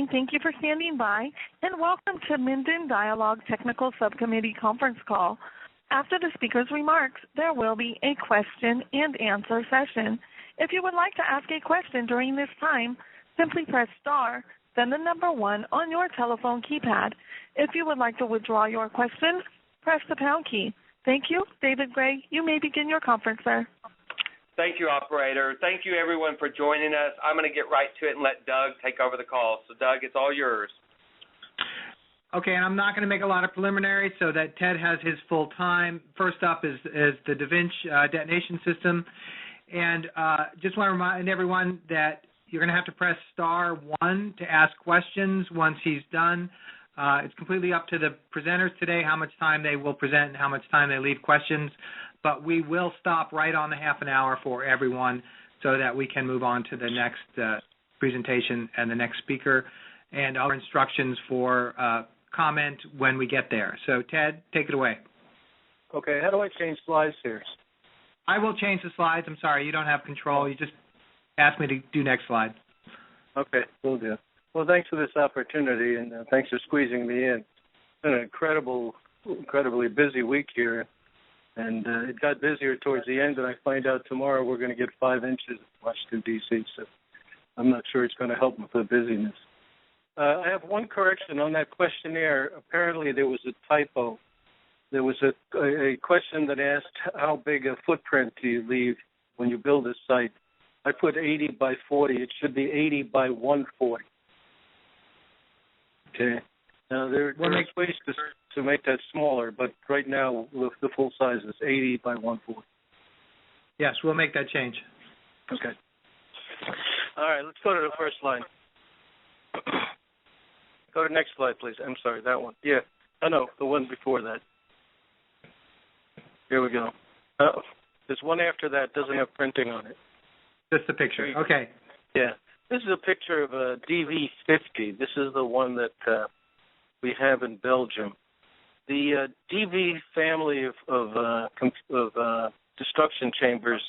Thank you for standing by, and welcome to Minden Dialogue Technical Subcommittee conference call. After the speaker's remarks, there will be a question-and-answer session. If you would like to ask a question during this time, simply press star, then the number 1 on your telephone keypad. If you would like to withdraw your question, press the pound key. Thank you. David Gray, you may begin your conference, sir. Thank you, operator. Thank you, everyone, for joining us. I'm going to get right to it and let Doug take over the call. So, Doug, it's all yours. Okay, and I'm not going to make a lot of preliminaries so that Ted has his full time. First up is the Da Vinci detonation system. And just want to remind everyone that you're going to have to press star 1 to ask questions once he's done. It's completely up to the presenters today how much time they will present and how much time they leave questions. But we will stop right on the half an hour for everyone so that we can move on to the next presentation and the next speaker and other instructions for comment when we get there. So, Ted, take it away. Okay, how do I change slides here? I will change the slides. I'm sorry, you don't have control. You just asked me to do next slide. Okay, will do. Well, thanks for this opportunity, and thanks for squeezing me in. It's been an incredibly busy week here. And it got busier towards the end, and I find out tomorrow we're going to get 5 inches in Washington, D.C., so I'm not sure it's going to help with the busyness. I have one correction on that questionnaire. Apparently there was a typo. There was a question that asked how big a footprint do you leave when you build a site. I put 80 by 40. It should be 80 by 140. Okay. Now, there are ways to make that smaller, but right now the full size is 80 by 140. Yes, we'll make that change. Okay. All right, let's go to the first slide. Go to the next slide, please. I'm sorry, that one. Yeah. Oh, no, the one before that. Here we go. There's one after that doesn't have printing on it. Just the picture. Okay. Yeah. This is a picture of a DV-50. This is the one that we have in Belgium. The DV family of destruction chambers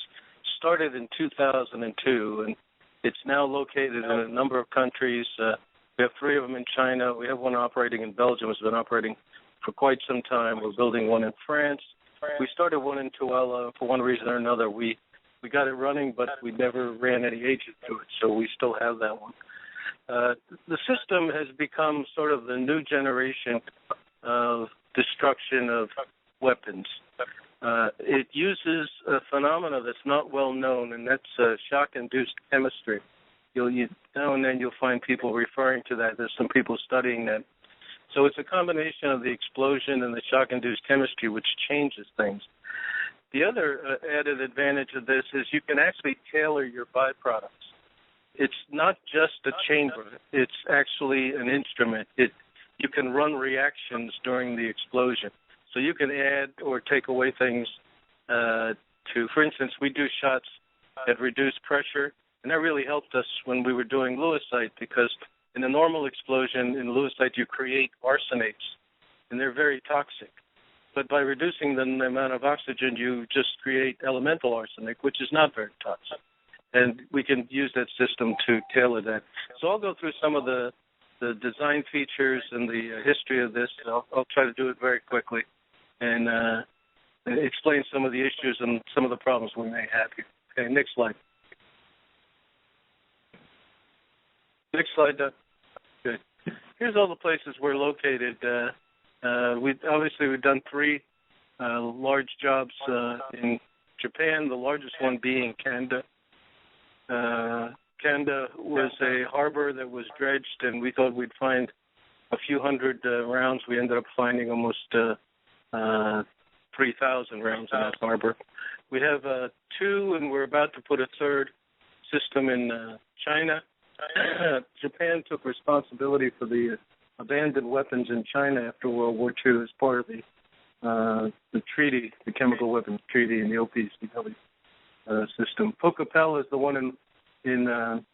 started in 2002, and it's now located in a number of countries. We have 3 of them in China. We have one operating in Belgium. It's been operating for quite some time. We're building one in France. We started one in Tooele. For one reason or another, we got it running, but we never ran any agent to it, so we still have that one. The system has become sort of the new generation of destruction of weapons. It uses a phenomena that's not well known, and that's shock-induced chemistry. Now and then you'll find people referring to that. There's some people studying that. So it's a combination of the explosion and the shock-induced chemistry, which changes things. The other added advantage of this is you can actually tailor your byproducts. It's not just a chamber. It's actually an instrument. You can run reactions during the explosion. So you can add or take away things for instance, we do shots at reduced pressure, and that really helped us when we were doing lewisite, because in a normal explosion in lewisite you create arsenates, and they're very toxic. But by reducing the amount of oxygen, you just create elemental arsenic, which is not very toxic. And we can use that system to tailor that. So I'll go through some of the design features and the history of this. I'll try to do it very quickly and explain some of the issues and some of the problems we may have here. Okay, next slide. Next slide, Doug. Good. Here's all the places we're located. We've done 3 large jobs in Japan, the largest one being Kanda. Kanda was a harbor that was dredged, and we thought we'd find a few hundred rounds. We ended up finding almost 3,000 rounds in that harbor. We have 2, and we're about to put a 3rd system in China. Japan took responsibility for the abandoned weapons in China after World War II as part of the treaty, the Chemical Weapons Treaty, and the OPCW system. Pocapel is the one in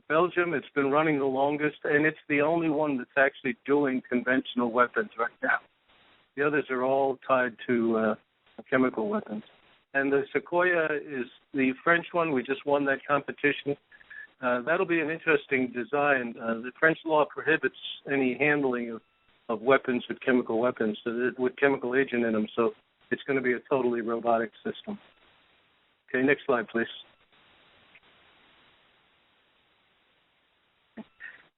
Belgium. It's been running the longest, and it's the only one that's actually doing conventional weapons right now. The others are all tied to chemical weapons. And the Sequoia is the French one. We just won that competition. That'll be an interesting design. The French law prohibits any handling of weapons with chemical weapons, with chemical agent in them, so it's going to be a totally robotic system. Okay, next slide, please.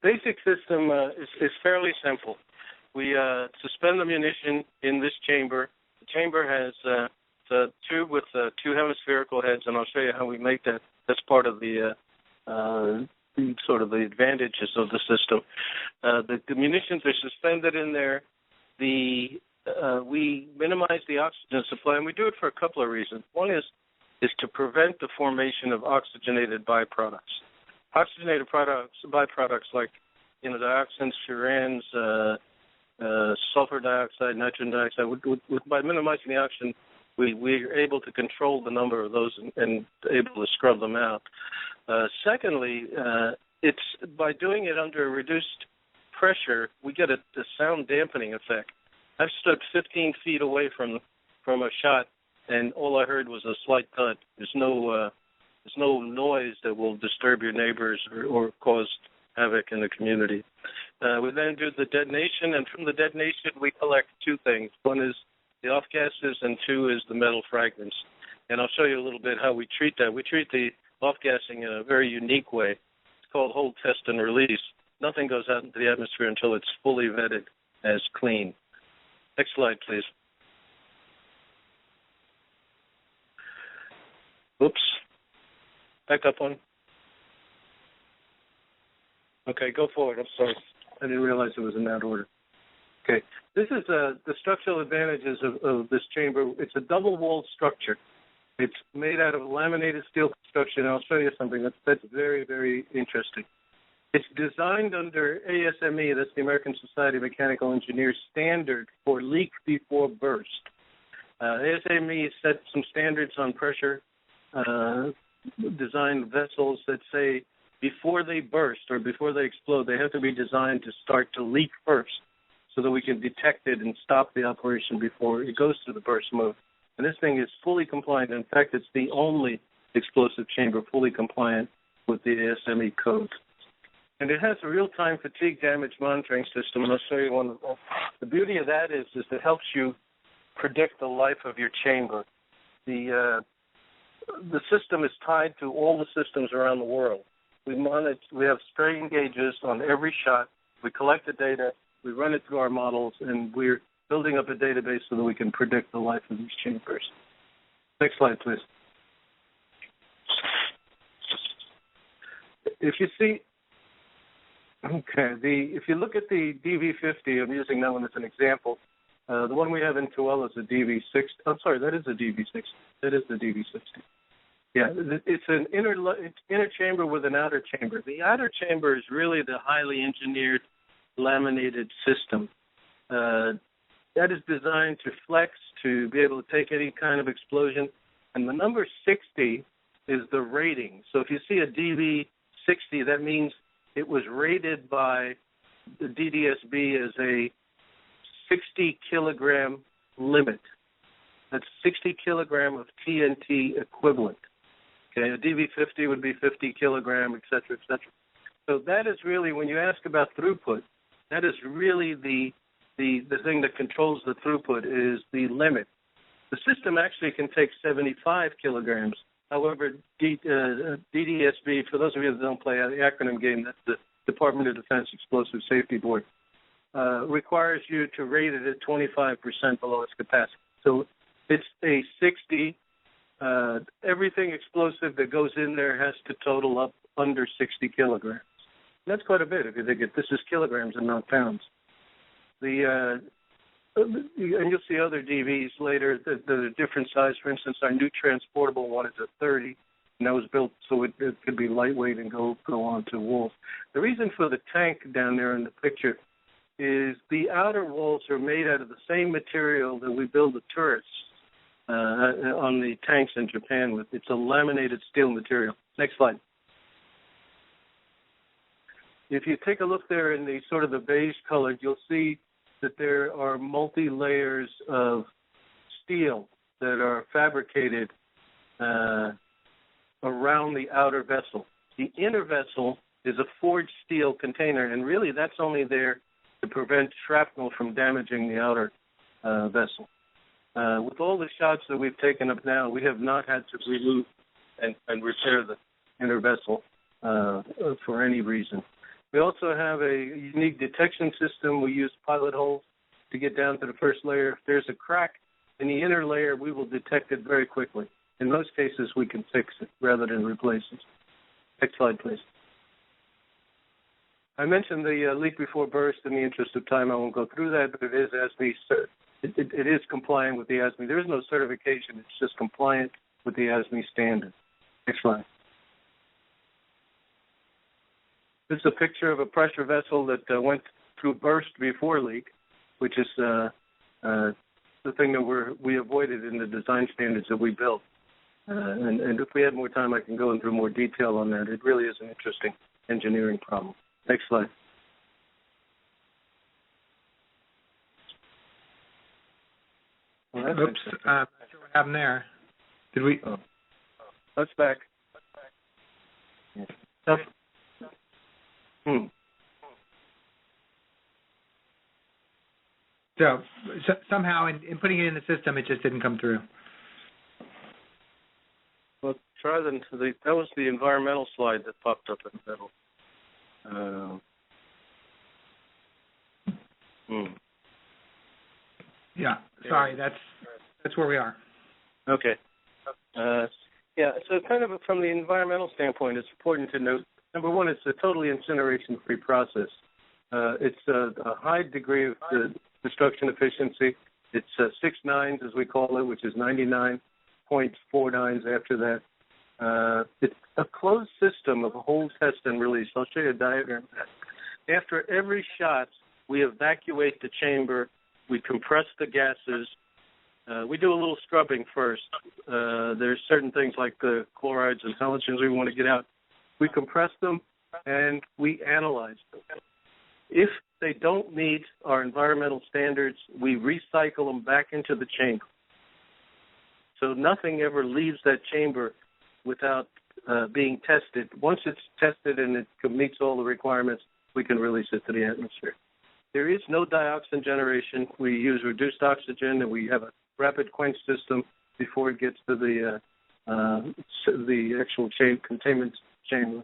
Basic system is fairly simple. We suspend the munition in this chamber. The chamber has a tube with two hemispherical heads, and I'll show you how we make that. That's part of the sort of the advantages of the system. The munitions are suspended in there. We minimize the oxygen supply, and we do it for a couple of reasons. One is to prevent the formation of oxygenated byproducts. Oxygenated byproducts like dioxins, furans, sulfur dioxide, nitrogen dioxide. By minimizing the oxygen, we're able to control the number of those and able to scrub them out. Secondly, it's by doing it under reduced pressure, we get a sound dampening effect. I've stood 15 feet away from a shot, and all I heard was a slight thud. There's no noise that will disturb your neighbors or cause havoc in the community. We then do the detonation, and from the detonation we collect two things. One is the off gases, and two is the metal fragments. And I'll show you a little bit how we treat that. We treat the off gassing in a very unique way. It's called hold, test, and release. Nothing goes out into the atmosphere until it's fully vetted as clean. Next slide, please. Oops. Back up one. Okay, go forward. I'm sorry. I didn't realize it was in that order. Okay. This is the structural advantages of this chamber. It's a double-walled structure. It's made out of laminated steel construction, and I'll show you something that's very, very interesting. It's designed under ASME, that's the American Society of Mechanical Engineers standard for leak before burst. ASME set some standards on pressure, designed vessels that say before they burst or before they explode, they have to be designed to start to leak first so that we can detect it and stop the operation before it goes to the burst mode. And this thing is fully compliant. In fact, it's the only explosive chamber fully compliant with the ASME code. And it has a real-time fatigue damage monitoring system, and I'll show you one of them. The beauty of that is it helps you predict the life of your chamber. The system is tied to all the systems around the world. We have strain gauges on every shot. We collect the data, we run it through our models, and we're building up a database so that we can predict the life of these chambers. Next slide, please. If you see, if you look at the DV50, I'm using that one as an example. The one we have in Tooele is a DV60. I'm sorry, that is a DV60. That is the DV60. Yeah, it's an inner chamber with an outer chamber. The outer chamber is really the highly engineered laminated system. That is designed to flex, to be able to take any kind of explosion. And the number 60 is the rating. So if you see a DV60, that means it was rated by the DDSB as a 60-kilogram limit. That's 60 kilogram of TNT equivalent. Okay, a DV50 would be 50 kilogram, et cetera, et cetera. So that is really, when you ask about throughput, that is really the thing that controls the throughput is the limit. The system actually can take 75 kilograms. However, DDSB, for those of you that don't play the acronym game, that's the Department of Defense Explosive Safety Board, requires you to rate it at 25% below its capacity. So it's a 60. Everything explosive that goes in there has to total up under 60 kilograms. That's quite a bit if you think it. This is kilograms and not pounds. And you'll see other DVs later that are different size. For instance, our new transportable one is a 30, and that was built so it could be lightweight and go onto walls. The reason for the tank down there in the picture is the outer walls are made out of the same material that we build the turrets on the tanks in Japan with. It's a laminated steel material. Next slide. If you take a look there in the sort of the beige color, you'll see that there are multi-layers of steel that are fabricated around the outer vessel. The inner vessel is a forged steel container, and really that's only there to prevent shrapnel from damaging the outer vessel. With all the shots that we've taken up now, we have not had to remove and repair the inner vessel for any reason. We also have a unique detection system. We use pilot holes to get down to the first layer. If there's a crack in the inner layer, we will detect it very quickly. In most cases, we can fix it rather than replace it. Next slide, please. I mentioned the leak before burst. In the interest of time, I won't go through that, but it is ASME. It is compliant with the ASME. There is no certification. It's just compliant with the ASME standard. Next slide. This is a picture of a pressure vessel that went through burst before leak, which is the thing that we avoided in the design standards that we built. And if we had more time, I can go into more detail on that. It really is an interesting engineering problem. Next slide. Well, oops, not sure what happened there. Did we? Oh. That's back. Yeah. So somehow in putting it in the system, it just didn't come through. Well, try that was the environmental slide that popped up in the middle. Yeah, sorry, that's where we are. Okay. Yeah, so kind of from the environmental standpoint, it's important to note, number one, it's a totally incineration-free process. It's a high degree of destruction efficiency. It's 6 nines, as we call it, which is 99.49 after that. It's a closed system of hold, test, and release. I'll show you a diagram of that. After every shot, we evacuate the chamber. We compress the gases. We do a little scrubbing first. There's certain things like the chlorides and halogens we want to get out. We compress them, and we analyze them. If they don't meet our environmental standards, we recycle them back into the chamber. So nothing ever leaves that chamber without being tested. Once it's tested and it meets all the requirements, we can release it to the atmosphere. There is no dioxin generation. We use reduced oxygen, and we have a rapid quench system before it gets to the actual containment chamber.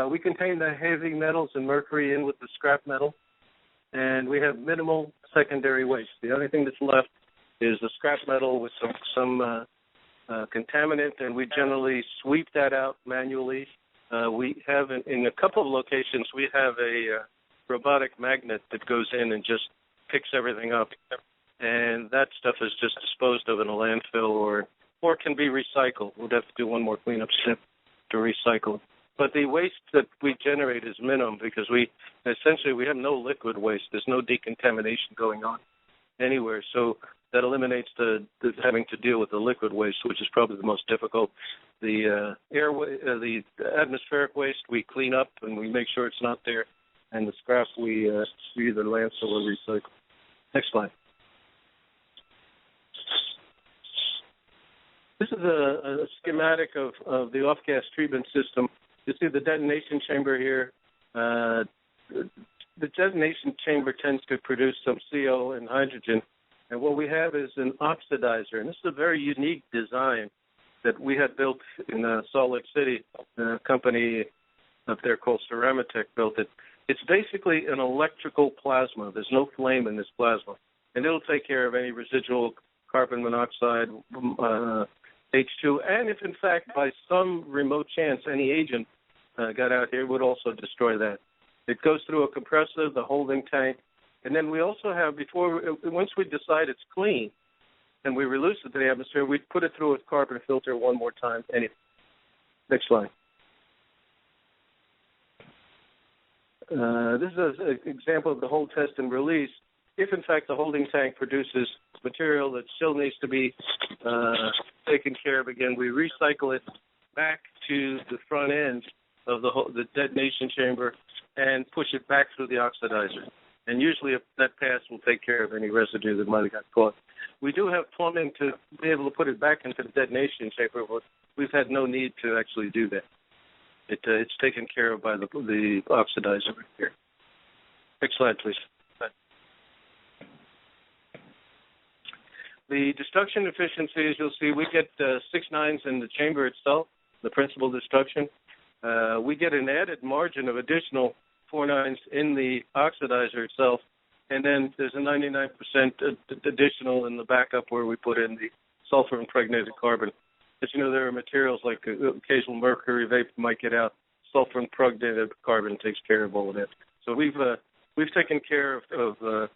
We contain the heavy metals and mercury in with the scrap metal, and we have minimal secondary waste. The only thing that's left is the scrap metal with some contaminant, and we generally sweep that out manually. We have, in a couple of locations, we have a robotic magnet that goes in and just picks everything up, and that stuff is just disposed of in a landfill or can be recycled. We'd have to do one more cleanup step to recycle. But the waste that we generate is minimum because we have no liquid waste. There's no decontamination going on anywhere. So that eliminates the having to deal with the liquid waste, which is probably the most difficult. The the atmospheric waste we clean up and we make sure it's not there, and the scrap we either landfill or recycle. Next slide. This is a schematic of the off-gas treatment system. You see the detonation chamber here. The detonation chamber tends to produce some CO and hydrogen, and what we have is an oxidizer, and this is a very unique design that we had built in Salt Lake City. A company up there called Ceramatech built it. It's basically an electrical plasma. There's no flame in this plasma, and it'll take care of any residual carbon monoxide, H2, and if in fact by some remote chance any agent got out here, it would also destroy that. It goes through a compressor, the holding tank, and then we also have, once we decide it's clean and we release it to the atmosphere, we put it through a carbon filter one more time. Next slide. This is an example of the hold, test, and release. If, in fact, the holding tank produces material that still needs to be taken care of again, we recycle it back to the front end of the detonation chamber and push it back through the oxidizer. And usually that pass will take care of any residue that might have got caught. We do have plumbing to be able to put it back into the detonation chamber, but we've had no need to actually do that. It's taken care of by the oxidizer right here. Next slide, please. The destruction efficiencies, you'll see we get 6 nines in the chamber itself, the principal destruction. We get an added margin of additional 4 nines in the oxidizer itself, and then there's a 99% additional in the backup where we put in the sulfur-impregnated carbon. As you know, there are materials like occasional mercury vapor might get out. Sulfur-impregnated carbon takes care of all of that. So we've taken care of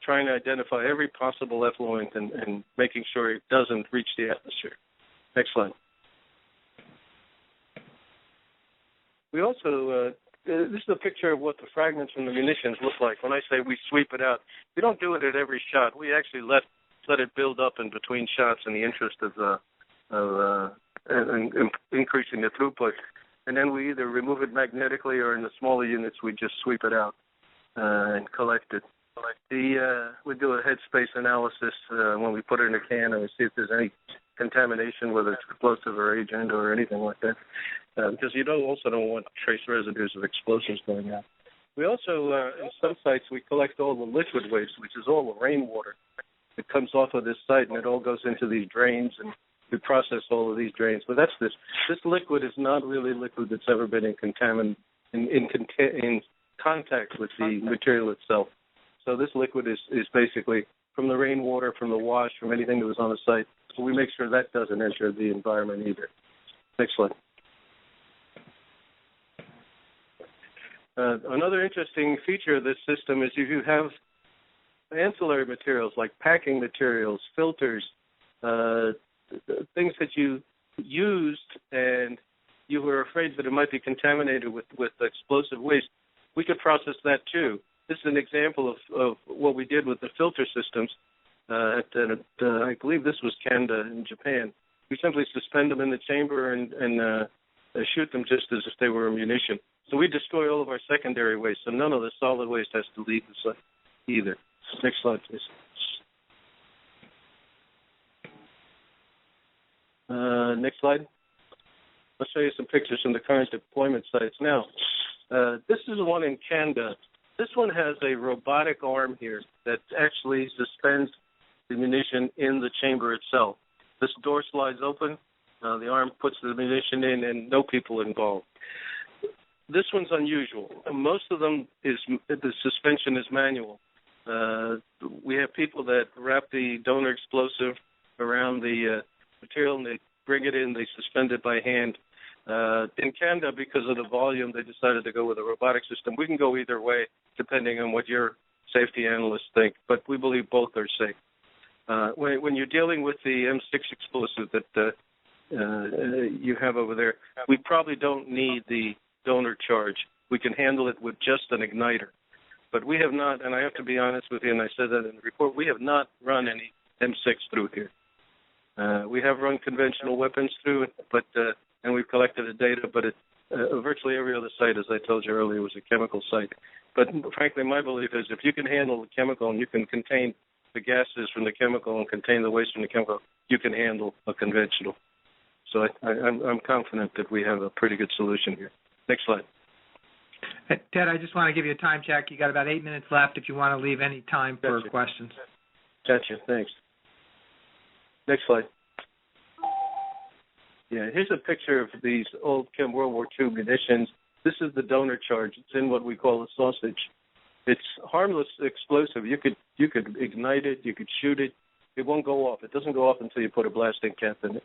trying to identify every possible effluent and making sure it doesn't reach the atmosphere. Next slide. We also, this is a picture of what the fragments from the munitions look like. When I say we sweep it out, we don't do it at every shot. We actually let it build up in between shots in the interest of increasing the throughput. And then we either remove it magnetically or in the smaller units, we just sweep it out and collect it. We do a headspace analysis when we put it in a can and we see if there's any contamination, whether it's explosive or agent or anything like that, because you also don't want trace residues of explosives going out. We also, in some sites, we collect all the liquid waste, which is all the rainwater that comes off of this site, and it all goes into these drains, and we process all of these drains. But that's this liquid is not really liquid that's ever been in contact with the material itself. So this liquid is basically from the rainwater, from the wash, from anything that was on the site. So we make sure that doesn't enter the environment either. Next slide. Another interesting feature of this system is if you have ancillary materials like packing materials, filters, things that you used and you were afraid that it might be contaminated with explosive waste, we could process that too. This is an example of what we did with the filter systems. I believe this was Canada in Japan. We simply suspend them in the chamber and shoot them just as if they were ammunition. So we destroy all of our secondary waste, so none of the solid waste has to leave the site either. Next slide, please. Next slide. I'll show you some pictures from the current deployment sites. Now, this is the one in Canada. This one has a robotic arm here that actually suspends the munition in the chamber itself. This door slides open, the arm puts the munition in, and no people involved. This one's unusual. Most of them the suspension is manual. We have people that wrap the donor explosive around the material and they bring it in, they suspend it by hand. In Canada, because of the volume, they decided to go with a robotic system. We can go either way, depending on what your safety analysts think, but we believe both are safe. When you're dealing with the M6 explosive that you have over there, we probably don't need the donor charge. We can handle it with just an igniter. But we have not, and I have to be honest with you, and I said that in the report, we have not run any M6 through here. We have run conventional weapons through it, but and we've collected the data, but virtually every other site, as I told you earlier, was a chemical site. But frankly, my belief is if you can handle the chemical and you can contain the gases from the chemical and contain the waste from the chemical, you can handle a conventional. So I'm confident that we have a pretty good solution here. Next slide. Ted, I just want to give you a time check. You got about 8 minutes left if you want to leave any time for questions. Gotcha. Thanks. Next slide. Yeah, here's a picture of these old World War II munitions. This is the donor charge. It's in what we call a sausage. It's harmless explosive. You could ignite it. You could shoot it. It won't go off. It doesn't go off until you put a blasting cap in it.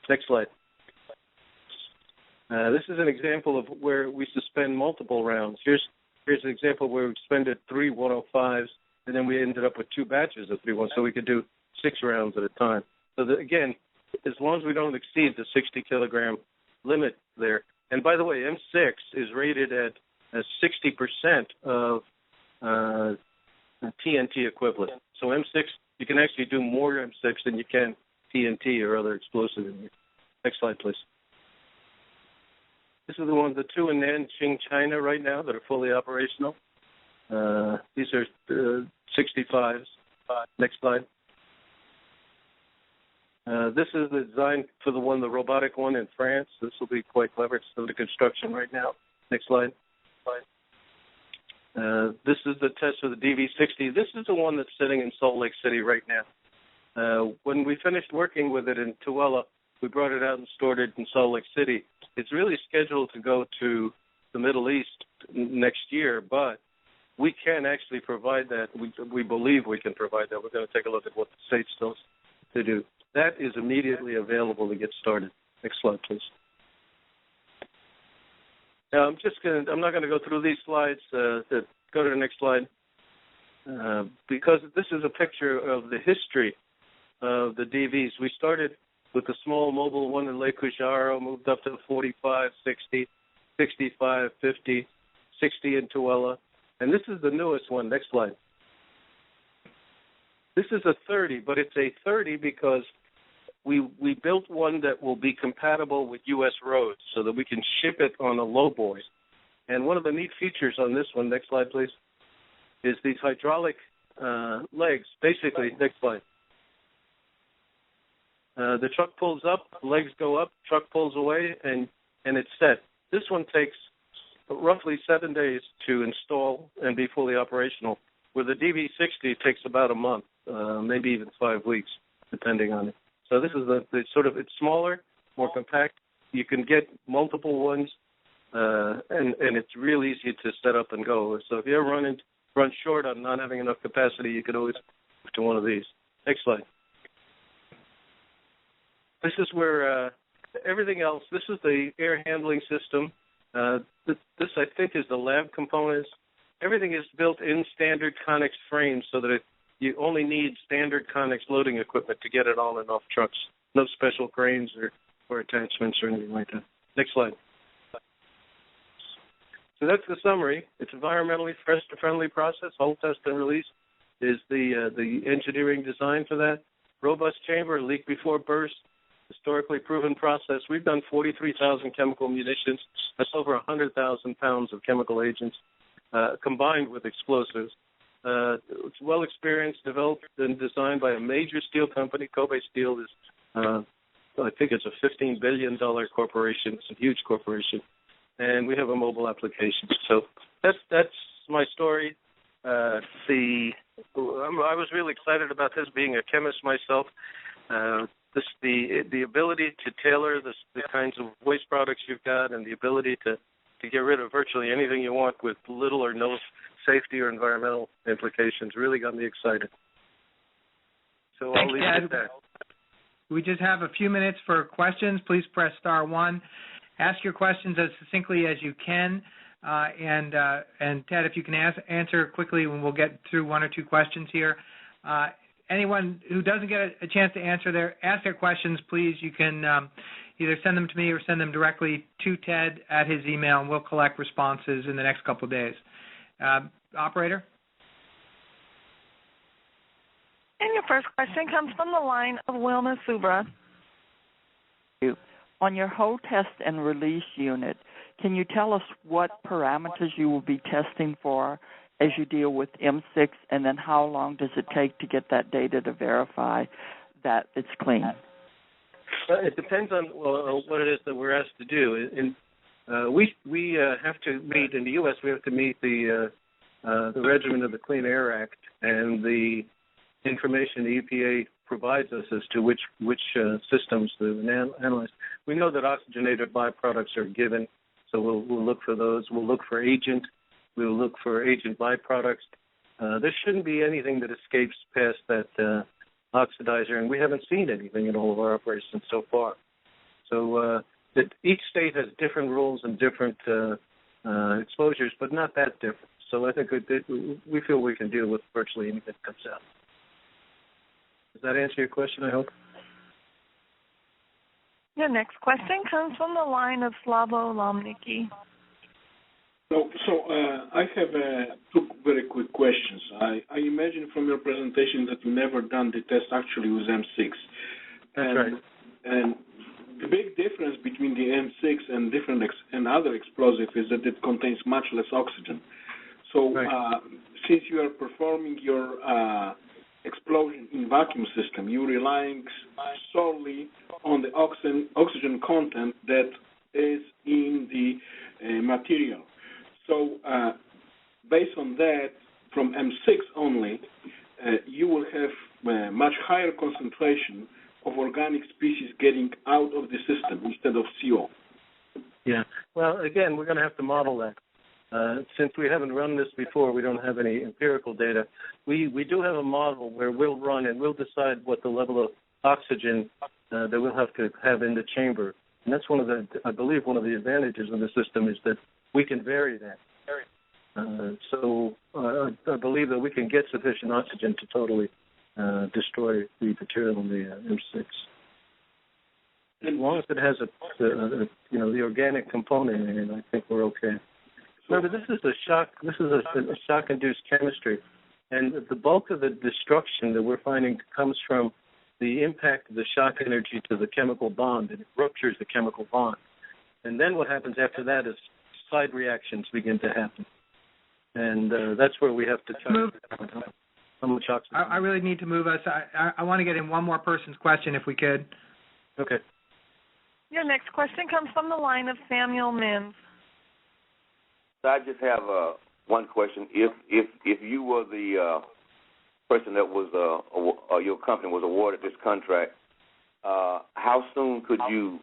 Next slide. This is an example of where we suspend multiple rounds. Here's an example where we suspended 3 105s, and then we ended up with 2 batches of 3 105s, so we could do 6 rounds at a time. So again, as long as we don't exceed the 60-kilogram limit there. And by the way, M6 is rated at 60% of TNT equivalent. So M6, you can actually do more M6 than you can TNT or other explosive in here. Next slide, please. This is the 2 in Nanjing, China right now that are fully operational. These are 65s. Next slide. This is the design for the robotic one in France. This will be quite clever. It's under construction right now. Next slide. This is the test for the DV60. This is the one that's sitting in Salt Lake City right now. When we finished working with it in Tooele, we brought it out and stored it in Salt Lake City. It's really scheduled to go to the Middle East next year, but we can actually provide that. We believe we can provide that. We're going to take a look at what the state still to do. That is immediately available to get started. Next slide, please. Now, I'm not going to go through these slides. Go to the next slide. Because this is a picture of the history of the DVs. We started with the small mobile one in Lake Cujaro, moved up to 45, 60, 65, 50, 60 in Tooele. And this is the newest one. Next slide. This is a 30, but it's a 30 because we built one that will be compatible with U.S. roads so that we can ship it on a lowboy. And one of the neat features on this one, next slide, please, is these hydraulic legs. Basically, next slide. The truck pulls up, legs go up, truck pulls away, and it's set. This one takes roughly 7 days to install and be fully operational. With the DV60, it takes about a month, maybe even 5 weeks, depending on it. So this is the it's smaller, more compact. You can get multiple ones, and it's real easy to set up and go. So if you ever run short on not having enough capacity, you could always move to one of these. Next slide. This is where everything else, this is the air handling system. This, I think, is the lab components. Everything is built in standard Connex frames so that you only need standard Connex loading equipment to get it on and off trucks. No special cranes or attachments or anything like that. Next slide. So that's the summary. It's environmentally friendly process. Whole test and release is the engineering design for that. Robust chamber, leak before burst. Historically proven process. We've done 43,000 chemical munitions. That's over 100,000 pounds of chemical agents combined with explosives. It's well experienced, developed and designed by a major steel company. Kobe Steel is, I think it's a $15 billion corporation. It's a huge corporation. And we have a mobile application. So that's my story. I was really excited about this, being a chemist myself. The ability to tailor the kinds of waste products you've got, and the ability to get rid of virtually anything you want with little or no safety or environmental implications really got me excited. So I'll leave it at that. We just have a few minutes for questions. Please press *1. Ask your questions as succinctly as you can. And Ted, if you can answer quickly, and we'll get through one or two questions here. Anyone who doesn't get a chance to ask their questions, please, you can either send them to me or send them directly to Ted at his email, and we'll collect responses in the next couple of days. Operator? And your first question comes from the line of Wilma Subra. On your whole test and release unit, can you tell us what parameters you will be testing for as you deal with M6, and then how long does it take to get that data to verify that it's clean? It depends on what it is that we're asked to do. We have to meet, in the U.S., we have to meet the regimen of the Clean Air Act and the information the EPA provides us as to which systems to analyze. We know that oxygenated byproducts are given, so we'll look for those. We'll look for agent. We'll look for agent byproducts. There shouldn't be anything that escapes past that oxidizer, and we haven't seen anything in all of our operations so far. So each state has different rules and different exposures, but not that different. So I think we feel we can deal with virtually anything that comes out. Does that answer your question, I hope? Your next question comes from the line of Slavo Lomnicki. So I have two very quick questions. I imagine from your presentation that you never done the test actually with M6. That's right. And the big difference between the M6 and and other explosives is that it contains much less oxygen. So right. Since you are performing your explosion in vacuum system. You're relying solely on the oxygen content that is in the material. So based on that, from M6 only, you will have much higher concentration of organic species getting out of the system instead of CO. Yeah. Well, again, we're going to have to model that. Since we haven't run this before, we don't have any empirical data. We do have a model where we'll run and we'll decide what the level of oxygen that we'll have to have in the chamber. And that's I believe one of the advantages of the system is that we can vary that. So I believe that we can get sufficient oxygen to totally destroy the material in the M6. As long as it has the organic component in it, I think we're okay. Remember, this is a shock-induced chemistry, and the bulk of the destruction that we're finding comes from the impact of the shock energy to the chemical bond, and it ruptures the chemical bond. And then what happens after that is side reactions begin to happen, and that's where we have to try to figure out how much oxygen. I really need to move us. I want to get in one more person's question, if we could. Okay. Your next question comes from the line of Samuel Mims. So I just have one question. If you were the person that was your company was awarded this contract, how soon could you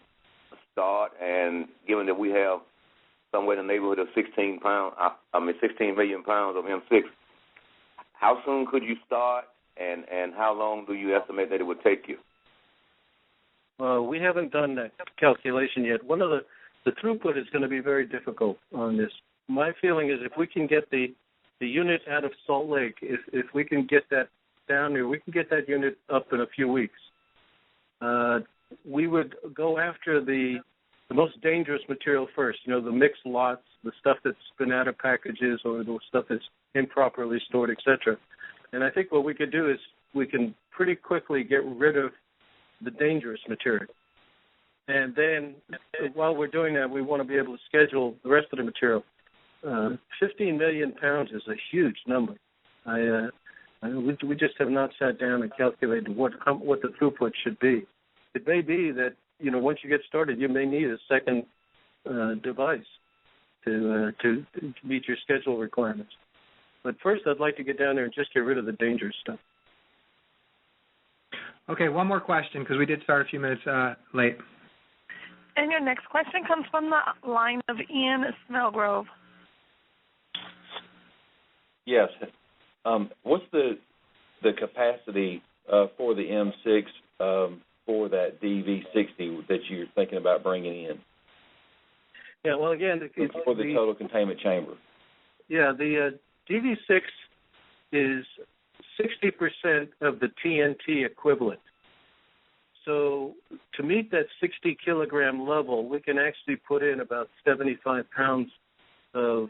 start? And given that we have somewhere in the neighborhood of 16 million pounds of M6, how soon could you start? And how long do you estimate that it would take you? We haven't done that calculation yet. One of the throughput is going to be very difficult on this. My feeling is if we can get the unit out of Salt Lake, if we can get that down there, we can get that unit up in a few weeks. We would go after the most dangerous material first, the mixed lots, the stuff that's been out of packages or the stuff that's improperly stored, etc. And I think what we could do is we can pretty quickly get rid of the dangerous material. And then while we're doing that, we want to be able to schedule the rest of the material. 15 million pounds is a huge number. We just have not sat down and calculated what the throughput should be. It may be that once you get started, you may need a second device to meet your schedule requirements. But first, I'd like to get down there and just get rid of the dangerous stuff. Okay, one more question because we did start a few minutes late. And your next question comes from the line of Ian Snellgrove. Yes. What's the capacity for the M6 for that DV60 that you're thinking about bringing in? Yeah, well, again, for the total containment chamber. Yeah, the DV6 is 60% of the TNT equivalent. So to meet that 60 kilogram level, we can actually put in about 75 kilograms of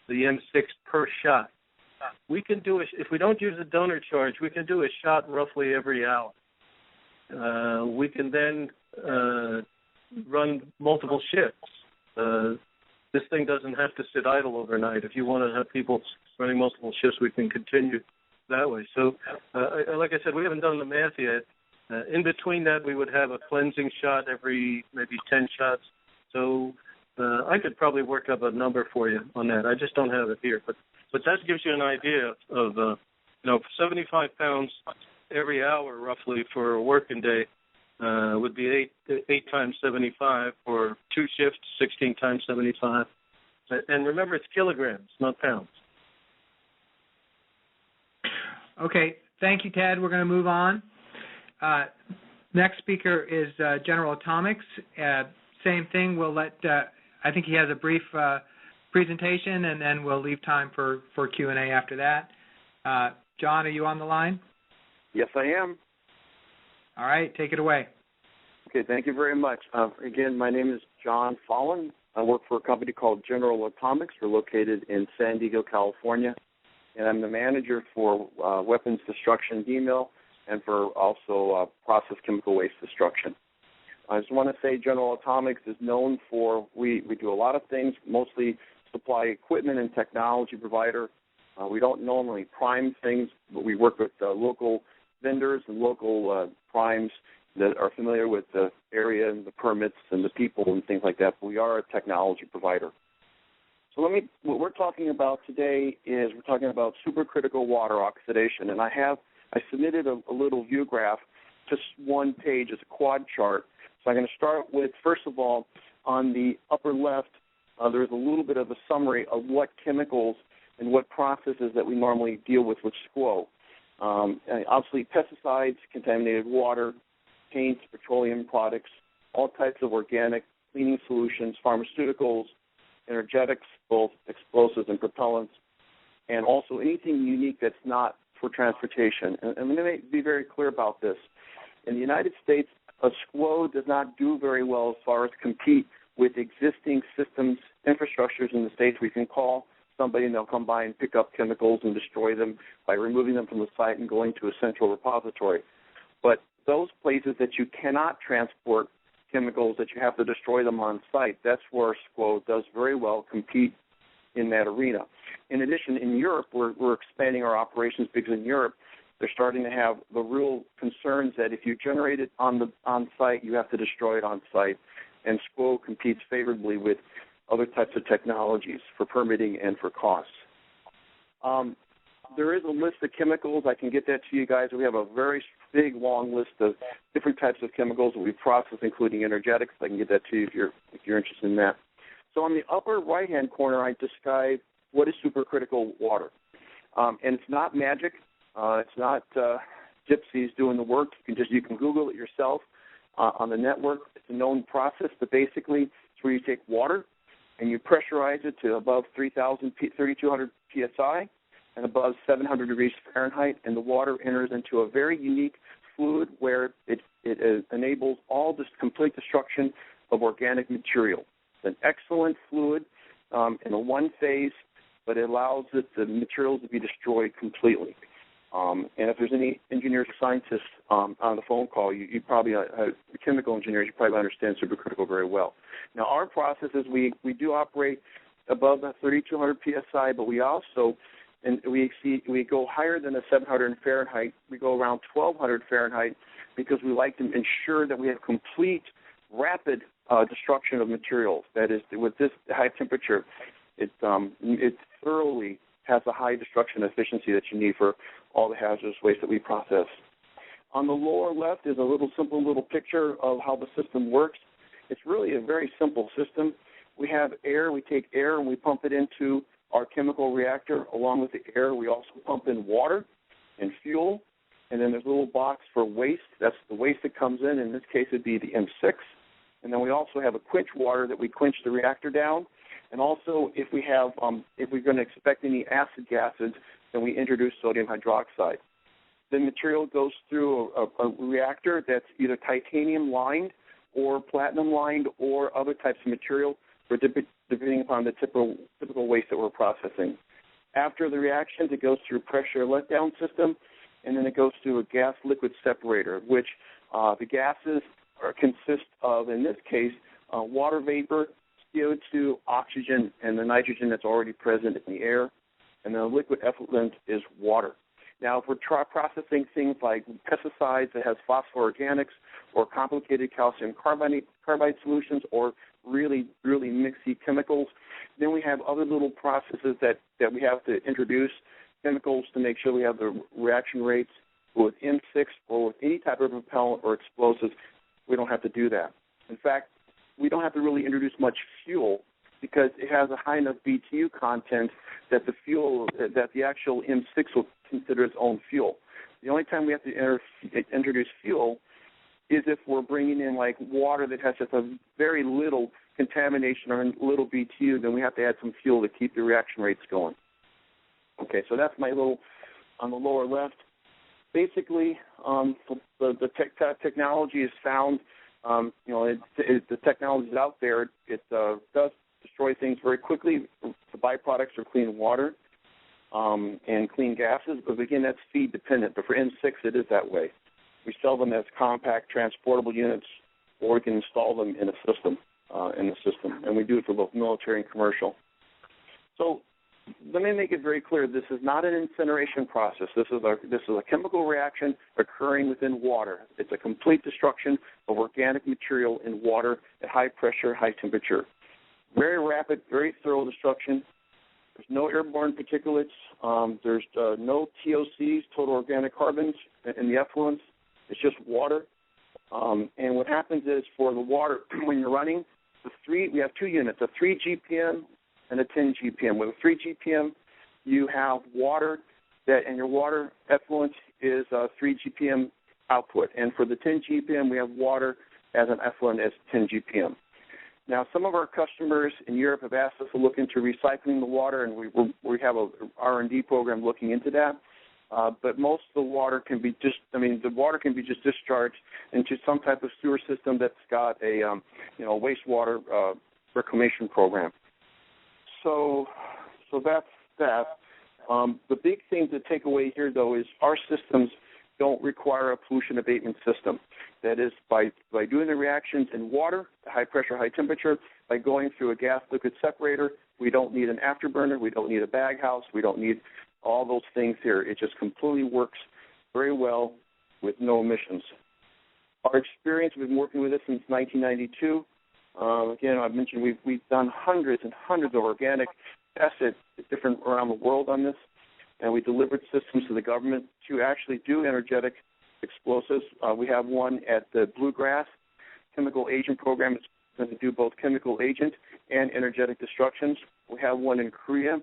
the M6 per shot. We can do if we don't use a donor charge, we can do a shot roughly every hour. We can then run multiple shifts. This thing doesn't have to sit idle overnight. If you want to have people running multiple shifts, we can continue that way. So, like I said, we haven't done the math yet. In between that, we would have a cleansing shot every maybe 10 shots. So I could probably work up a number for you on that. I just don't have it here. But that gives you an idea of, 75 pounds every hour roughly for a working day would be 8 times 75 for 2 shifts, 16 times 75. And remember, it's kilograms, not pounds. Okay, thank you, Ted. We're going to move on. Next speaker is General Atomics. Same thing. We'll let. I think he has a brief presentation, and then we'll leave time for Q&A after that. John, are you on the line? Yes, I am. All right, take it away. Okay, thank you very much. Again, my name is John Fallon. I work for a company called General Atomics. We're located in San Diego, California, and I'm the manager for weapons destruction DMIL and for also process chemical waste destruction. I just want to say General Atomics is known for, we do a lot of things, mostly supply equipment and technology provider. We don't normally prime things, but we work with local vendors and local primes that are familiar with the area and the permits and the people and things like that. But we are a technology provider. So what we're talking about today is we're talking about supercritical water oxidation. And I submitted a little view graph, just one page as a quad chart. So I'm going to start with, first of all, on the upper left, there's a little bit of a summary of what chemicals and what processes that we normally deal with SQO. Obviously, pesticides, contaminated water, paints, petroleum products, all types of organic cleaning solutions, pharmaceuticals, energetics, both explosives and propellants, and also anything unique that's not for transportation. And I'm going to be very clear about this. In the United States, a SQO does not do very well as far as compete with existing systems, infrastructures in the states. We can call somebody and they'll come by and pick up chemicals and destroy them by removing them from the site and going to a central repository. But those places that you cannot transport chemicals, that you have to destroy them on site, that's where SQO does very well compete in that arena. In addition, in Europe, we're expanding our operations because in Europe, they're starting to have the real concerns that if you generate it on site, you have to destroy it on site. And SQO competes favorably with other types of technologies for permitting and for costs. There is a list of chemicals. I can get that to you guys. We have a very big, long list of different types of chemicals that we process, including energetics. I can get that to you if you're interested in that. So on the upper right-hand corner, I describe what is supercritical water. And it's not magic. It's not gypsies doing the work. You can Google it yourself on the network. It's a known process, but basically it's where you take water and you pressurize it to above 3,200 psi and above 700 degrees Fahrenheit, and the water enters into a very unique fluid where it enables all this complete destruction of organic material. It's an excellent fluid in a one phase, but it allows the materials to be destroyed completely. And if there's any engineers or scientists on the phone call, you probably, chemical engineers, you probably understand supercritical very well. Now, our process is we do operate above the 3,200 psi, but we also, and we go higher than the 700 Fahrenheit. We go around 1,200 Fahrenheit because we like to ensure that we have complete, rapid destruction of materials. That is, with this high temperature, it thoroughly has a high destruction efficiency that you need for all the hazardous waste that we process. On the lower left is a simple little picture of how the system works. It's really a very simple system. We have air. We take air and we pump it into our chemical reactor. Along with the air, we also pump in water and fuel. And then there's a little box for waste. That's the waste that comes in. In this case, it would be the M6. And then we also have a quench water that we quench the reactor down. And also, if we're going to expect any acid gases, then we introduce sodium hydroxide. The material goes through a reactor that's either titanium lined or platinum lined or other types of material, depending upon the typical waste that we're processing. After the reactions, it goes through pressure letdown system, and then it goes through a gas-liquid separator, which the gases consist of, in this case, water vapor, CO2, oxygen, and the nitrogen that's already present in the air, and the liquid effluent is water. Now, if we're processing things like pesticides that has phosphoorganics or complicated calcium carbide solutions or really, really mixy chemicals, then we have other little processes that we have to introduce chemicals to make sure we have the reaction rates. With M6 or with any type of propellant or explosives, we don't have to do that. In fact, we don't have to really introduce much fuel because it has a high enough BTU content that the actual M6 will consider its own fuel. The only time we have to introduce fuel is if we're bringing in like water that has just a very little contamination or little BTU, then we have to add some fuel to keep the reaction rates going. Okay, so that's my little on the lower left. Basically, the technology is found. The technology is out there. It does destroy things very quickly. The byproducts are clean water and clean gases. But again, that's feed dependent. But for M6, it is that way. We sell them as compact transportable units, or we can install them in a system. And we do it for both military and commercial. So let me make it very clear. This is not an incineration process. This is a chemical reaction occurring within water. It's a complete destruction of organic material in water at high pressure, high temperature. Very rapid, very thorough destruction. There's no airborne particulates. There's no TOCs, total organic carbons, in the effluents. It's just water. And what happens is for the water, when you're running, we have two units, a 3 GPM and a 10 GPM. With a 3 GPM, you have water and your water effluent is 3 GPM output. And for the 10 GPM, we have water as an effluent as 10 GPM. Now, some of our customers in Europe have asked us to look into recycling the water, and we have a R&D program looking into that. But most of the water can be just discharged into some type of sewer system that's got a wastewater reclamation program. So that's that. The big thing to take away here, though, is our systems don't require a pollution abatement system. That is, by doing the reactions in water, high pressure, high temperature, by going through a gas liquid separator, we don't need an afterburner, we don't need a bag house, we don't need all those things here. It just completely works very well with no emissions. Our experience, we've been working with this since 1992. Again, I've mentioned we've done hundreds and hundreds of organic tests different around the world on this, and we delivered systems to the government to actually do energetic explosives. We have one at the Bluegrass Chemical Agent Program. It's going to do both chemical agent and energetic destructions. We have one in Korea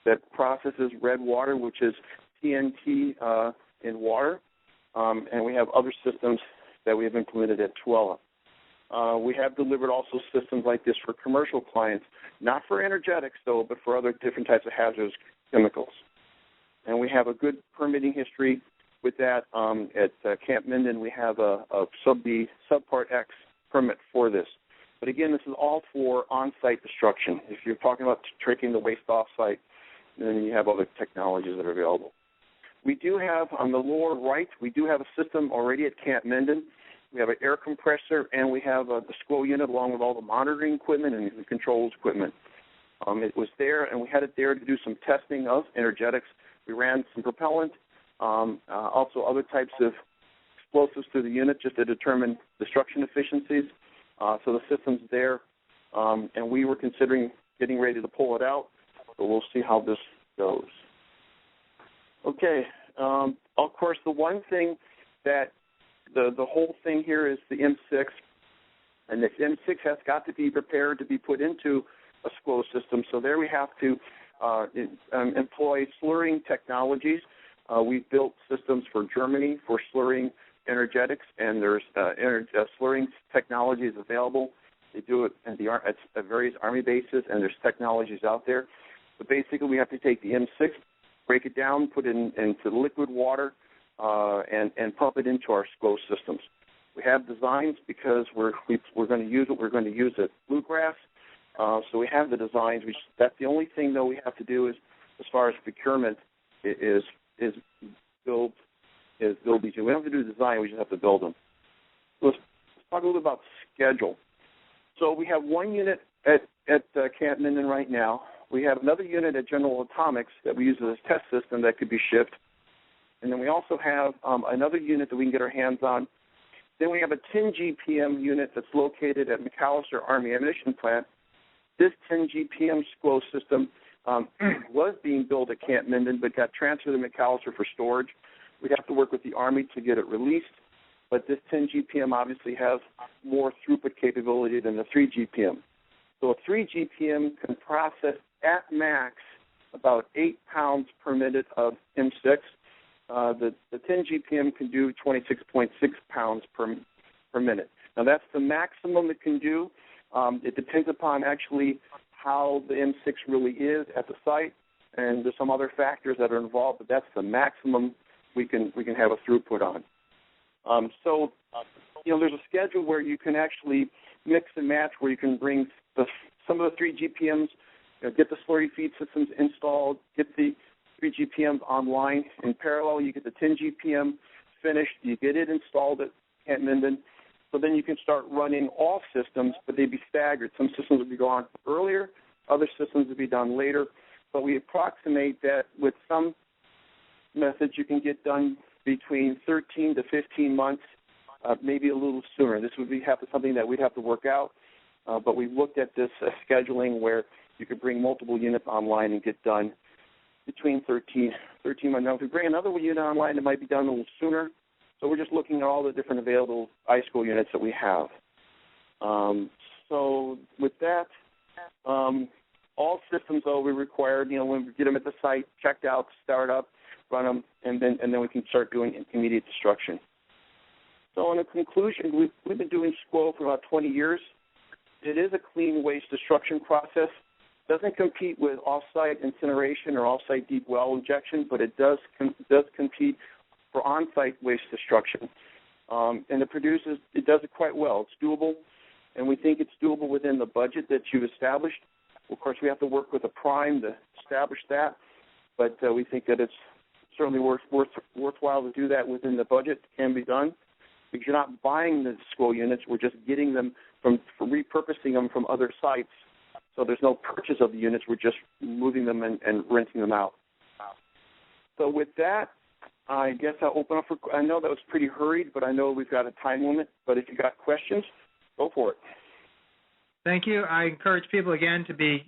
that processes red water, which is TNT in water, and we have other systems that we have implemented at Tuala. We have delivered also systems like this for commercial clients, not for energetics, though, but for other different types of hazardous chemicals. And we have a good permitting history with that. At Camp Minden, we have a Subpart X permit for this. But again, this is all for on-site destruction. If you're talking about taking the waste off-site, then you have other technologies that are available. We do have, on the lower right, we do have a system already at Camp Minden. We have an air compressor, and we have the SCWO unit along with all the monitoring equipment and the controls equipment. It was there, and we had it there to do some testing of energetics. We ran some propellant, also other types of explosives through the unit just to determine destruction efficiencies. So the system's there, and we were considering getting ready to pull it out, but we'll see how this goes. Okay, of course, the one thing that the whole thing here is the M6, and the M6 has got to be prepared to be put into a SCWO system. So there we have to employ slurring technologies. We've built systems for Germany for slurring energetics, and there's slurring technologies available. They do it at various Army bases, and there's technologies out there. But basically, we have to take the M6, break it down, put it into liquid water, and pump it into our SCWO systems. We have designs because we're going to use it. We're going to use it Bluegrass. So we have the designs. That's the only thing, though, we have to do is, as far as procurement, is build these. We don't have to do design. We just have to build them. So let's talk a little bit about schedule. So we have one unit at Camp Minden right now. We have another unit at General Atomics that we use as a test system that could be shipped. And then we also have another unit that we can get our hands on. Then we have a 10 GPM unit that's located at McAllister Army Ammunition Plant. This 10 GPM SCWO system was being built at Camp Minden, but got transferred to McAllister for storage. We'd have to work with the Army to get it released. But this 10 GPM obviously has more throughput capability than the 3 GPM. So a 3 GPM can process at max about 8 pounds per minute of M6. The 10 GPM can do 26.6 pounds per minute. Now, that's the maximum it can do. It depends upon actually how the M6 really is at the site, and there's some other factors that are involved, but that's the maximum we can have a throughput on. There's a schedule where you can actually mix and match, where you can bring some of the 3 GPMs, get the slurry feed systems installed, get the 3 GPMs online. In parallel, you get the 10 GPM finished, you get it installed at Camp Minden, so then you can start running all systems, but they'd be staggered. Some systems would be gone earlier, other systems would be done later. but we approximate that with some methods you can get done between 13 to 15 months, maybe a little sooner. This would be something that we'd have to work out, but we've looked at this scheduling where you could bring multiple units online and get done between 13 months. Now, if we bring another unit online, it might be done a little sooner. So we're just looking at all the different available iSchool units that we have. So with that, all systems, though, we require, when we get them at the site, checked out, start up, run them, and then we can start doing intermediate destruction. So in conclusion, we've been doing SQO for about 20 years. It is a clean waste destruction process. It doesn't compete with off-site incineration or off-site deep well injection, but it does compete for on-site waste destruction. And it does it quite well. It's doable, and we think it's doable within the budget that you've established. Of course, we have to work with a prime to establish that, but we think that it's certainly worthwhile to do that within the budget. It can be done. Because you're not buying the SQO units, we're just getting them from repurposing them from other sites. So there's no purchase of the units, we're just moving them and renting them out. So with that, I guess I'll open up I know that was pretty hurried, but I know we've got a time limit. But if you got questions, go for it. Thank you. I encourage people, again, to be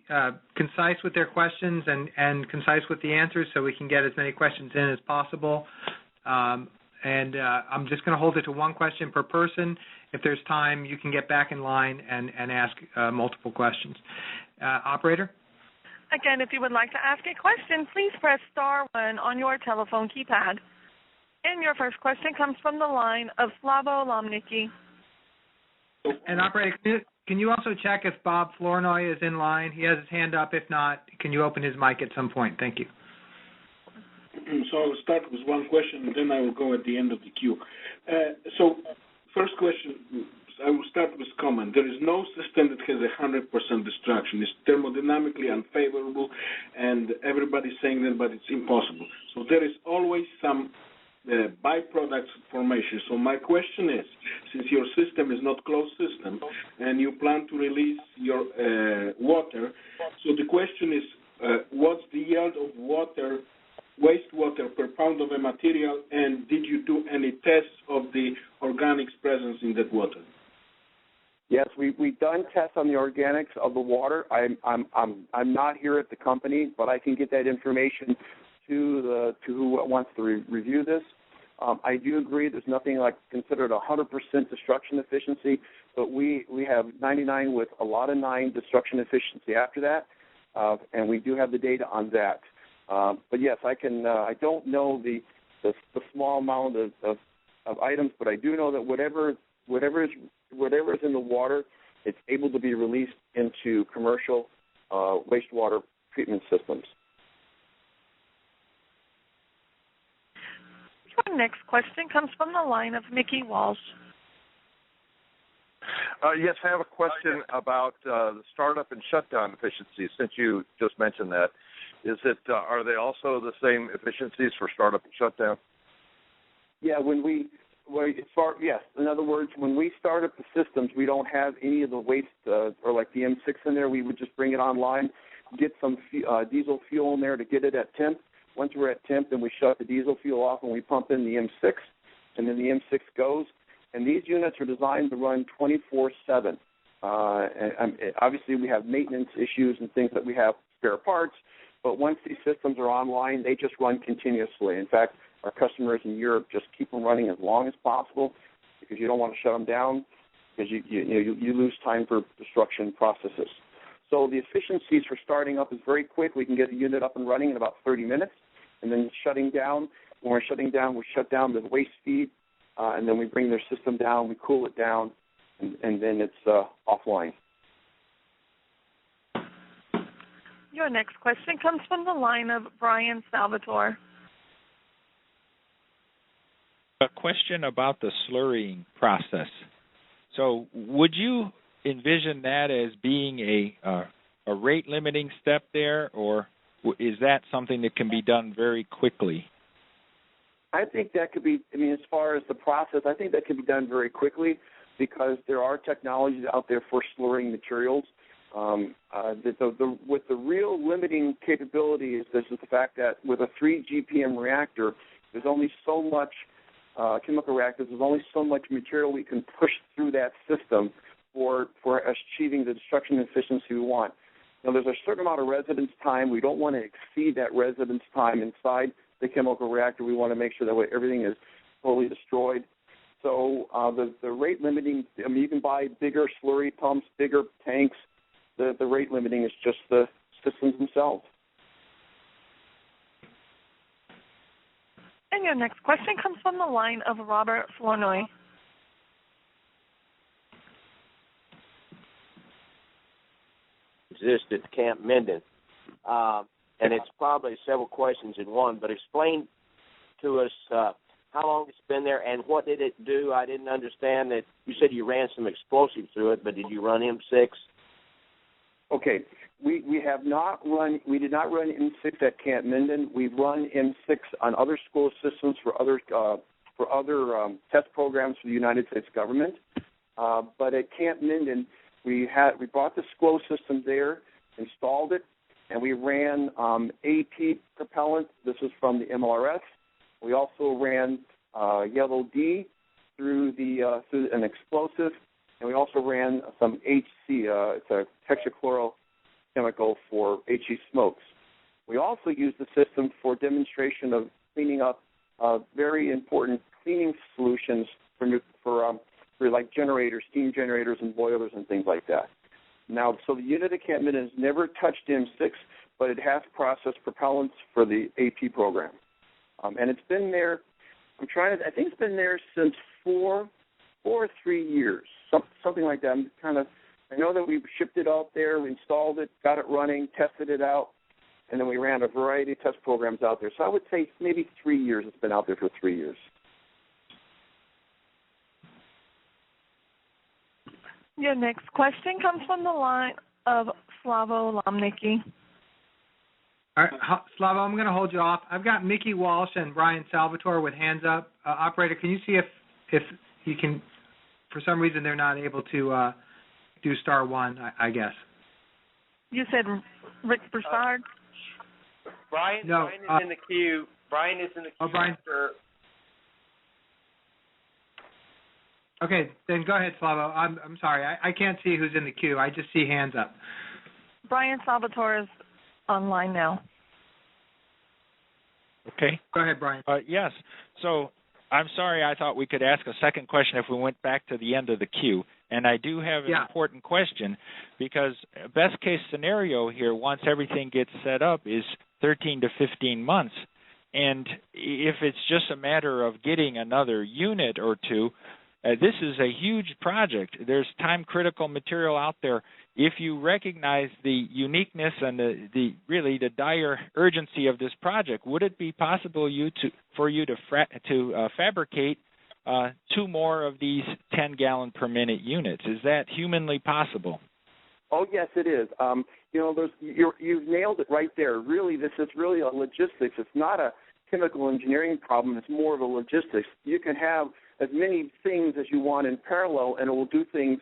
concise with their questions and concise with the answers so we can get as many questions in as possible. And I'm just going to hold it to one question per person. If there's time, you can get back in line and ask multiple questions. Operator? Again, if you would like to ask a question, please press star 1 on your telephone keypad. And your first question comes from the line of Slavo Lomnicki. And Operator, can you also check if Bob Flournoy is in line? He has his hand up. If not, can you open his mic at some point? Thank you. So I'll start with one question, and then I will go at the end of the queue. So first question, I will start with comment. There is no system that has 100% destruction. It's thermodynamically unfavorable, and everybody's saying that, but it's impossible. So there is always some byproduct formation. So my question is, since your system is not closed system, and you plan to release your water, so the question is, what's the yield of wastewater per pound of a material, and did you do any tests of the organics presence in that water? Yes, we've done tests on the organics of the water. I'm not here at the company, but I can get that information to who wants to review this. I do agree there's nothing like considered 100% destruction efficiency, but we have 99 with a lot of 9 destruction efficiency after that, and we do have the data on that. But yes, I can. I don't know the small amount of items, but I do know that whatever is in the water, it's able to be released into commercial wastewater treatment systems. Your next question comes from the line of Mickey Walsh. Yes, I have a question about the startup and shutdown efficiencies. Since you just mentioned that, are they also the same efficiencies for startup and shutdown? Yeah, yes. In other words, when we start up the systems, we don't have any of the waste or like the M6 in there. We would just bring it online, get some diesel fuel in there to get it at temp. Once we're at temp, then we shut the diesel fuel off and we pump in the M6, and then the M6 goes. And these units are designed to run 24/7. And obviously, we have maintenance issues and things that we have spare parts, but once these systems are online, they just run continuously. In fact, our customers in Europe just keep them running as long as possible because you don't want to shut them down because you lose time for destruction processes. So the efficiencies for starting up is very quick. We can get a unit up and running in about 30 minutes, and then shutting down. When we're shutting down, we shut down the waste feed, and then we bring their system down, we cool it down, and then it's offline. Your next question comes from the line of Brian Salvatore. A question about the slurrying process. So would you envision that as being a rate limiting step there, or is that something that can be done very quickly? I think that could be, as far as the process, I think that could be done very quickly because there are technologies out there for slurrying materials. With the real limiting limiting capability is the fact that with a 3 GPM reactor, there's only so much chemical reactors. There's only so much material we can push through that system for achieving the destruction efficiency we want. Now, there's a certain amount of residence time. We don't want to exceed that residence time inside the chemical reactor. We want to make sure that everything is totally destroyed. So the rate limiting, I mean, you can buy bigger slurry pumps, bigger tanks. The rate limiting is just the systems themselves. And your next question comes from the line of Robert Flournoy. Exist at Camp Minden. And it's probably several questions in one, but explain to us how long it's been there and what did it do? I didn't understand that. You said you ran some explosives through it, but did you run M6? Okay. We did not run M6 at Camp Minden. We've run M6 on other school systems for other test programs for the United States government. But at Camp Minden, we brought the SCLO system there, installed it, and we ran AP propellant. This is from the MLRS. We also ran yellow D through an explosive, and we also ran some HC. It's a hexachlorochemical for HE smokes. We also used the system for demonstration of cleaning up very important cleaning solutions for like generators, steam generators, and boilers and things like that. Now, so the unit at Camp Minden has never touched M6, but it has processed propellants for the AP program. And it's been there, I think it's been there since 4 or 3 years, something like that. I know that we shipped it out there, we installed it, got it running, tested it out, and then we ran a variety of test programs out there. So I would say maybe 3 years. It's been out there for 3 years. Your next question comes from the line of Slavo Lomnicki. All right, Slavo, I'm going to hold you off. I've got Mickey Walsh and Brian Salvatore with hands up. Operator, can you see if you can, for some reason they're not able to do *1, I guess. You said Rick Broussard? Brian is in the queue. Brian is in the queue. Oh, Brian. Okay, then go ahead, Slavo. I'm sorry. I can't see who's in the queue. I just see hands up. Brian Salvatore is online now. Okay. Go ahead, Brian. Yes. So I'm sorry. I thought we could ask a second question if we went back to the end of the queue. And I do have an important question because best case scenario here, once everything gets set up, is 13 to 15 months. And if it's just a matter of getting another unit or two, this is a huge project. There's time-critical material out there. If you recognize the uniqueness and the dire urgency of this project, would it be possible for you to fabricate 2 more of these 10-gallon per minute units? Is that humanly possible? Oh, yes, it is. You've nailed it right there. Really, this is really a logistics. It's not a chemical engineering problem. It's more of a logistics. You can have as many things as you want in parallel, and it will do things.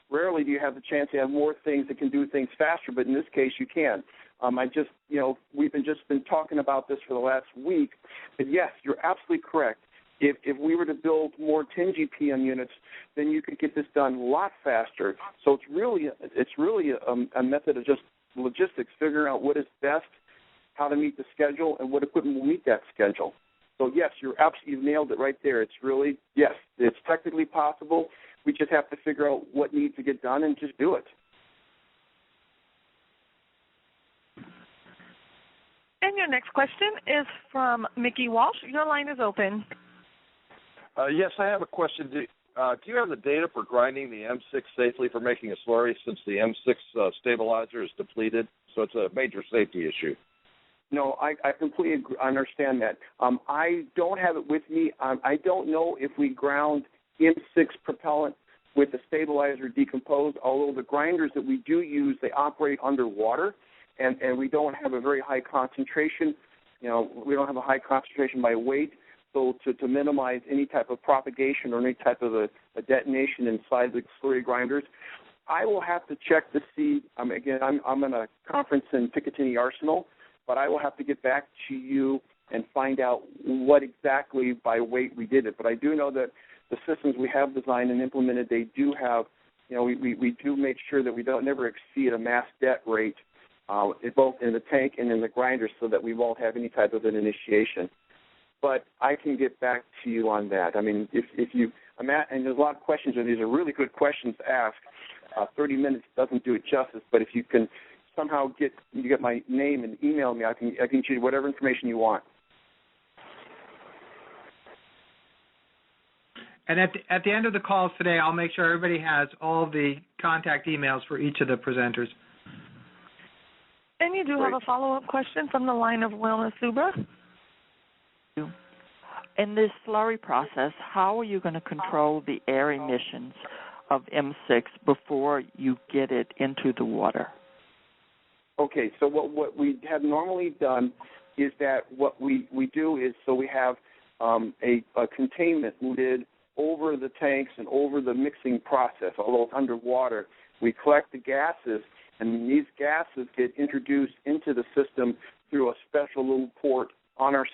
Rarely do you have the chance to have more things that can do things faster, but in this case, you can. We've been talking about this for the last week, but yes, you're absolutely correct. If we were to build more 10 GPM units, then you could get this done a lot faster. So it's really a method of just logistics, figuring out what is best, how to meet the schedule, and what equipment will meet that schedule. So yes, you've nailed it right there. It's really, yes, it's technically possible. We just have to figure out what needs to get done and just do it. And your next question is from Mickey Walsh. Your line is open. Yes, I have a question. Do you have the data for grinding the M6 safely for making a slurry since the M6 stabilizer is depleted? So it's a major safety issue. No, I completely understand that. I don't have it with me. I don't know if we ground M6 propellant with the stabilizer decomposed, although the grinders that we do use, they operate underwater, and we don't have a very high concentration. We don't have a high concentration by weight. So to minimize any type of propagation or any type of a detonation inside the slurry grinders, I will have to check to see. I'm in a conference in Picatinny Arsenal, but I will have to get back to you and find out what exactly by weight we did it. But I do know that the systems we have designed and implemented, they do have, we do make sure that we don't never exceed a mass det rate, both in the tank and in the grinder, so that we won't have any type of an initiation. But I can get back to you on that. I mean, if you, and there's a lot of questions, and these are really good questions to ask. 30 minutes doesn't do it justice, but if you can somehow get my name and email me, I can get you whatever information you want. And at the end of the calls today, I'll make sure everybody has all the contact emails for each of the presenters. And you do have a follow-up question from the line of Wilma Suba. In this slurry process, how are you going to control the air emissions of M6 before you get it into the water? Okay, so what we have normally done is that what we do is, so we have a containment lid over the tanks and over the mixing process, although it's underwater. We collect the gases, and these gases get introduced into the system through a special little port on our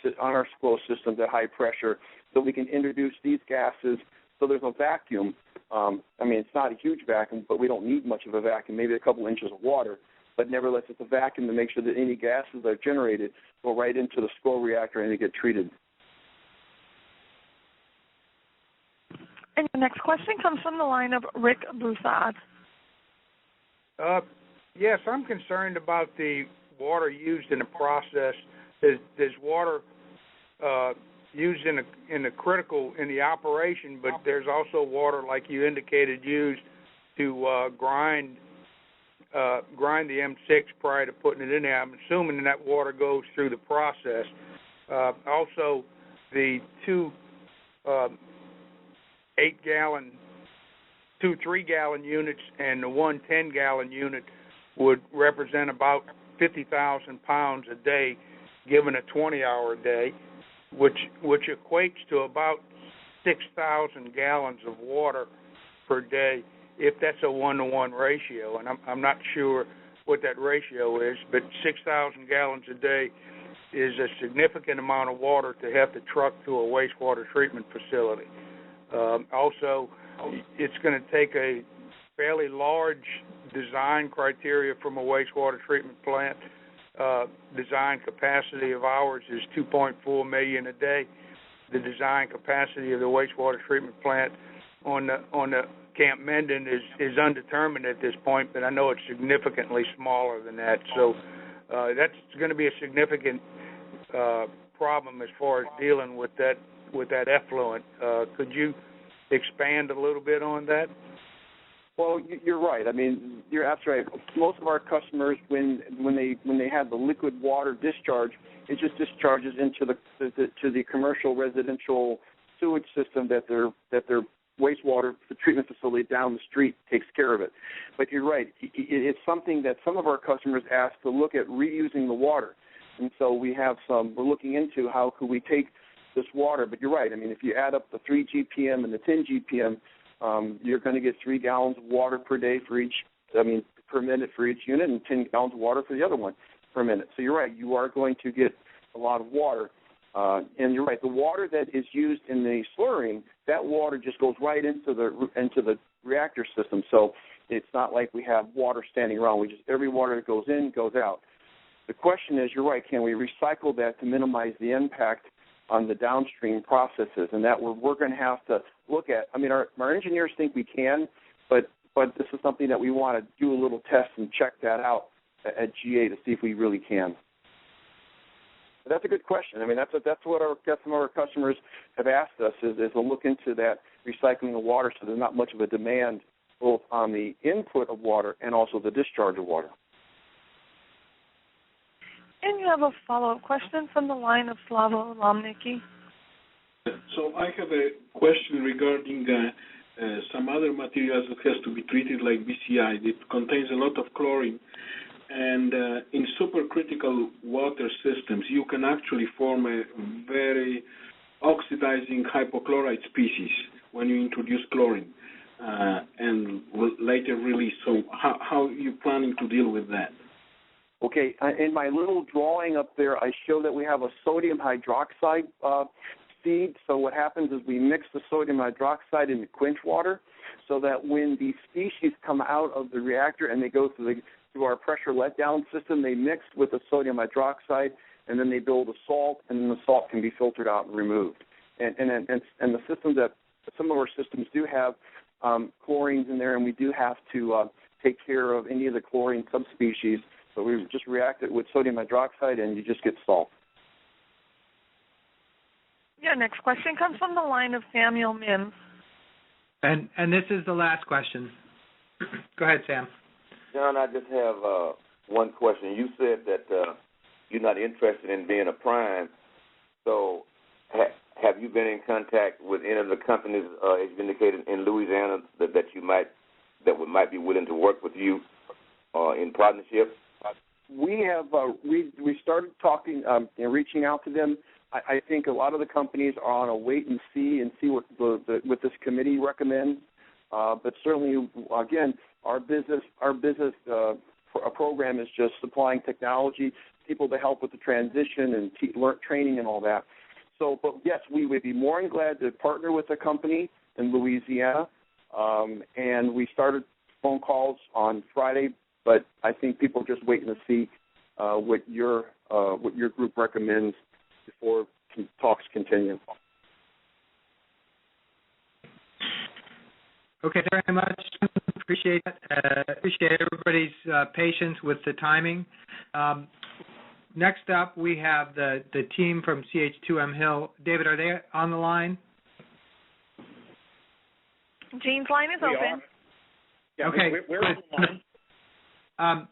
flow systems at high pressure, so we can introduce these gases. So there's a vacuum. I mean, it's not a huge vacuum, but we don't need much of a vacuum, maybe a couple inches of water. But nevertheless, it's a vacuum to make sure that any gases that are generated go right into the SCO reactor and they get treated. And your next question comes from the line of Rick Broussard. Yes, I'm concerned about the water used in the process. There's water used in the operation, but there's also water, like you indicated, used to grind the M6 prior to putting it in there. I'm assuming that water goes through the process. Also, the two 3-gallon units and the one 10-gallon unit would represent about 50,000 pounds a day, given a 20-hour day, which equates to about 6,000 gallons of water per day, if that's a 1-to-1 ratio. And I'm not sure what that ratio is, but 6,000 gallons a day is a significant amount of water to have to truck to a wastewater treatment facility. Also, it's going to take a fairly large design criteria from a wastewater treatment plant. Design capacity of ours is 2.4 million a day. The design capacity of the wastewater treatment plant on the Camp Minden is undetermined at this point, but I know it's significantly smaller than that. So that's going to be a significant problem as far as dealing with that effluent. Could you expand a little bit on that? Well, you're right. I mean, you're absolutely right. Most of our customers, when they have the liquid water discharge, it just discharges into the commercial residential sewage system that their wastewater treatment facility down the street takes care of it. But you're right. It's something that some of our customers ask to look at reusing the water, and so we're looking into how could we take this water. But you're right. I mean, if you add up the 3 GPM and the 10 GPM, you're going to get 3 gallons of water per day per minute for each unit, and 10 gallons of water for the other one per minute. So you're right. You are going to get a lot of water. And you're right. The water that is used in the slurrying, that water just goes right into the reactor system. So it's not like we have water standing around. Every water that goes in goes out. The question is, you're right. Can we recycle that to minimize the impact on the downstream processes? And that we're going to have to look at. I mean, our engineers think we can, but this is something that we want to do a little test and check that out at GA to see if we really can. But that's a good question. I mean, that's what some of our customers have asked us is to look into that recycling of water, so there's not much of a demand both on the input of water and also the discharge of water. And you have a follow-up question from the line of Slavo Lomnicki. So I have a question regarding some other materials that has to be treated like BCI. It contains a lot of chlorine, and in supercritical water systems, you can actually form a very oxidizing hypochlorite species when you introduce chlorine. and later release. So how are you planning to deal with that? Okay, in my little drawing up there, I show that we have a sodium hydroxide feed. So what happens is we mix the sodium hydroxide in the quench water so that when the species come out of the reactor and they go through our pressure letdown system, they mix with the sodium hydroxide, and then they build a salt, and then the salt can be filtered out and removed. And the system that some of our systems do have chlorines in there, and we do have to take care of any of the chlorine subspecies. So we just react it with sodium hydroxide, and you just get salt. Your next question comes from the line of Samuel Mims. And this is the last question. Go ahead, Sam. John, I just have one question. You said that you're not interested in being a prime. So have you been in contact with any of the companies, as you indicated, in Louisiana that might be willing to work with you in partnership? We have we started talking and reaching out to them. I think a lot of the companies are on a wait and see what what this committee recommends. But certainly, again, our business program is just supplying technology, people to help with the transition and training and all that. So, but yes, we would be more than glad to partner with a company in Louisiana. And we started phone calls on Friday, but I think people are just waiting to see what your group recommends before talks continue. Okay, very much. Appreciate that. Appreciate everybody's patience with the timing. Next up, we have the team from CH2M Hill. David, are they on the line? Gene's line is open. Yeah, okay. We're on the line.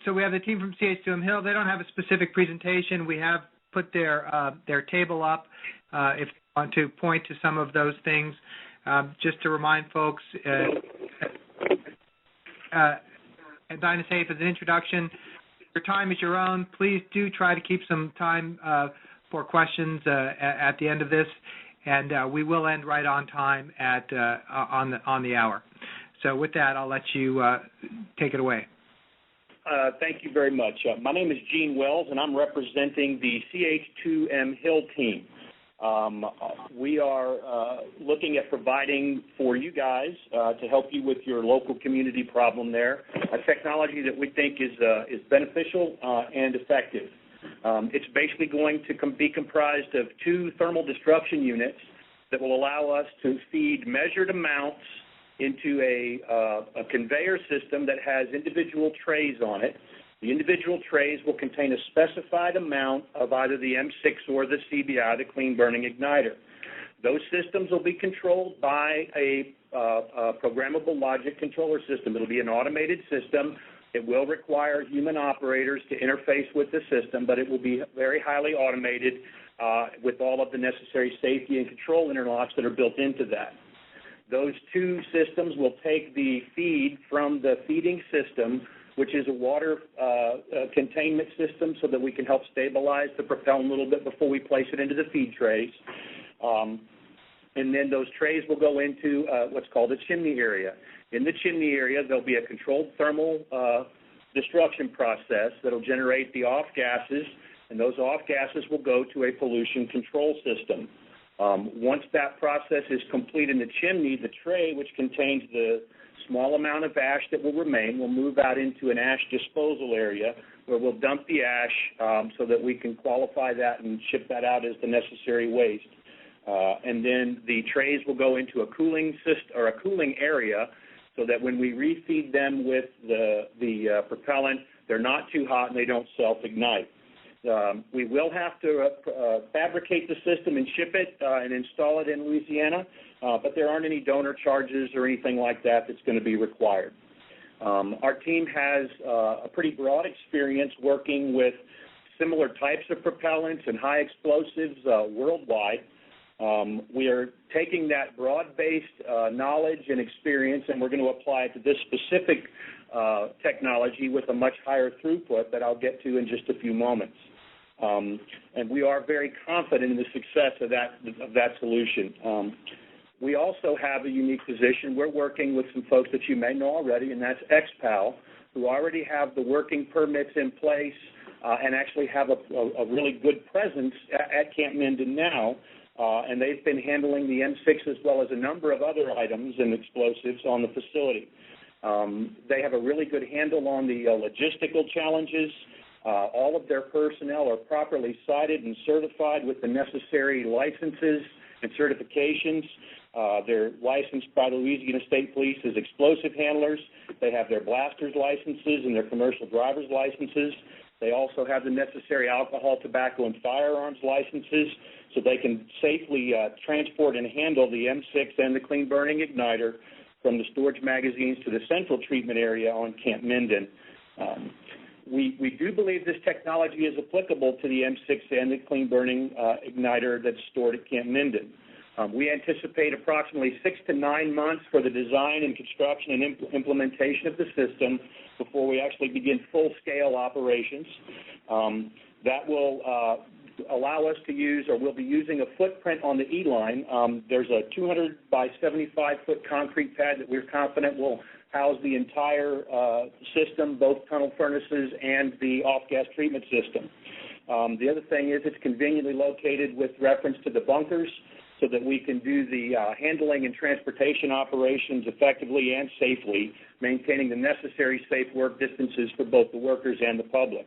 So we have the team from CH2M Hill. They don't have a specific presentation. We have put their table up if you want to point to some of those things. Just to remind folks, and Dinah Safe, as an introduction, your time is your own. Please do try to keep some time for questions at the end of this, and we will end right on time on the hour. So with that, I'll let you take it away. Thank you very much. My name is Gene Wells, and I'm representing the CH2M Hill team. We are looking at providing for you guys to help you with your local community problem there, a technology that we think is beneficial and effective. It's basically going to be comprised of 2 thermal destruction units that will allow us to feed measured amounts into a conveyor system that has individual trays on it. The individual trays will contain a specified amount of either the M6 or the CBI, the clean burning igniter. Those systems will be controlled by a programmable logic controller system. It'll be an automated system. It will require human operators to interface with the system, but it will be very highly automated with all of the necessary safety and control interlocks that are built into that. Those 2 systems will take the feed from the feeding system, which is a water containment system, so that we can help stabilize the propellant a little bit before we place it into the feed trays. And then those trays will go into what's called a chimney area. In the chimney area, there'll be a controlled thermal destruction process that'll generate the off gases, and those off gases will go to a pollution control system. Once that process is complete in the chimney, the tray, which contains the small amount of ash that will remain, will move out into an ash disposal area where we'll dump the ash so that we can qualify that and ship that out as the necessary waste. And then the trays will go into a cooling system or a cooling area so that when we refeed them with the propellant, they're not too hot and they don't self-ignite. We will have to fabricate the system and ship it and install it in Louisiana, but there aren't any donor charges or anything like that that's going to be required. Our team has a pretty broad experience working with similar types of propellants and high explosives worldwide. We are taking that broad-based knowledge and experience, and we're going to apply it to this specific technology with a much higher throughput that I'll get to in just a few moments. And we are very confident in the success of that solution. We also have a unique position. We're working with some folks that you may know already, and that's XPAL, who already have the working permits in place and actually have a really good presence at Camp Minden now. And they've been handling the M6 as well as a number of other items and explosives on the facility. They have a really good handle on the logistical challenges. All of their personnel are properly cited and certified with the necessary licenses and certifications. They're licensed by the Louisiana State Police as explosive handlers. They have their blasters licenses and their commercial driver's licenses. They also have the necessary alcohol, tobacco, and firearms licenses so they can safely transport and handle the M6 and the clean burning igniter from the storage magazines to the central treatment area on Camp Minden. We do believe this technology is applicable to the M6 and the clean burning igniter that's stored at Camp Minden. We anticipate approximately 6 to 9 months for the design and construction and implementation of the system before we actually begin full-scale operations. That will allow us to use, or we'll be using a footprint on the E-line. There's a 200 by 75-foot concrete pad that we're confident will house the entire system, both tunnel furnaces and the off-gas treatment system. The other thing is it's conveniently located with reference to the bunkers so that we can do the handling and transportation operations effectively and safely, maintaining the necessary safe work distances for both the workers and the public.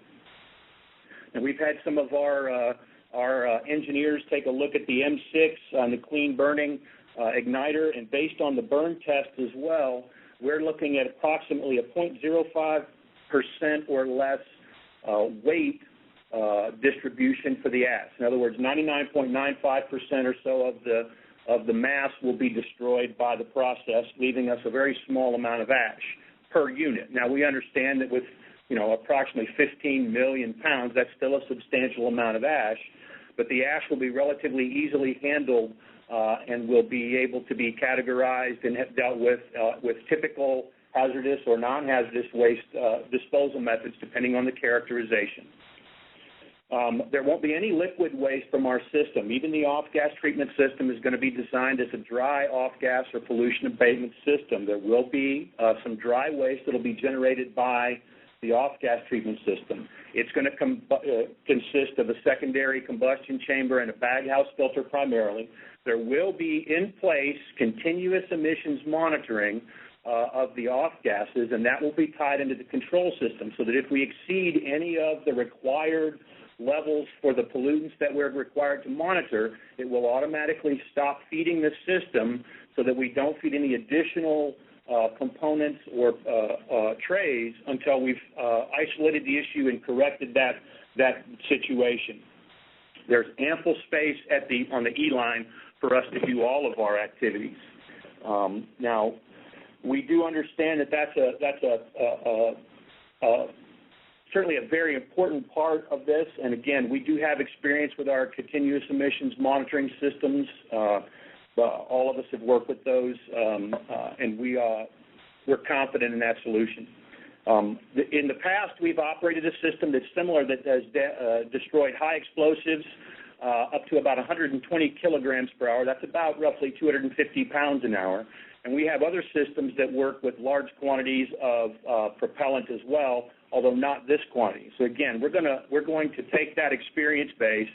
And we've had some of our engineers take a look at the M6 on the clean burning igniter, and based on the burn test as well, we're looking at approximately a 0.05% or less weight distribution for the ash. In other words, 99.95% or so of the mass will be destroyed by the process, leaving us a very small amount of ash per unit. Now, we understand that with approximately 15 million pounds, that's still a substantial amount of ash, but the ash will be relatively easily handled and will be able to be categorized and dealt with typical hazardous or non-hazardous waste disposal methods, depending on the characterization. There won't be any liquid waste from our system. Even the off-gas treatment system is going to be designed as a dry off-gas or pollution abatement system. There will be some dry waste that will be generated by the off-gas treatment system. It's going to consist of a secondary combustion chamber and a baghouse filter primarily. There will be in place continuous emissions monitoring of the off-gases, and that will be tied into the control system so that if we exceed any of the required levels for the pollutants that we're required to monitor, it will automatically stop feeding the system so that we don't feed any additional components or trays until we've isolated the issue and corrected that situation. There's ample space on the E-line for us to do all of our activities. Now, we do understand that that's certainly a very important part of this, and again, we do have experience with our continuous emissions monitoring systems. All of us have worked with those, and we're confident in that solution. In the past, we've operated a system that's similar that has destroyed high explosives up to about 120 kilograms per hour. That's about roughly 250 pounds an hour. And we have other systems that work with large quantities of propellant as well, although not this quantity. So again, we're going to take that experience base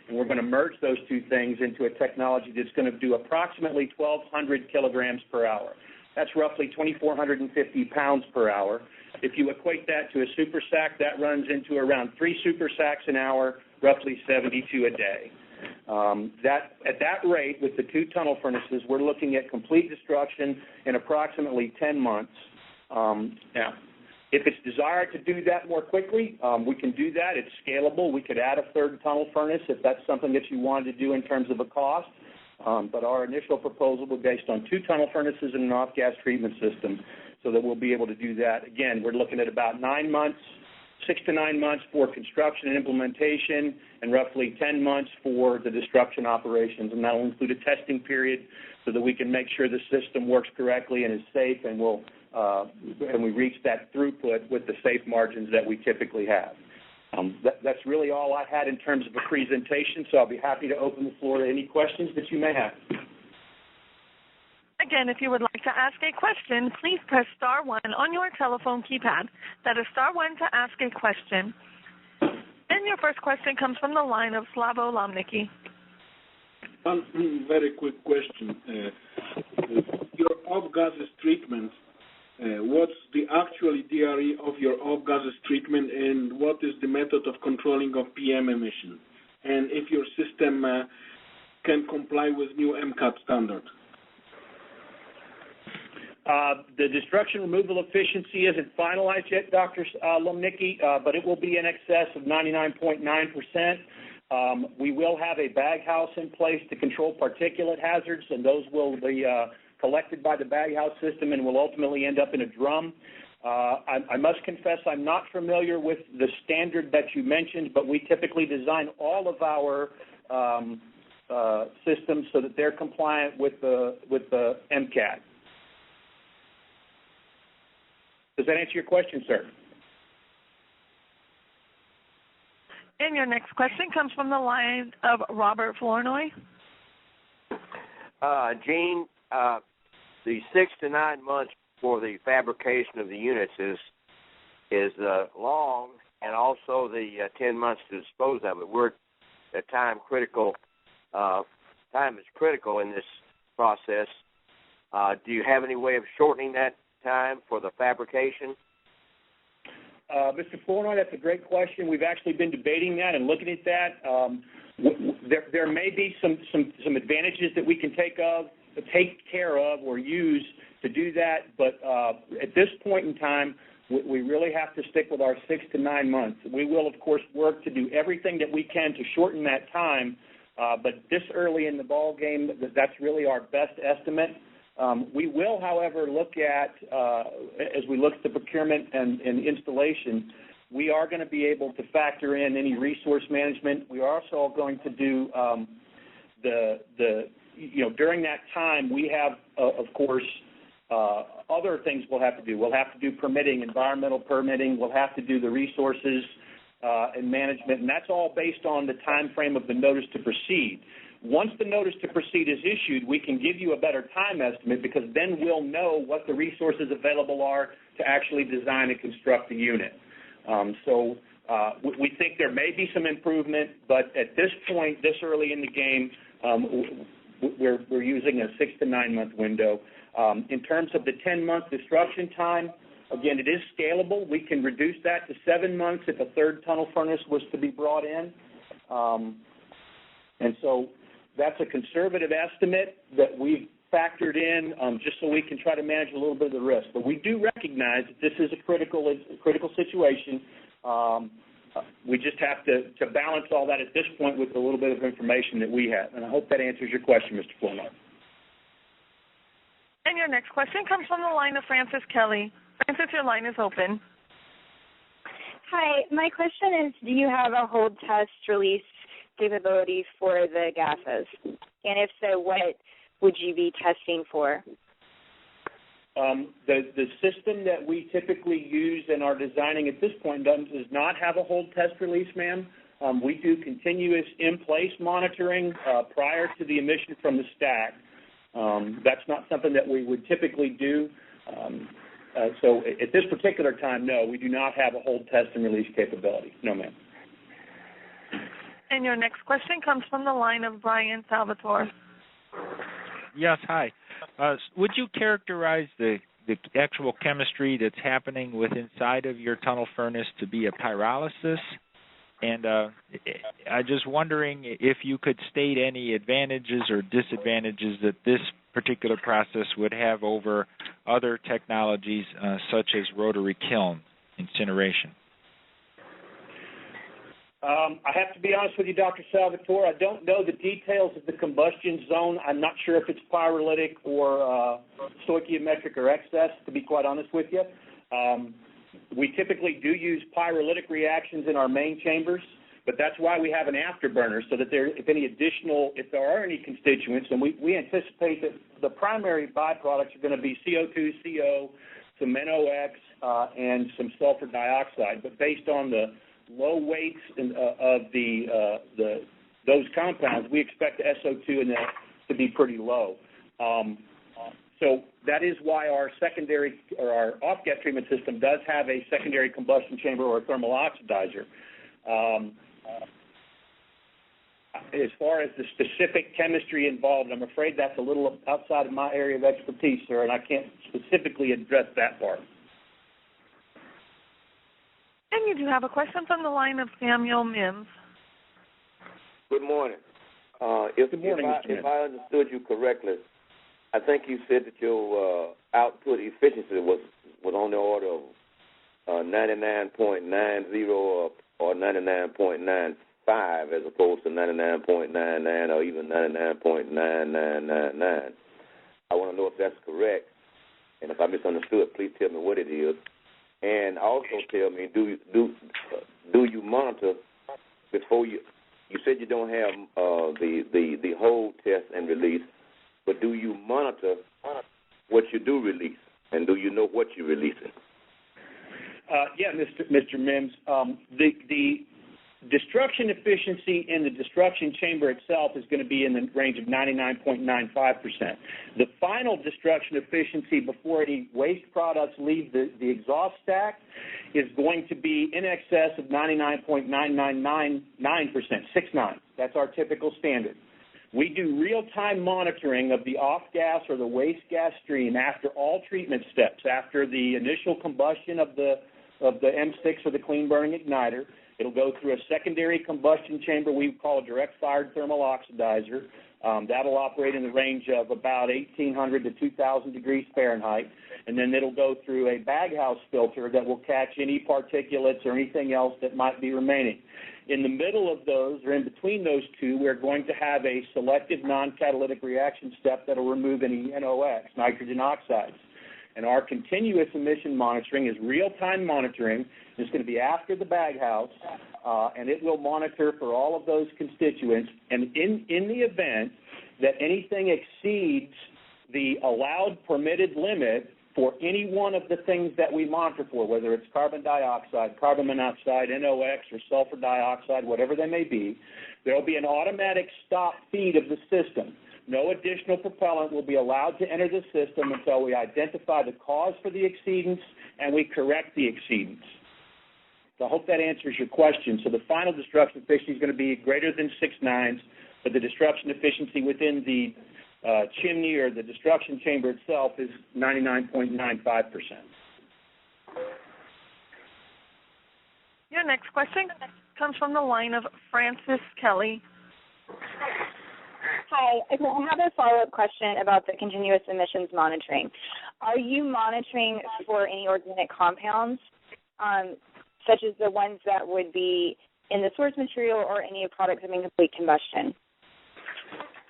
and we're going to merge those two things into a technology that's going to do approximately 1,200 kilograms per hour. That's roughly 2,450 pounds per hour. If you equate that to a super sack, that runs into around 3 super sacks an hour, roughly 72 a day. At that rate, with the 2 tunnel furnaces, we're looking at complete destruction in approximately 10 months. Now, if it's desired to do that more quickly, we can do that. It's scalable. We could add a 3rd tunnel furnace if that's something that you wanted to do in terms of a cost. But our initial proposal was based on 2 tunnel furnaces and an off-gas treatment system, so that we'll be able to do that. Again, we're looking at about 9 months, 6 to 9 months for construction and implementation, and roughly 10 months for the destruction operations. And that will include a testing period so that we can make sure the system works correctly and is safe, and we reach that throughput with the safe margins that we typically have. That's really all I had in terms of a presentation, so I'll be happy to open the floor to any questions that you may have. Again, if you would like to ask a question, please press star 1 on your telephone keypad. That is star 1 to ask a question. And your first question comes from the line of Slavo Lomnicki. One very quick question. Your off-gases treatment, what's the actual DRE of your off-gases treatment, and what is the method of controlling of PM emission? And if your system can comply with new MCAP standard? The destruction removal efficiency isn't finalized yet, Dr. Lomnicki, but it will be in excess of 99.9%. We will have a bag house in place to control particulate hazards, and those will be collected by the bag house system and will ultimately end up in a drum. I must confess I'm not familiar with the standard that you mentioned, but we typically design all of our systems so that they're compliant with the MCAT. Does that answer your question, sir? And your next question comes from the line of Robert Flournoy. Gene, the 6 to 9 months for the fabrication of the units is long, and also the 10 months to dispose of it. We're at time critical. Time is critical in this process. Do you have any way of shortening that time for the fabrication? Mr. Flournoy, that's a great question. We've actually been debating that and looking at that. There may be some advantages that we can take care of or use to do that, but at this point in time, we really have to stick with our 6 to 9 months. We will, of course, work to do everything that we can to shorten that time, but this early in the ball game, that's really our best estimate. We will, however, look at, as we look at the procurement and installation, we are going to be able to factor in any resource management. We are also going to do during that time, we have, of course, other things we'll have to do. We'll have to do permitting, environmental permitting. We'll have to do the resources and management, and that's all based on the time frame of the notice to proceed. Once the notice to proceed is issued, we can give you a better time estimate because then we'll know what the resources available are to actually design and construct the unit. We think there may be some improvement, but at this point, this early in the game, we're using a 6 to 9 month window. In terms of the 10-month destruction time, again, it is scalable. We can reduce that to 7 months if a third tunnel furnace was to be brought in. And so that's a conservative estimate that we've factored in just so we can try to manage a little bit of the risk. But we do recognize that this is a critical situation. We just have to balance all that at this point with a little bit of information that we have. And I hope that answers your question, Mr. Flournoy. And your next question comes from the line of Francis Kelly. Francis, your line is open. Hi, my question is, do you have a hold test release capability for the gases? And if so, what would you be testing for? The system that we typically use and are designing at this point does not have a hold test release, ma'am. We do continuous in-place monitoring prior to the emission from the stack. That's not something that we would typically do. So at this particular time, no, we do not have a hold test and release capability. No, ma'am. And your next question comes from the line of Brian Salvatore. Yes, hi. Would you characterize the actual chemistry that's happening within inside of your tunnel furnace to be a pyrolysis? And I'm just wondering if you could state any advantages or disadvantages that this particular process would have over other technologies such as rotary kiln incineration. I have to be honest with you, Dr. Salvatore. I don't know the details of the combustion zone. I'm not sure if it's pyrolytic or stoichiometric or excess, to be quite honest with you. We typically do use pyrolytic reactions in our main chambers, but that's why we have an afterburner, so that if there are any constituents, and we anticipate that the primary byproducts are going to be CO2, CO, some NOx, and some sulfur dioxide. But based on the low weights of those compounds, we expect the SO2 in that to be pretty low. So that is why our secondary or our off-gas treatment system does have a secondary combustion chamber or a thermal oxidizer. As far as the specific chemistry involved, I'm afraid that's a little outside of my area of expertise, sir, and I can't specifically address that part. And you do have a question from the line of Samuel Mims. Good morning. Good morning, Mr. Mims. If I understood you correctly, I think you said that your output efficiency was on the order of 99.90 or 99.95 as opposed to 99.99 or even 99.9999. I want to know if that's correct, and if I misunderstood, please tell me what it is. And also tell me, do you monitor before you said you don't have the whole test and release, but do you monitor what you do release, and do you know what you're releasing? Yeah, Mr. Mims. The destruction efficiency in the destruction chamber itself is going to be in the range of 99.95%. The final destruction efficiency before any waste products leave the exhaust stack is going to be in excess of 99.9999%, 69. That's our typical standard. We do real-time monitoring of the off-gas or the waste gas stream after all treatment steps, after the initial combustion of the M6 or the clean-burning igniter. It'll go through a secondary combustion chamber we call a direct-fired thermal oxidizer. That'll operate in the range of about 1,800 to 2,000 degrees Fahrenheit. And then it'll go through a baghouse filter that will catch any particulates or anything else that might be remaining. In the middle of those, or in between those two, we're going to have a selective non-catalytic reaction step that will remove any NOx, nitrogen oxides. And our continuous emission monitoring is real-time monitoring. It's going to be after the baghouse, and it will monitor for all of those constituents. And in the event that anything exceeds the allowed permitted limit for any one of the things that we monitor for, whether it's carbon dioxide, carbon monoxide, NOx, or sulfur dioxide, whatever they may be, there will be an automatic stop feed of the system. No additional propellant will be allowed to enter the system until we identify the cause for the exceedance and we correct the exceedance. So I hope that answers your question. So the final destruction efficiency is going to be greater than 6.9, but the destruction efficiency within the chimney or the destruction chamber itself is 99.95%. Your next question comes from the line of Francis Kelly. Hi, I have a follow-up question about the continuous emissions monitoring. Are you monitoring for any organic compounds, such as the ones that would be in the source material or any products of incomplete combustion?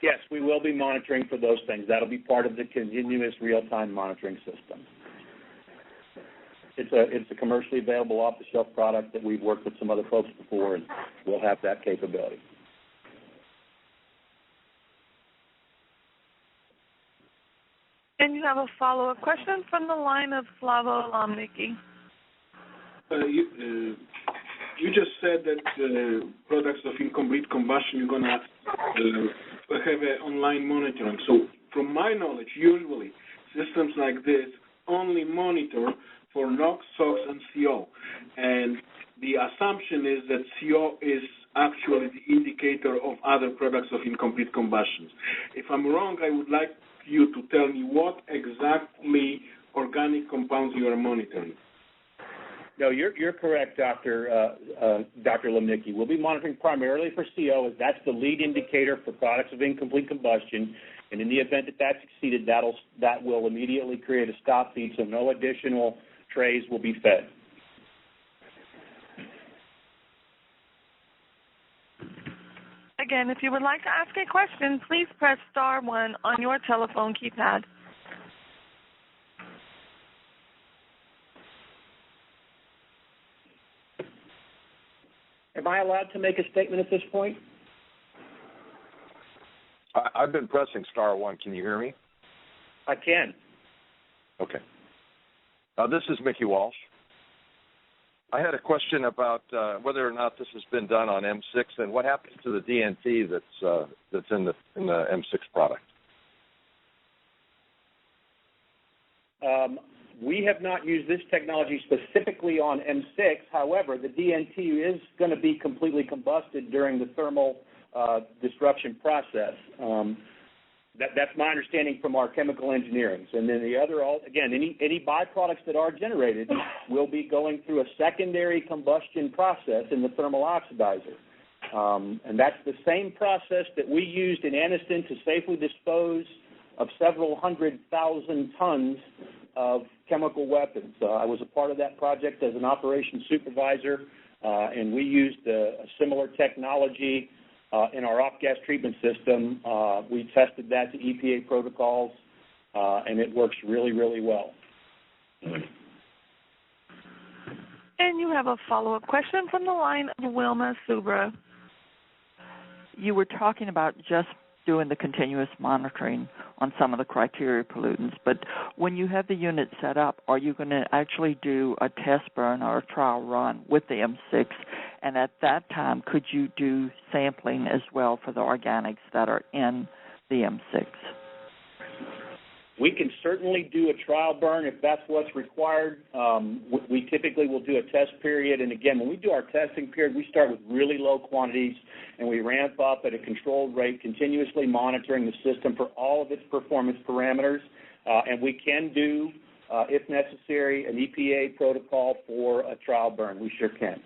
Yes, we will be monitoring for those things. That'll be part of the continuous real-time monitoring system. It's a commercially available off-the-shelf product that we've worked with some other folks before, and we'll have that capability. And you have a follow-up question from the line of Slavo Lomnicki. You just said that products of incomplete combustion, you're going to have online monitoring. So from my knowledge, usually systems like this only monitor for NOx, SOx, and CO. And the assumption is that CO is actually the indicator of other products of incomplete combustion. If I'm wrong, I would like you to tell me what exactly organic compounds you are monitoring. No, you're correct, Dr. Lomnicki. We'll be monitoring primarily for CO, as that's the lead indicator for products of incomplete combustion. And in the event that that's exceeded, that will immediately create a stop feed, so no additional trays will be fed. Again, if you would like to ask a question, please press star 1 on your telephone keypad. Am I allowed to make a statement at this point? I've been pressing star 1. Can you hear me? I can. Okay. This is Mickey Walsh. I had a question about whether or not this has been done on M6 and what happens to the DNT that's in the M6 product. We have not used this technology specifically on M6. However, the DNT is going to be completely combusted during the thermal disruption process. That's my understanding from our chemical engineering. And then the other, again, any byproducts that are generated will be going through a secondary combustion process in the thermal oxidizer. And that's the same process that we used in Anniston to safely dispose of several 100,000 tons of chemical weapons. I was a part of that project as an operations supervisor, and we used a similar technology in our off-gas treatment system. We tested that to EPA protocols, and it works really, really well. And you have a follow-up question from the line of Wilma Subra. You were talking about just doing the continuous monitoring on some of the criteria pollutants, but when you have the unit set up, are you going to actually do a test burn or a trial run with the M6? And at that time, could you do sampling as well for the organics that are in the M6? We can certainly do a trial burn if that's what's required. We typically will do a test period. And again, when we do our testing period, we start with really low quantities and we ramp up at a controlled rate, continuously monitoring the system for all of its performance parameters. And we can do, if necessary, an EPA protocol for a trial burn. We sure can.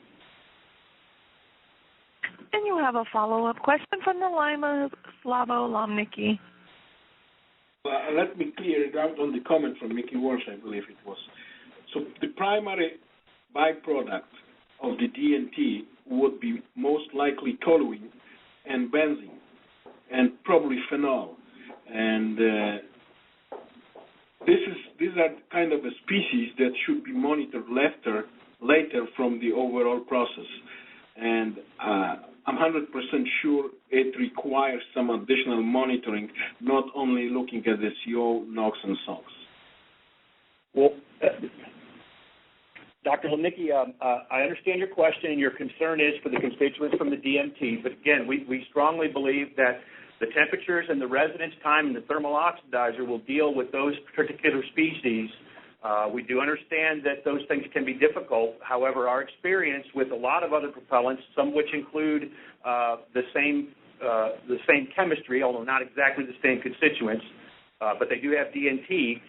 And you have a follow-up question from the line of Slavo Lomnicki. Let me clear it out on the comment from Mickey Walsh, I believe it was. So the primary byproduct of the DNT would be most likely toluene and benzene and probably phenol. And these are kind of a species that should be monitored later from the overall process. And I'm 100% sure it requires some additional monitoring, not only looking at the CO, NOx, and SOx. Well, Dr. Lomnicki, I understand your question, and your concern is for the constituents from the DMT. But again, we strongly believe that the temperatures and the residence time in the thermal oxidizer will deal with those particular species. We do understand that those things can be difficult. However, our experience with a lot of other propellants, some which include the same chemistry, although not exactly the same constituents, but they do have DNT,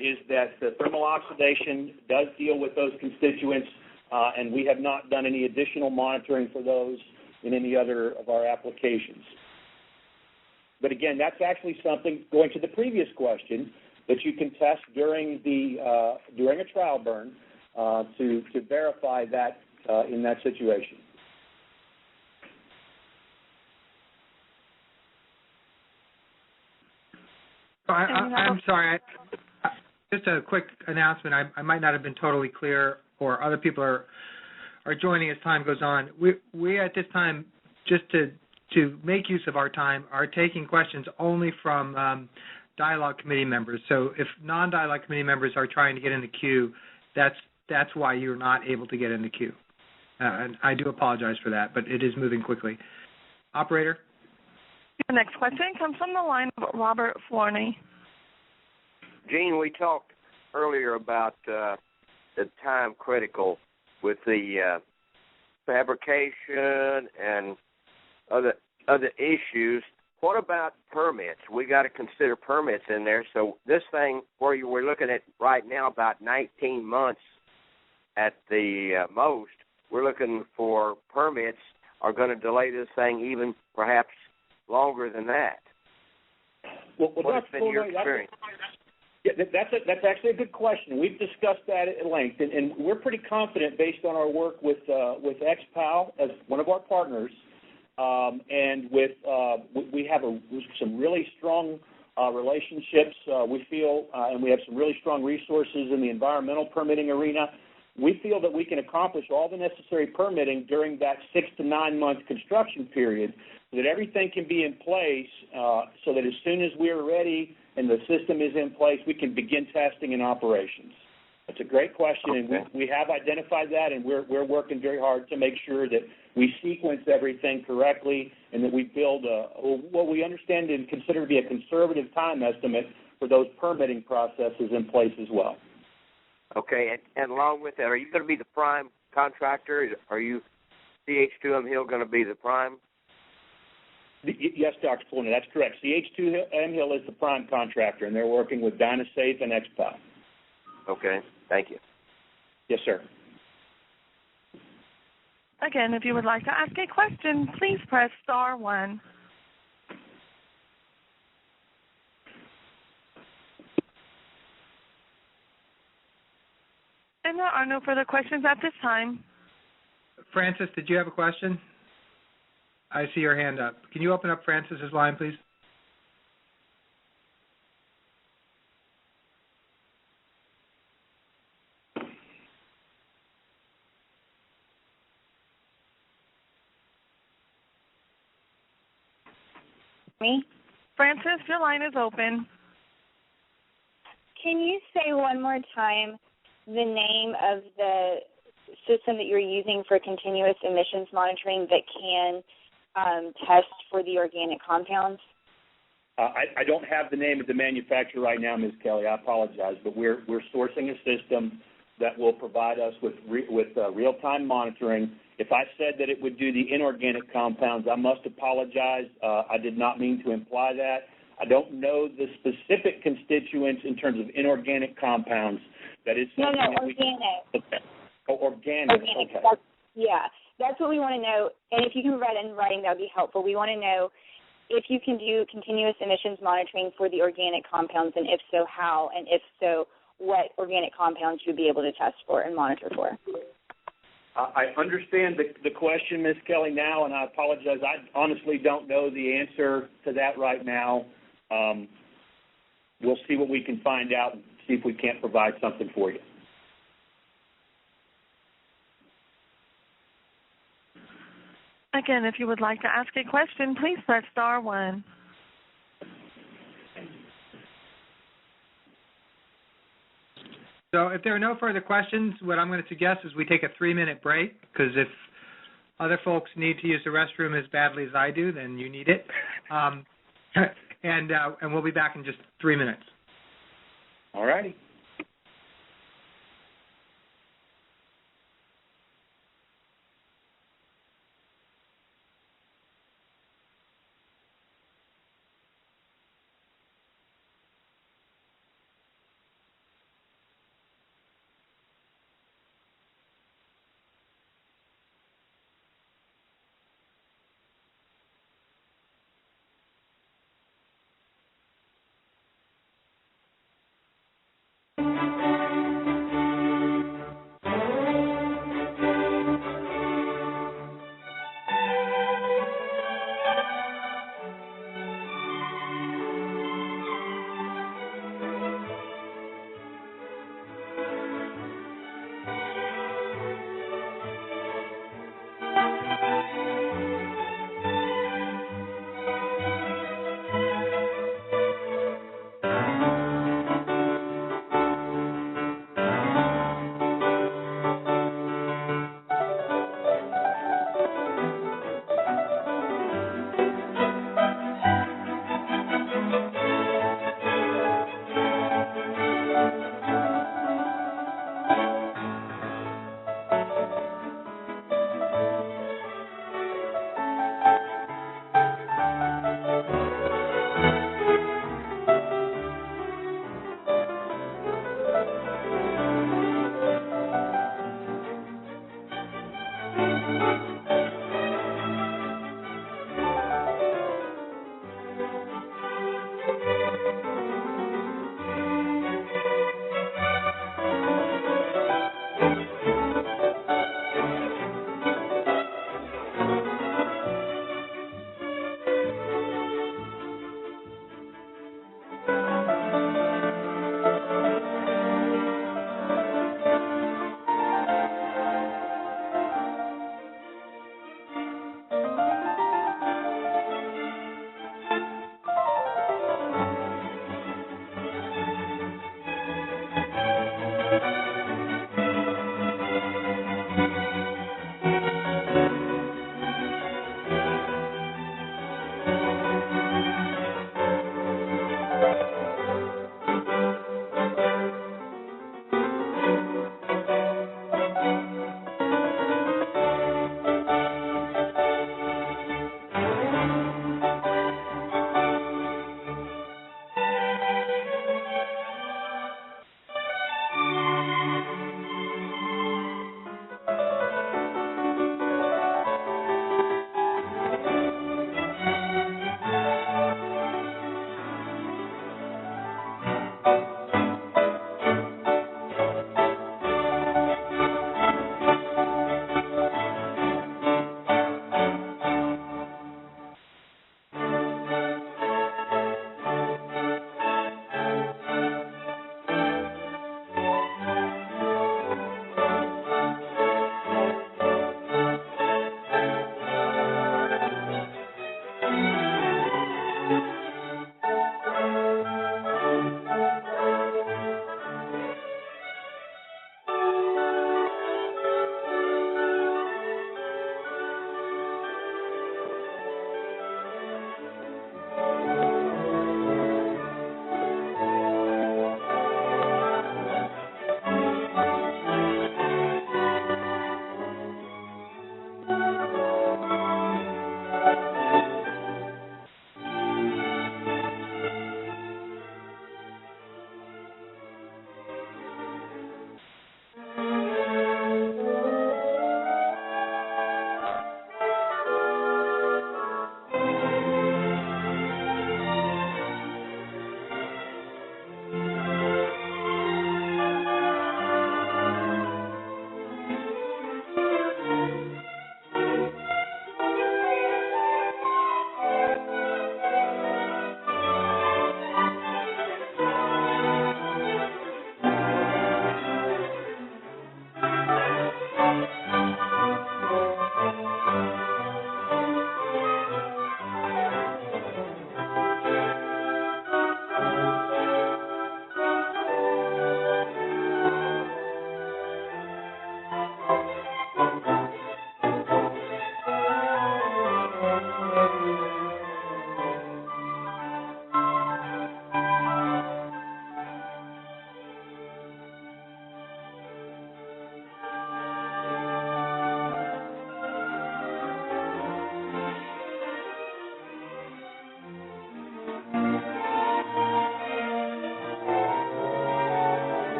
is that the thermal oxidation does deal with those constituents, and we have not done any additional monitoring for those in any other of our applications. But again, that's actually something, going to the previous question, that you can test during a trial burn to verify that in that situation. I'm sorry. Just a quick announcement. I might not have been totally clear, or other people are joining as time goes on. We at this time, just to make use of our time, are taking questions only from Dialogue Committee members. So if non-Dialogue Committee members are trying to get in the queue, that's why you're not able to get in the queue. And I do apologize for that, but it is moving quickly. Operator? The next question comes from the line of Robert Florney. Gene, we talked earlier about the time critical with the fabrication and other issues. What about permits? We got to consider permits in there. So this thing, where you were looking at right now about 19 months at the most, we're looking for permits are going to delay this thing even perhaps longer than that. Well, what's been your experience? Yeah, that's actually a good question. We've discussed that at length, and we're pretty confident based on our work with XPAL as one of our partners, and we have some really strong relationships. We feel, and we have some really strong resources in the environmental permitting arena. We feel that we can accomplish all the necessary permitting during that 6 to 9 month construction period, so that everything can be in place, so that as soon as we're ready and the system is in place, we can begin testing and operations. That's a great question, and we have identified that, and we're working very hard to make sure that we sequence everything correctly and that we build what we understand and consider to be a conservative time estimate for those permitting processes in place as well. Okay, and along with that, are you going to be the prime contractor? Are you CH2M Hill going to be the prime? Yes, Dr. Fulner, that's correct. CH2M Hill is the prime contractor, and they're working with DynaSafe and XPOW. Okay, thank you. Yes, sir. Again, if you would like to ask a question, please press star 1. And there are no further questions at this time. Francis, did you have a question? I see your hand up. Can you open up Francis's line, please? Me? Francis, your line is open. Can you say one more time the name of the system that you're using for continuous emissions monitoring that can test for the organic compounds? I don't have the name of the manufacturer right now, Ms. Kelly. I apologize, but we're sourcing a system that will provide us with real-time monitoring. If I said that it would do the inorganic compounds, I must apologize. I did not mean to imply that. I don't know the specific constituents in terms of inorganic compounds. That is something that organic. Okay. Oh, organic. Okay. That's what we want to know. And if you can write in writing, that would be helpful. We want to know if you can do continuous emissions monitoring for the organic compounds, and if so, how, and if so, what organic compounds you'd be able to test for and monitor for. I understand the question, Ms. Kelly, now, and I apologize. I honestly don't know the answer to that right now. We'll see what we can find out and see if we can't provide something for you. Again, if you would like to ask a question, please press star 1. So if there are no further questions, what I'm going to suggest is we take a 3-minute break, because if other folks need to use the restroom as badly as I do, then you need it. And we'll be back in just 3 minutes. All righty.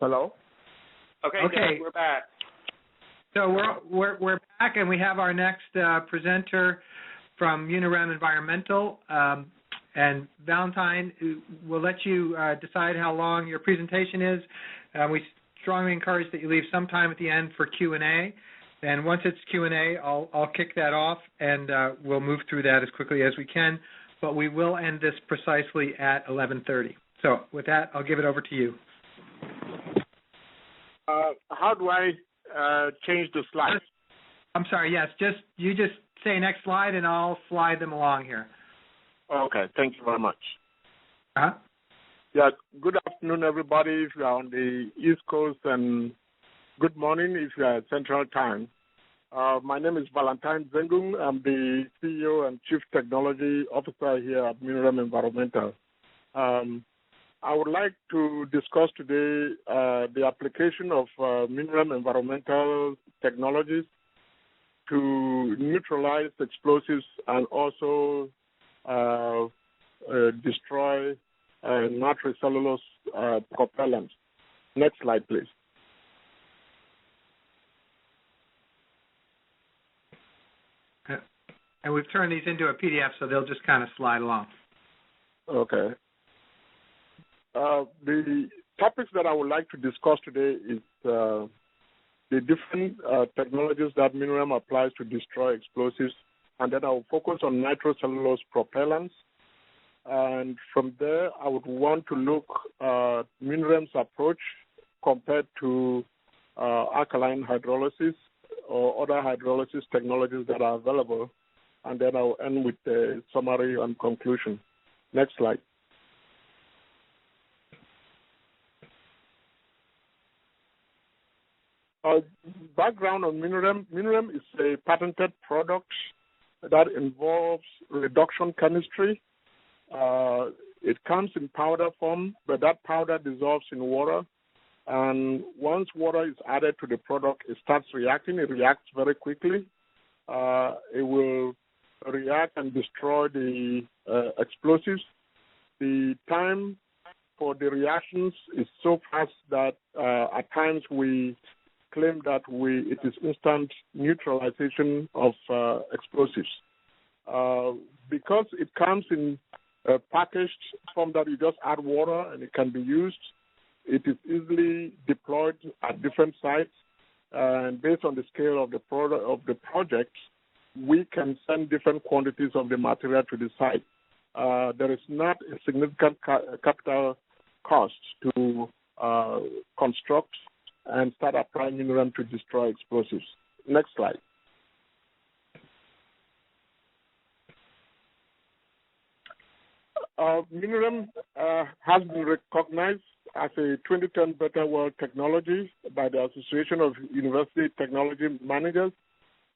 Hello? Okay, Okay. Doug, we're back. So we're back, and we have our next presenter from Unirem Environmental. And Valentine, we'll let you decide how long your presentation is. We strongly encourage that you leave some time at the end for Q&A. And once it's Q&A, I'll kick that off, and we'll move through that as quickly as we can. But we will end this precisely at 11:30. So with that, I'll give it over to you. How do I change the slides? I'm sorry, yes. You just say next slide, and I'll slide them along here. Okay, thank you very much. Uh-huh. Yeah, good afternoon, everybody, if you are on the East Coast, and good morning if you are at Central Time. My name is Valentine Zengung. I'm the CEO and Chief Technology Officer here at Unirem Environmental. I would like to discuss today the application of Unirem Environmental technologies to neutralize explosives and also destroy nitrocellulose propellants. Next slide, please. And we've turned these into a PDF, so they'll just kind of slide along. Okay. The topics that I would like to discuss today is the different technologies that Unirem applies to destroy explosives, and then I will focus on nitrocellulose propellants. And from there, I would want to look at Unirem's approach compared to alkaline hydrolysis or other hydrolysis technologies that are available. And then I'll end with a summary and conclusion. Next slide. Background on Unirem. Unirem is a patented product that involves reduction chemistry. It comes in powder form, but that powder dissolves in water. And once water is added to the product, it starts reacting. It reacts very quickly. It will react and destroy the explosives. The time for the reactions is so fast that at times we claim that it is instant neutralization of explosives. Because it comes in a packaged form that you just add water and it can be used, it is easily deployed at different sites. And based on the scale of the project, we can send different quantities of the material to the site. There is not a significant capital cost to construct and start applying Unirem to destroy explosives. Next slide. Unirem has been recognized as a 2010 Better World Technology by the Association of University Technology Managers.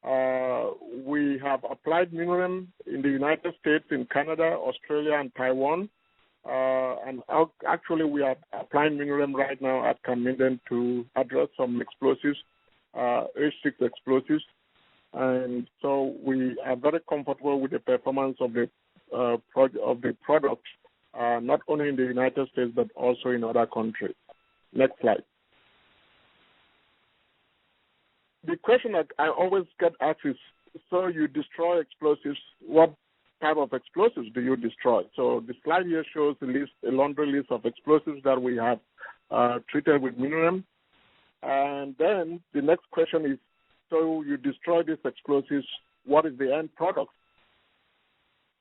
We have applied Unirem in the United States, in Canada, Australia, and Taiwan. And actually, we are applying Unirem right now at CampMinden to address some explosives, H6 explosives. And so we are very comfortable with the performance of the product, not only in the United States, but also in other countries. Next slide. The question that I always get asked is, so you destroy explosives, what type of explosives do you destroy? So the slide here shows a laundry list of explosives that we have treated with Unirem. And then the next question is, so you destroy these explosives, what is the end product?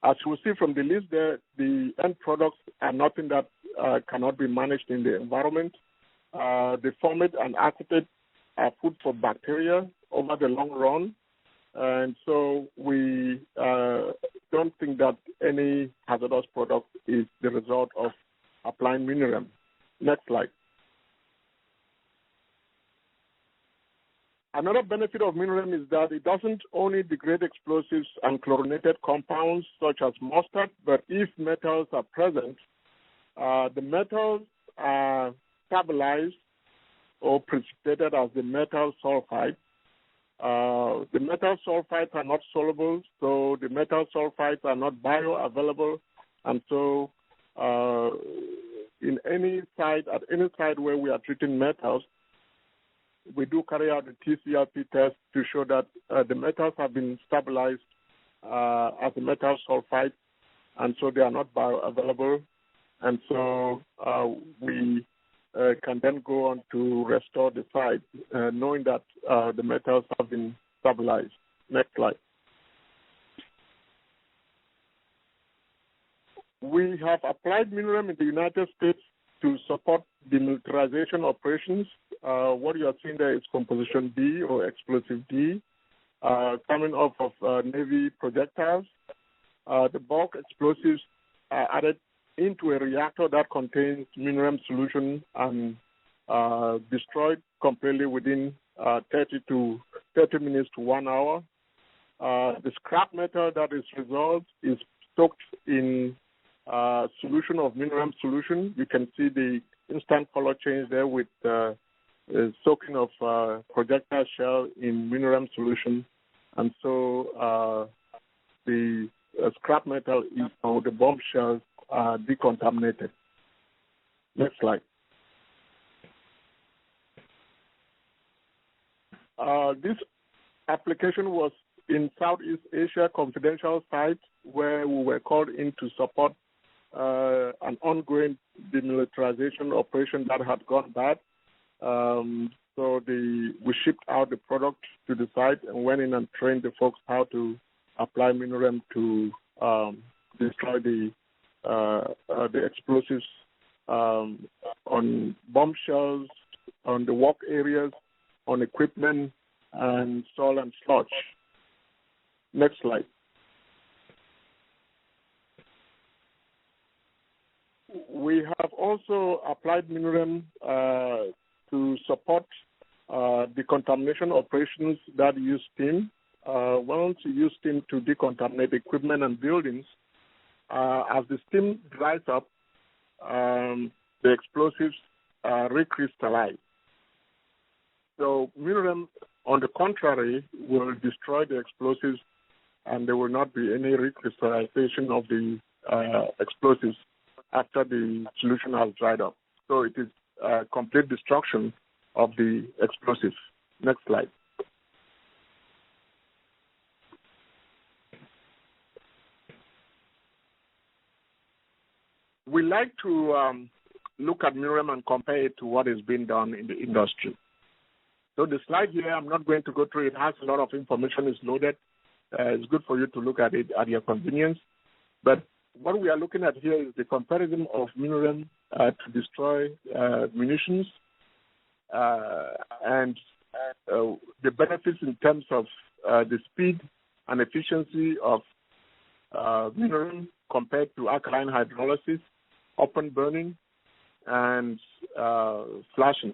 As you will see from the list there, the end products are nothing that cannot be managed in the environment. The formate and acetate are food for bacteria over the long run. And so we don't think that any hazardous product is the result of applying Unirem. Next slide. Another benefit of Unirem is that it doesn't only degrade explosives and chlorinated compounds such as mustard, but if metals are present, the metals are stabilized or precipitated as the metal sulfide. The metal sulfides are not soluble, so the metal sulfides are not bioavailable, and so in any site, at any site where we are treating metals, we do carry out a TCRP test to show that the metals have been stabilized as a metal sulfide, and so they are not bioavailable. And so we can then go on to restore the site, knowing that the metals have been stabilized. Next slide. We have applied MinREM in the United States to support demilitarization operations. What you are seeing there is composition D, or explosive D, coming off of Navy projectiles. The bulk explosives are added into a reactor that contains MinREM solution and destroyed completely within 30 minutes to 1 hour. The scrap metal that is resolved is soaked in solution of MinREM solution. You can see the instant color change there with soaking of projectile shell in MinREM solution, and so the scrap metal is, or the bomb shells are decontaminated. Next slide. This application was in Southeast Asia confidential site where we were called in to support an ongoing demilitarization operation that had gone bad. So we shipped out the product to the site and went in and trained the folks how to apply MinREM to destroy the explosives on bomb shells, on the work areas, on equipment, and soil and sludge. Next slide. We have also applied MinREM to support decontamination operations that use steam. Once you use steam to decontaminate equipment and buildings, as the steam dries up, the explosives recrystallize. So MinREM, on the contrary, will destroy the explosives, and there will not be any recrystallization of the explosives after the solution has dried up. So it is complete destruction of the explosives. Next slide. We like to look at MinREM and compare it to what is being done in the industry. So the slide here, I'm not going to go through it. It has a lot of information. It's loaded. It's good for you to look at it at your convenience. But what we are looking at here is the comparison of MinREM to destroy munitions and the benefits in terms of the speed and efficiency of MinREM compared to alkaline hydrolysis, open burning, and flashing.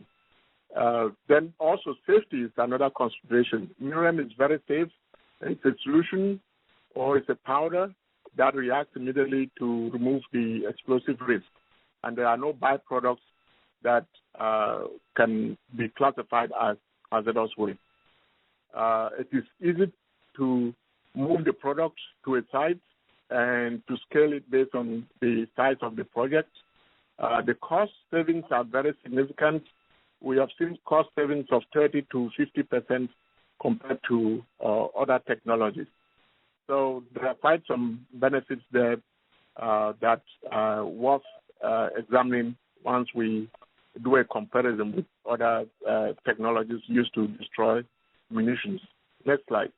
Then also safety is another consideration. MinREM is very safe. It's a solution or it's a powder that reacts immediately to remove the explosive risk. And there are no byproducts that can be classified as hazardous waste. It is easy to move the product to a site and to scale it based on the size of the project. The cost savings are very significant. We have seen cost savings of 30 to 50% compared to other technologies. So there are quite some benefits there that are worth examining once we do a comparison with other technologies used to destroy munitions. Next slide.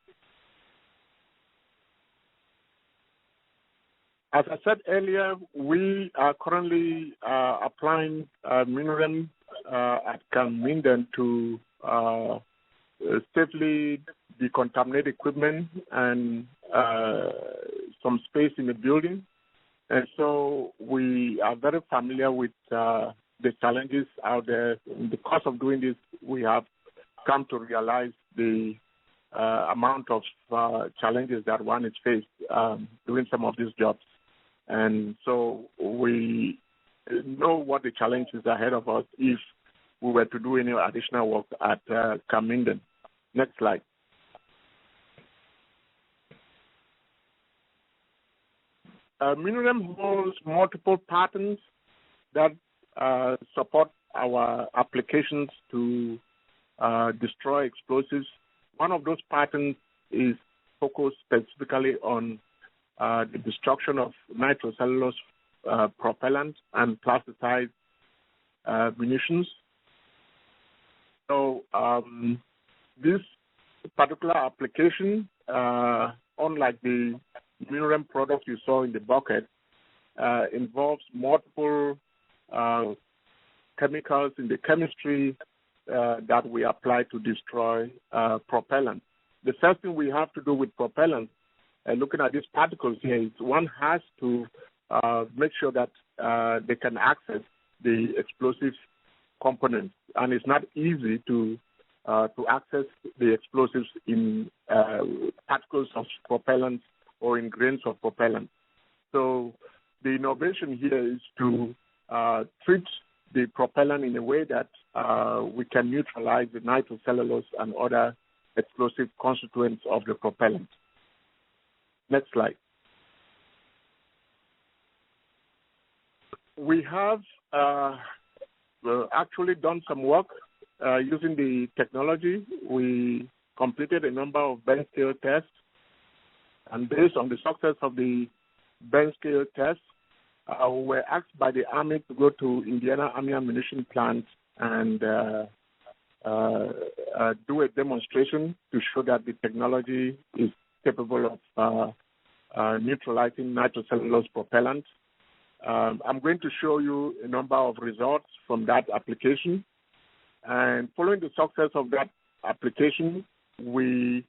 As I said earlier, we are currently applying MinREM at CampMinden to safely decontaminate equipment and some space in the building. And so we are very familiar with the challenges out there. In the course of doing this, we have come to realize the amount of challenges that one is faced doing some of these jobs. And so we know what the challenges ahead of us if we were to do any additional work at CampMinden. Next slide. MinREM holds multiple patents that support our applications to destroy explosives. One of those patents is focused specifically on the destruction of nitrocellulose propellant and plasticized munitions. So this particular application, unlike the Minurem product you saw in the bucket, involves multiple chemicals in the chemistry that we apply to destroy propellant. The first thing we have to do with propellant, looking at these particles here, is one has to make sure that they can access the explosive components, and it's not easy to access the explosives in particles of propellant or in grains of propellant. So the innovation here is to treat the propellant in a way that we can neutralize the nitrocellulose and other explosive constituents of the propellant. Next slide. We have actually done some work using the technology. We completed a number of bench scale tests, and based on the success of the bench scale tests, we were asked by the Army to go to Indiana Army Ammunition Plant and do a demonstration to show that the technology is capable of neutralizing nitrocellulose propellant. I'm going to show you a number of results from that application. And following the success of that application, we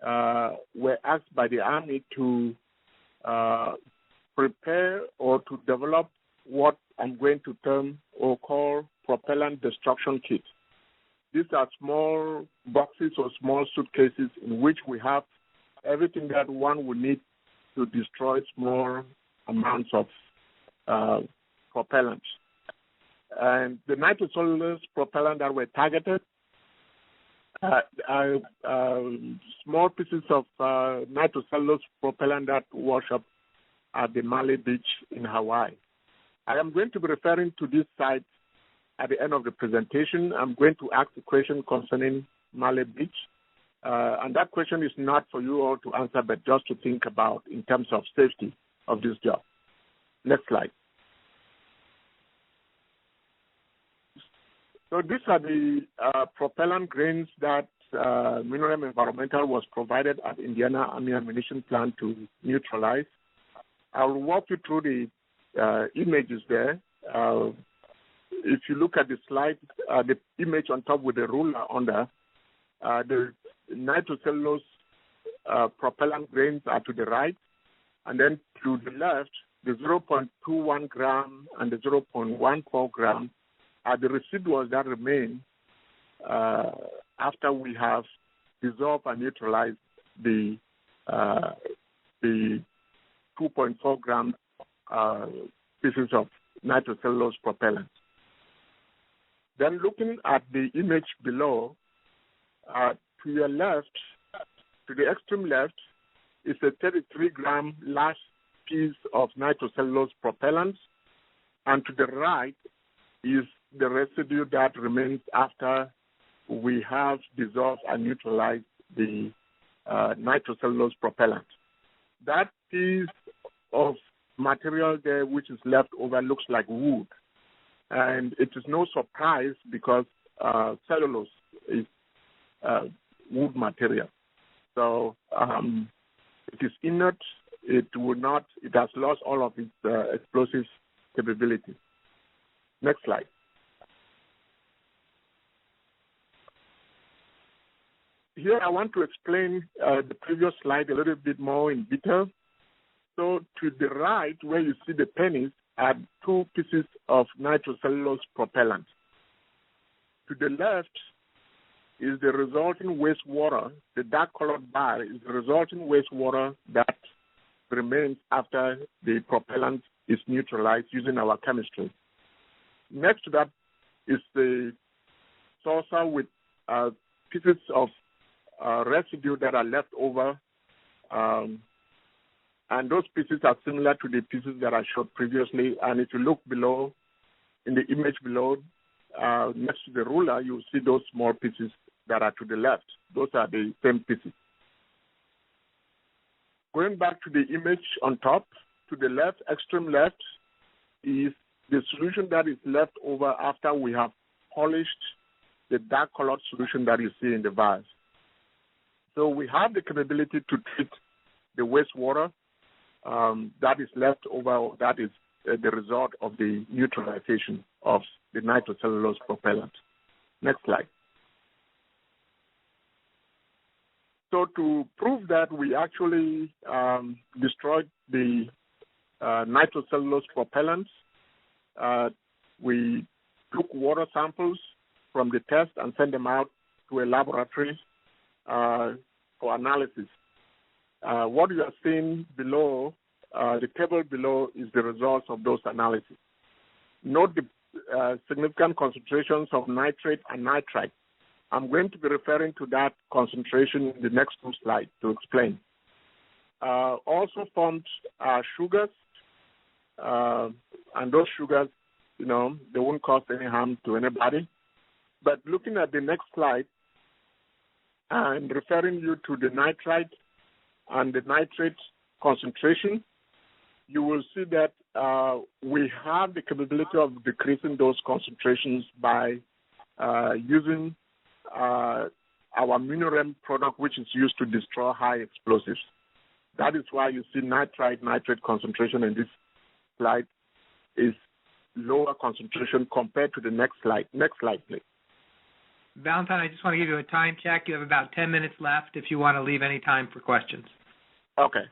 were asked by the Army to prepare or to develop what I'm going to term or call propellant destruction kits. These are small boxes or small suitcases in which we have everything that one would need to destroy small amounts of propellant. And the nitrocellulose propellant that were targeted are small pieces of nitrocellulose propellant that wash up at the Maui Beach in Hawaii. I am going to be referring to this site at the end of the presentation. I'm going to ask a question concerning Maui Beach. And that question is not for you all to answer, but just to think about in terms of safety of this job. Next slide. So these are the propellant grains that Minurem Environmental was provided at Indiana Army Ammunition Plant to neutralize. I will walk you through the images there. If you look at the slide, the image on top with the ruler under, the nitrocellulose propellant grains are to the right, and then to the left, the 0.21 gram and the 0.14 gram are the residuals that remain after we have dissolved and neutralized the 2.4 gram pieces of nitrocellulose propellant. Then looking at the image below, to your left, to the extreme left, is a 33-gram large piece of nitrocellulose propellant, and to the right is the residue that remains after we have dissolved and neutralized the nitrocellulose propellant. That piece of material there which is left over looks like wood, and it is no surprise because cellulose is wood material. So it is inert. It has lost all of its explosive capability. Next slide. Here I want to explain the previous slide a little bit more in detail. So to the right, where you see the pennies, are two pieces of nitrocellulose propellant. To the left is the resulting wastewater. The dark colored bar is the resulting wastewater that remains after the propellant is neutralized using our chemistry. Next to that is the saucer with pieces of residue that are left over, and those pieces are similar to the pieces that I showed previously. And if you look below, in the image below, next to the ruler, you see those small pieces that are to the left. Those are the same pieces. Going back to the image on top, to the left, extreme left, is the solution that is left over after we have polished the dark colored solution that you see in the vase. So we have the capability to treat the wastewater that is left over, that is the result of the neutralization of the nitrocellulose propellant. Next slide. So to prove that we actually destroyed the nitrocellulose propellants, we took water samples from the test and sent them out to a laboratory for analysis. What you are seeing below, the table below, is the results of those analyses. Note the significant concentrations of nitrate and nitrite. I'm going to be referring to that concentration in the next two slides to explain. Also formed sugars, and those sugars, they won't cause any harm to anybody. But looking at the next slide, and referring you to the nitrite and the nitrate concentration, you will see that we have the capability of decreasing those concentrations by using our MinRem product, which is used to destroy high explosives. That is why you see nitrate concentration in this slide is lower concentration compared to the next slide. Next slide, please. Valentine, I just want to give you a time check. You have about 10 minutes left if you want to leave any time for questions. Okay.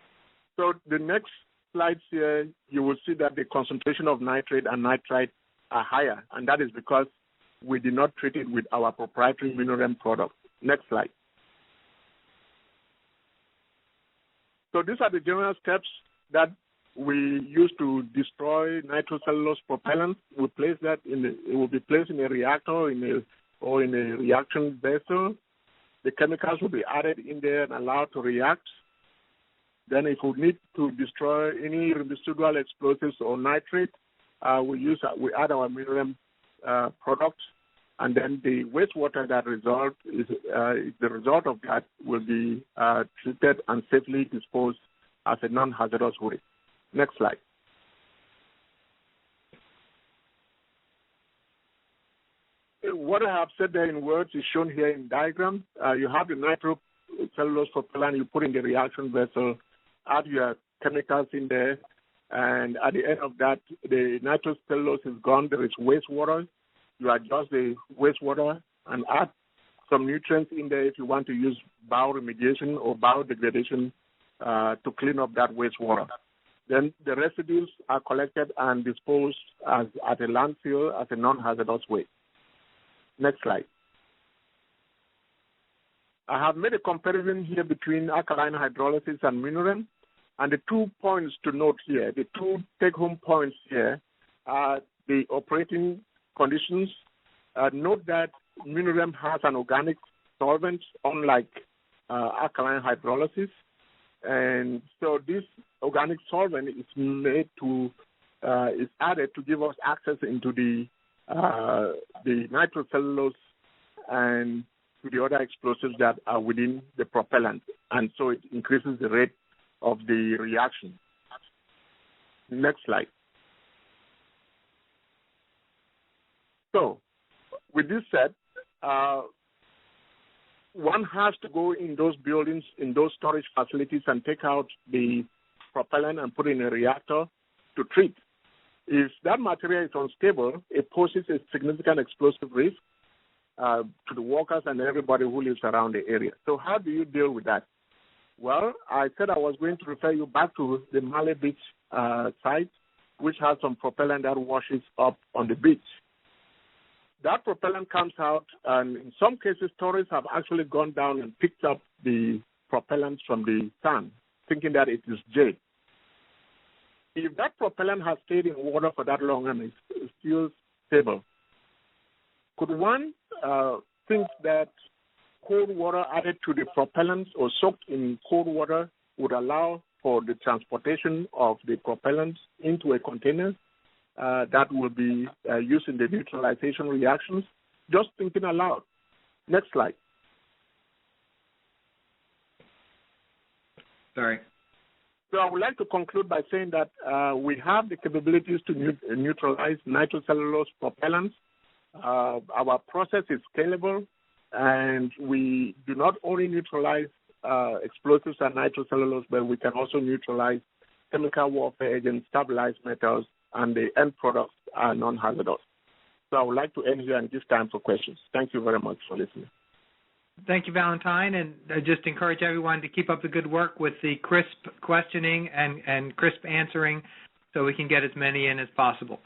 So the next slides here, you will see that the concentration of nitrate and nitrite are higher, and that is because we did not treat it with our proprietary MinRem product. Next slide. So these are the general steps that we use to destroy nitrocellulose propellant. We place that it will be placed in a reactor or in a reaction vessel. The chemicals will be added in there and allowed to react. Then if we need to destroy any residual explosives or nitrate, we add our MinRem product, and then the wastewater that the result of that will be treated and safely disposed as a non-hazardous waste. Next slide. What I have said there in words is shown here in diagram. You have the nitrocellulose propellant you put in the reaction vessel, add your chemicals in there, and at the end of that, the nitrocellulose is gone. There is wastewater. You adjust the wastewater and add some nutrients in there if you want to use bioremediation or biodegradation to clean up that wastewater. Then the residues are collected and disposed at a landfill as a non-hazardous waste. Next slide. I have made a comparison here between alkaline hydrolysis and MinRem, and the 2 points to note here, the two take-home points here are the operating conditions. Note that MinRem has an organic solvent, unlike alkaline hydrolysis, and so this organic solvent is added to give us access into the nitrocellulose and to the other explosives that are within the propellant, and so it increases the rate of the reaction. Next slide. So, with this said, one has to go in those buildings, in those storage facilities, and take out the propellant and put it in a reactor to treat. If that material is unstable, it poses a significant explosive risk to the workers and everybody who lives around the area. So how do you deal with that? Well, I said I was going to refer you back to the Male Beach site, which has some propellant that washes up on the beach. That propellant comes out, and in some cases, tourists have actually gone down and picked up the propellant from the sand, thinking that it is jade. If that propellant has stayed in water for that long and is still stable, could one think that cold water added to the propellants or soaked in cold water would allow for the transportation of the propellants into a container? that will be used in the neutralization reactions. Just thinking aloud. Next slide. Sorry. So I would like to conclude by saying that we have the capabilities to neutralize nitrocellulose propellants. Our process is scalable, and we do not only neutralize explosives and nitrocellulose, but we can also neutralize chemical warfare agents, stabilized metals, and the end products are non-hazardous. So I would like to end here and give time for questions. Thank you very much for listening. Thank you, Valentine, and I just encourage everyone to keep up the good work with the crisp questioning and crisp answering so we can get as many in as possible.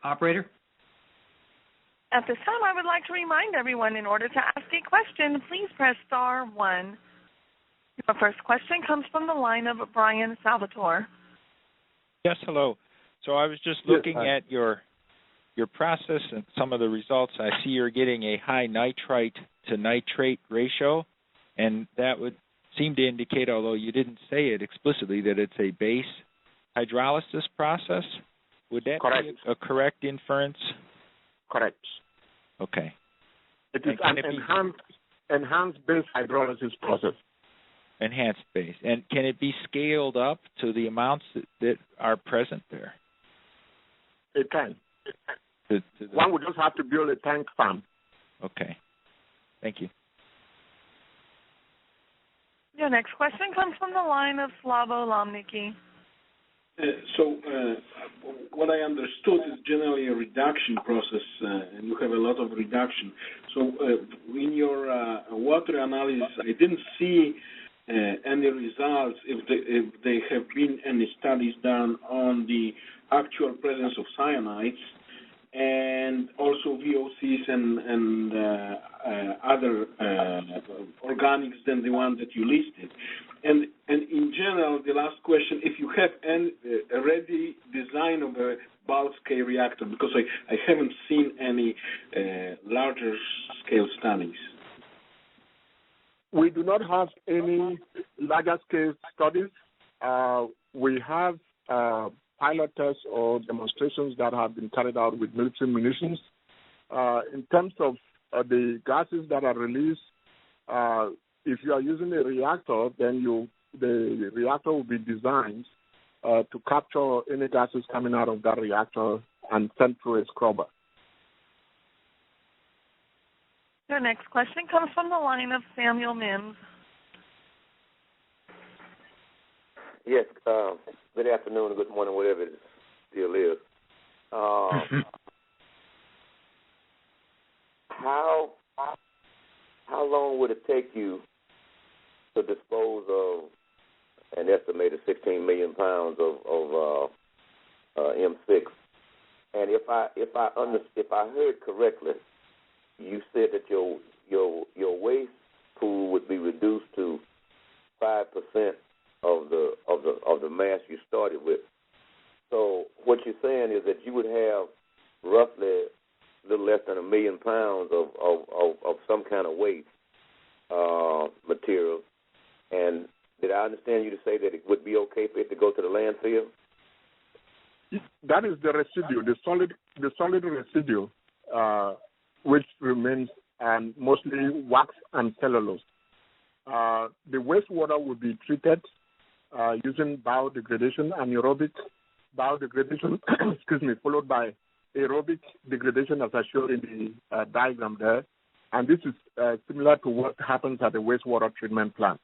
Operator? At this time, I would like to remind everyone, in order to ask a question, please press star 1. Your first question comes from the line of Brian Salvatore. Yes, hello. So I was just looking at your process and some of the results. I see you're getting a high nitrite to nitrate ratio, and that would seem to indicate, although you didn't say it explicitly, that it's a base hydrolysis process. Would that be a correct inference? Correct. Okay. It is an enhanced base hydrolysis process. Enhanced base. And can it be scaled up to the amounts that are present there? It can. One would just have to build a tank farm. Okay. Thank you. Your next question comes from the line of Slavo Lomnicki. What I understood is generally a reduction process, and you have a lot of reduction. So in your water analysis, I didn't see any results, if there have been any studies done on the actual presence of cyanides and also VOCs and other organics than the one that you listed. And in general, the last question, if you have a ready design of a bulk scale reactor, because I haven't seen any larger scale studies. We do not have any larger scale studies. We have pilot tests or demonstrations that have been carried out with military munitions. In terms of the gases that are released, if you are using a reactor, then the reactor will be designed to capture any gases coming out of that reactor and sent through a scrubber. Your next question comes from the line of Samuel Mims. Yes, good afternoon or good morning, whatever it still is. How long would it take you to dispose of an estimated 16 million pounds of M6? And if I heard correctly, you said that your waste pool would be reduced to 5% of the mass you started with. So what you're saying is that you would have roughly a little less than 1 million pounds of some kind of waste material. And did I understand you to say that it would be okay for it to go to the landfill? That is the residue, the solid residue, which remains mostly wax and cellulose. The wastewater will be treated using biodegradation, anaerobic biodegradation, followed by aerobic degradation, as I showed in the diagram there. And this is similar to what happens at the wastewater treatment plant.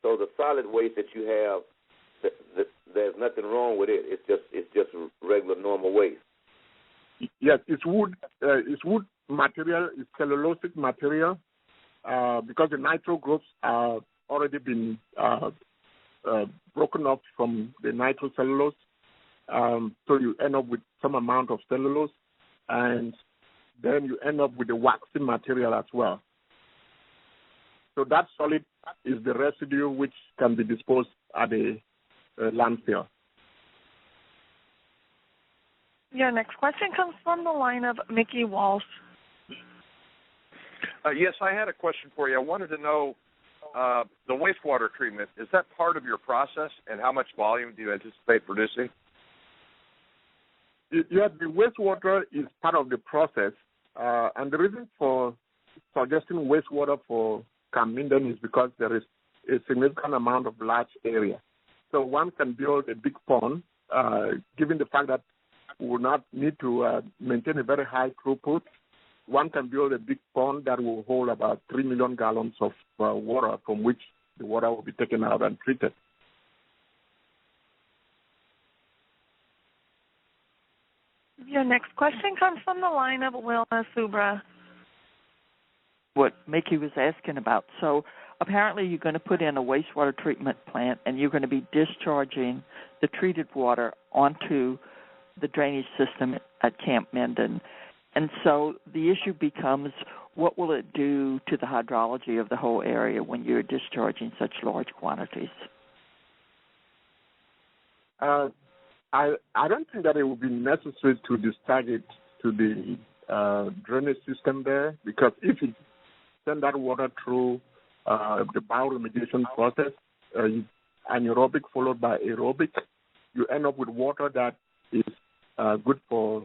So the solid waste that you have, there's nothing wrong with it. It's just regular normal waste. Yes, it's wood. It's wood material. It's cellulosic material because the nitro groups are already been broken up from the nitrocellulose. So you end up with some amount of cellulose, and then you end up with the waxy material as well. So that solid is the residue which can be disposed at the landfill. Your next question comes from the line of Mickey Walsh. Yes, I had a question for you. I wanted to know the wastewater treatment, is that part of your process, and how much volume do you anticipate producing? Yeah, the wastewater is part of the process, and the reason for suggesting wastewater for CampMinden is because there is a significant amount of large area. So one can build a big pond, given the fact that we will not need to maintain a very high throughput. One can build a big pond that will hold about 3 million gallons of water, from which the water will be taken out and treated. Your next question comes from the line of Wilma Subra. What Mickey was asking about. So apparently you're going to put in a wastewater treatment plant, and you're going to be discharging the treated water onto the drainage system at CampMinden. And so the issue becomes, what will it do to the hydrology of the whole area when you're discharging such large quantities? I don't think that it would be necessary to discharge it to the drainage system there, because if you send that water through the bioremediation process, anaerobic followed by aerobic, you end up with water that is good for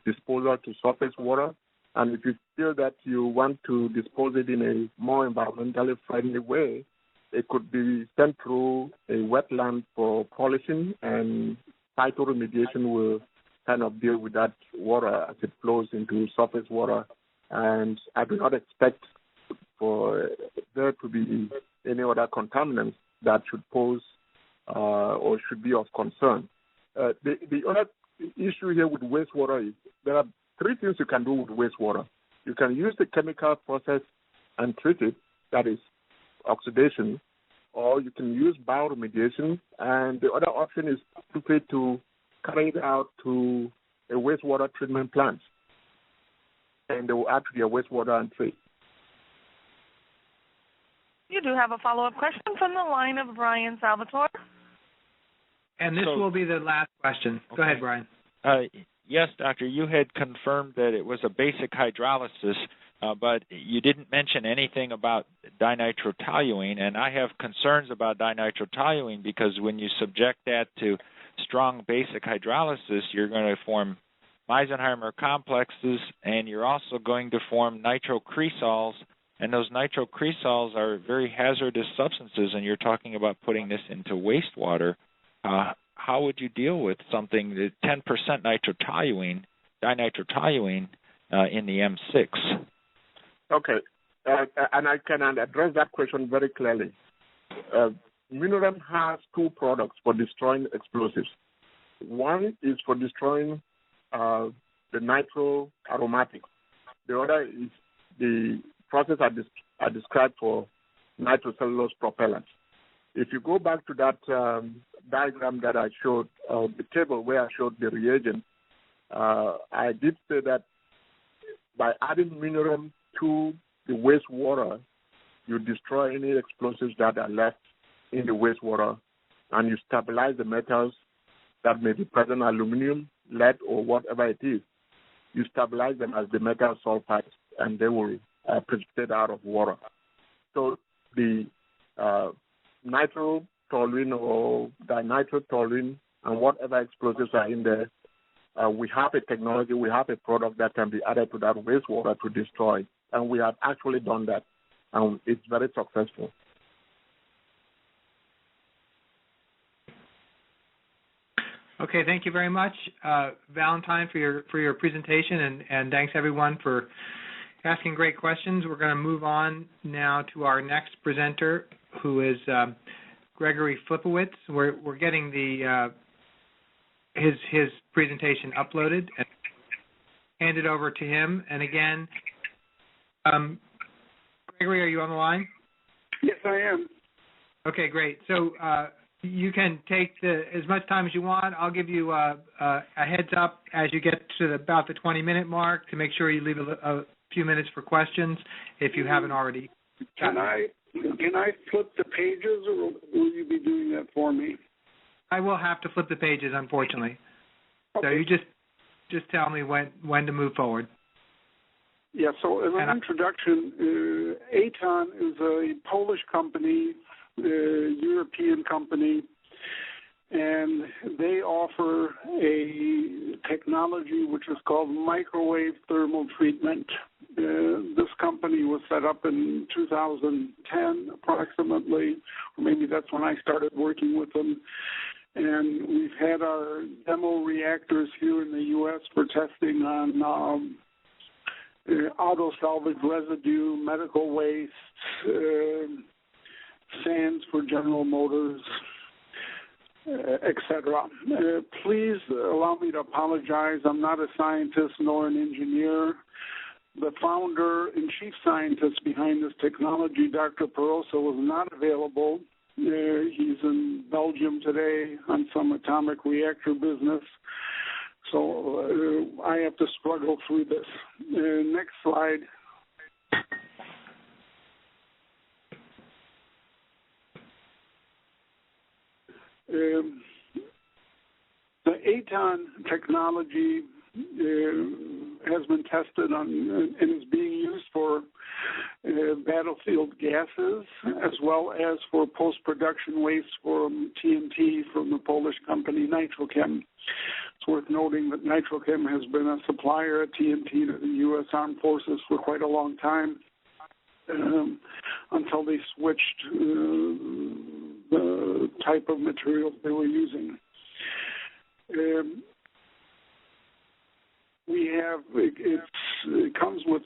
disposal to surface water. And if you feel that you want to dispose it in a more environmentally friendly way, it could be sent through a wetland for polishing, and phytoremediation will kind of deal with that water as it flows into surface water. And I do not expect for there to be any other contaminants that should pose or should be of concern. The other issue here with wastewater is there are three things you can do with wastewater. You can use the chemical process and treat it, that is oxidation, or you can use bioremediation, and the other option is simply to carry it out to a wastewater treatment plant, and they will add to their wastewater and treat. You do have a follow-up question from the line of Brian Salvatore. And this will be the last question. Okay. Go ahead, Brian. Yes, Doctor, you had confirmed that it was a basic hydrolysis, but you didn't mention anything about dinitrotoluene, and I have concerns about dinitrotoluene because when you subject that to strong basic hydrolysis, you're going to form Meisenheimer complexes, and you're also going to form nitrocresols, and those nitrocresols are very hazardous substances, and you're talking about putting this into wastewater. How would you deal with something, the 10% dinitrotoluene in the M6? Okay, and I can address that question very clearly. Minurem has two products for destroying explosives. One is for destroying the nitroaromatics. The other is the process I described for nitrocellulose propellants. If you go back to that diagram that I showed, the table where I showed the reagent, I did say that by adding Minurem to the wastewater, you destroy any explosives that are left in the wastewater, and you stabilize the metals that may be present, aluminum, lead, or whatever it is. You stabilize them as the metal sulfides, and they will precipitate out of water. So the nitrotoluene or dinitrotoluene and whatever explosives are in there, we have a technology, we have a product that can be added to that wastewater to destroy. And we have actually done that, and it's very successful. Okay, thank you very much, Valentine, for your presentation, and thanks everyone for asking great questions. We're going to move on now to our next presenter, who is Gregory Flipowitz. We're getting his presentation uploaded and handed over to him. And again, Gregory, are you on the line? Yes, I am. Okay, great. So you can take as much time as you want. I'll give you a heads up as you get to about the 20-minute mark to make sure you leave a few minutes for questions if you haven't already. Can I flip the pages, or will you be doing that for me? I will have to flip the pages, unfortunately. Okay. So you just tell me when to move forward. Yeah, so as an introduction, Aton is a Polish company, European company. and they offer a technology which is called microwave thermal treatment. This company was set up in 2010 approximately, or maybe that's when I started working with them. And we've had our demo reactors here in the U.S. for testing on auto salvage residue, medical waste, sands for General Motors, etc. Please allow me to apologize. I'm not a scientist nor an engineer. The founder and chief scientist behind this technology, Dr. Perosa, was not available. He's in Belgium today on some atomic reactor business. So I have to struggle through this. Next slide. The ATON technology has been tested on and is being used for battlefield gases as well as for post-production waste from TNT from the Polish company Nitrochem. It's worth noting that Nitrochem has been a supplier of TNT to the U.S. Armed Forces for quite a long time until they switched the type of materials they were using. It comes with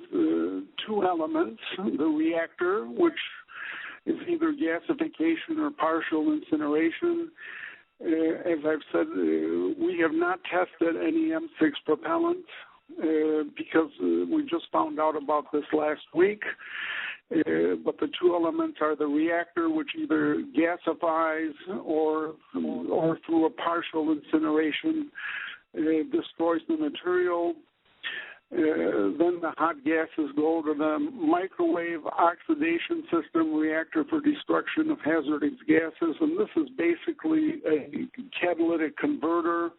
two elements, the reactor, which is either gasification or partial incineration. As I've said, we have not tested any M6 propellant because we just found out about this last week. But the two elements are the reactor, which either gasifies or through a partial incineration destroys the material. Then the hot gases go to the microwave oxidation system reactor for destruction of hazardous gases, and this is basically a catalytic converter.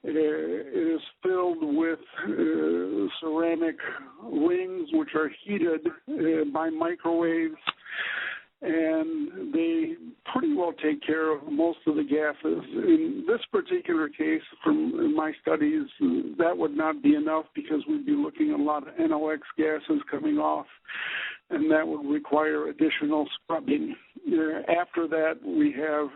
It is filled with ceramic rings which are heated by microwaves, and they pretty well take care of most of the gases. In this particular case, from my studies, that would not be enough because we'd be looking at a lot of NOx gases coming off, and that would require additional scrubbing. After that, we have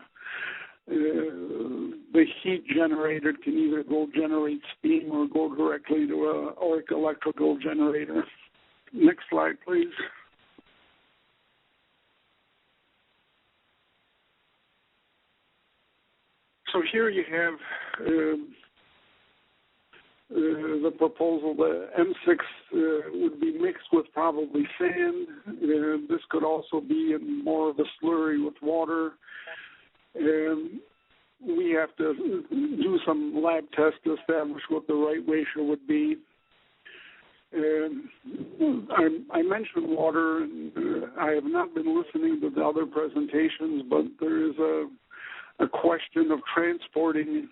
the heat generated can either go generate steam or go directly to an electrical generator. Next slide, please. So here you have the proposal. The M6 would be mixed with probably sand. This could also be in more of a slurry with water. We have to do some lab tests to establish what the right ratio would be. I mentioned water. I have not been listening to the other presentations, but there is a question of transporting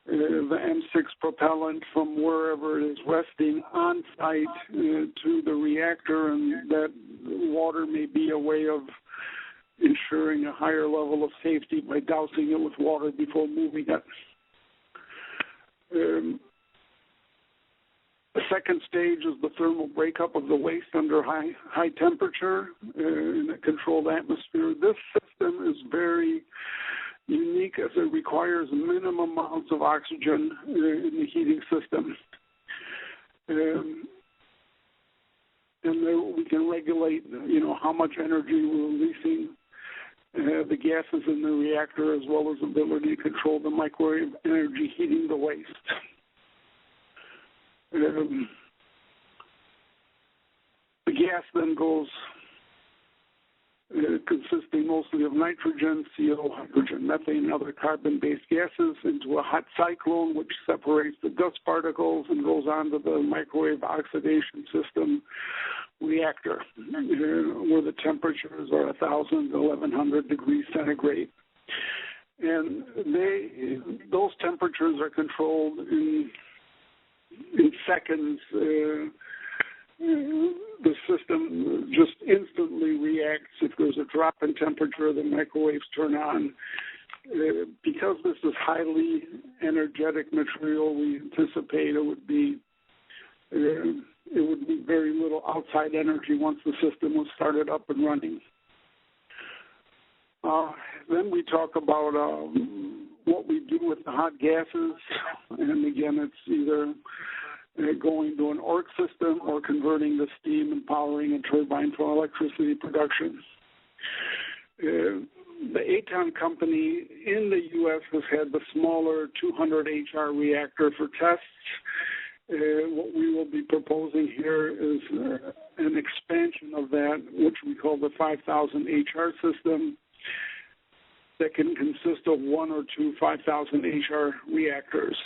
the M6 propellant from wherever it is resting on site to the reactor, and that water may be a way of ensuring a higher level of safety by dousing it with water before moving it. The second stage is the thermal breakup of the waste under high temperature in a controlled atmosphere. This system is very unique as it requires minimum amounts of oxygen in the heating system. And we can regulate, how much energy we're releasing, the gases in the reactor, as well as the ability to control the microwave energy heating the waste. The gas then goes, consisting mostly of nitrogen, CO, hydrogen, methane, and other carbon-based gases, into a hot cyclone, which separates the dust particles and goes on to the microwave oxidation system reactor, where the temperatures are 1,000 to 1,100 degrees centigrade. And those temperatures are controlled in seconds. The system just instantly reacts. If there's a drop in temperature, the microwaves turn on, Because this is highly energetic material, we anticipate it would be very little outside energy once the system was started up and running. Then we talk about what we do with the hot gases, and again, it's either going to an ORC system or converting the steam and powering a turbine for electricity production. The Aton company in the U.S. has had the smaller 200 HR reactor for tests. What we will be proposing here is an expansion of that, which we call the 5,000 HR system, that can consist of one or two 5,000 HR reactors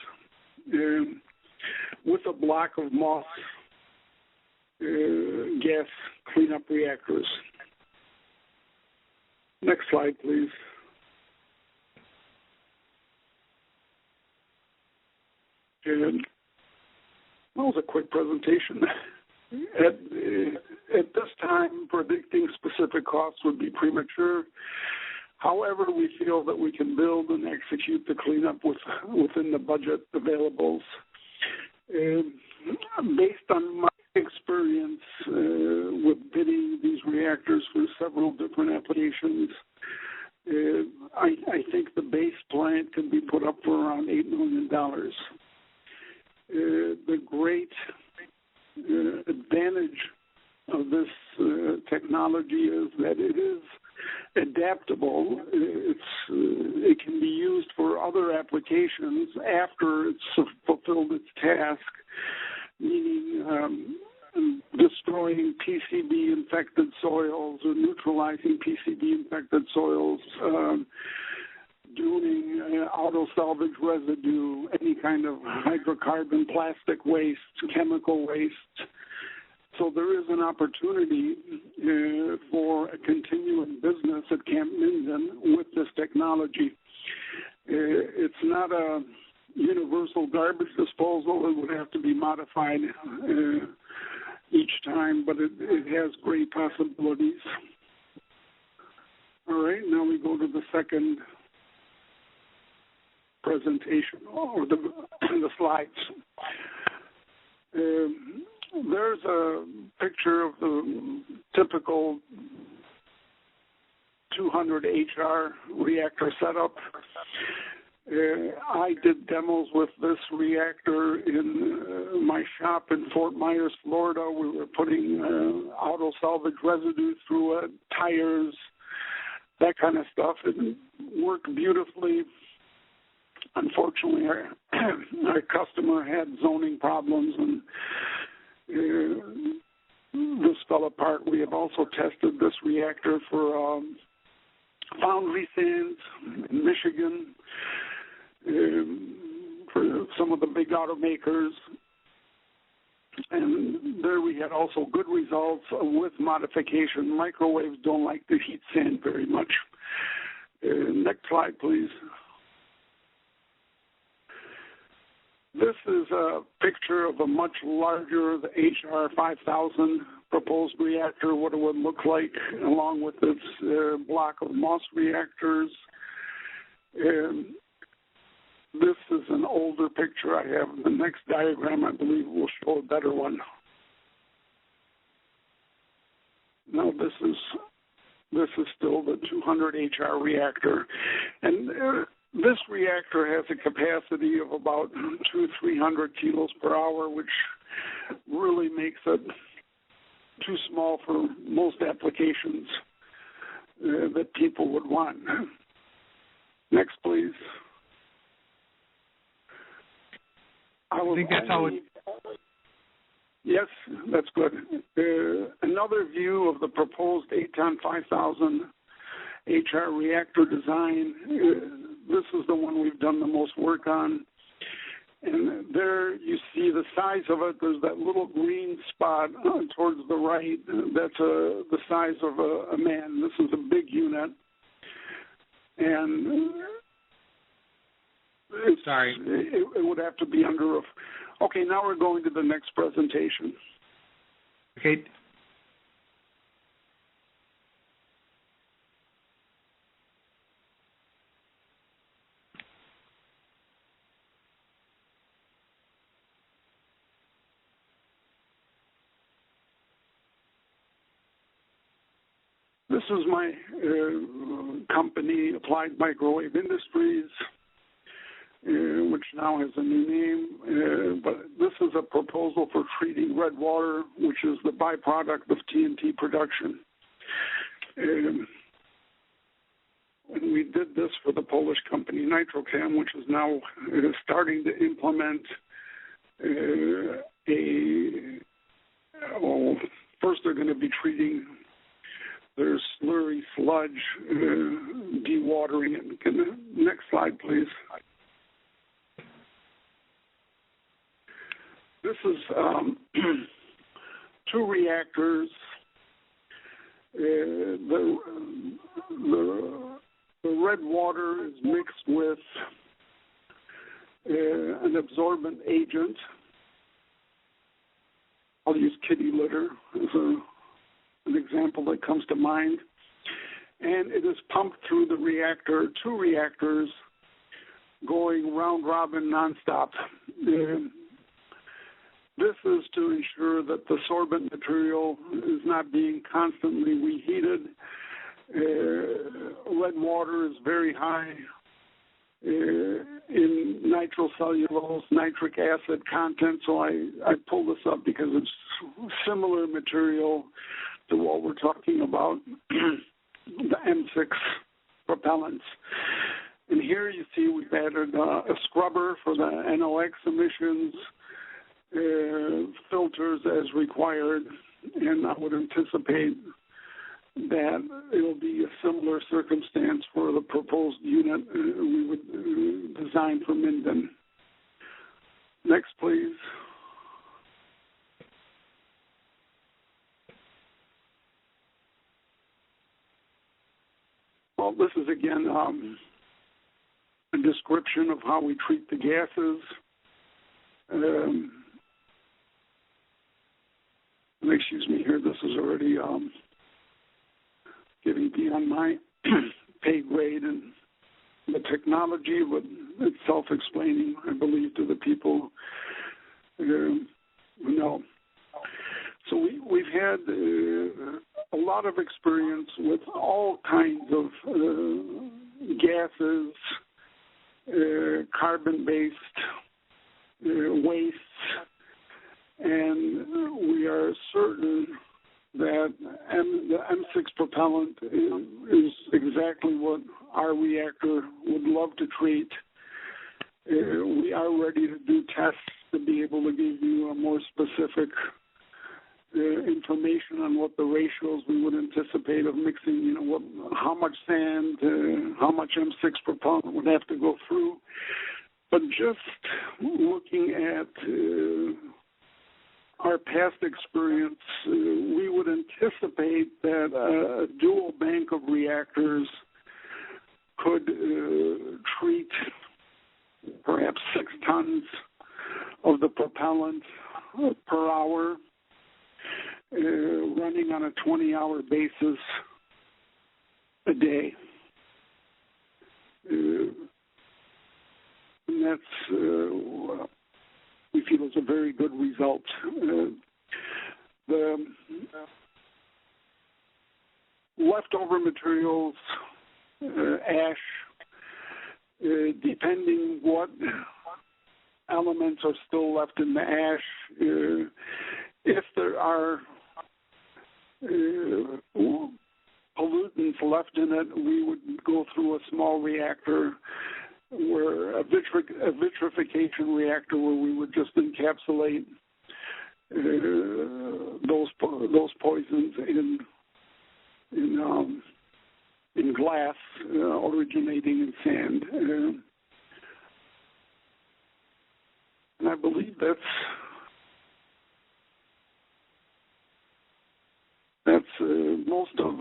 with a block of Moss gas cleanup reactors. Next slide, please. And that was a quick presentation. At this time, predicting specific costs would be premature. However, we feel that we can build and execute the cleanup within the budget availables. Based on my experience with bidding these reactors for several different applications, I think the base plant can be put up for around $8 million. The great advantage of this technology is that it is adaptable. It can be used for other applications after it's fulfilled its task, meaning destroying PCB-infected soils or neutralizing PCB-infected soils, doing auto salvage residue, any kind of hydrocarbon, plastic waste, chemical waste. So there is an opportunity for a continuing business at Camp Minden with this technology. It's not a universal garbage disposal. It would have to be modified each time, but it has great possibilities. All right, now we go to the second presentation, or the slides. There's a picture of the typical 200 HR reactor setup. I did demos with this reactor in my shop in Fort Myers, Florida. We were putting auto salvage residue through it, tires, that kind of stuff. It worked beautifully. Unfortunately, our customer had zoning problems, and this fell apart. We have also tested this reactor for foundry sands in Michigan, for some of the big automakers. And there we had also good results with modification. Microwaves don't like to heat sand very much. Next slide, please. This is a picture of a much larger, the HR 5000 proposed reactor, what it would look like, along with its block of Moss reactors. This is an older picture I have. The next diagram, I believe, will show a better one. Now this is still the 200 HR reactor, and this reactor has a capacity of about 200-300 kilos per hour, which really makes it too small for most applications that people would want. Next, please. I think that's how it... Yes, that's good. Another view of the proposed Aton 5000 HR reactor design. This is the one we've done the most work on. And there you see the size of it. There's that little green spot towards the right. That's the size of a man. This is a big unit. And it would have to be under a... Okay, now we're going to the next presentation. Okay. this is my company, Applied Microwave Industries, which now has a new name. But this is a proposal for treating red water, which is the byproduct of TNT production. And we did this for the Polish company Nitrochem, which is now starting to implement first they're going to be treating their slurry sludge, dewatering it. Next slide, please. This is two reactors. The red water is mixed with an absorbent agent. I'll use kitty litter as an example that comes to mind. And it is pumped through the reactor, two reactors going round robin nonstop. This is to ensure that the sorbent material is not being constantly reheated. Red water is very high in nitrocellulose, nitric acid content, so I pull this up because it's similar material to what we're talking about, the M6 propellants. And here you see we've added a scrubber for the NOx emissions, filters as required, and I would anticipate that it'll be a similar circumstance for the proposed unit we would design for Minden. Next, please. Well, this is again a description of how we treat the gases. Excuse me here, this is already getting beyond my pay grade, and the technology, but it's self-explaining, I believe, to the people who know. So we've had a lot of experience with all kinds of gases, carbon-based wastes, and we are certain that the M6 propellant is exactly what our reactor would love to treat. We are ready to do tests to be able to give you a more specific information on what the ratios we would anticipate of mixing, how much sand, how much M6 propellant would have to go through. But just looking at our past experience, we would anticipate that a dual bank of reactors could treat perhaps 6 tons of the propellant per hour, running on a 20-hour basis a day. And that's we feel is a very good result. The leftover materials, ash, depending what elements are still left in the ash, if there are pollutants left in it, we would go through a small reactor, where a vitrification reactor, where we would just encapsulate those poisons in glass originating in sand, and I believe that's most of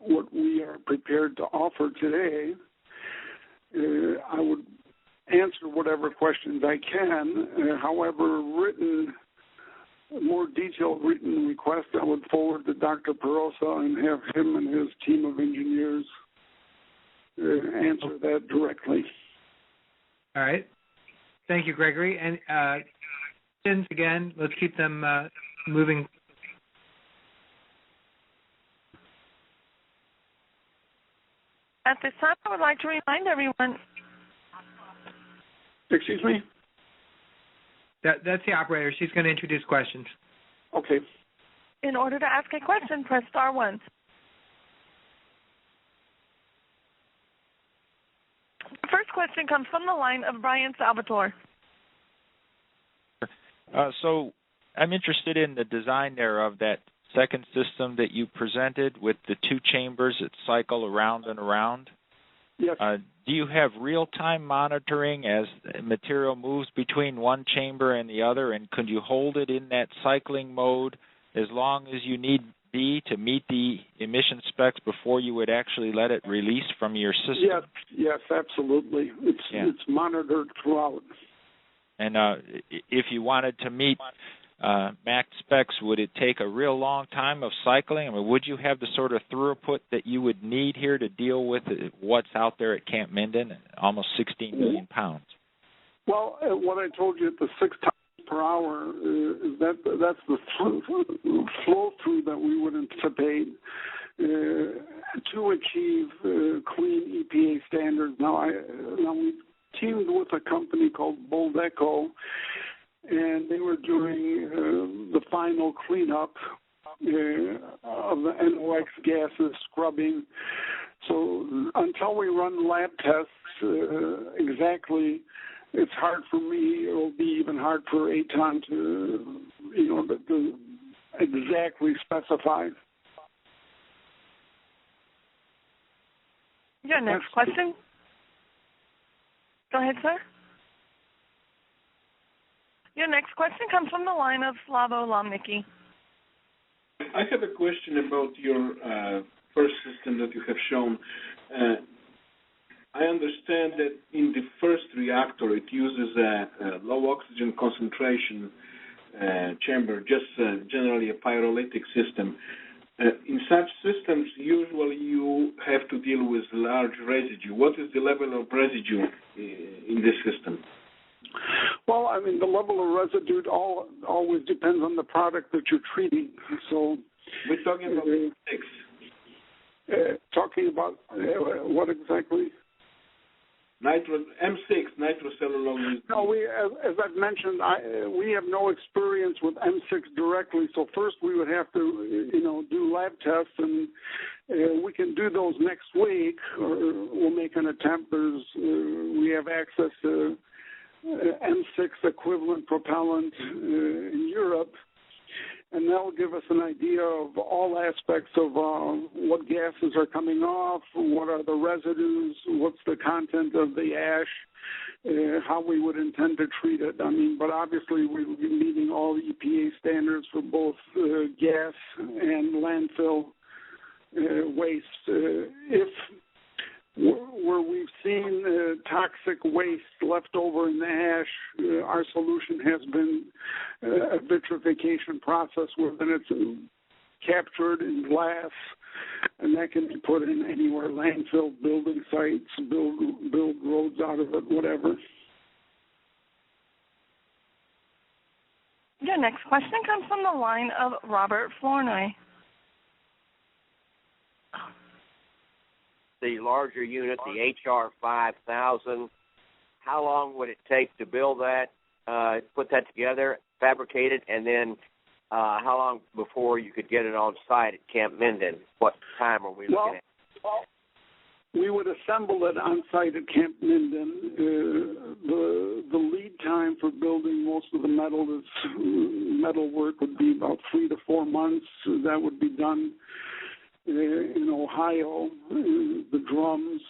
what we are prepared to offer today. I would answer whatever questions I can. However, more detailed written requests, I would forward to Dr. Perosa and have him and his team of engineers answer that directly. All right. Thank you, Gregory. And questions again, let's keep them moving. At this time, I would like to remind everyone. Excuse me? That's the operator. She's going to introduce questions. Okay. In order to ask a question, press star 1. The first question comes from the line of Brian Salvatore. So I'm interested in the design there of that second system that you presented with the 2 chambers that cycle around and around. Yes. Do you have real-time monitoring as material moves between one chamber and the other, and could you hold it in that cycling mode as long as you need be to meet the emission specs before you would actually let it release from your system? Yes, absolutely. It's monitored throughout. And if you wanted to meet max specs, would it take a real long time of cycling? I mean, would you have the sort of throughput that you would need here to deal with what's out there at Camp Minden, almost 16 million pounds? Well, what I told you at the 6 times per hour, that's the flow through that we would anticipate to achieve clean EPA standards. Now we teamed with a company called Bold Echo, and they were doing the final cleanup of the NOx gases, scrubbing. So until we run lab tests exactly, it's hard for me. It'll be even hard for Aton to exactly specify. Your next question? Go ahead, sir. Your next question comes from the line of Slavo Lomnicki. I have a question about your first system that you have shown. I understand that in the first reactor it uses a low oxygen concentration chamber, just generally a pyrolytic system. In such systems, usually you have to deal with large residue. What is the level of residue in this system? Well, I mean, the level of residue always depends on the product that you're treating. So we're talking about M6. Talking about what exactly? M6, nitrocellulose. No, as I've mentioned, we have no experience with M6 directly. So first we would have to, do lab tests, and we can do those next week, or we'll make an attempt. We have access to M6 equivalent propellant in Europe, and that will give us an idea of all aspects of what gases are coming off, what are the residues, what's the content of the ash, how we would intend to treat it. I mean, but obviously we will be meeting all the EPA standards for both gas and landfill waste. If where we've seen toxic waste left over in the ash, our solution has been a vitrification process where then it's captured in glass, and that can be put in anywhere, landfill, building sites, build roads out of it, whatever. Your next question comes from the line of Robert Flournoy. The larger unit, the HR 5000, how long would it take to build that, put that together, fabricate it, and then how long before you could get it on site at Camp Minden? What time are we looking at? We would assemble it on site at Camp Minden. The lead time for building most of the metal work would be about 3 to 4 months. That would be done in Ohio, the drums.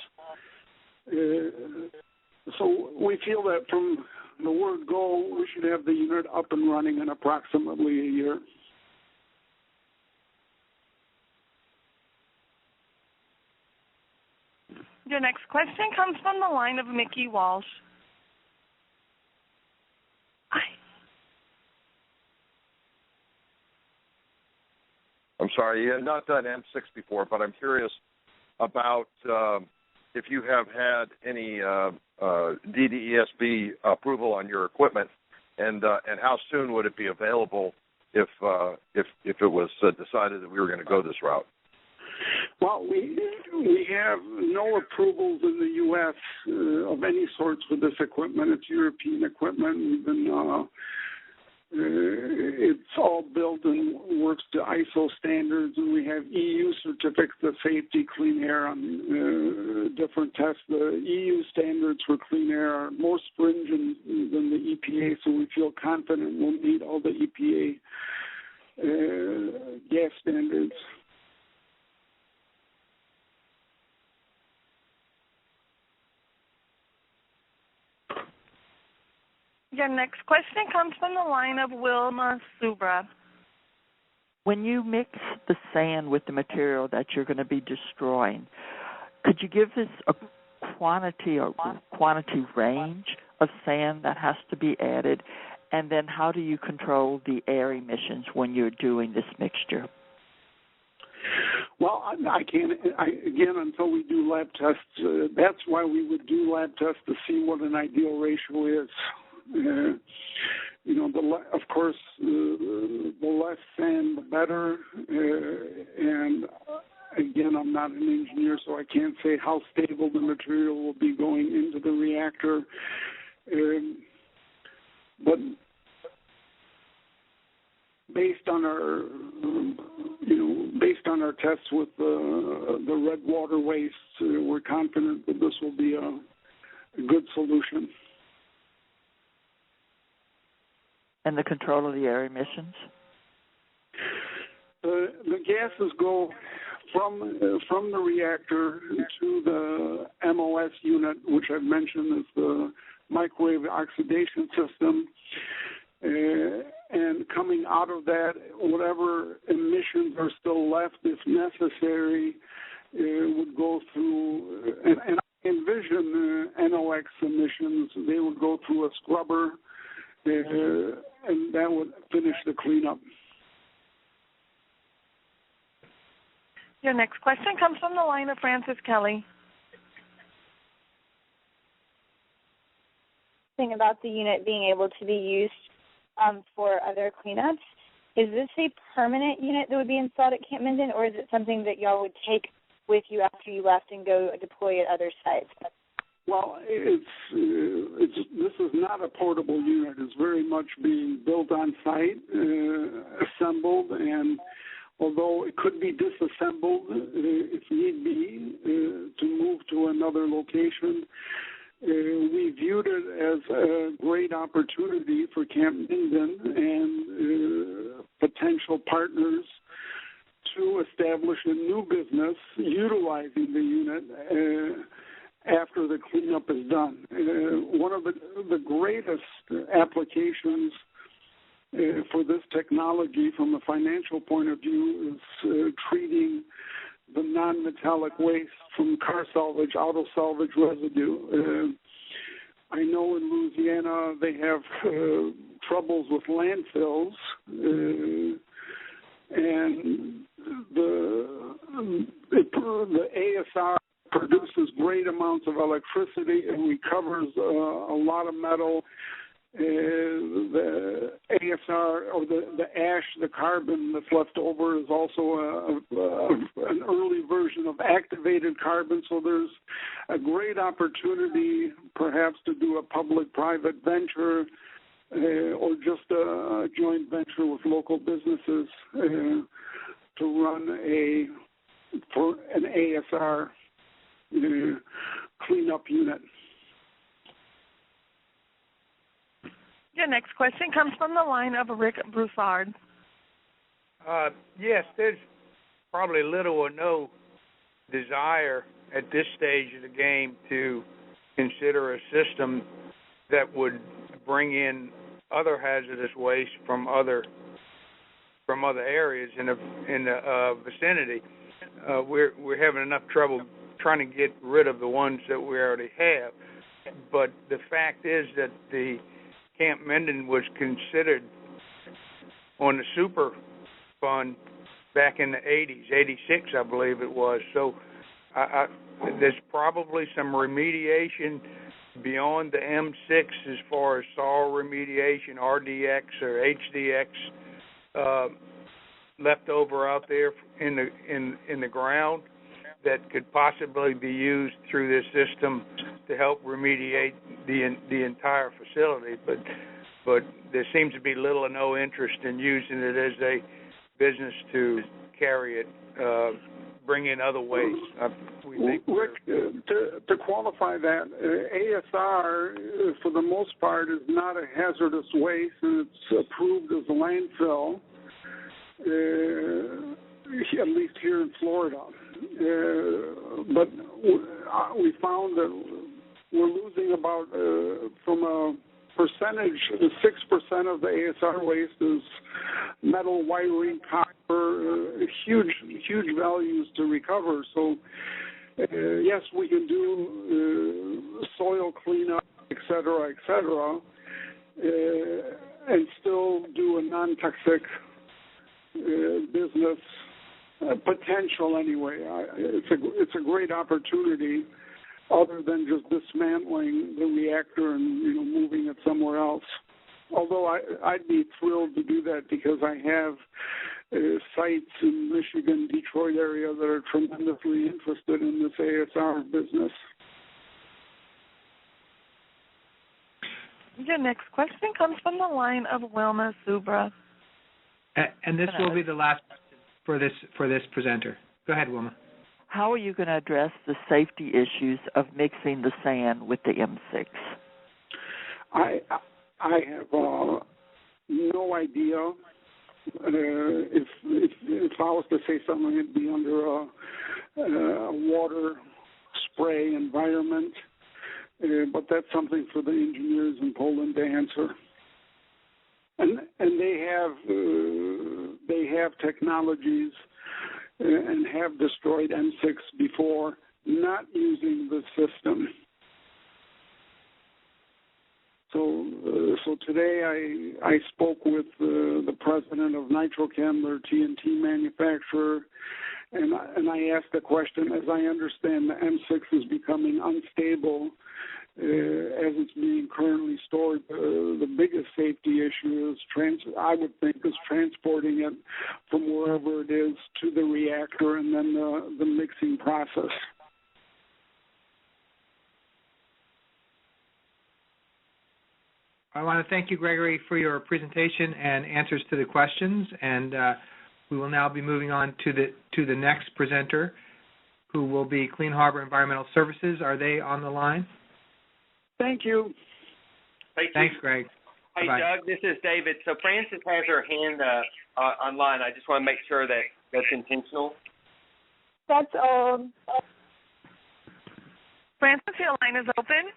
So we feel that from the word go, we should have the unit up and running in approximately a year. Your next question comes from the line of Mickey Walsh. I'm sorry, you have not done M6 before, but I'm curious about if you have had any DDESB approval on your equipment, and how soon would it be available if it was decided that we were going to go this route? Well, we have no approvals in the U.S. Of any sorts for this equipment. It's European equipment. It's all built and works to ISO standards, and we have EU certificates of safety, clean air on different tests. The EU standards for clean air are more stringent than the EPA, so we feel confident we'll meet all the EPA gas standards. Your next question comes from the line of Wilma Subra. When you mix the sand with the material that you're going to be destroying, could you give us a quantity or quantity range of sand that has to be added? And then how do you control the air emissions when you're doing this mixture? Well, I can't, again, until we do lab tests. That's why we would do lab tests, to see what an ideal ratio is. Of course, the less sand, the better. And again, I'm not an engineer, so I can't say how stable the material will be going into the reactor. But based on our tests with the red water waste, we're confident that this will be a good solution. And the control of the air emissions? The gases go from the reactor to the MOS unit, which I've mentioned is the microwave oxidation system. And coming out of that, whatever emissions are still left, if necessary, would go through, and I envision NOx emissions, they would go through a scrubber, and that would finish the cleanup. Your next question comes from the line of Francis Kelly. Thing about the unit being able to be used for other cleanups. Is this a permanent unit that would be installed at Camp Minden, or is it something that y'all would take with you after you left and go deploy at other sites? Well, this is not a portable unit. It's very much being built on site, assembled, and although it could be disassembled if need be to move to another location, we viewed it as a great opportunity for Camp Minden and potential partners to establish a new business utilizing the unit after the cleanup is done. One of the greatest applications for this technology from a financial point of view is treating the non-metallic waste from car salvage, auto salvage residue. I know in Louisiana they have troubles with landfills, and the ASR produces great amounts of electricity and recovers a lot of metal. The ASR, or the ash, the carbon that's left over, is also an early version of activated carbon. So there's a great opportunity perhaps to do a public-private venture or just a joint venture with local businesses to run for an ASR cleanup unit. Your next question comes from the line of Rick Broussard. Yes, there's probably little or no desire at this stage of the game to consider a system that would bring in other hazardous waste from other areas in the vicinity. We're having enough trouble trying to get rid of the ones that we already have. But the fact is that the Camp Minden was considered on the super fund back in the 80s, 86 I believe it was. So there's probably some remediation beyond the M6 as far as soil remediation, RDX or HDX, left over out there in the ground that could possibly be used through this system to help remediate the entire facility. But there seems to be little or no interest in using it as a business to carry it, bring in other waste. Rick, to qualify that, ASR, for the most part, is not a hazardous waste, and it's approved as a landfill, at least here in Florida. But we found that we're losing about, from a percentage, 6% of the ASR waste is metal, wiring, copper, huge values to recover. So, yes, we can do soil cleanup, et cetera, and still do a non-toxic business potential anyway. It's a great opportunity, other than just dismantling the reactor and moving it somewhere else. Although I'd be thrilled to do that, because I have sites in Michigan, Detroit area that are tremendously interested in this ASR business. Your next question comes from the line of Wilma Subra. And this will be the last for this presenter. Go ahead, Wilma. How are you going to address the safety issues of mixing the sand with the M6? I have no idea. If I was to say something, it'd be under a water spray environment. But that's something for the engineers in Poland to answer. And they have technologies and have destroyed M6 before, not using the system. So today I spoke with the president of Nitrochem, their TNT manufacturer, and I asked the question. As I understand, the M6 is becoming unstable as it's being currently stored. The biggest safety issue is I would think is transporting it from wherever it is to the reactor and then the mixing process. I want to thank you, Gregory, for your presentation and answers to the questions, and we will now be moving on to the next presenter, who will be Clean Harbor Environmental Services. Are they on the line? Thank you. Thanks, Greg. Hey, Bye. Doug, this is David. So Frances has her hand online. I just want to make sure that that's intentional. That's all. Frances, your line is open.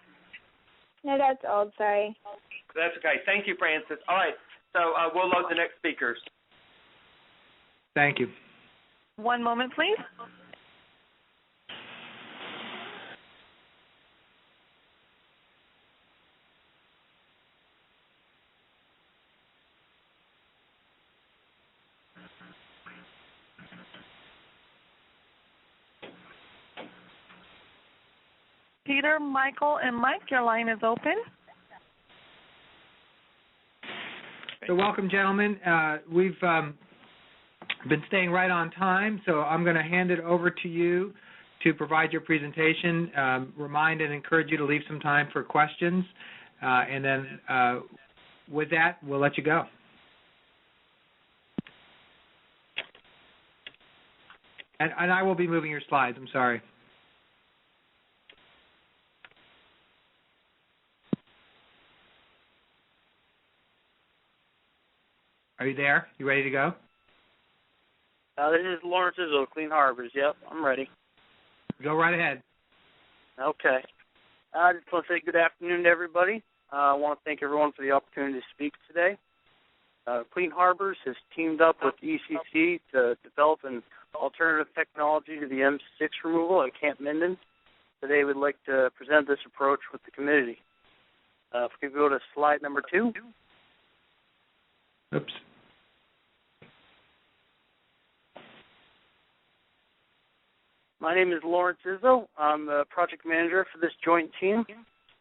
No, that's old. Sorry. That's okay. Thank you, Frances. All right, so we'll load the next speakers. Thank you. One moment, please. Peter, Michael, and Mike, your line is open. So welcome, gentlemen. We've been staying right on time, so I'm going to hand it over to you to provide your presentation. Remind and encourage you to leave some time for questions, and then with that, we'll let you go. And I will be moving your slides. I'm sorry. Are you there? You ready to go? This is Lawrence Izzo, Clean Harbors. Yep, I'm ready. Go right ahead. Okay. I just want to say good afternoon to everybody. I want to thank everyone for the opportunity to speak today. Clean Harbors has teamed up with ECC to develop an alternative technology to the M6 removal at Camp Minden. Today we'd like to present this approach with the community. If we could go to slide number 2. Oops. My name is Lawrence Izzo. I'm the project manager for this joint team.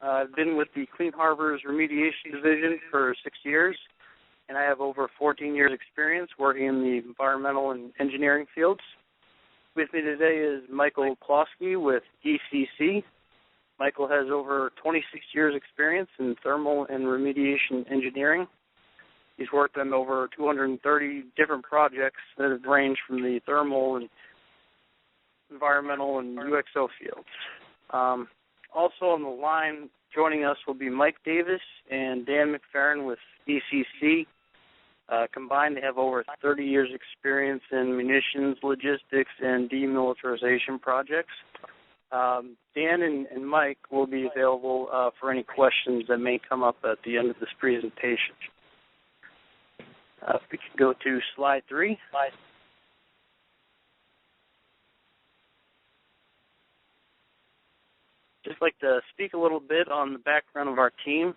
I've been with the Clean Harbors Remediation Division for 6 years. and I have over 14 years experience working in the environmental and engineering fields. With me today is Michael Klosky with ECC. Michael has over 26 years experience in thermal and remediation engineering. He's worked on over 230 different projects that have ranged from the thermal and environmental and UXO fields. Also on the line joining us will be Mike Davis and Dan McFerrin with ECC. Combined, they have over 30 years experience in munitions, logistics, and demilitarization projects. Dan and Mike will be available for any questions that may come up at the end of this presentation. If we can go to slide 3. Just like to speak a little bit on the background of our team.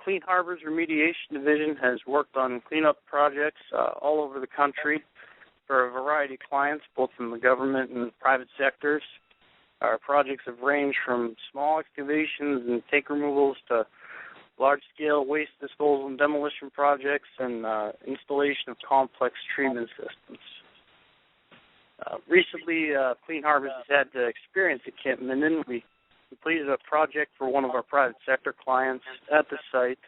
Clean Harbors Remediation Division has worked on cleanup projects all over the country for a variety of clients, both in the government and private sectors. Our projects have ranged from small excavations and tank removals to large-scale waste disposal and demolition projects and installation of complex treatment systems. Recently, Clean Harbors has had experience at Camp Minden. We completed a project for one of our private sector clients at the site.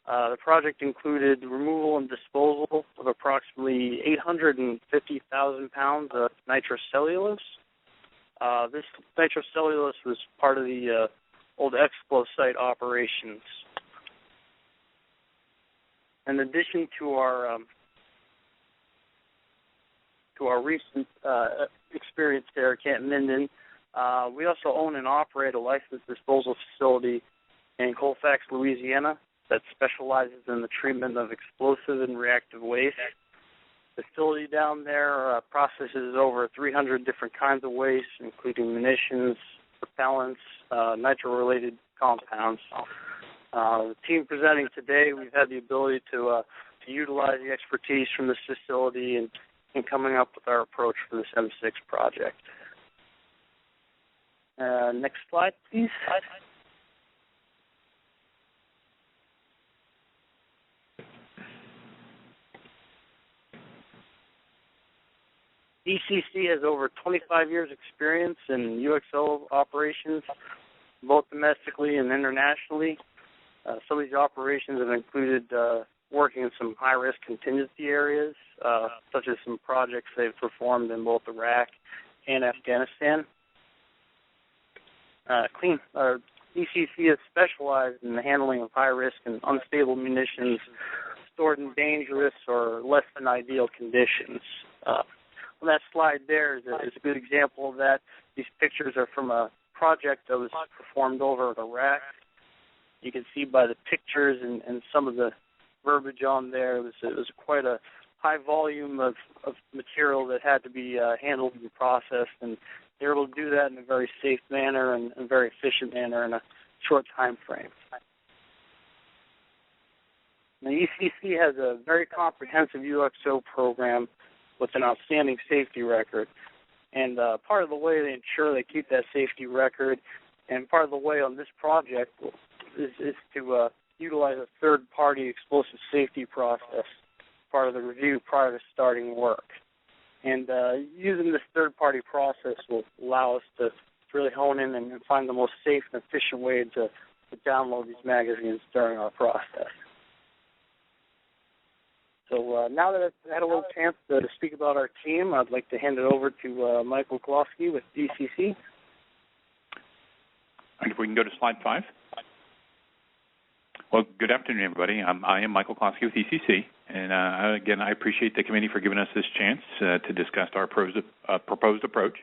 The project included removal and disposal of approximately 850,000 pounds of nitrocellulose. This nitrocellulose was part of the old Explo site operations. In addition to our recent experience there at Camp Minden, we also own and operate a licensed disposal facility in Colfax, Louisiana, that specializes in the treatment of explosive and reactive waste. The facility down there processes over 300 different kinds of waste, including munitions, propellants, nitro-related compounds. The team presenting today, we've had the ability to utilize the expertise from this facility in coming up with our approach for this M6 project. Next slide, please. ECC has over 25 years experience in UXO operations, both domestically and internationally. Some of these operations have included working in some high-risk contingency areas, such as some projects they've performed in both Iraq and Afghanistan. ECC is specialized in the handling of high-risk and unstable munitions stored in dangerous or less than ideal conditions. On that slide there is a good example of that. These pictures are from a project that was performed over in Iraq. You can see by the pictures and some of the verbiage on there, it was quite a high volume of material that had to be handled and processed, and they were able to do that in a very safe manner and a very efficient manner in a short time frame. Now, ECC has a very comprehensive UXO program with an outstanding safety record. And part of the way they ensure they keep that safety record, and part of the way on this project is to utilize a third-party explosive safety process, part of the review prior to starting work. And using this third-party process will allow us to really hone in and find the most safe and efficient way to download these magazines during our process. So now that I've had a little chance to speak about our team, I'd like to hand it over to Michael Klosky with DCC. If we can go to slide 5. Well, good afternoon, everybody. I am Michael Klosky with ECC, and again, I appreciate the committee for giving us this chance to discuss our proposed approach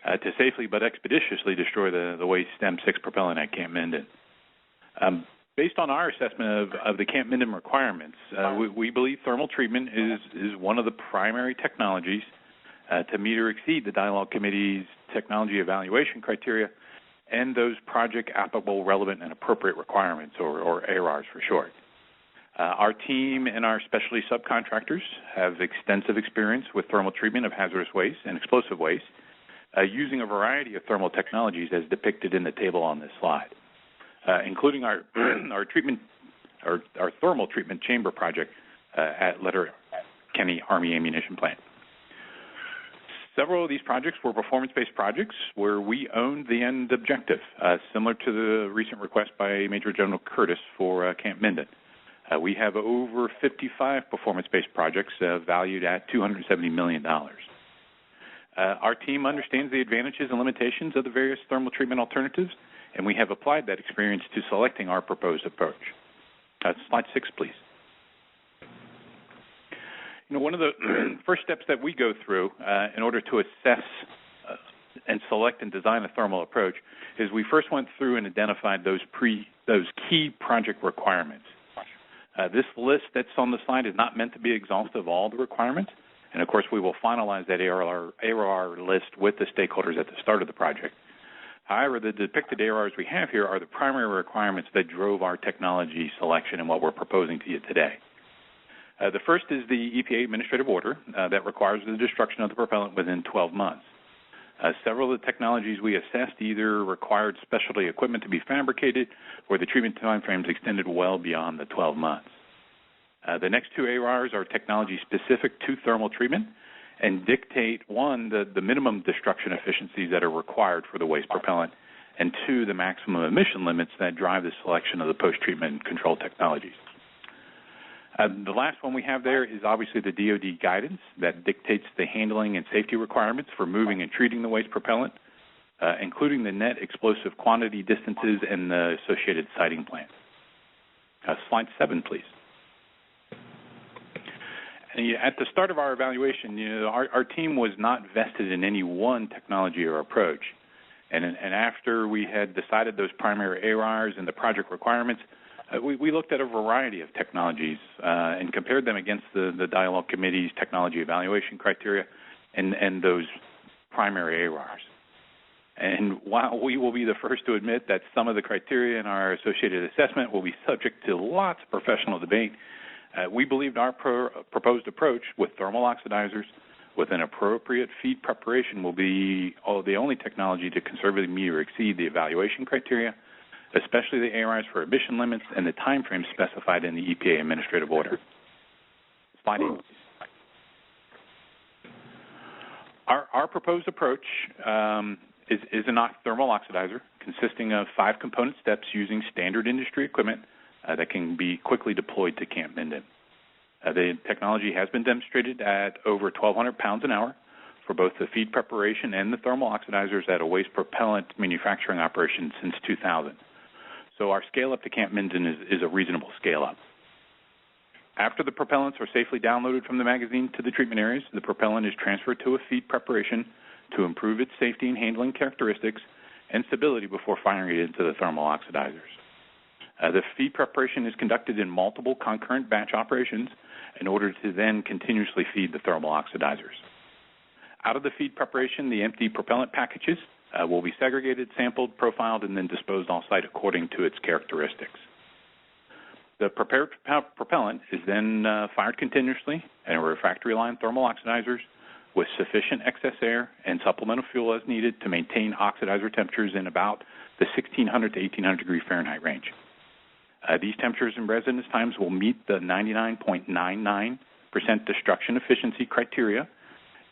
to safely but expeditiously destroy the waste M6 propellant at Camp Minden. Based on our assessment of the Camp Minden requirements, we believe thermal treatment is one of the primary technologies to meet or exceed the Dialogue Committee's technology evaluation criteria and those project applicable, relevant, and appropriate requirements, or ARRs for short. Our team and our specialty subcontractors have extensive experience with thermal treatment of hazardous waste and explosive waste, using a variety of thermal technologies as depicted in the table on this slide. Including our treatment our thermal treatment chamber project at Letterkenny Army Ammunition Plant. Several of these projects were performance-based projects where we owned the end objective, similar to the recent request by Major General Curtis for Camp Minden. We have over 55 performance-based projects valued at $270 million. Our team understands the advantages and limitations of the various thermal treatment alternatives, and we have applied that experience to selecting our proposed approach. Slide 6, please. One of the first steps that we go through in order to assess and select and design a thermal approach is we first went through and identified those key project requirements. This list that's on the slide is not meant to be exhaustive of all the requirements, and of course we will finalize that ARR list with the stakeholders at the start of the project. However, the depicted ARRs we have here are the primary requirements that drove our technology selection and what we're proposing to you today. The first is the EPA administrative order that requires the destruction of the propellant within 12 months. Several of the technologies we assessed either required specialty equipment to be fabricated or the treatment time frames extended well beyond the 12 months. The next two ARRs are technology specific to thermal treatment and dictate, one, the minimum destruction efficiencies that are required for the waste propellant, and two, the maximum emission limits that drive the selection of the post-treatment control technologies. The last one we have there is obviously the DoD guidance that dictates the handling and safety requirements for moving and treating the waste propellant, including the net explosive quantity distances and the associated siting plan. Slide 7, please. And at the start of our evaluation, our team was not vested in any one technology or approach. And after we had decided those primary ARRs and the project requirements, we looked at a variety of technologies and compared them against the Dialogue Committee's technology evaluation criteria and those primary ARRs. And while we will be the first to admit that some of the criteria in our associated assessment will be subject to lots of professional debate, we believed our proposed approach with thermal oxidizers with an appropriate feed preparation will be the only technology to conservatively meet or exceed the evaluation criteria, especially the ARRs for emission limits and the time frame specified in the EPA administrative order. Slide 8. Our proposed approach is a thermal oxidizer consisting of 5 component steps using standard industry equipment that can be quickly deployed to Camp Minden. The technology has been demonstrated at over 1,200 pounds an hour for both the feed preparation and the thermal oxidizers at a waste propellant manufacturing operation since 2000. So our scale-up to Camp Minden is a reasonable scale-up. After the propellants are safely downloaded from the magazine to the treatment areas, the propellant is transferred to a feed preparation to improve its safety and handling characteristics and stability before firing it into the thermal oxidizers. The feed preparation is conducted in multiple concurrent batch operations in order to then continuously feed the thermal oxidizers. Out of the feed preparation, the empty propellant packages will be segregated, sampled, profiled, and then disposed off-site according to its characteristics. The prepared propellant is then fired continuously in a refractory line thermal oxidizers with sufficient excess air and supplemental fuel as needed to maintain oxidizer temperatures in about the 1,600 to 1,800 degree Fahrenheit range. These temperatures and residence times will meet the 99.99% destruction efficiency criteria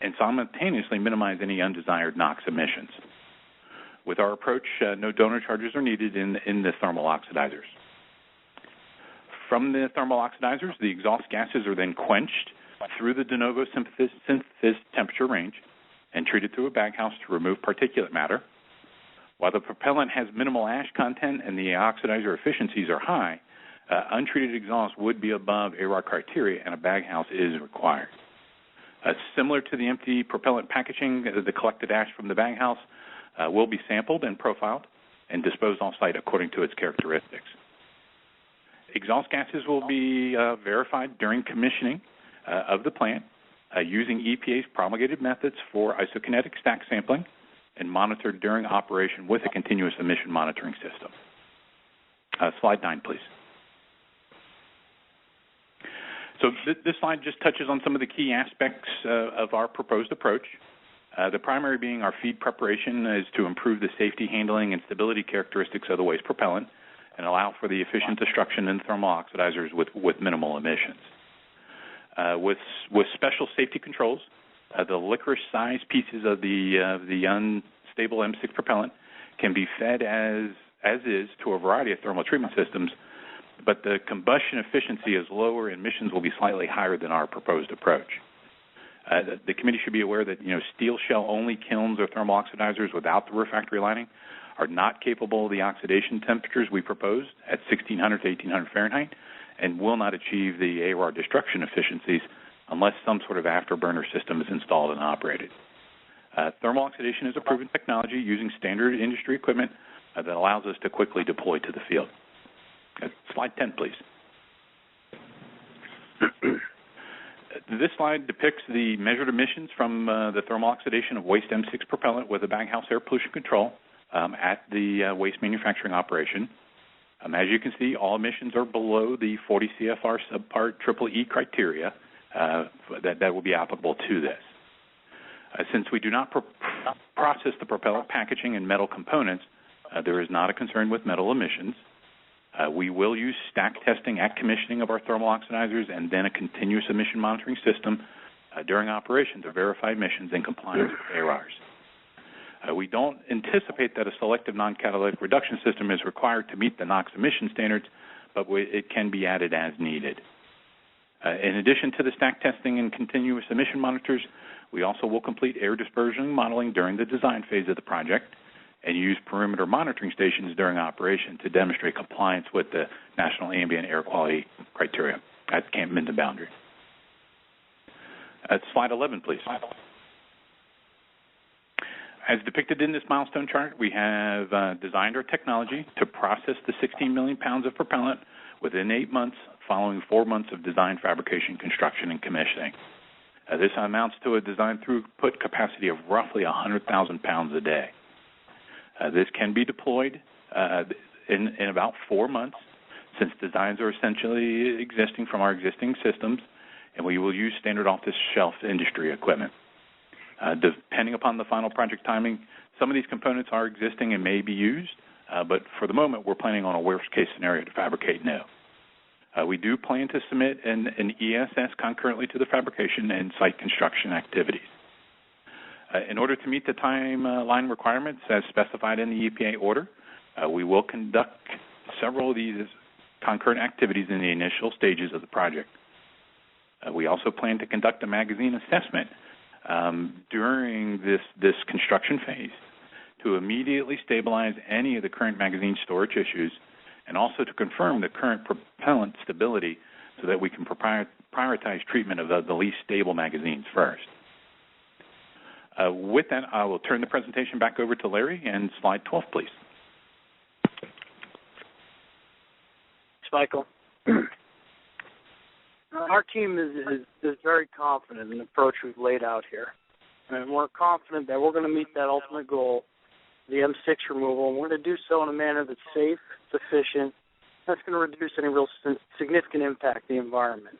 and simultaneously minimize any undesired NOx emissions. With our approach, no donor charges are needed in the thermal oxidizers. From the thermal oxidizers, the exhaust gases are then quenched through the de novo synthesis temperature range and treated through a baghouse to remove particulate matter. While the propellant has minimal ash content and the oxidizer efficiencies are high, untreated exhaust would be above ARRA criteria and a baghouse is required. Similar to the empty propellant packaging, the collected ash from the baghouse will be sampled and profiled and disposed off-site according to its characteristics. Exhaust gases will be verified during commissioning of the plant using EPA's promulgated methods for isokinetic stack sampling and monitored during operation with a continuous emission monitoring system. Slide 9, please. So this slide just touches on some of the key aspects of our proposed approach. The primary being our feed preparation is to improve the safety, handling, and stability characteristics of the waste propellant, and allow for the efficient destruction in thermal oxidizers with minimal emissions. With special safety controls, the licorice-sized pieces of the unstable M6 propellant can be fed as is to a variety of thermal treatment systems, but the combustion efficiency is lower and emissions will be slightly higher than our proposed approach. The committee should be aware that steel shell only kilns or thermal oxidizers without the refractory lining are not capable of the oxidation temperatures we proposed at 1600 to 1800 Fahrenheit and will not achieve the AOR destruction efficiencies unless some sort of afterburner system is installed and operated. Thermal oxidation is a proven technology using standard industry equipment that allows us to quickly deploy to the field. Slide 10, please. This slide depicts the measured emissions from the thermal oxidation of waste M6 propellant with a baghouse air pollution control at the waste manufacturing operation. As you can see, all emissions are below the 40 CFR subpart EEE criteria that will be applicable to this. Since we do not process the propellant packaging and metal components, there is not a concern with metal emissions. We will use stack testing at commissioning of our thermal oxidizers and then a continuous emission monitoring system during operation to verify emissions and compliance with AORs. We don't anticipate that a selective non-catalytic reduction system is required to meet the NOx emission standards, but it can be added as needed. In addition to the stack testing and continuous emission monitors, we also will complete air dispersion modeling during the design phase of the project and use perimeter monitoring stations during operation to demonstrate compliance with the National Ambient Air Quality Criteria at Camp Minden boundary. Slide 11, please. As depicted in this milestone chart, we have designed our technology to process the 16 million pounds of propellant within 8 months following 4 months of design, fabrication, construction, and commissioning. This amounts to a design throughput capacity of roughly 100,000 pounds a day. This can be deployed in about 4 months since designs are essentially existing from our existing systems, and we will use standard off-the-shelf industry equipment. Depending upon the final project timing, some of these components are existing and may be used, but for the moment we're planning on a worst-case scenario to fabricate new. We do plan to submit an ESS concurrently to the fabrication and site construction activities. In order to meet the timeline requirements as specified in the EPA order, we will conduct several of these concurrent activities in the initial stages of the project. We also plan to conduct a magazine assessment during this construction phase to immediately stabilize any of the current magazine storage issues and also to confirm the current propellant stability so that we can prioritize treatment of the least stable magazines first. With that, I will turn the presentation back over to Larry, and slide 12, please. Thanks, Michael. Our team is very confident in the approach we've laid out here. And we're confident that we're going to meet that ultimate goal, the M6 removal, and we're going to do so in a manner that's safe, sufficient, that's going to reduce any real significant impact to the environment.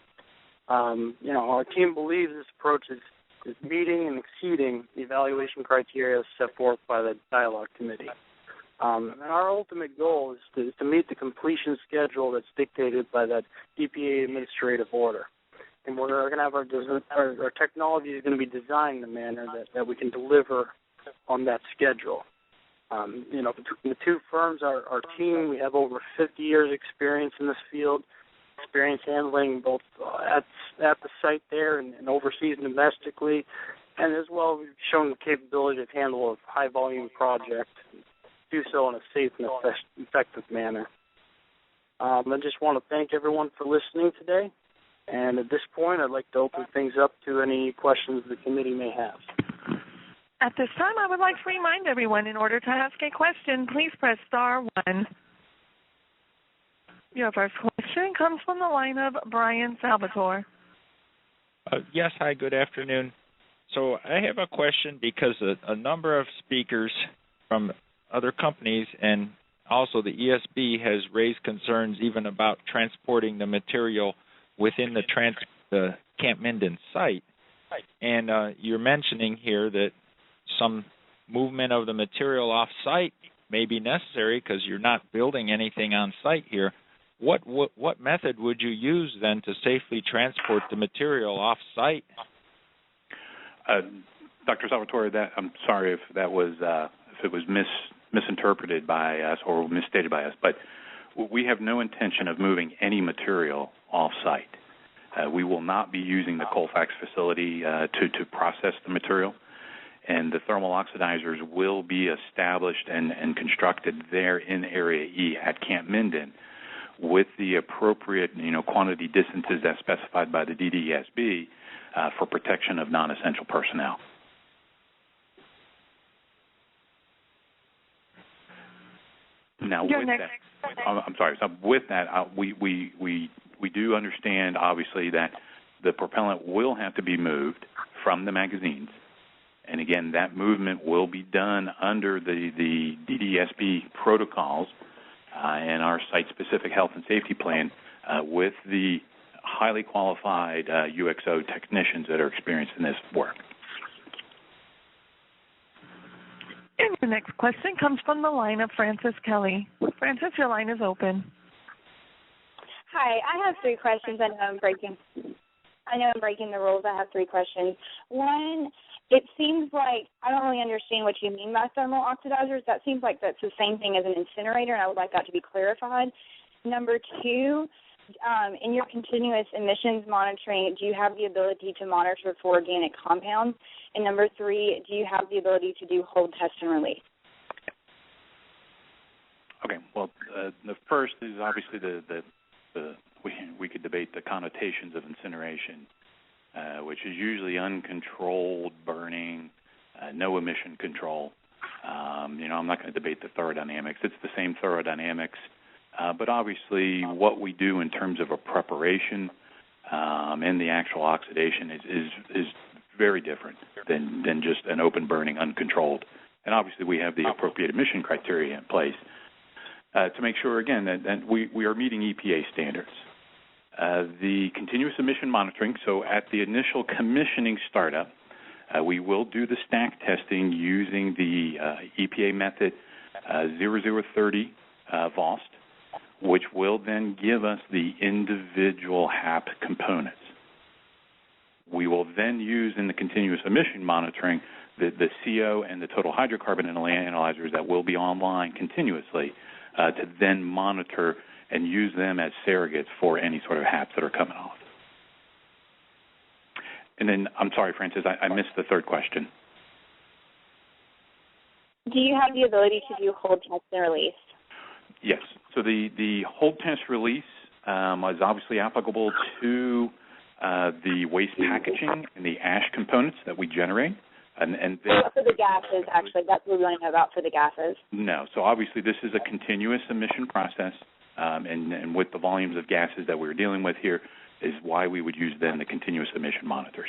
Our team believes this approach is meeting and exceeding the evaluation criteria set forth by the DialogueCommittee. And our ultimate goal is to meet the completion schedule that's dictated by that EPA administrative order. And we're going to have our technology is going to be designed in a manner that we can deliver on that schedule. Between the two firms, our team, we have over 50 years experience in this field, experience handling both at the site there and overseas and domestically, and as well we've shown the capability to handle a high-volume project, do so in a safe and effective manner. I just want to thank everyone for listening today, and at this point I'd like to open things up to any questions the committee may have. At this time, I would like to remind everyone, in order to ask a question, please press star 1. Your first question comes from the line of Brian Salvatore. Yes, hi, good afternoon. So I have a question because a number of speakers from other companies and also the ESB has raised concerns even about transporting the material within the Camp Minden site. And you're mentioning here that some movement of the material off-site may be necessary because you're not building anything on site here. What method would you use then to safely transport the material off site? Dr. Salvatore, I'm sorry if that was if it was misinterpreted by us or misstated by us, but we have no intention of moving any material off site. We will not be using the Colfax facility to process the material, and the thermal oxidizers will be established and constructed there in Area E at Camp Minden, with the appropriate, quantity distances as specified by the DDESB for protection of non-essential personnel. Now, with that, I'm sorry. So with that, we do understand, obviously, that the propellant will have to be moved from the magazines, and again, that movement will be done under the DDESB protocols and our site-specific health and safety plan with the highly qualified UXO technicians that are experienced in this work. And your next question comes from the line of Francis Kelly. Francis, your line is open. Hi, I have 3 questions. I know I'm breaking the rules. I have 3 questions. One, it seems like I don't really understand what you mean by thermal oxidizers. That seems like that's the same thing as an incinerator, and I would like that to be clarified. Number 2, in your continuous emissions monitoring, do you have the ability to monitor for organic compounds? And number 3, do you have the ability to do hold, test, and release? Okay. Well, the first is obviously we could debate the connotations of incineration, which is usually uncontrolled burning, no emission control. I'm not going to debate the thermodynamics. It's the same thermodynamics, but obviously what we do in terms of a preparation and the actual oxidation is very different than just an open burning, uncontrolled. And obviously we have the appropriate emission criteria in place to make sure, again, that we are meeting EPA standards. The continuous emission monitoring, so at the initial commissioning startup, we will do the stack testing using the EPA method 0030 VOST, which will then give us the individual HAP components. We will then use in the continuous emission monitoring the CO and the total hydrocarbon analyzers that will be online continuously to then monitor and use them as surrogates for any sort of HAPs that are coming off. And then, I'm sorry, Francis, I missed the third question. Do you have the ability to do hold, test, and release? Yes. So the hold, test, release is obviously applicable to the waste packaging and the ash components that we generate. And not for the gases, actually. That's what we want to know about for the gases. No. So obviously this is a continuous emission process, and with the volumes of gases that we're dealing with here is why we would use then the continuous emission monitors.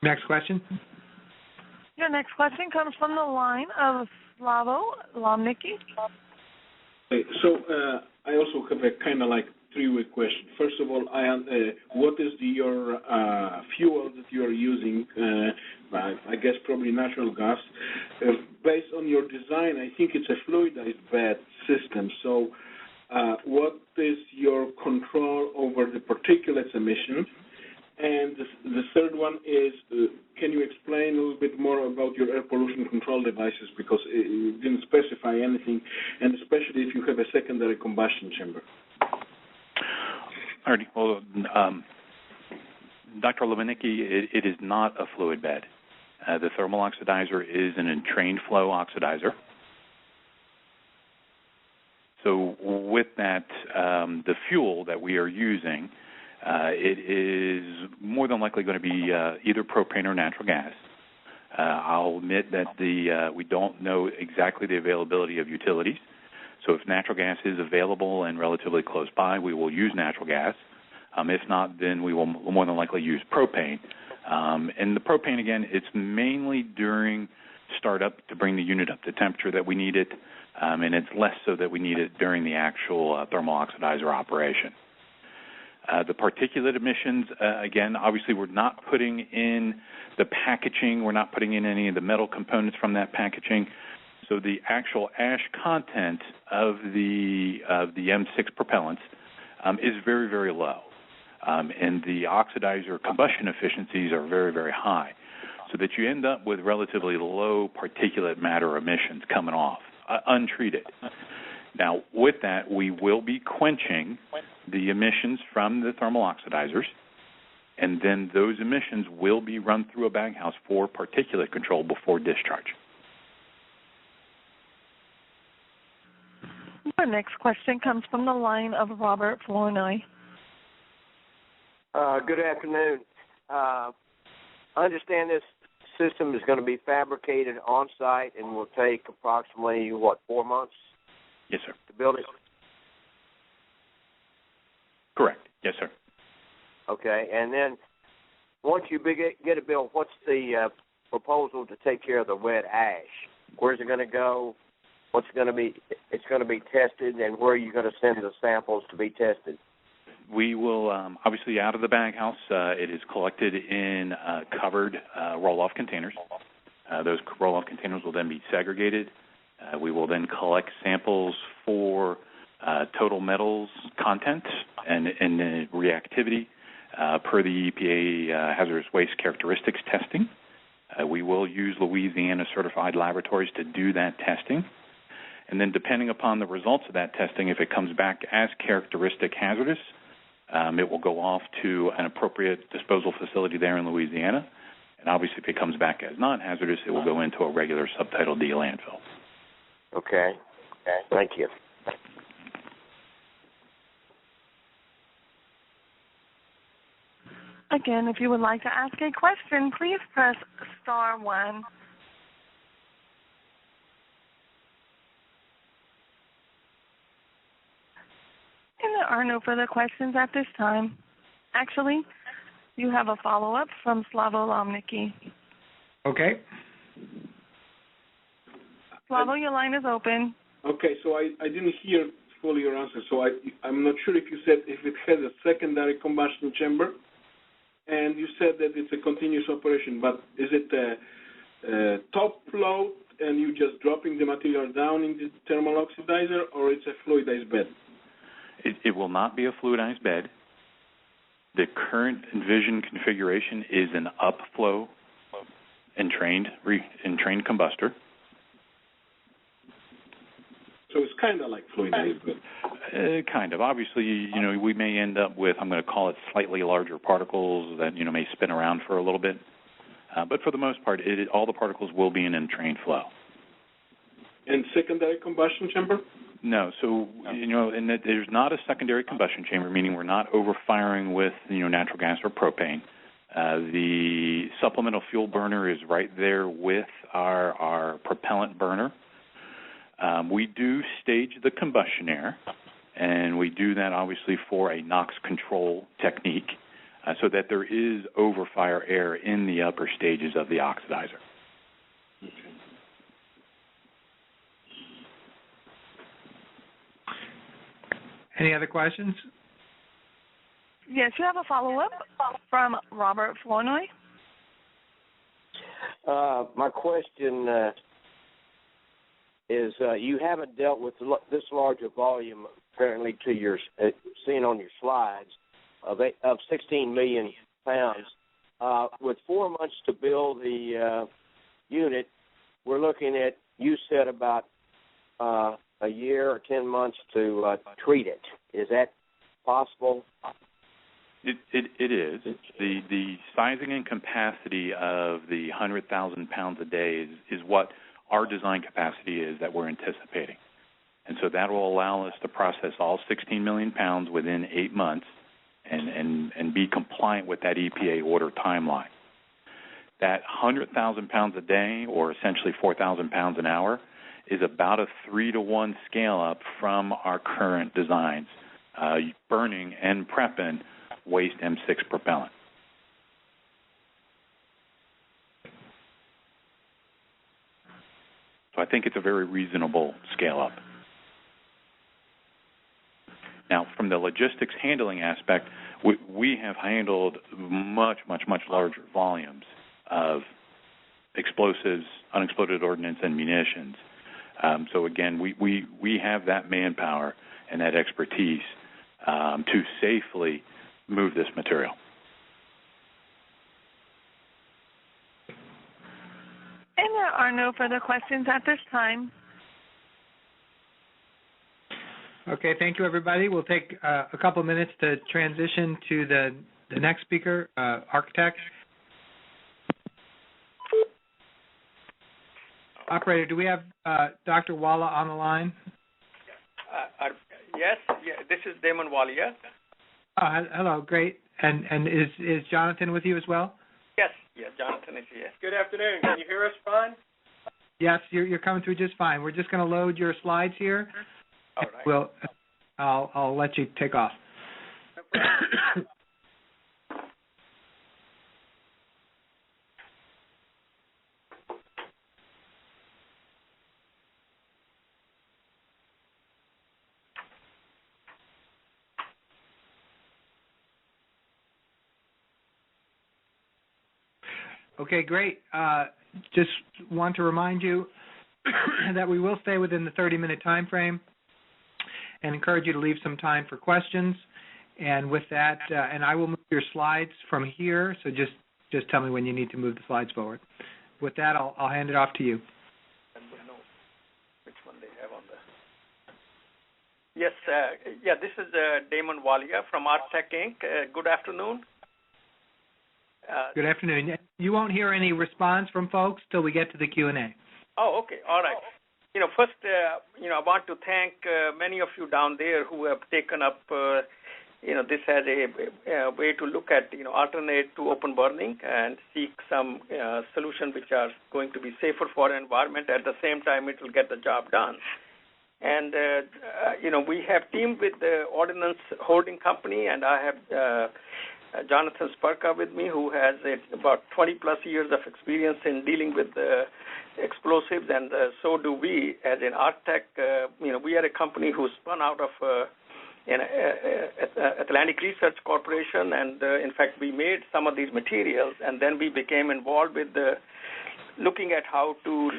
Next question. Your next question comes from the line of Slavo Lomnicki. So I also have a kind of like three-way question. First of all, what is your fuel that you are using? I guess probably natural gas. Based on your design, I think it's a fluidized bed system. So what is your control over the particulates emission? And the third one is, can you explain a little bit more about your air pollution control devices, because it didn't specify anything, and especially if you have a secondary combustion chamber. All right. Well, Dr. Lomnicki, it is not a fluid bed. The thermal oxidizer is an entrained flow oxidizer. So with that, the fuel that we are using, it is more than likely going to be either propane or natural gas. I'll admit that we don't know exactly the availability of utilities. So if natural gas is available and relatively close by, we will use natural gas. If not, then we will more than likely use propane. And the propane, again, it's mainly during startup to bring the unit up to temperature that we need it, and it's less so that we need it during the actual thermal oxidizer operation. The particulate emissions, again, obviously we're not putting in the packaging. We're not putting in any of the metal components from that packaging. So the actual ash content of the M6 propellants is very, very low. And the oxidizer combustion efficiencies are very, very high, so that you end up with relatively low particulate matter emissions coming off, untreated. Now, with that, we will be quenching the emissions from the thermal oxidizers, and then those emissions will be run through a baghouse for particulate control before discharge. Our next question comes from the line of Robert Flournoy. Good afternoon. I understand this system is going to be fabricated on-site and will take approximately, 4 months? Yes, sir. To build it? Correct. Yes, sir. Okay. And then once you get it built, what's the proposal to take care of the wet ash? Where's it going to go? What's going to be? It's going to be tested, and where are you going to send the samples to be tested? We will, obviously, out of the baghouse, it is collected in covered roll-off containers. Those roll-off containers will then be segregated. We will then collect samples for total metals content and reactivity per the EPA hazardous waste characteristics testing. We will use Louisiana-certified laboratories to do that testing. And then depending upon the results of that testing, if it comes back as characteristic hazardous, it will go off to an appropriate disposal facility there in Louisiana. And obviously, if it comes back as non-hazardous, it will go into a regular Subtitle D landfill. Okay. Thank you. Again, if you would like to ask a question, please press star 1. And there are no further questions at this time. Actually, you have a follow-up from Slavo Lomnicki. Okay. Slavo, your line is open. Okay, so I didn't hear fully your answer, so I'm not sure if you said if it has a secondary combustion chamber, and you said that it's a continuous operation, but is it a top float and you just dropping the material down in the thermal oxidizer, or it's a fluidized bed? It will not be a fluidized bed. The current envisioned configuration is an upflow entrained combustor. So it's kind of like fluidized bed. Kind of. Obviously, we may end up with, I'm going to call it slightly larger particles that, may spin around for a little bit. But for the most part, all the particles will be in entrained flow. And secondary combustion chamber? No. So, and there's not a secondary combustion chamber, meaning we're not overfiring with, natural gas or propane. The supplemental fuel burner is right there with our propellant burner. We do stage the combustion air, and we do that obviously for a NOx control technique so that there is overfire air in the upper stages of the oxidizer. Okay. Any other questions? Yes, you have a follow-up from Robert Flournoy. My question is you haven't dealt with this larger volume, apparently, to your seen on your slides, of 16 million pounds. With 4 months to build the unit, we're looking at, you said, about a year or 10 months to treat it. Is that possible? It is. The sizing and capacity of the 100,000 pounds a day is what our design capacity is that we're anticipating. And so that will allow us to process all 16 million pounds within 8 months and be compliant with that EPA order timeline. That 100,000 pounds a day, or essentially 4,000 pounds an hour, is about a 3-to-1 scale up from our current designs, burning and prepping waste M6 propellant. So I think it's a very reasonable scale up. Now, from the logistics handling aspect, we have handled much larger volumes of explosives, unexploded ordnance, and munitions. So again, we have that manpower and that expertise to safely move this material. And there are no further questions at this time. Okay, thank you, everybody. We'll take a couple minutes to transition to the next speaker, architect. Operator, do we have Dr. Walla on the line? Yes, this is Damon Walia. Oh, hello, great. And is Jonathan with you as well? Yes, Jonathan is here. Good afternoon. Can you hear us fine? Yes, you're coming through just fine. We're just going to load your slides here. All right. I'll let you take off. Okay, great. Just want to remind you that we will stay within the 30-minute time frame and encourage you to leave some time for questions. And with that, and I will move your slides from here, so just tell me when you need to move the slides forward. With that, I'll hand it off to you. Which one they have on the... Yes, this is Damon Walia from Artech Inc. Good afternoon. Good afternoon. You won't hear any response from folks till we get to the Q&A. Oh, okay. All right. First, I want to thank many of you down there who have taken up, this as a way to look at, alternate to open burning and seek some solution which are going to be safer for the environment. At the same time, it will get the job done. And, we have teamed with the Ordnance Holding Company, and I have Jonathan Spurka with me, who has about 20-plus years of experience in dealing with explosives, and so do we as an architect. We are a company who spun out of Atlantic Research Corporation, and in fact, we made some of these materials, and then we became involved with looking at how to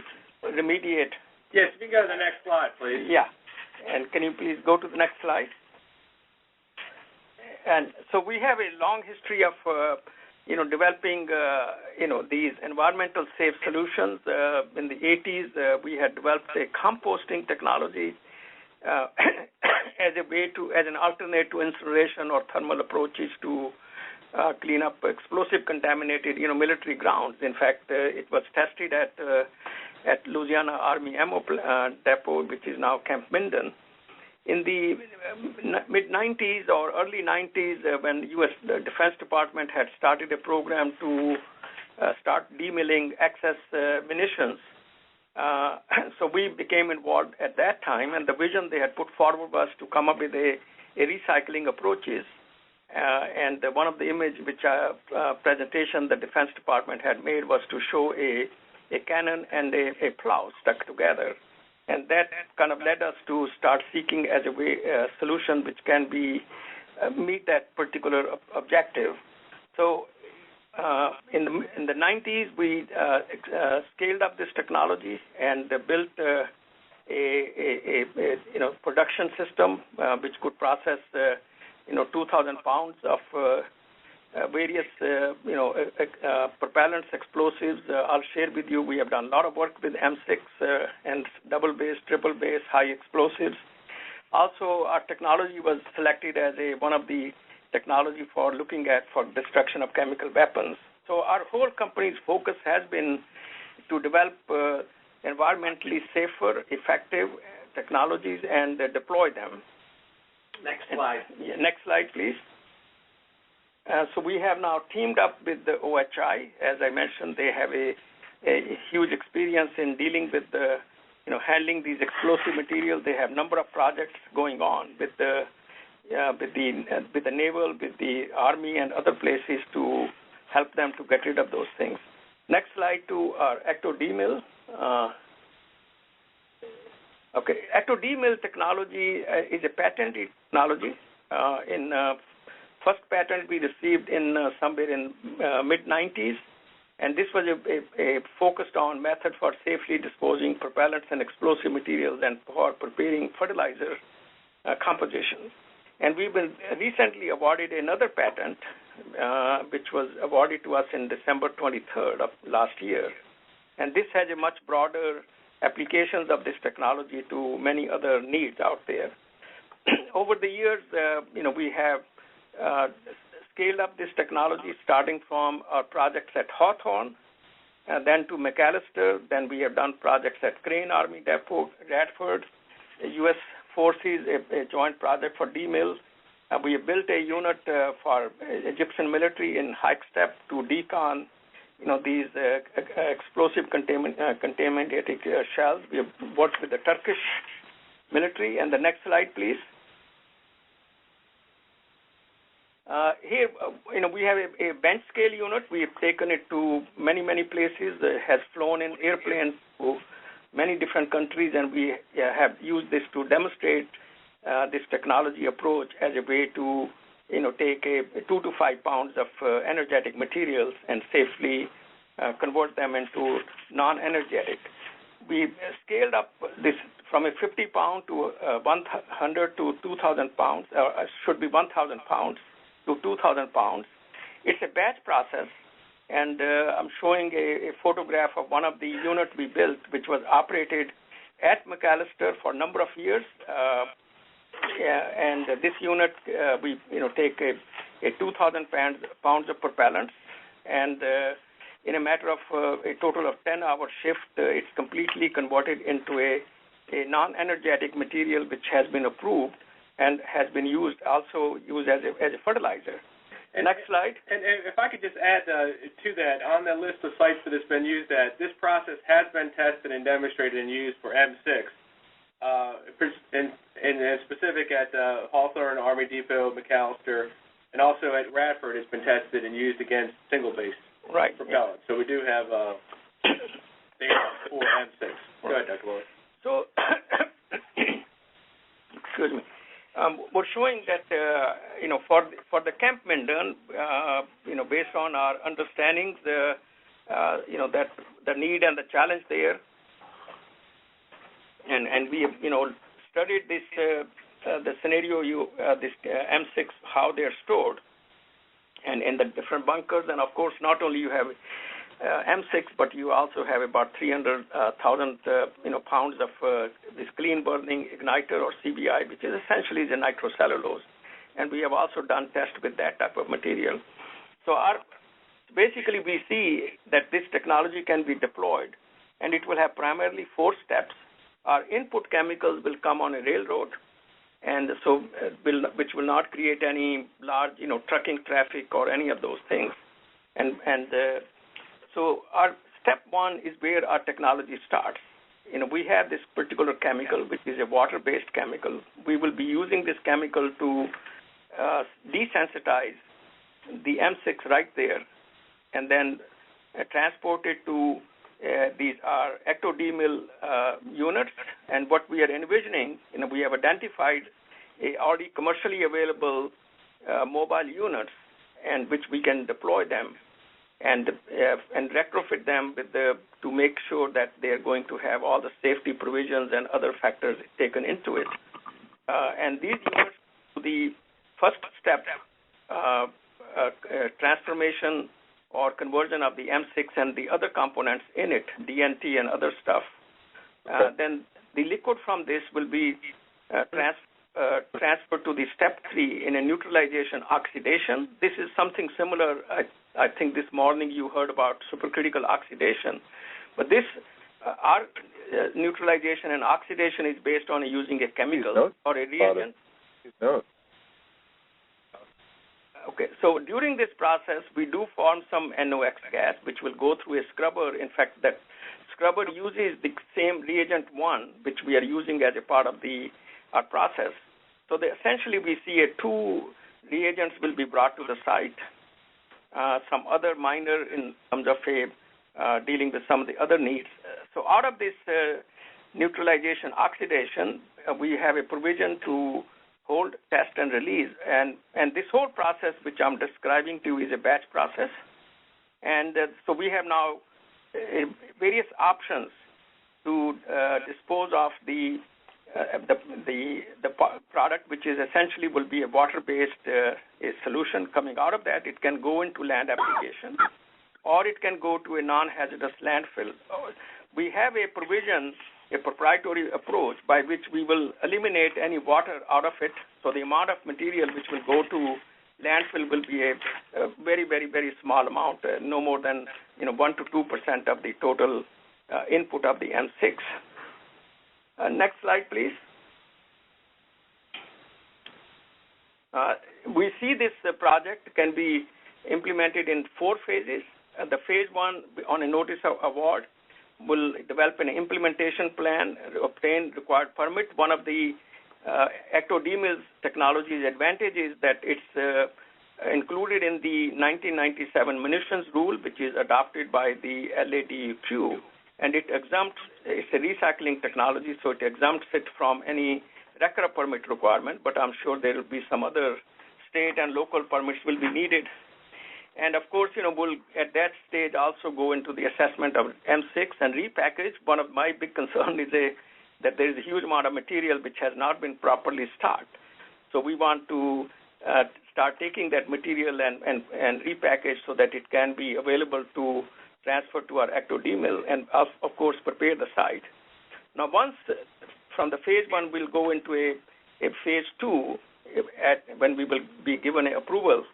remediate. Yes, if you go to the next slide, please. Yeah, and can you please go to the next slide? And so we have a long history of, developing, these environmental safe solutions. In the 80s, we had developed a composting technology as an alternate to incineration or thermal approaches to clean up explosive contaminated, military grounds. In fact, it was tested at Louisiana Army Ammo Depot, which is now Camp Minden. In the mid-90s or early 90s, when the U.S. Defense Department had started a program to start demilling excess munitions, so we became involved at that time, and the vision they had put forward was to come up with a recycling approaches. And one of the image presentation the Defense Department had made was to show a cannon and a plow stuck together. And that kind of led us to start seeking as a solution which can meet that particular objective. So in the 90s, we scaled up this technology and built a production system which could process 2,000 pounds of various propellants, explosives. I'll share with you, we have done a lot of work with M6 and double base, triple base, high explosives. Also, our technology was selected as one of the technology for looking at for destruction of chemical weapons. So our whole company's focus has been to develop environmentally safer, effective technologies and deploy them. Next slide. Next slide, please. So we have now teamed up with the OHI. As I mentioned, they have a huge experience in dealing with handling these explosive materials. They have a number of projects going on with the naval, with the army, and other places to help them to get rid of those things. Next slide to our ecto-demil. Okay, ecto-D-mill technology is a patented technology. First patent we received in somewhere in mid-90s, and this was a focused on method for safely disposing propellants and explosive materials and for preparing fertilizer compositions. And we've been recently awarded another patent, which was awarded to us in December 23rd of last year. And this has a much broader applications of this technology to many other needs out there. Over the years, we have scaled up this technology, starting from our projects at Hawthorne, then to McAllister. Then we have done projects at Crane Army Depot, Radford, U.S. Forces, a joint project for D-mills. We have built a unit for Egyptian military in Hike Step to decon, these explosive contaminated shells. We have worked with the Turkish military. And the next slide, please. Here, we have a bench scale unit. We have taken it to many, many places. It has flown in airplanes to many different countries, and we have used this to demonstrate this technology approach as a way to, take 2 to 5 pounds of energetic materials and safely convert them into non-energetic. We scaled up this from a 50-pound to 100 to 2,000 pounds, or should be 1,000 pounds to 2,000 pounds. It's a batch process, and I'm showing a photograph of one of the units we built, which was operated at McAllister for a number of years. And this unit, we take a 2,000 pounds of propellants, and in a matter of a total of 10-hour shift, it's completely converted into a non-energetic material which has been approved and has been used as a fertilizer. And next slide. And if I could just add to that, on the list of sites that it's been used at, this process has been tested and demonstrated and used for M6, in specific at Hawthorne, Army Depot, McAllister, and also at Radford. It's been tested and used against single-base propellants. So we do have data for M6. Go ahead, Dr. Lloyd. So, excuse me. We're showing that, for the CampMindenBurn, based on our understanding, that the need and the challenge there, and we have, studied this, the scenario, this M6, how they're stored, and in the different bunkers, and of course, not only you have M6, but you also have about 300,000 pounds of this clean burning igniter or CBI, which is essentially the nitrocellulose, and we have also done tests with that type of material. So basically we see that this technology can be deployed, and it will have primarily 4 steps. Our input chemicals will come on a railroad, and so which will not create any large trucking traffic or any of those things, so our step 1 is where our technology starts. We have this particular chemical, which is a water-based chemical. We will be using this chemical to desensitize the M6 right there, and then transport it to these are ecto-D-mill units. And what we are envisioning, we have identified already commercially available mobile units, and which we can deploy them and retrofit them to make sure that they're going to have all the safety provisions and other factors taken into it. And these units, the first step, transformation or conversion of the M6 and the other components in it, DNT and other stuff. Then the liquid from this will be transferred to the step 3 in a neutralization oxidation. This is something similar. I think this morning you heard about supercritical oxidation, but this our neutralization and oxidation is based on using a chemical or a reagent. Okay, so during this process, we do form some NOx gas, which will go through a scrubber. In fact, that scrubber uses the same reagent 1, which we are using as a part of our process. So essentially, we see 2 reagents will be brought to the site. Some other minor in terms of dealing with some of the other needs. So out of this neutralization, oxidation, we have a provision to hold, test, and release. And this whole process, which I'm describing to you, is a batch process. And so we have now various options to dispose of the product, which is essentially will be a water-based solution coming out of that. It can go into land application, or it can go to a non-hazardous landfill. We have a provision, a proprietary approach by which we will eliminate any water out of it. So the amount of material which will go to landfill will be a very, very, very small amount, no more than 1 to 2% of the total input of the M6. Next slide, please. We see this project can be implemented in 4 phases. The phase 1 on a notice of award will develop an implementation plan, obtain required permit. One of the ectodermal technology's advantage is that it's included in the 1997 munitions rule, which is adopted by the LADQ, and it exempts. It's a recycling technology, so it exempts it from any RCRA permit requirement. But I'm sure there will be some other state and local permits will be needed. And of course, we'll at that stage also go into the assessment of M6 and repackage. One of my big concerns is that there is a huge amount of material which has not been properly stocked. So we want to start taking that material and repackage so that it can be available to transfer to our ectodermal and, of course, prepare the site. Now, once from the phase 1, we'll go into a phase 2 when we will be given an approval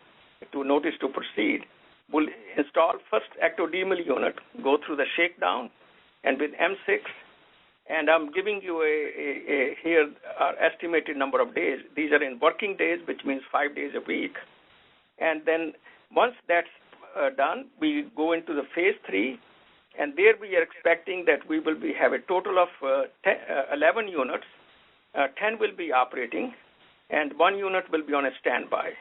to notice to proceed. We'll install first ectodermal unit, go through the shakedown, and with M6, and I'm giving you here our estimated number of days. These are in working days, which means 5 days a week. And then once that's done, we go into the phase 3, and there we are expecting that we will have a total of 11 units. 10 will be operating, and 1 unit will be on a standby.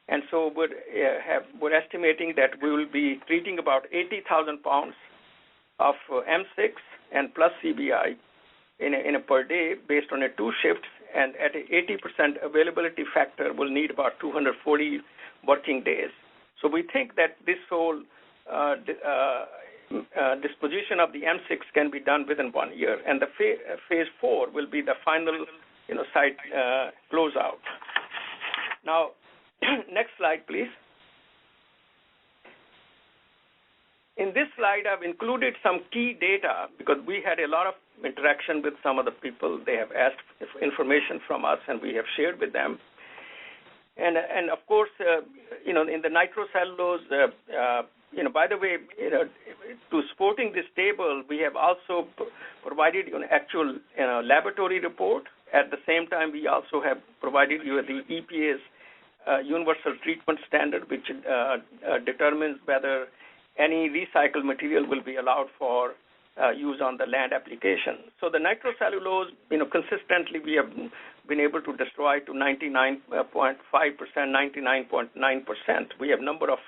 And so we're estimating that we will be treating about 80,000 pounds of M6 and plus CBI in a per day based on 2 shifts, and at an 80% availability factor, we'll need about 240 working days. So we think that this whole disposition of the M6 can be done within 1 year, and the phase 4 will be the final, site closeout. Now, next slide, please. In this slide, I've included some key data because we had a lot of interaction with some of the people. They have asked information from us, and we have shared with them. And of course, in the nitrocellulose, by the way, to supporting this table, we have also provided you an actual laboratory report. At the same time, we also have provided you the EPA's universal treatment standard, which determines whether any recycled material will be allowed for use on the land application. So the nitrocellulose, consistently we have been able to destroy to 99.5%, 99.9%. We have number of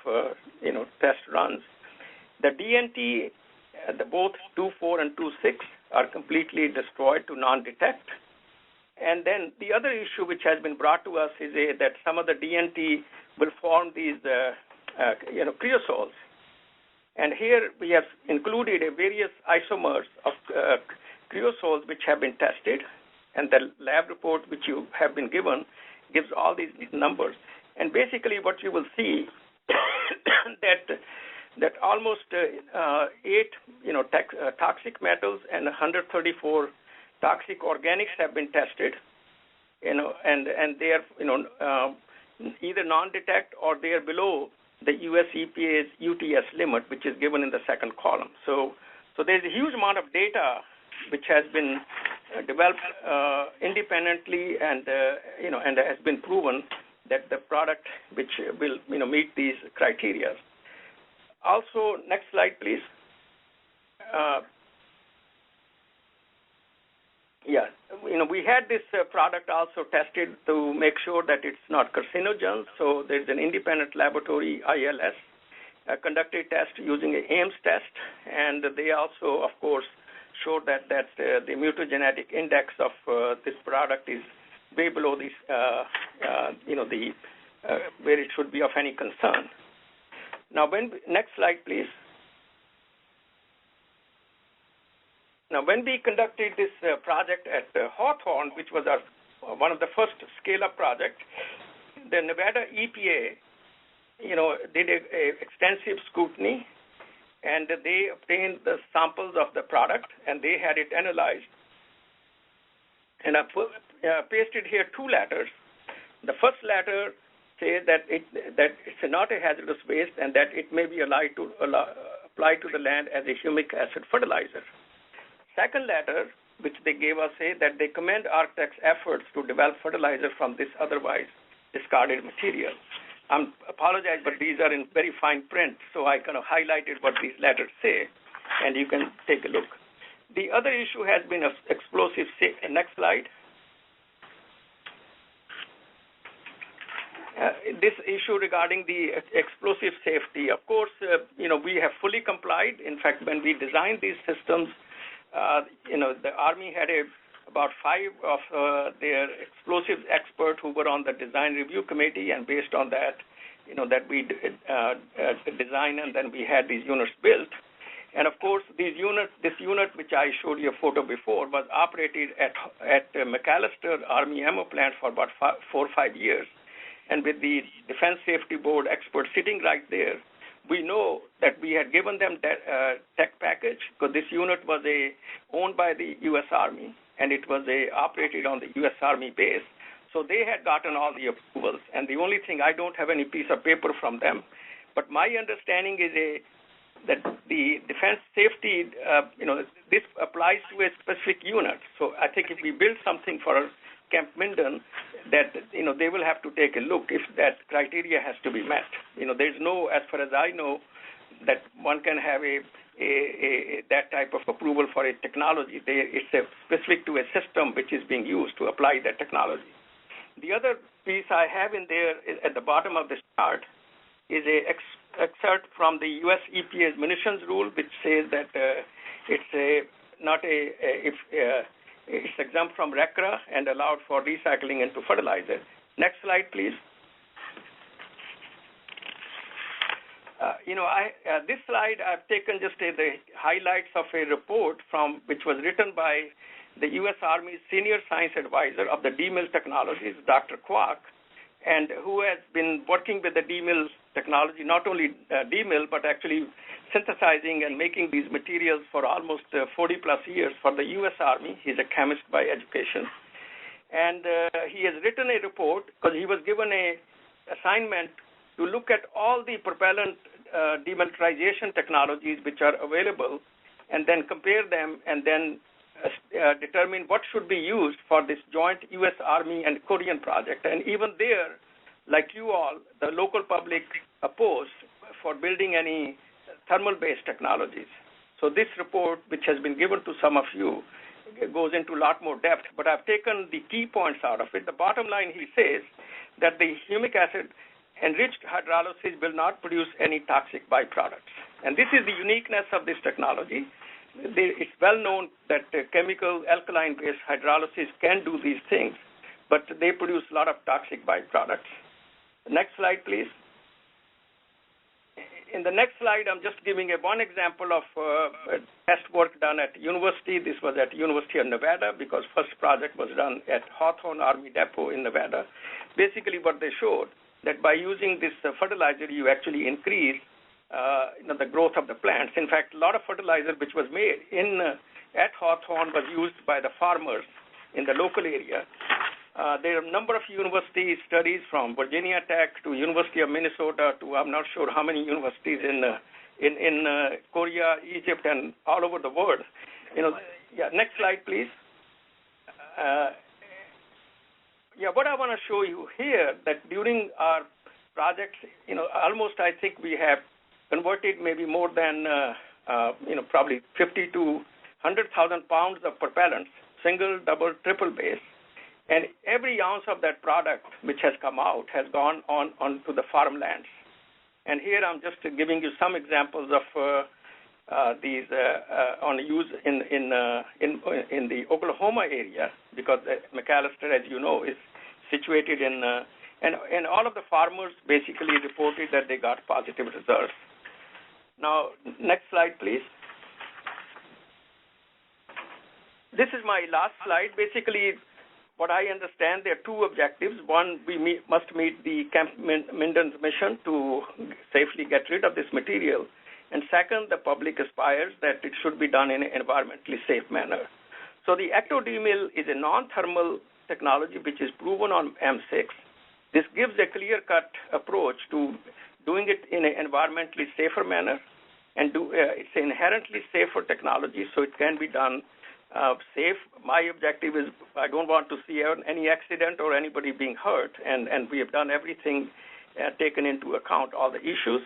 test runs. The DNT, both 2,4 and 2,6 are completely destroyed to non-detect. And then the other issue which has been brought to us is that some of the DNT will form these creosoles. And here we have included various isomers of creosoles which have been tested, and the lab report which you have been given gives all these numbers. And basically what you will see that almost 8 toxic metals and 134 toxic organics have been tested, and they are either non-detect or they are below the U.S. EPA's UTS limit, which is given in the second column. So there's a huge amount of data which has been developed independently, and has been proven that the product which will meet these criteria. Also, next slide, please. We had this product also tested to make sure that it's not carcinogen. So there's an independent laboratory, ILS, conducted test using an Ames test, and they also, of course, showed that the mutagenetic index of this product is way below this, where it should be of any concern. Now, next slide, please. Now, when we conducted this project at Hawthorne, which was one of the first scale-up projects, the Nevada EPA, did a extensive scrutiny, and they obtained the samples of the product, and they had it analyzed. And I pasted here two letters. The first letter says that it's not a hazardous waste and that it may be applied to the land as a humic acid fertilizer. Second letter, which they gave us, say that they commend Architect's efforts to develop fertilizer from this otherwise discarded material. I apologize, but these are in very fine print, so I kind of highlighted what these letters say, and you can take a look. The other issue has been explosive safety. Next slide. This issue regarding the explosive safety, of course, we have fully complied. In fact, when we designed these systems, the Army had about 5 of their explosives experts who were on the design review committee, and based on that, that we designed, and then we had these units built. And of course, this unit, which I showed you a photo before, was operated at McAllister Army Ammo Plant for about 4 or 5 years. And with the Defense Safety Board experts sitting right there, we know that we had given them tech package, because this unit was owned by the U.S. Army, and it was operated on the U.S. Army base. So they had gotten all the approvals. And the only thing, I don't have any piece of paper from them, but my understanding is that the defense safety, this applies to a specific unit. So I think if we build something for Camp Minden, that they will have to take a look if that criteria has to be met. There's no, as far as I know, that one can have that type of approval for a technology. It's specific to a system which is being used to apply that technology. The other piece I have in there at the bottom of the chart is an excerpt from the U.S. EPA's munitions rule, which says that it's exempt from RCRA and allowed for recycling into fertilizer. Next slide, please. This slide I've taken just the highlights of a report which was written by the U.S. Army's senior science advisor of the D-mill technologies, Dr. Kwok, and who has been working with the D-mill technology, not only D-mill, but actually synthesizing and making these materials for almost 40-plus years for the U.S. Army. He's a chemist by education. And he has written a report, because he was given an assignment to look at all the propellant demilitarization technologies which are available, and then compare them, and then determine what should be used for this joint U.S. Army and Korean project. And even there, like you all, the local public opposed for building any thermal-based technologies. So this report, which has been given to some of you, goes into a lot more depth, but I've taken the key points out of it. The bottom line, he says that the humic acid-enriched hydrolysis will not produce any toxic byproducts. And this is the uniqueness of this technology. It's well known that chemical alkaline-based hydrolysis can do these things, but they produce a lot of toxic byproducts. Next slide, please. In the next slide, I'm just giving one example of test work done at university. This was at University of Nevada, because first project was done at Hawthorne Army Depot in Nevada. Basically, what they showed, that by using this fertilizer, you actually increase the growth of the plants. In fact, a lot of fertilizer which was made at Hawthorne was used by the farmers in the local area. There are a number of university studies, from Virginia Tech to University of Minnesota to I'm not sure how many universities in Korea, Egypt, and all over the world. Next slide, please. What I want to show you here, that during our projects, almost I think we have converted maybe more than probably 50 to 100,000 pounds of propellants, single, double, triple base. And every ounce of that product which has come out has gone onto the farmlands. And here I'm just giving you some examples of these on use in the Oklahoma area, because McAllister, as you know, is situated in and all of the farmers basically reported that they got positive results. Now, next slide, please. This is my last slide. Basically, what I understand, there are two objectives. One, we must meet the CampMinden's mission to safely get rid of this material. And second, the public aspires that it should be done in an environmentally safe manner. So the ectodemill is a non-thermal technology which is proven on M6. This gives a clear-cut approach to doing it in an environmentally safer manner, and it's an inherently safer technology, so it can be done safe. My objective is I don't want to see any accident or anybody being hurt, and we have done everything, taken into account all the issues.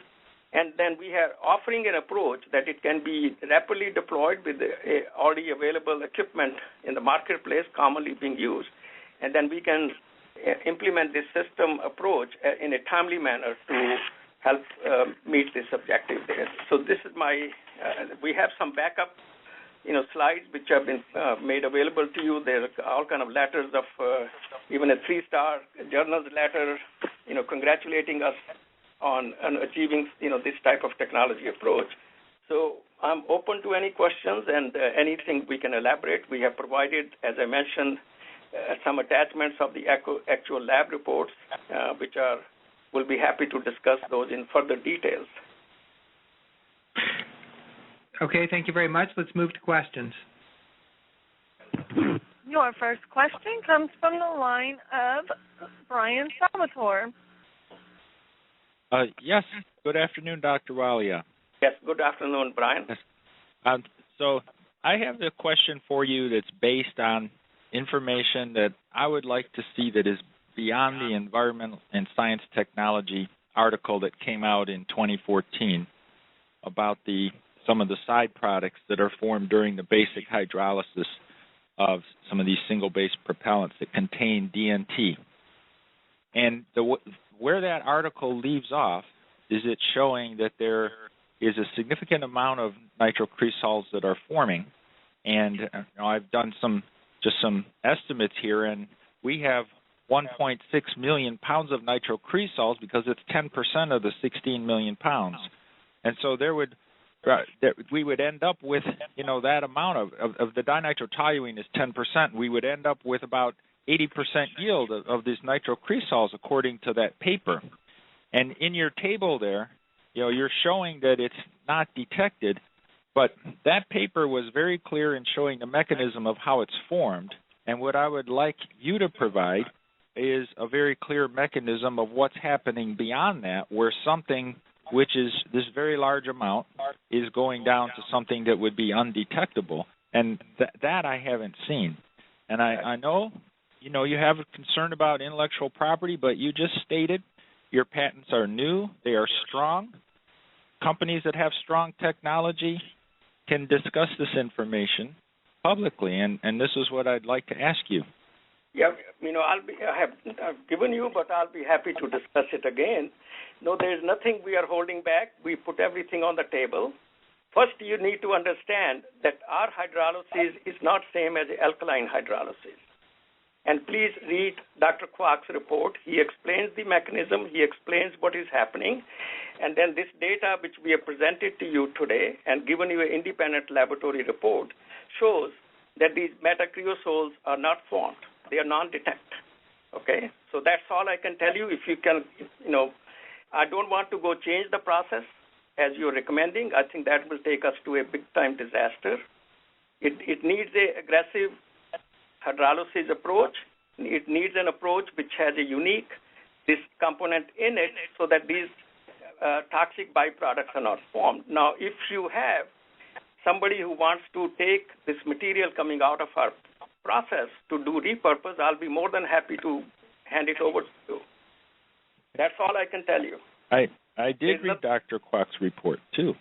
And then we are offering an approach that it can be rapidly deployed with already available equipment in the marketplace commonly being used. And then we can implement this system approach in a timely manner to help meet this objective there. So this is my, we have some backup slides which have been made available to you. There are all kind of letters of even a 3-star journal's letter, congratulating us on achieving, this type of technology approach. So I'm open to any questions and anything we can elaborate. We have provided, as I mentioned, some attachments of the actual lab reports, which we'll be happy to discuss those in further details. Okay, thank you very much. Let's move to questions. Your first question comes from the line of Brian Salvatore. Yes, good afternoon, Dr. Walia. Yes, good afternoon, Brian. So I have a question for you that's based on information that I would like to see that is beyond the Environmental and Science Technology article that came out in 2014 about some of the side products that are formed during the basic hydrolysis of some of these single-base propellants that contain DNT. And where that article leaves off is it showing that there is a significant amount of nitrocresols that are forming. And I've done some estimates here, and we have 1.6 million pounds of nitrocresols because it's 10% of the 16 million pounds. And so we would end up with, that amount of the dinitrotoluene is 10%. We would end up with about 80% yield of these nitrocresols according to that paper. And in your table there, you're showing that it's not detected, but that paper was very clear in showing the mechanism of how it's formed. And what I would like you to provide is a very clear mechanism of what's happening beyond that, where something which is this very large amount is going down to something that would be undetectable. And that I haven't seen. And I know you have a concern about intellectual property, but you just stated your patents are new, they are strong. Companies that have strong technology can discuss this information publicly, and this is what I'd like to ask you. Yeah, I've given you, but I'll be happy to discuss it again. No, there's nothing we are holding back. We put everything on the table. First, you need to understand that our hydrolysis is not same as alkaline hydrolysis. And please read Dr. Kwok's report. He explains the mechanism. He explains what is happening. And then this data, which we have presented to you today and given you an independent laboratory report, shows that these metacreosols are not formed. They are non-detect. Okay? So that's all I can tell you. If you can, I don't want to go change the process as you're recommending. I think that will take us to a big-time disaster. It needs an aggressive hydrolysis approach. It needs an approach which has a unique this component in it so that these toxic byproducts are not formed. Now, if you have somebody who wants to take this material coming out of our process to do repurpose, I'll be more than happy to hand it over to you. That's all I can tell you. I did read Dr. Kwok's report, too.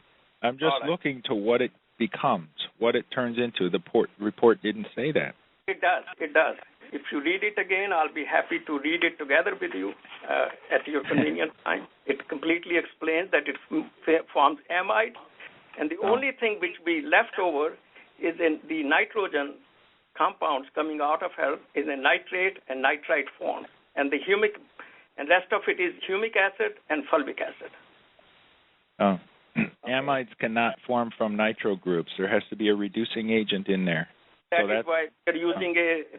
I'm just looking to what it becomes, what it turns into. The report didn't say that. It does. It does. If you read it again, I'll be happy to read it together with you at your convenient time. It completely explains that it forms amide, And the only thing which we left over is in the nitrogen compounds coming out of her is in nitrate and nitrite form, and the humic, and rest of it is humic acid and fulvic acid. Oh. Amides cannot form from nitro groups. There has to be a reducing agent in there. That is why they're using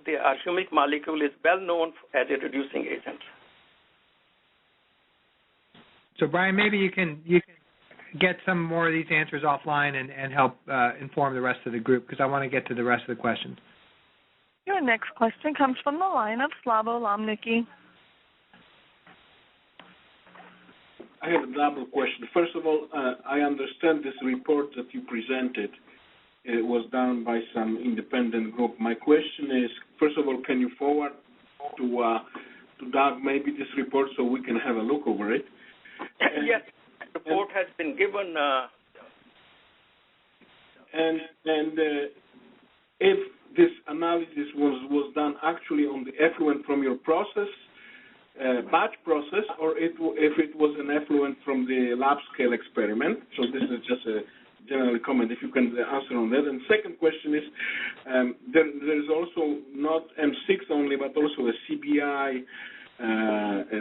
the humic molecule is well known as a reducing agent. So Brian, maybe you can get some more of these answers offline and help inform the rest of the group, because I want to get to the rest of the questions. Your next question comes from the line of Slavo Lomnicki. I have a double question. First of all, I understand this report that you presented was done by some independent group. My question is, first of all, can you forward to Doug maybe this report so we can have a look over it? Yes, the report has been given. And if this analysis was done actually on the effluent from your process, batch process, or if it was an effluent from the lab scale experiment. So this is just a general comment, if you can answer on that. And second question is, there is also not M6 only, but also a CBI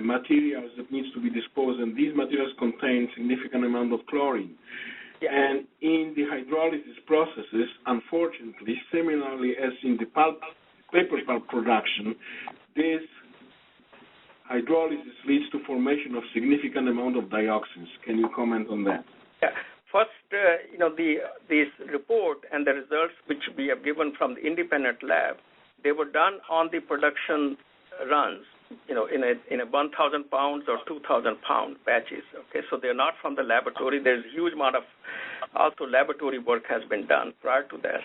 materials that needs to be disposed, and these materials contain significant amount of chlorine. Yeah. And in the hydrolysis processes, unfortunately, similarly as in the paper pulp production, this hydrolysis leads to formation of significant amount of dioxins. Can you comment on that? Yeah. First, this report and the results which we have given from the independent lab, they were done on the production runs, in a 1,000 pounds or 2,000 pound batches. Okay, so they're not from the laboratory. There's a huge amount of also laboratory work has been done prior to that.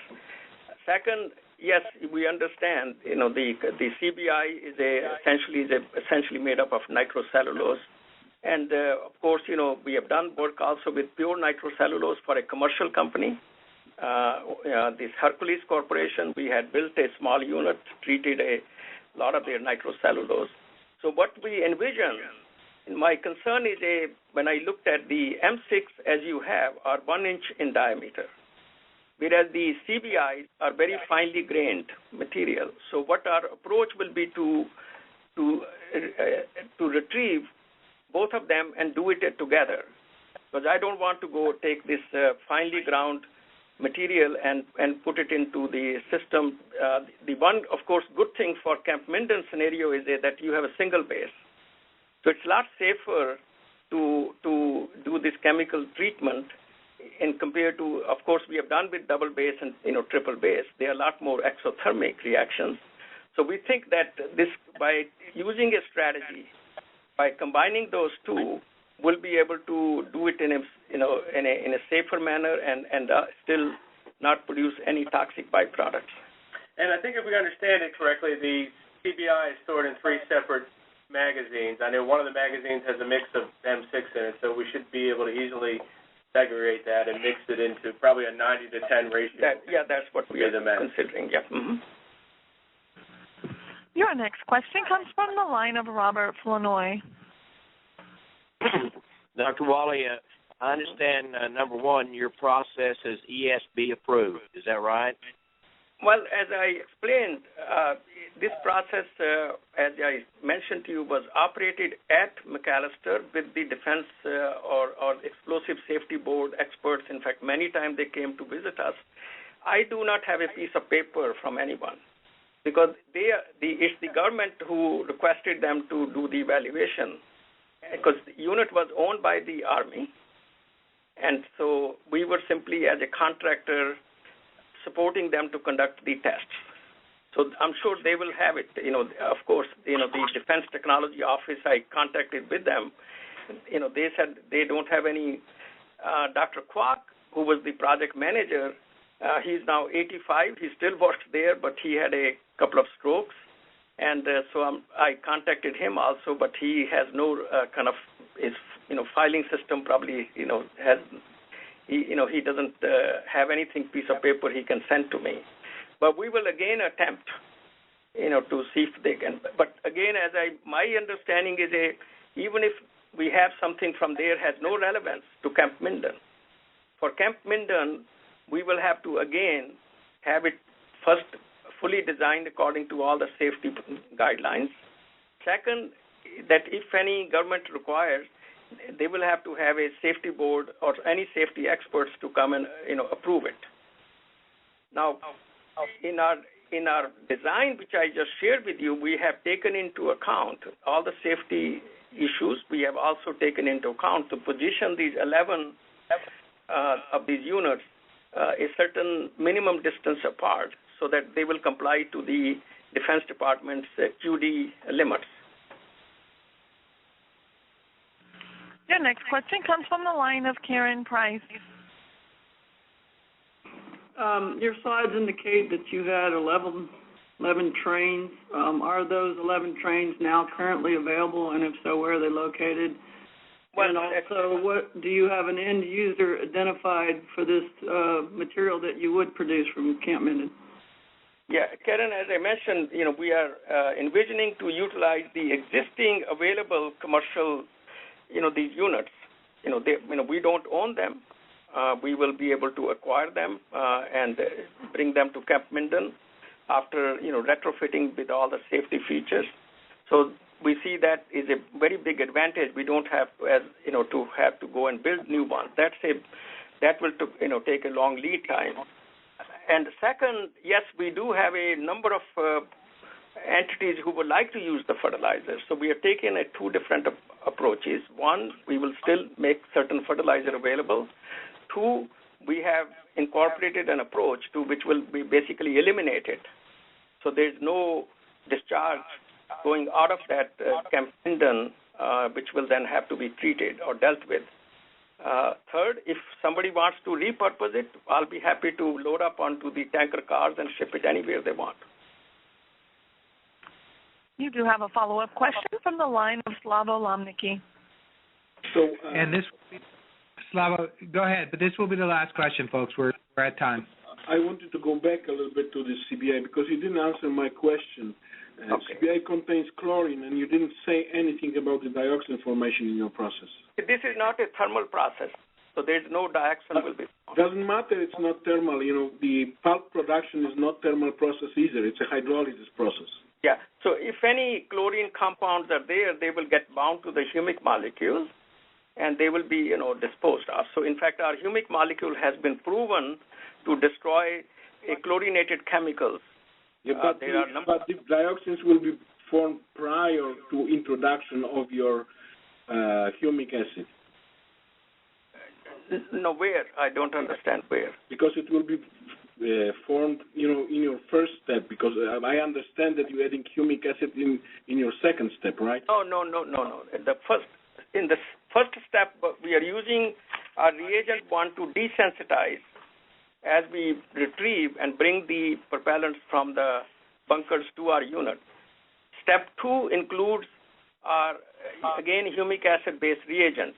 Second, yes, we understand. The CBI is essentially made up of nitrocellulose, and of course, we have done work also with pure nitrocellulose for a commercial company. This Hercules Corporation, we had built a small unit, treated a lot of their nitrocellulose. So what we envision, my concern is when I looked at the M6 as you have are 1 inch in diameter, whereas the CBIs are very finely grained material. So what our approach will be to retrieve both of them and do it together, because I don't want to go take this finely ground material and put it into the system. The one, of course, good thing for CampMinden scenario is that you have a single base. So it's a lot safer to do this chemical treatment in compared to, of course, we have done with double base and triple base. They are a lot more exothermic reactions. So we think that this, by using a strategy, by combining those two, we'll be able to do it in a safer manner and still not produce any toxic byproducts. And I think if we understand it correctly, the CBI is stored in 3 separate magazines. I know one of the magazines has a mix of M6 in it, so we should be able to easily segregate that and mix it into probably a 90 to 10 ratio. That's what we are considering. Yeah. Mm-hmm. Your next question comes from the line of Robert Flournoy. Dr. Wally, I understand, number one, your process is ESB approved. Is that right? Well, as I explained, this process, as I mentioned to you, was operated at McAllister with the Defense or Explosive Safety Board experts. In fact, many times they came to visit us. I do not have a piece of paper from anyone, because it's the government who requested them to do the evaluation, because the unit was owned by the Army, and so we were simply, as a contractor, supporting them to conduct the tests. So I'm sure they will have it. Of course, the Defense Technology Office, I contacted with them. They said they don't have any. Dr. Kwok, who was the project manager, he's now 85. He still works there, but he had a couple of strokes. And so I contacted him also, but he has no his filing system probably has he doesn't have anything piece of paper he can send to me. But we will again attempt to see if they can. But again, my understanding is even if we have something from there has no relevance to CampMinden for Camp Minden, we will have to, again, have it first fully designed according to all the safety guidelines. Second, that if any government requires, they will have to have a safety board or any safety experts to come and approve it. Now, in our design, which I just shared with you, we have taken into account all the safety issues. We have also taken into account to position these 11 of these units a certain minimum distance apart so that they will comply to the Defense Department's QD limits. Your next question comes from the line of Karen Price. Your slides indicate that you had 11 trains. Are those 11 trains now currently available, and if so, where are they located? Well, and also, what do you have an end user identified for this material that you would produce from Camp Minden? Yeah, Karen, as I mentioned, we are envisioning to utilize the existing available commercial, these units. We don't own them. We will be able to acquire them and bring them to Camp Minden after, retrofitting with all the safety features. So we see that is a very big advantage. We don't have to go and build new ones. That will take a long lead time. And second, yes, we do have a number of entities who would like to use the fertilizer. So we are taking two different approaches. One, we will still make certain fertilizer available. Two, we have incorporated an approach to which will be basically eliminated. So there's no discharge going out of that Camp Minden, which will then have to be treated or dealt with. Third, if somebody wants to repurpose it, I'll be happy to load up onto the tanker cars and ship it anywhere they want. You do have a follow-up question from the line of Slavo Lomnicki. So, and this, Slavo, go ahead, but this will be the last question, folks. We're at time. I wanted to go back a little bit to the CBI because you didn't answer my question. Okay. CBI contains chlorine, and you didn't say anything about the dioxin formation in your process. This is not a thermal process, so there's no dioxin will be formed. Doesn't matter. It's not thermal. The pulp production is not thermal process either. It's a hydrolysis process. Yeah. So if any chlorine compounds are there, they will get bound to the humic molecules, and they will be, disposed of. So in fact, our humic molecule has been proven to destroy chlorinated chemicals. Yeah, but the dioxins will be formed prior to introduction of your humic acid. No, where? I don't understand where. Because it will be formed, in your first step. Because I understand that you're adding humic acid in your second step, right? No. In the first step, we are using our reagent one to desensitize as we retrieve and bring the propellants from the bunkers to our unit. Step 2 includes our, again, humic acid-based reagent.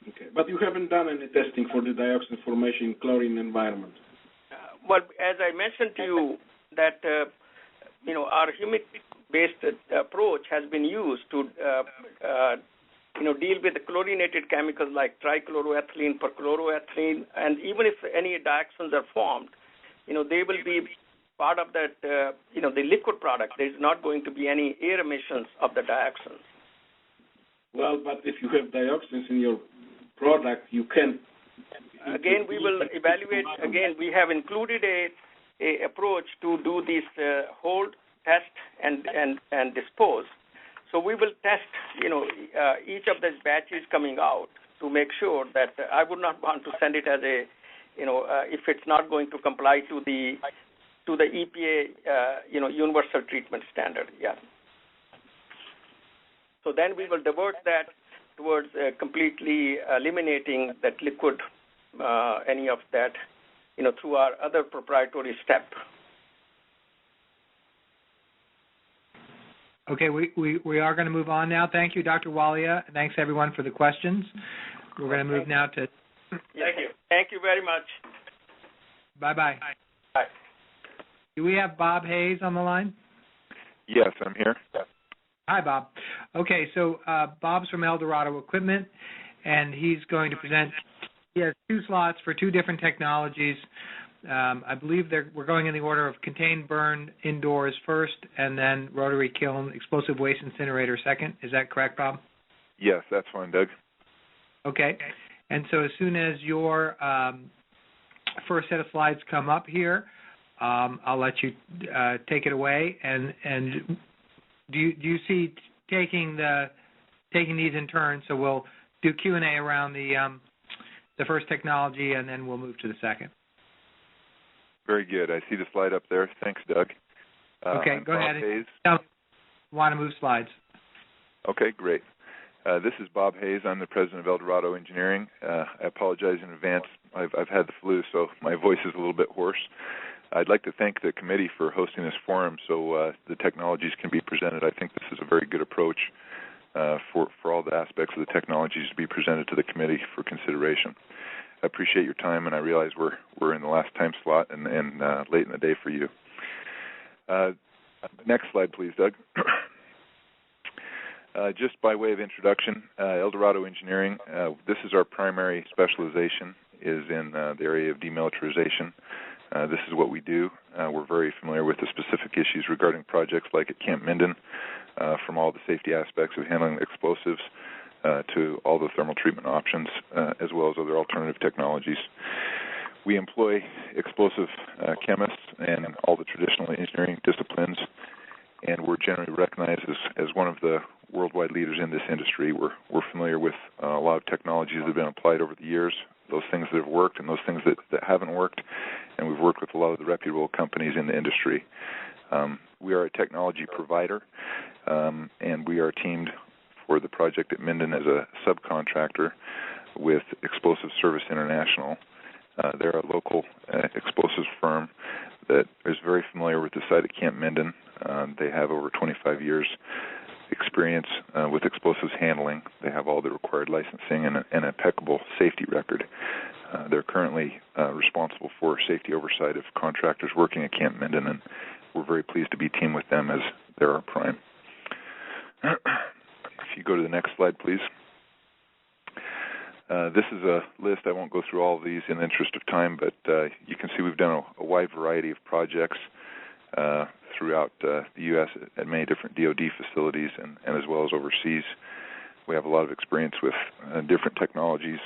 Okay, but you haven't done any testing for the dioxin formation in chlorine environment. Well, as I mentioned to you, that our humic-based approach has been used to deal with the chlorinated chemicals like trichloroethylene, perchloroethylene, and even if any dioxins are formed, they will be part of that, the liquid product. There's not going to be any air emissions of the dioxins. Well, but if you have dioxins in your product, you can. Again, we will evaluate. Again, we have included a approach to do this hold, test, and dispose. So we will test, each of these batches coming out to make sure that I would not want to send it as a, if it's not going to comply to the EPA, universal treatment standard. Yeah. So then we will divert that towards completely eliminating that liquid, any of that, through our other proprietary step. Okay, we are going to move on now. Thank you, Dr. Walia. Thanks, everyone, for the questions. We're going to move now to... Thank you. Thank you very much. Bye-bye. Bye. Do we have Bob Hayes on the line? Yes, I'm here. Hi, Bob. Okay, so Bob's from El Dorado Equipment, and he's going to present He has 2 slots for 2 different technologies. I believe we're going in the order of contained burn indoors first, and then rotary kiln explosive waste incinerator second. Is that correct, Bob? Yes, that's fine, Doug. Okay. And so as soon as your first set of slides come up here, I'll let you take it away. And do you see taking these in turn? So we'll do Q&A around the first technology, and then we'll move to the second. Very good. I see the slide up there. Thanks, Doug. Okay, go ahead. Want to move slides? Okay, great. This is Bob Hayes. I'm the president of Eldorado Engineering. I apologize in advance. I've had the flu, so my voice is a little bit hoarse. I'd like to thank the committee for hosting this forum so the technologies can be presented. I think this is a very good approach for all the aspects of the technologies to be presented to the committee for consideration. I appreciate your time, and I realize we're in the last time slot and late in the day for you. Next slide, please, Doug. Just by way of introduction, Eldorado Engineering, this is our primary specialization, is in the area of demilitarization. This is what we do. We're very familiar with the specific issues regarding projects like at Camp Minden, from all the safety aspects of handling explosives to all the thermal treatment options, as well as other alternative technologies. We employ explosive chemists and all the traditional engineering disciplines, and we're generally recognized as one of the worldwide leaders in this industry. We're familiar with a lot of technologies that have been applied over the years, those things that have worked and those things that haven't worked, and we've worked with a lot of the reputable companies in the industry. We are a technology provider, and we are teamed for the project at Minden as a subcontractor with Explosive Service International. They're a local explosives firm that is very familiar with the site at Camp Minden. They have over 25 years experience with explosives handling. They have all the required licensing and an impeccable safety record. They're currently responsible for safety oversight of contractors working at Camp Minden, and we're very pleased to be teamed with them as they're our prime. If you go to the next slide, please. This is a list. I won't go through all of these in the interest of time, but you can see we've done a wide variety of projects throughout the U.S. at many different DoD facilities and as well as overseas. We have a lot of experience with different technologies,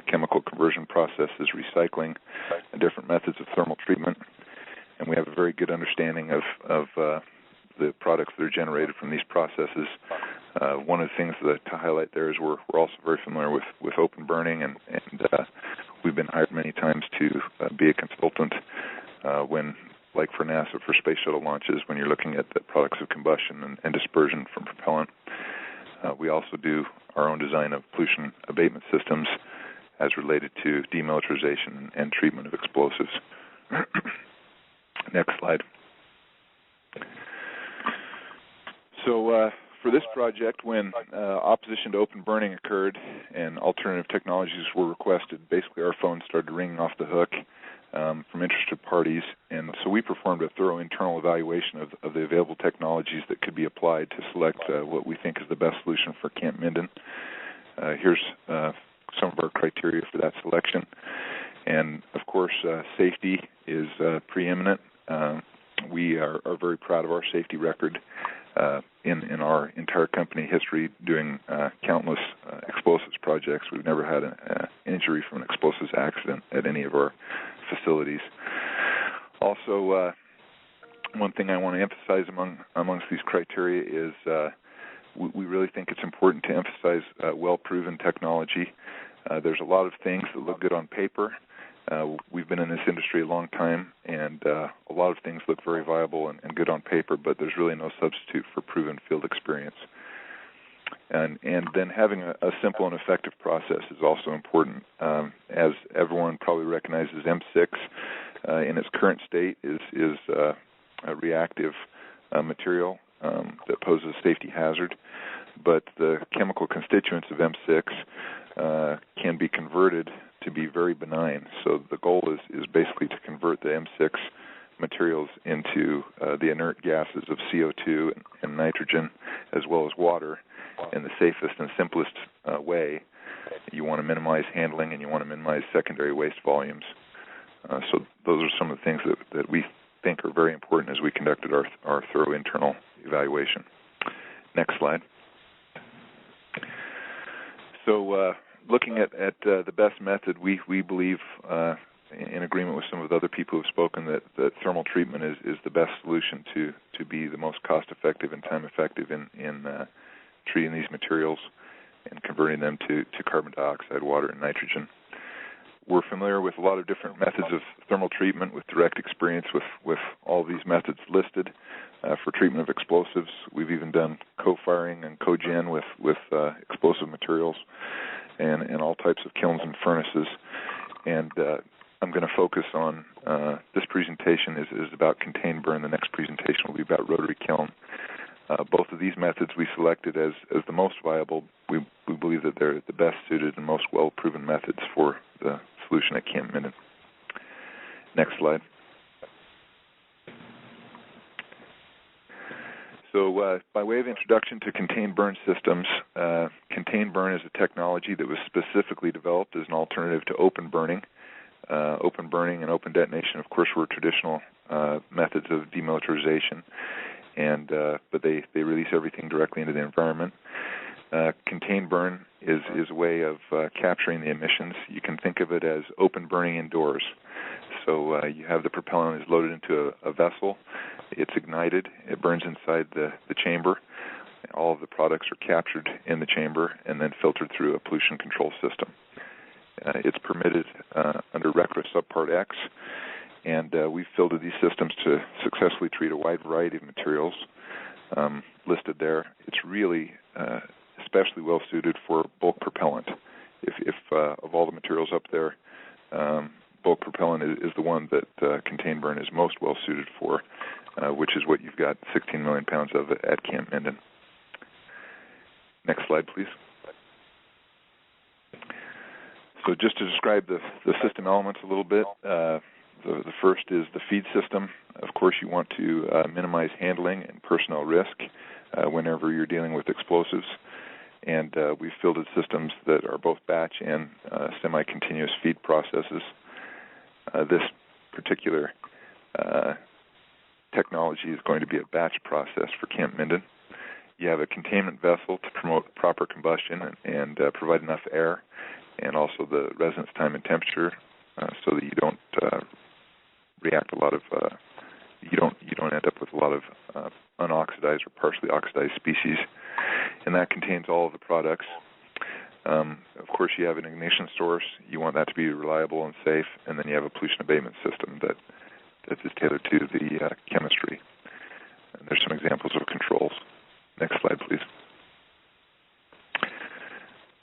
chemical conversion processes, recycling, and different methods of thermal treatment. And we have a very good understanding of the products that are generated from these processes. One of the things to highlight there is we're also very familiar with open burning, and we've been hired many times to be a consultant when, like for NASA, for space shuttle launches, when you're looking at the products of combustion and dispersion from propellant. We also do our own design of pollution abatement systems as related to demilitarization and treatment of explosives. Next slide. So for this project, when opposition to open burning occurred and alternative technologies were requested, basically our phone started ringing off the hook from interested parties, and so we performed a thorough internal evaluation of the available technologies that could be applied to select what we think is the best solution for Camp Minden. Here's some of our criteria for that selection, and of course safety is preeminent. We are very proud of our safety record in our entire company history doing countless explosives projects. We've never had an injury from an explosives accident at any of our facilities. Also, one thing I want to emphasize amongst these criteria is we really think it's important to emphasize well-proven technology. There's a lot of things that look good on paper. We've been in this industry a long time, and a lot of things look very viable and good on paper, but there's really no substitute for proven field experience. And then having a simple and effective process is also important. As everyone probably recognizes, M6 in its current state is a reactive material that poses a safety hazard, but the chemical constituents of M6 can be converted to be very benign. So the goal is basically to convert the M6 materials into the inert gases of CO2 and nitrogen, as well as water, in the safest and simplest way. You want to to minimize handling and you want to minimize secondary waste volumes. So those are some of the things that we think are very important as we conducted our thorough internal evaluation. Next slide. So looking at the best method, we believe, in agreement with some of the other people who have spoken, that thermal treatment is the best solution to be the most cost-effective and time-effective in treating these materials and converting them to carbon dioxide, water, and nitrogen. We're familiar with a lot of different methods of thermal treatment with direct experience with all these methods listed for treatment of explosives. We've even done co-firing and co-gen with explosive materials and all types of kilns and furnaces. And I'm going to focus on, this presentation is about contained burn. The next presentation will be about rotary kiln. Both of these methods we selected as the most viable. We believe that they're the best suited and most well-proven methods for the solution at Camp Minden. Next slide. So by way of introduction to contained burn systems, contained burn is a technology that was specifically developed as an alternative to open burning. Open burning and open detonation, of course, were traditional methods of demilitarization, but they release everything directly into the environment. Contained burn is a way of capturing the emissions. You can think of it as open burning indoors. So you have the propellant is loaded into a vessel. It's ignited. It burns inside the chamber. All of the products are captured in the chamber and then filtered through a pollution control system. It's permitted under RECRA Subpart X, and we've filtered these systems to successfully treat a wide variety of materials listed there. It's really especially well suited for bulk propellant. If of all the materials up there, bulk propellant is the one that contained burn is most well suited for, which is what you've got 16 million pounds of at Camp Minden. Next slide, please. So just to describe the system elements a little bit, the first is the feed system. Of course, you want to minimize handling and personnel risk whenever you're dealing with explosives. And we've fielded systems that are both batch and semi-continuous feed processes. This particular technology is going to be a batch process for Camp Minden. You have a containment vessel to promote proper combustion and provide enough air, and also the residence time and temperature, so that you don't react a lot of you don't end up with a lot of unoxidized or partially oxidized species, and that contains all of the products. Of course, you have an ignition source. You want that to be reliable and safe, and then you have a pollution abatement system that is tailored to the chemistry. And there's some examples of controls. Next slide, please.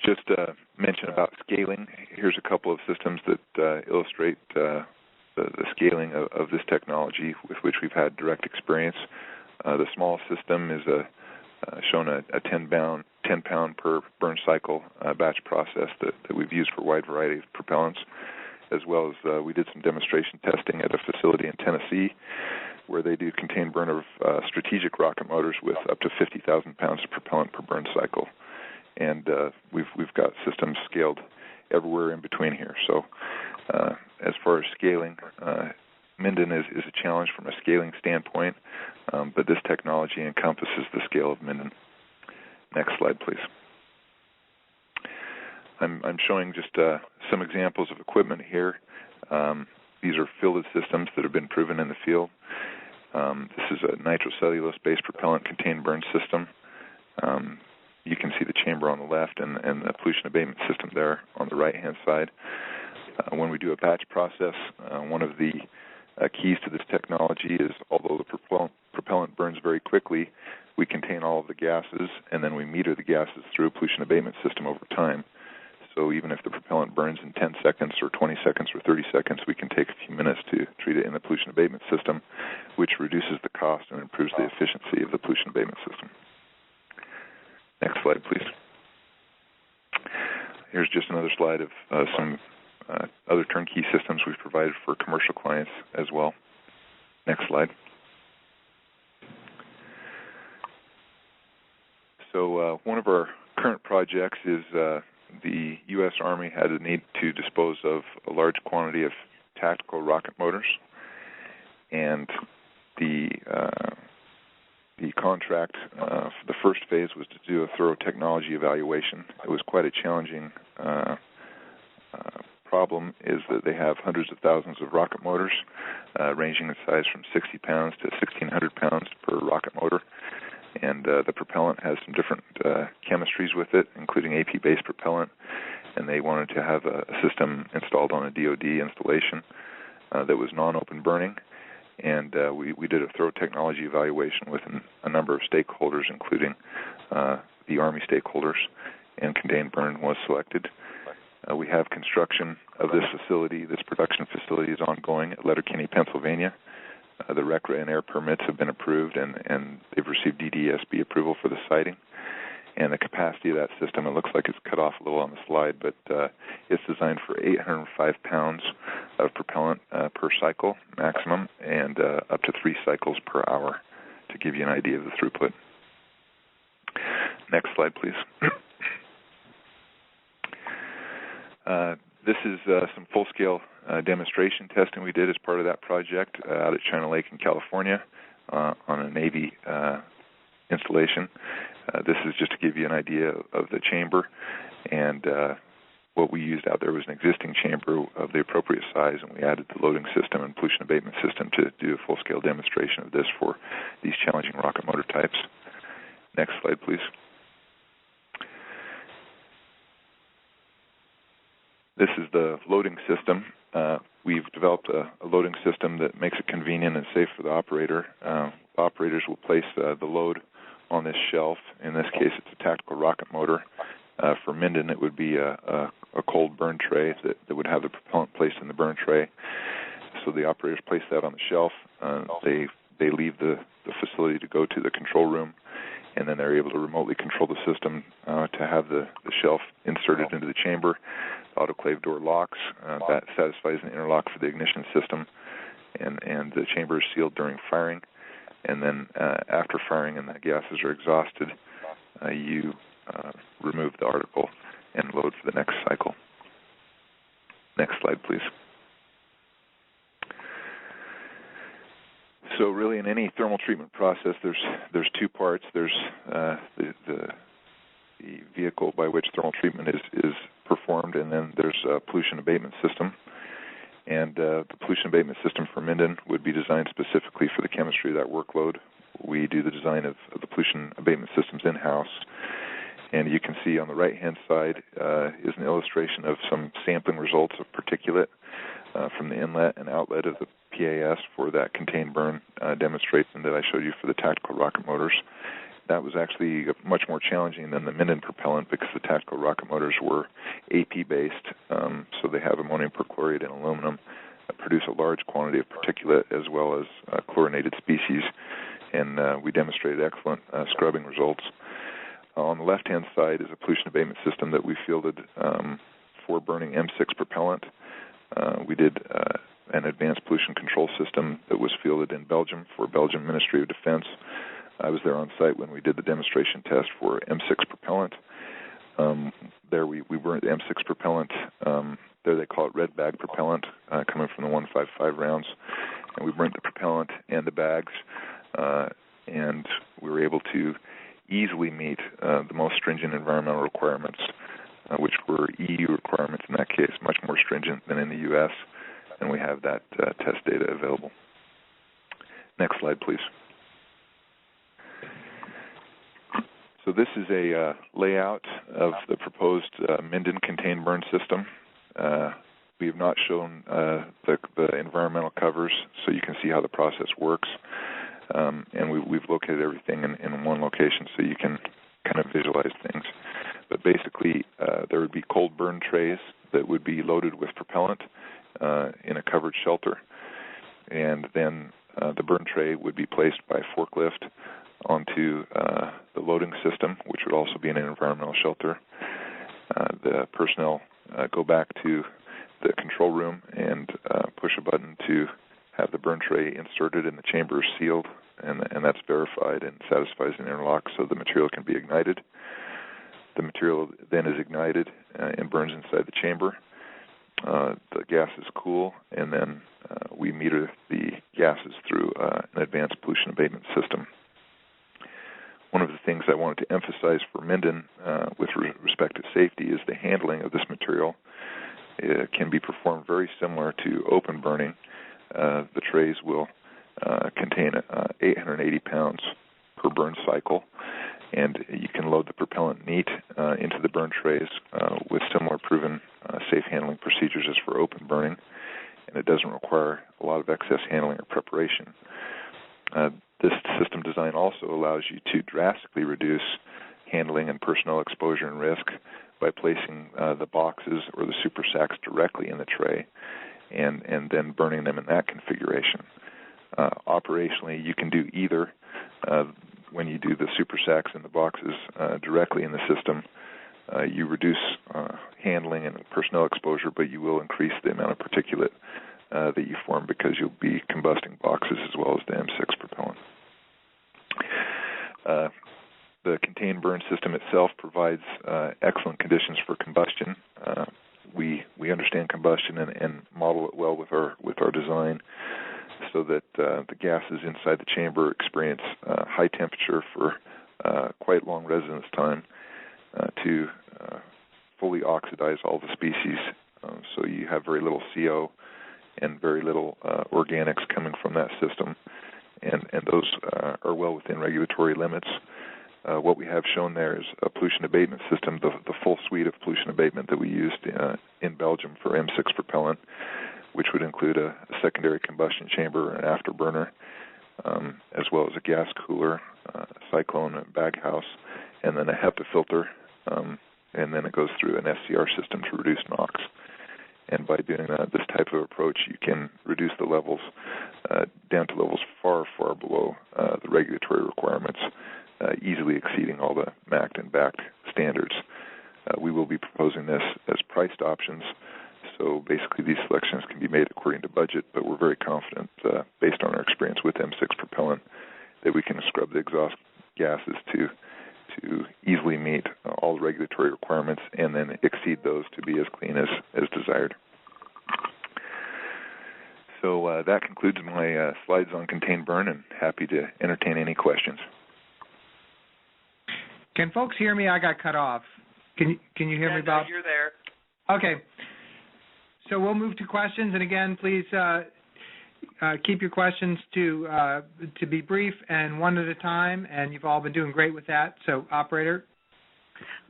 Just mention about scaling. Here's a couple of systems that illustrate the scaling of this technology with which we've had direct experience. The smallest system is shown a 10-pound per burn cycle batch process that we've used for a wide variety of propellants, as well as we did some demonstration testing at a facility in Tennessee where they do contained burn of strategic rocket motors with up to 50,000 pounds of propellant per burn cycle. And we've got systems scaled everywhere in between here. So as far as scaling, Minden is a challenge from a scaling standpoint, but this technology encompasses the scale of Minden. Next slide, please. I'm showing just some examples of equipment here. These are fielded systems that have been proven in the field. This is a nitrocellulose-based propellant contained burn system. You can see the chamber on the left and the pollution abatement system there on the right-hand side. When we do a batch process, one of the keys to this technology is, although the propellant burns very quickly, we contain all of the gases, and then we meter the gases through a pollution abatement system over time. So even if the propellant burns in 10 seconds or 20 seconds or 30 seconds, we can take a few minutes to treat it in the pollution abatement system, which reduces the cost and improves the efficiency of the pollution abatement system. Next slide, please. Here's just another slide of some other turnkey systems we've provided for commercial clients as well. Next slide. So one of our current projects is the U.S. Army had a need to dispose of a large quantity of tactical rocket motors, and the contract for the first phase was to do a thorough technology evaluation. It was quite a challenging problem, is that they have hundreds of thousands of rocket motors, ranging in size from 60 pounds to 1,600 pounds per rocket motor. And the propellant has some different chemistries with it, including AP-based propellant. And they wanted to have a system installed on a DoD installation that was non-open burning. And we did a thorough technology evaluation with a number of stakeholders, including the Army stakeholders, and contained burn was selected. We have construction of this facility. This production facility is ongoing at Letterkenny, Pennsylvania. The RECRA and air permits have been approved, and they've received DDSB approval for the siting. And the capacity of that system, it looks like it's cut off a little on the slide, but it's designed for 805 pounds of propellant per cycle maximum, and up to 3 cycles per hour, to give you an idea of the throughput. Next slide, please. This is some full-scale demonstration testing we did as part of that project out at China Lake in California on a Navy installation. This is just to give you an idea of the chamber, and what we used out there was an existing chamber of the appropriate size, and we added the loading system and pollution abatement system to do a full-scale demonstration of this for these challenging rocket motor types. Next slide, please. This is the loading system. We've developed a loading system that makes it convenient and safe for the operator. Operators will place the load on this shelf. In this case, it's a tactical rocket motor. For Minden, it would be a cold burn tray that would have the propellant placed in the burn tray. So the operators place that on the shelf. They leave the facility to go to the control room, and then they're able to remotely control the system to have the shelf inserted into the chamber. The autoclave door locks. That satisfies an interlock for the ignition system, and the chamber is sealed during firing. And then after firing and the gases are exhausted, you remove the article and load for the next cycle. Next slide, please. So really, in any thermal treatment process, there's 2 parts. There's the vehicle by which thermal treatment is performed, and then there's a pollution abatement system. And the pollution abatement system for Minden would be designed specifically for the chemistry of that workload. We do the design of the pollution abatement systems in-house. And you can see on the right-hand side is an illustration of some sampling results of particulate from the inlet and outlet of the PAS for that contained burn demonstration that I showed you for the tactical rocket motors. That was actually much more challenging than the Minden propellant because the tactical rocket motors were AP-based, so they have ammonium perchlorate and aluminum that produce a large quantity of particulate as well as chlorinated species, and we demonstrated excellent scrubbing results. On the left-hand side is a pollution abatement system that we fielded for burning M6 propellant. We did an advanced pollution control system that was fielded in Belgium for Belgian Ministry of Defense. I was there on site when we did the demonstration test for M6 propellant. There we burnt the M6 propellant. There they call it red bag propellant, coming from the 155 rounds. And we burnt the propellant and the bags, and we were able to easily meet the most stringent environmental requirements, which were EU requirements in that case, much more stringent than in the U.S., and we have that test data available. Next slide, please. So this is a layout of the proposed Minden contained burn system. We have not shown the environmental covers, so you can see how the process works. And we've located everything in one location so you can kind of visualize things. But basically, there would be cold burn trays that would be loaded with propellant in a covered shelter. And then the burn tray would be placed by forklift onto the loading system, which would also be in an environmental shelter. The personnel go back to the control room and push a button to have the burn tray inserted, and the chamber is sealed, and that's verified and satisfies an interlock so the material can be ignited. The material then is ignited and burns inside the chamber. The gas is cool, and then we meter the gases through an advanced pollution abatement system. One of the things I wanted to emphasize for Minden with respect to safety is the handling of this material. It can be performed very similar to open burning. The trays will contain 880 pounds per burn cycle, and you can load the propellant neat into the burn trays with similar proven safe handling procedures as for open burning, and it doesn't require a lot of excess handling or preparation. This system design also allows you to drastically reduce handling and personnel exposure and risk by placing the boxes or the super sacks directly in the tray and then burning them in that configuration. Operationally, you can do either. When you do the super sacks and the boxes directly in the system, you reduce handling and personnel exposure, but you will increase the amount of particulate that you form because you'll be combusting boxes as well as the M6 propellant. The contained burn system itself provides excellent conditions for combustion. We understand combustion and model it well with our design, so that the gases inside the chamber experience high temperature for quite long residence time to fully oxidize all the species. So you have very little CO and very little organics coming from that system, and those are well within regulatory limits. What we have shown there is a pollution abatement system, the full suite of pollution abatement that we used in Belgium for M6 propellant, which would include a secondary combustion chamber, an afterburner, as well as a gas cooler, a cyclone, a bag house, and then a HEPA filter, and then it goes through an SCR system to reduce NOx. And by doing this type of approach, you can reduce the levels down to levels far, far below the regulatory requirements, easily exceeding all the MACT and BACT standards. We will be proposing this as priced options, so basically these selections can be made according to budget, but we're very confident, based on our experience with M6 propellant, that we can scrub the exhaust gases to easily meet all the regulatory requirements and then exceed those to be as clean as desired. So that concludes my slides on contained burn, and happy to entertain any questions. Can folks hear me? I got cut off. Can you hear me, Bob? You're there. Okay. So we'll move to questions, and again, please keep your questions to be brief and one at a time, and you've all been doing great with that. So, operator.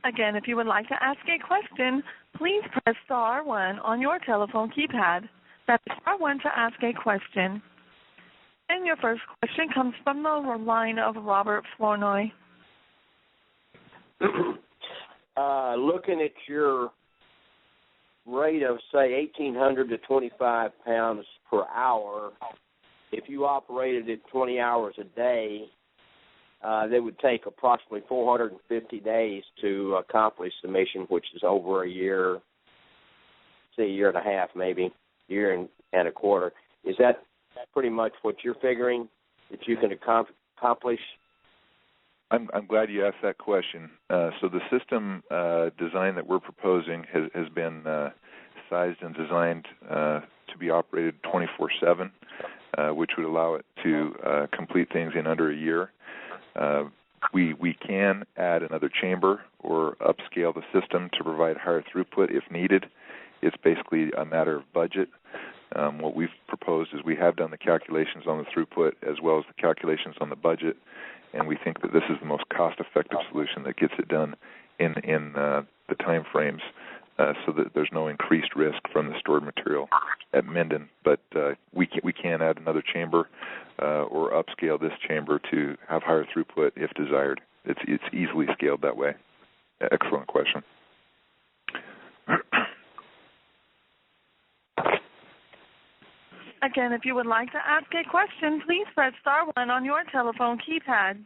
Again, if you would like to ask a question, please press star 1 on your telephone keypad. That's star 1 to ask a question. And your first question comes from the line of Robert Flournoy. Looking at your rate of, say, 1,800 to 25 pounds per hour, if you operated it 20 hours a day, that would take approximately 450 days to accomplish the mission, which is over a year, say a year and a half maybe, year and a quarter. Is that pretty much what you're figuring that you can accomplish? I'm glad you asked that question. So the system design that we're proposing has been sized and designed to be operated 24/7, which would allow it to complete things in under a year. We can add another chamber or upscale the system to provide higher throughput if needed. It's basically a matter of budget. What we've proposed is we have done the calculations on the throughput as well as the calculations on the budget, and we think that this is the most cost-effective solution that gets it done in the time frames, so that there's no increased risk from the stored material at Minden. But we can add another chamber or upscale this chamber to have higher throughput if desired. It's easily scaled that way. Excellent question. Again, if you would like to ask a question, please press star 1 on your telephone keypad.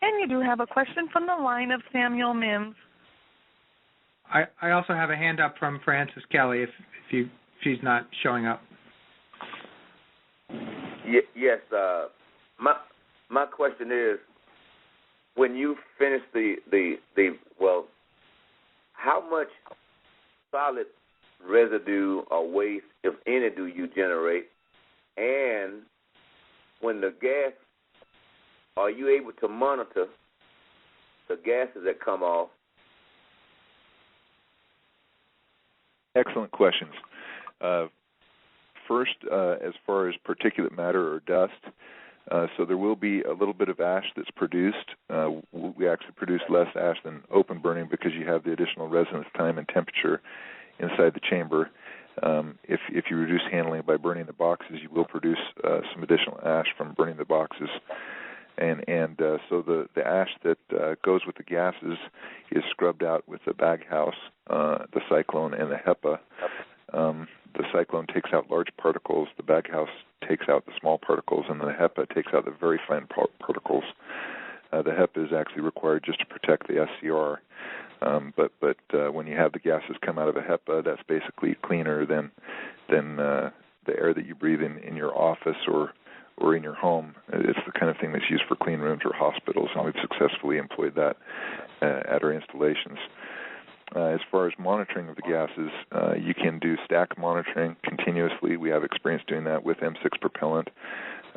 And you do have a question from the line of Samuel Mims. I also have a hand up from Frances Kelly if she's not showing up. Yes. My question is, when you finish how much solid residue or waste, if any, do you generate? And when the gas, are you able to monitor the gases that come off? Excellent questions. First, as far as particulate matter or dust, so there will be a little bit of ash that's produced. We actually produce less ash than open burning because you have the additional residence time and temperature inside the chamber. If you reduce handling by burning the boxes, you will produce some additional ash from burning the boxes. So the ash that goes with the gases is scrubbed out with the bag house, the cyclone, and the HEPA. The cyclone takes out large particles, the bag house takes out the small particles, and the HEPA takes out the very fine particles. The HEPA is actually required just to protect the SCR. But when you have the gases come out of a HEPA, that's basically cleaner than the air that you breathe in your office or in your home. It's the kind of thing that's used for clean rooms or hospitals, and we've successfully employed that at our installations. As far as monitoring of the gases, you can do stack monitoring continuously. We have experience doing that with M6 propellant,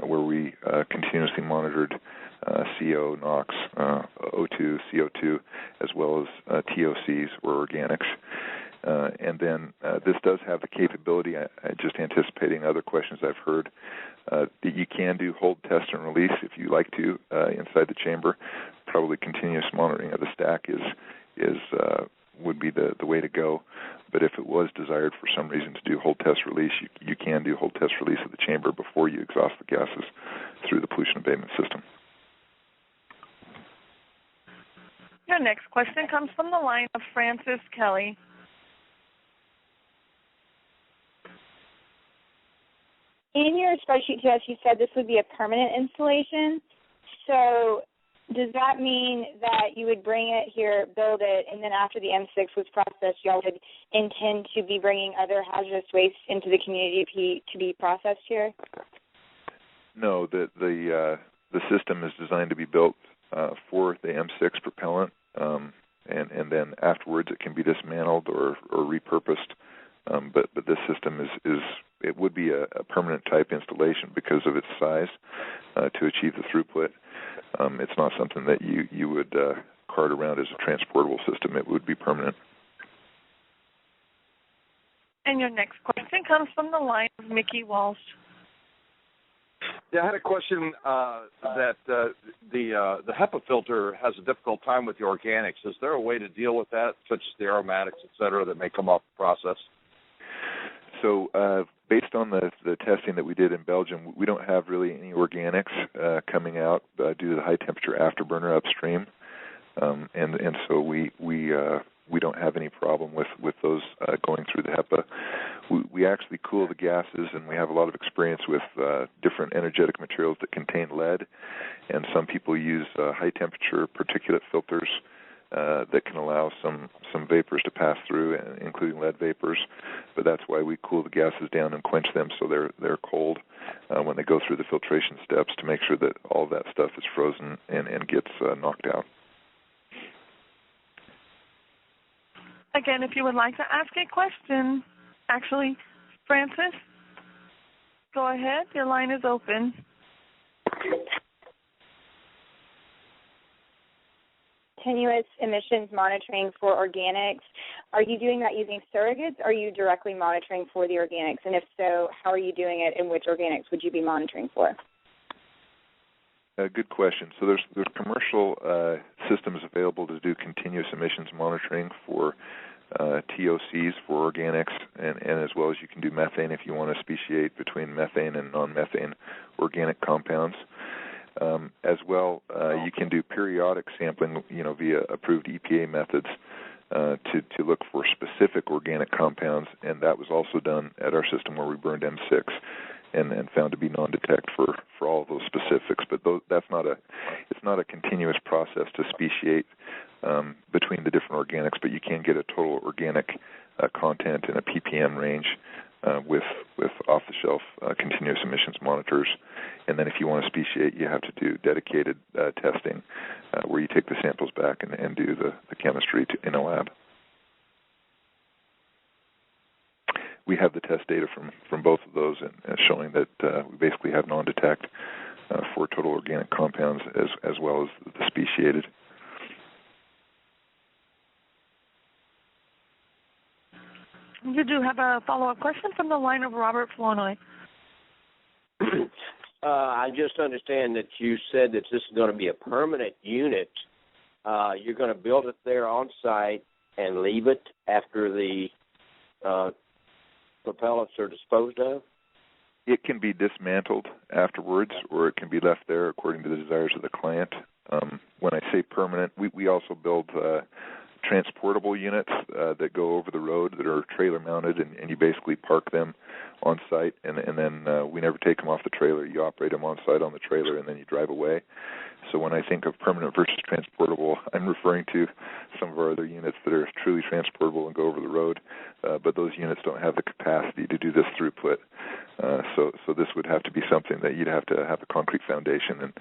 where we continuously monitored CO, NOx, O2, CO2, as well as TOCs or organics. And then this does have the capability, just anticipating other questions I've heard, that you can do hold, test, and release if you like to inside the chamber. Probably continuous monitoring of the stack would be the way to go. But if it was desired for some reason to do hold, test, release, you can do hold, test, release of the chamber before you exhaust the gases through the pollution abatement system. Your next question comes from the line of Francis Kelly. In your spreadsheet to us, you said this would be a permanent installation. So does that mean that you would bring it here, build it, and then after the M6 was processed, y'all would intend to be bringing other hazardous waste into the community to be processed here? No, the system is designed to be built for the M6 propellant, and then afterwards it can be dismantled or repurposed. But this system it would be a permanent type installation because of its size to achieve the throughput. It's not something that you would cart around as a transportable system. It would be permanent. And your next question comes from the line of Mickey Walsh. Yeah, I had a question that the HEPA filter has a difficult time with the organics. Is there a way to deal with that, such as the aromatics, et cetera, that may come off the process? So based on the testing that we did in Belgium, we don't have really any organics coming out due to the high temperature afterburner upstream, and so we don't have any problem with those going through the HEPA. We actually cool the gases, and we have a lot of experience with different energetic materials that contain lead, and some people use high temperature particulate filters that can allow some vapors to pass through, including lead vapors. But that's why we cool the gases down and quench them so they're cold when they go through the filtration steps to make sure that all of that stuff is frozen and gets knocked out. Again, if you would like to ask a question, actually, Francis, go ahead. Your line is open. Continuous emissions monitoring for organics. Are you doing that using surrogates, or are you directly monitoring for the organics? And if so, how are you doing it, and which organics would you be monitoring for? Good question. So there's commercial systems available to do continuous emissions monitoring for TOCs for organics, and as well as you can do methane if you want to speciate between methane and non-methane organic compounds. As well, you can do periodic sampling, via approved EPA methods to look for specific organic compounds, and that was also done at our system where we burned M6 and found to be non-detect for all of those specifics. But it's not a continuous process to speciate between the different organics, but you can get a total organic content in a ppm range with off-the-shelf continuous emissions monitors. And then if you want to speciate, you have to do dedicated testing where you take the samples back and do the chemistry in a lab. We have the test data from both of those and showing that we basically have non-detect for total organic compounds as well as the speciated. You do have a follow-up question from the line of Robert Flournoy. I just understand that you said that this is going to be a permanent unit. You're going to build it there on site and leave it after the propellants are disposed of? It can be dismantled afterwards, or it can be left there according to the desires of the client. When I say permanent, we also build transportable units that go over the road that are trailer mounted, and you basically park them on site, and then we never take them off the trailer. You operate them on site on the trailer, and then you drive away. So when I think of permanent versus transportable, I'm referring to some of our other units that are truly transportable and go over the road, but those units don't have the capacity to do this throughput. So this would have to be something that you'd have to have a concrete foundation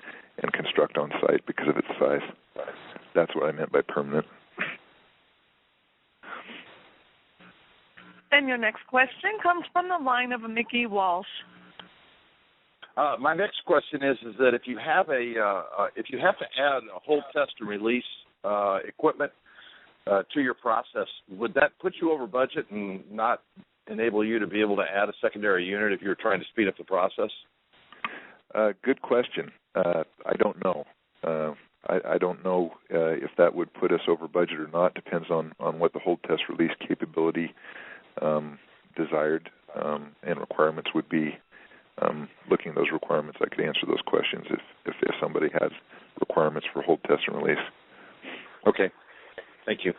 and construct on site because of its size. That's what I meant by permanent. And your next question comes from the line of Mickey Walsh. My next question is that if you have if you have to add a whole test and release equipment to your process, would that put you over budget and not enable you to be able to add a secondary unit if you're trying to speed up the process? Good question. I don't know. I don't know if that would put us over budget or not. Depends on what the whole test release capability desired and requirements would be. Looking at those requirements, I could answer those questions if somebody has requirements for hold, test, and release. Okay. Thank you.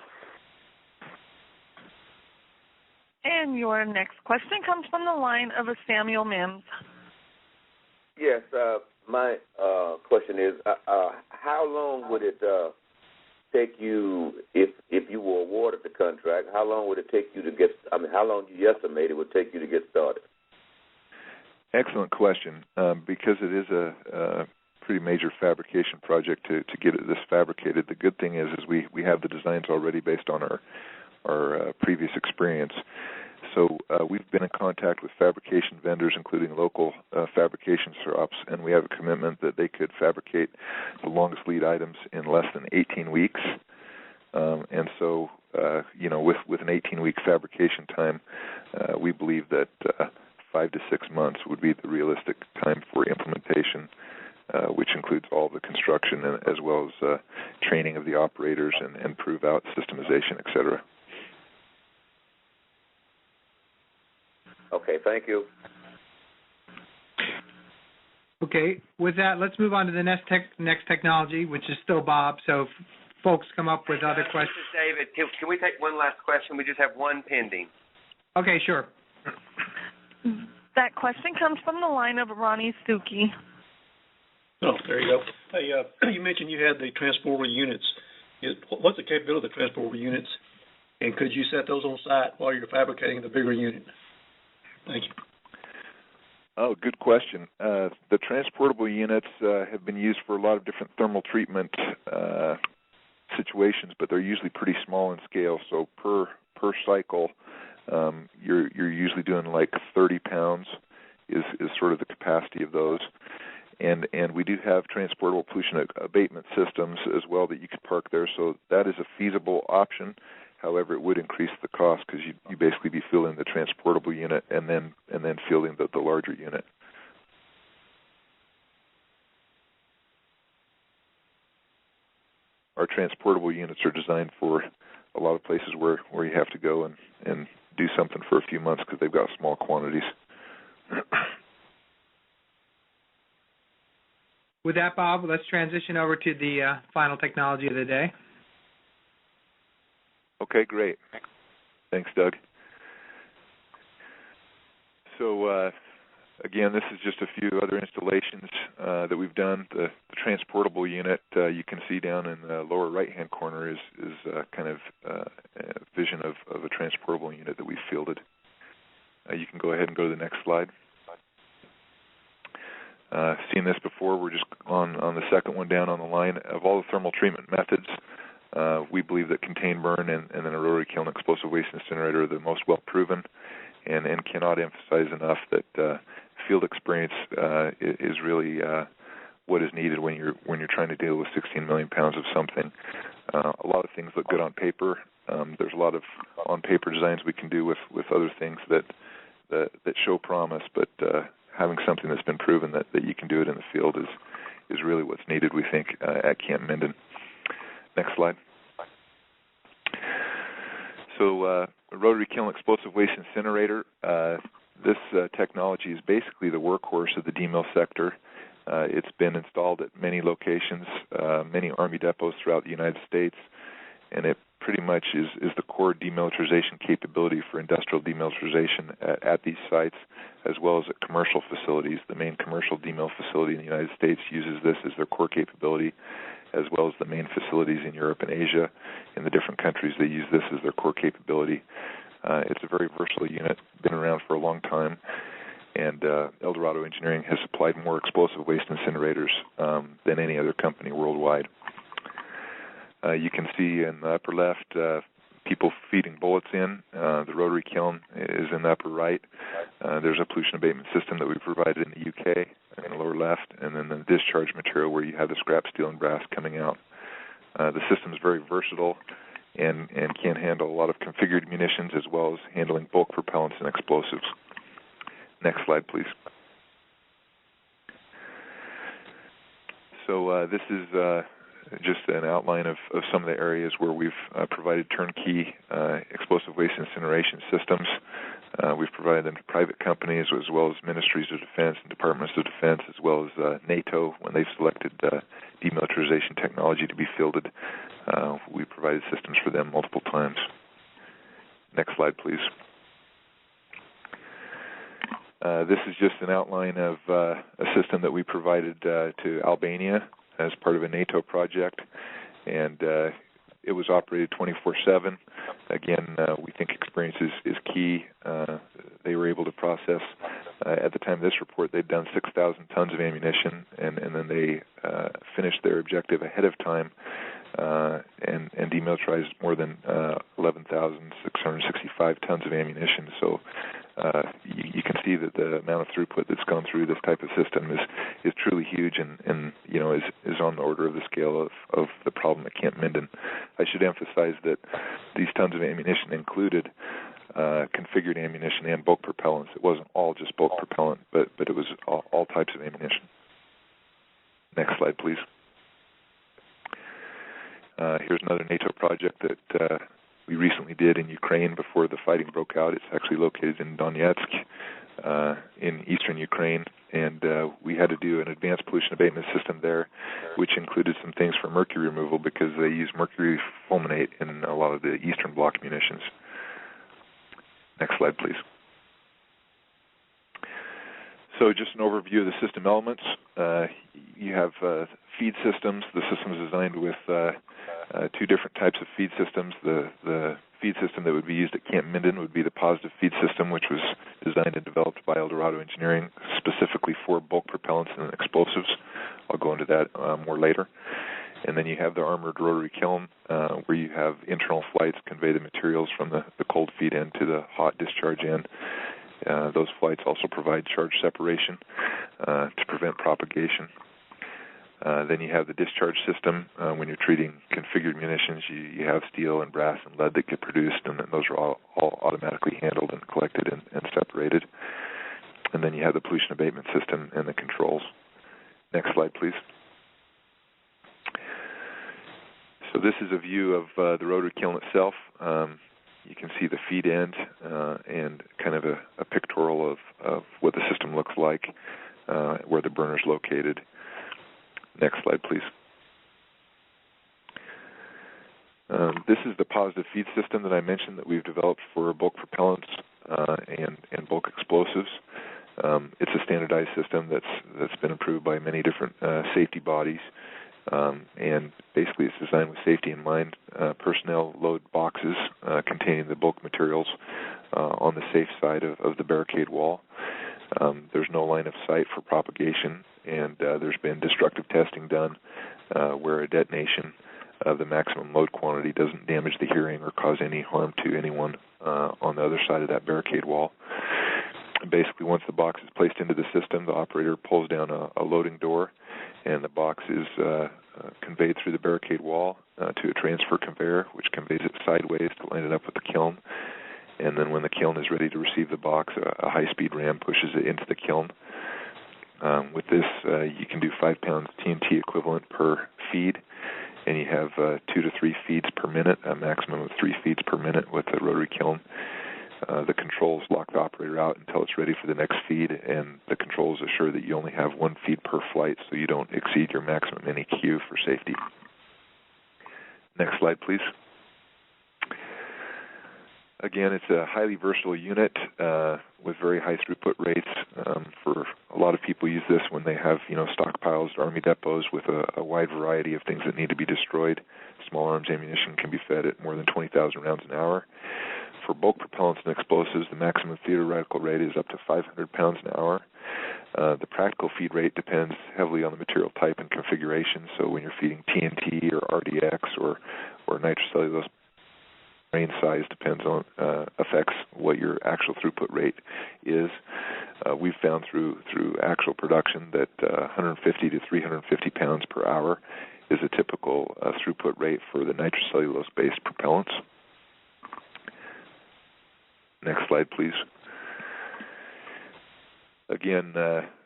And your next question comes from the line of Samuel Mims. Yes, my question is, how long would it take you, if you were awarded the contract, how long would it take you to get, how long do you estimate it would take you to get started? Excellent question. Because it is a pretty major fabrication project to get this fabricated, the good thing is we have the designs already based on our previous experience. So we've been in contact with fabrication vendors, including local fabrication shops, and we have a commitment that they could fabricate the longest lead items in less than 18 weeks. And so, with an 18-week fabrication time, we believe that 5 to 6 months would be the realistic time for implementation, which includes all the construction as well as training of the operators and prove-out systemization, et cetera. Okay, thank you. Okay, with that, let's move on to the next technology, which is still Bob. So if folks come up with other questions. This is David. Can we take one last question? We just have one pending. Okay, sure. That question comes from the line of Ronnie Stuckey. Oh, there you go. Hey, you mentioned you had the transportable units. What's the capability of the transportable units, and could you set those on site while you're fabricating the bigger unit? Thank you. Oh, good question. The transportable units have been used for a lot of different thermal treatment situations, but they're usually pretty small in scale. So per cycle, you're usually doing like 30 pounds is sort of the capacity of those. And we do have transportable pollution abatement systems as well that you could park there. So that is a feasible option. However, it would increase the cost because you basically be filling the transportable unit and then filling the larger unit. Our transportable units are designed for a lot of places where you have to go and do something for a few months because they've got small quantities. With that, Bob, let's transition over to the final technology of the day. Okay, great. Thanks, Doug. So, again, this is just a few other installations that we've done. The transportable unit you can see down in the lower right-hand corner is kind of a vision of a transportable unit that we fielded. You can go ahead and go to the next slide. Seen this before. We're just on the second one down on the line. Of all the thermal treatment methods, we believe that contained burn and then a rotary kiln explosive waste incinerator are the most well proven, and cannot emphasize enough that field experience is really what is needed when you're trying to deal with 16 million pounds of something. A lot of things look good on paper. There's a lot of on-paper designs we can do with other things that show promise, but having something that's been proven that you can do it in the field is really what's needed, we think, at Camp Minden. Next slide. So a rotary kiln explosive waste incinerator, this technology is basically the workhorse of the DMIL sector. It's been installed at many locations, many Army depots throughout the United States, and it pretty much is the core demilitarization capability for industrial demilitarization at these sites, as well as at commercial facilities. The main commercial demil facility in the United States uses this as their core capability, as well as the main facilities in Europe and Asia. In the different countries, they use this as their core capability. It's a very versatile unit, been around for a long time, and El Dorado Engineering has supplied more explosive waste incinerators than any other company worldwide. You can see in the upper left people feeding bullets in. The rotary kiln is in the upper right. There's a pollution abatement system that we provided in the UK in the lower left, and then the discharge material where you have the scrap steel and brass coming out. The system is very versatile and can handle a lot of configured munitions as well as handling bulk propellants and explosives. Next slide, please. So this is just an outline of some of the areas where we've provided turnkey explosive waste incineration systems. We've provided them to private companies as well as ministries of defense and departments of defense, as well as NATO when they've selected demilitarization technology to be fielded. We provided systems for them multiple times. Next slide, please. This is just an outline of a system that we provided to Albania as part of a NATO project, and it was operated 24/7. Again, we think experience is key. They were able to process, at the time of this report, they'd done 6,000 tons of ammunition, and then they finished their objective ahead of time and demilitarized more than 11,665 tons of ammunition. So you can see that the amount of throughput that's gone through this type of system is truly huge, and you know is on the order of the scale of the problem at Camp Minden. I should emphasize that these tons of ammunition included configured ammunition and bulk propellants. It wasn't all just bulk propellant, but it was all types of ammunition. Next slide, please. Here's another NATO project that we recently did in Ukraine before the fighting broke out. It's actually located in Donetsk in eastern Ukraine, and we had to do an advanced pollution abatement system there, which included some things for mercury removal because they use mercury fulminate in a lot of the Eastern Bloc munitions. Next slide, please. So just an overview of the system elements. You have feed systems. The system is designed with two different types of feed systems. The feed system that would be used at Camp Minden would be the positive feed system, which was designed and developed by El Dorado Engineering specifically for bulk propellants and explosives. I'll go into that more later. And then you have the armored rotary kiln, where you have internal flights convey the materials from the cold feed end to the hot discharge end. Those flights also provide charge separation to prevent propagation. Then you have the discharge system. When you're treating configured munitions, you have steel and brass and lead that get produced, and then those are all automatically handled and collected and separated. And then you have the pollution abatement system and the controls. Next slide, please. So this is a view of the rotary kiln itself. You can see the feed end and kind of a pictorial of what the system looks like, where the burner is located. Next slide, please. This is the positive feed system that I mentioned that we've developed for bulk propellants and bulk explosives. It's a standardized system that's been approved by many different safety bodies, and basically it's designed with safety in mind. Personnel load boxes containing the bulk materials on the safe side of the barricade wall. There's no line of sight for propagation, and there's been destructive testing done where a detonation of the maximum load quantity doesn't damage the hearing or cause any harm to anyone on the other side of that barricade wall. Basically, once the box is placed into the system, the operator pulls down a loading door, and the box is conveyed through the barricade wall to a transfer conveyor, which conveys it sideways to line it up with the kiln. And then when the kiln is ready to receive the box, a high-speed ram pushes it into the kiln. With this, you can do 5 pounds TNT equivalent per feed, and you have 2 to 3 feeds per minute, a maximum of 3 feeds per minute with the rotary kiln. The controls lock the operator out until it's ready for the next feed, and the controls assure that you only have 1 feed per flight so you don't exceed your maximum NEQ for safety. Next slide, please. Again, it's a highly versatile unit with very high throughput rates. For a lot of people use this when they have, stockpiles, army depots with a wide variety of things that need to be destroyed. Small arms ammunition can be fed at more than 20,000 rounds an hour. For bulk propellants and explosives, the maximum theoretical rate is up to 500 pounds an hour. The practical feed rate depends heavily on the material type and configuration. So when you're feeding TNT or RDX or nitrocellulose, grain size depends on affects what your actual throughput rate is. We've found through actual production that 150 to 350 pounds per hour is a typical throughput rate for the nitrocellulose-based propellants. Next slide, please. Again,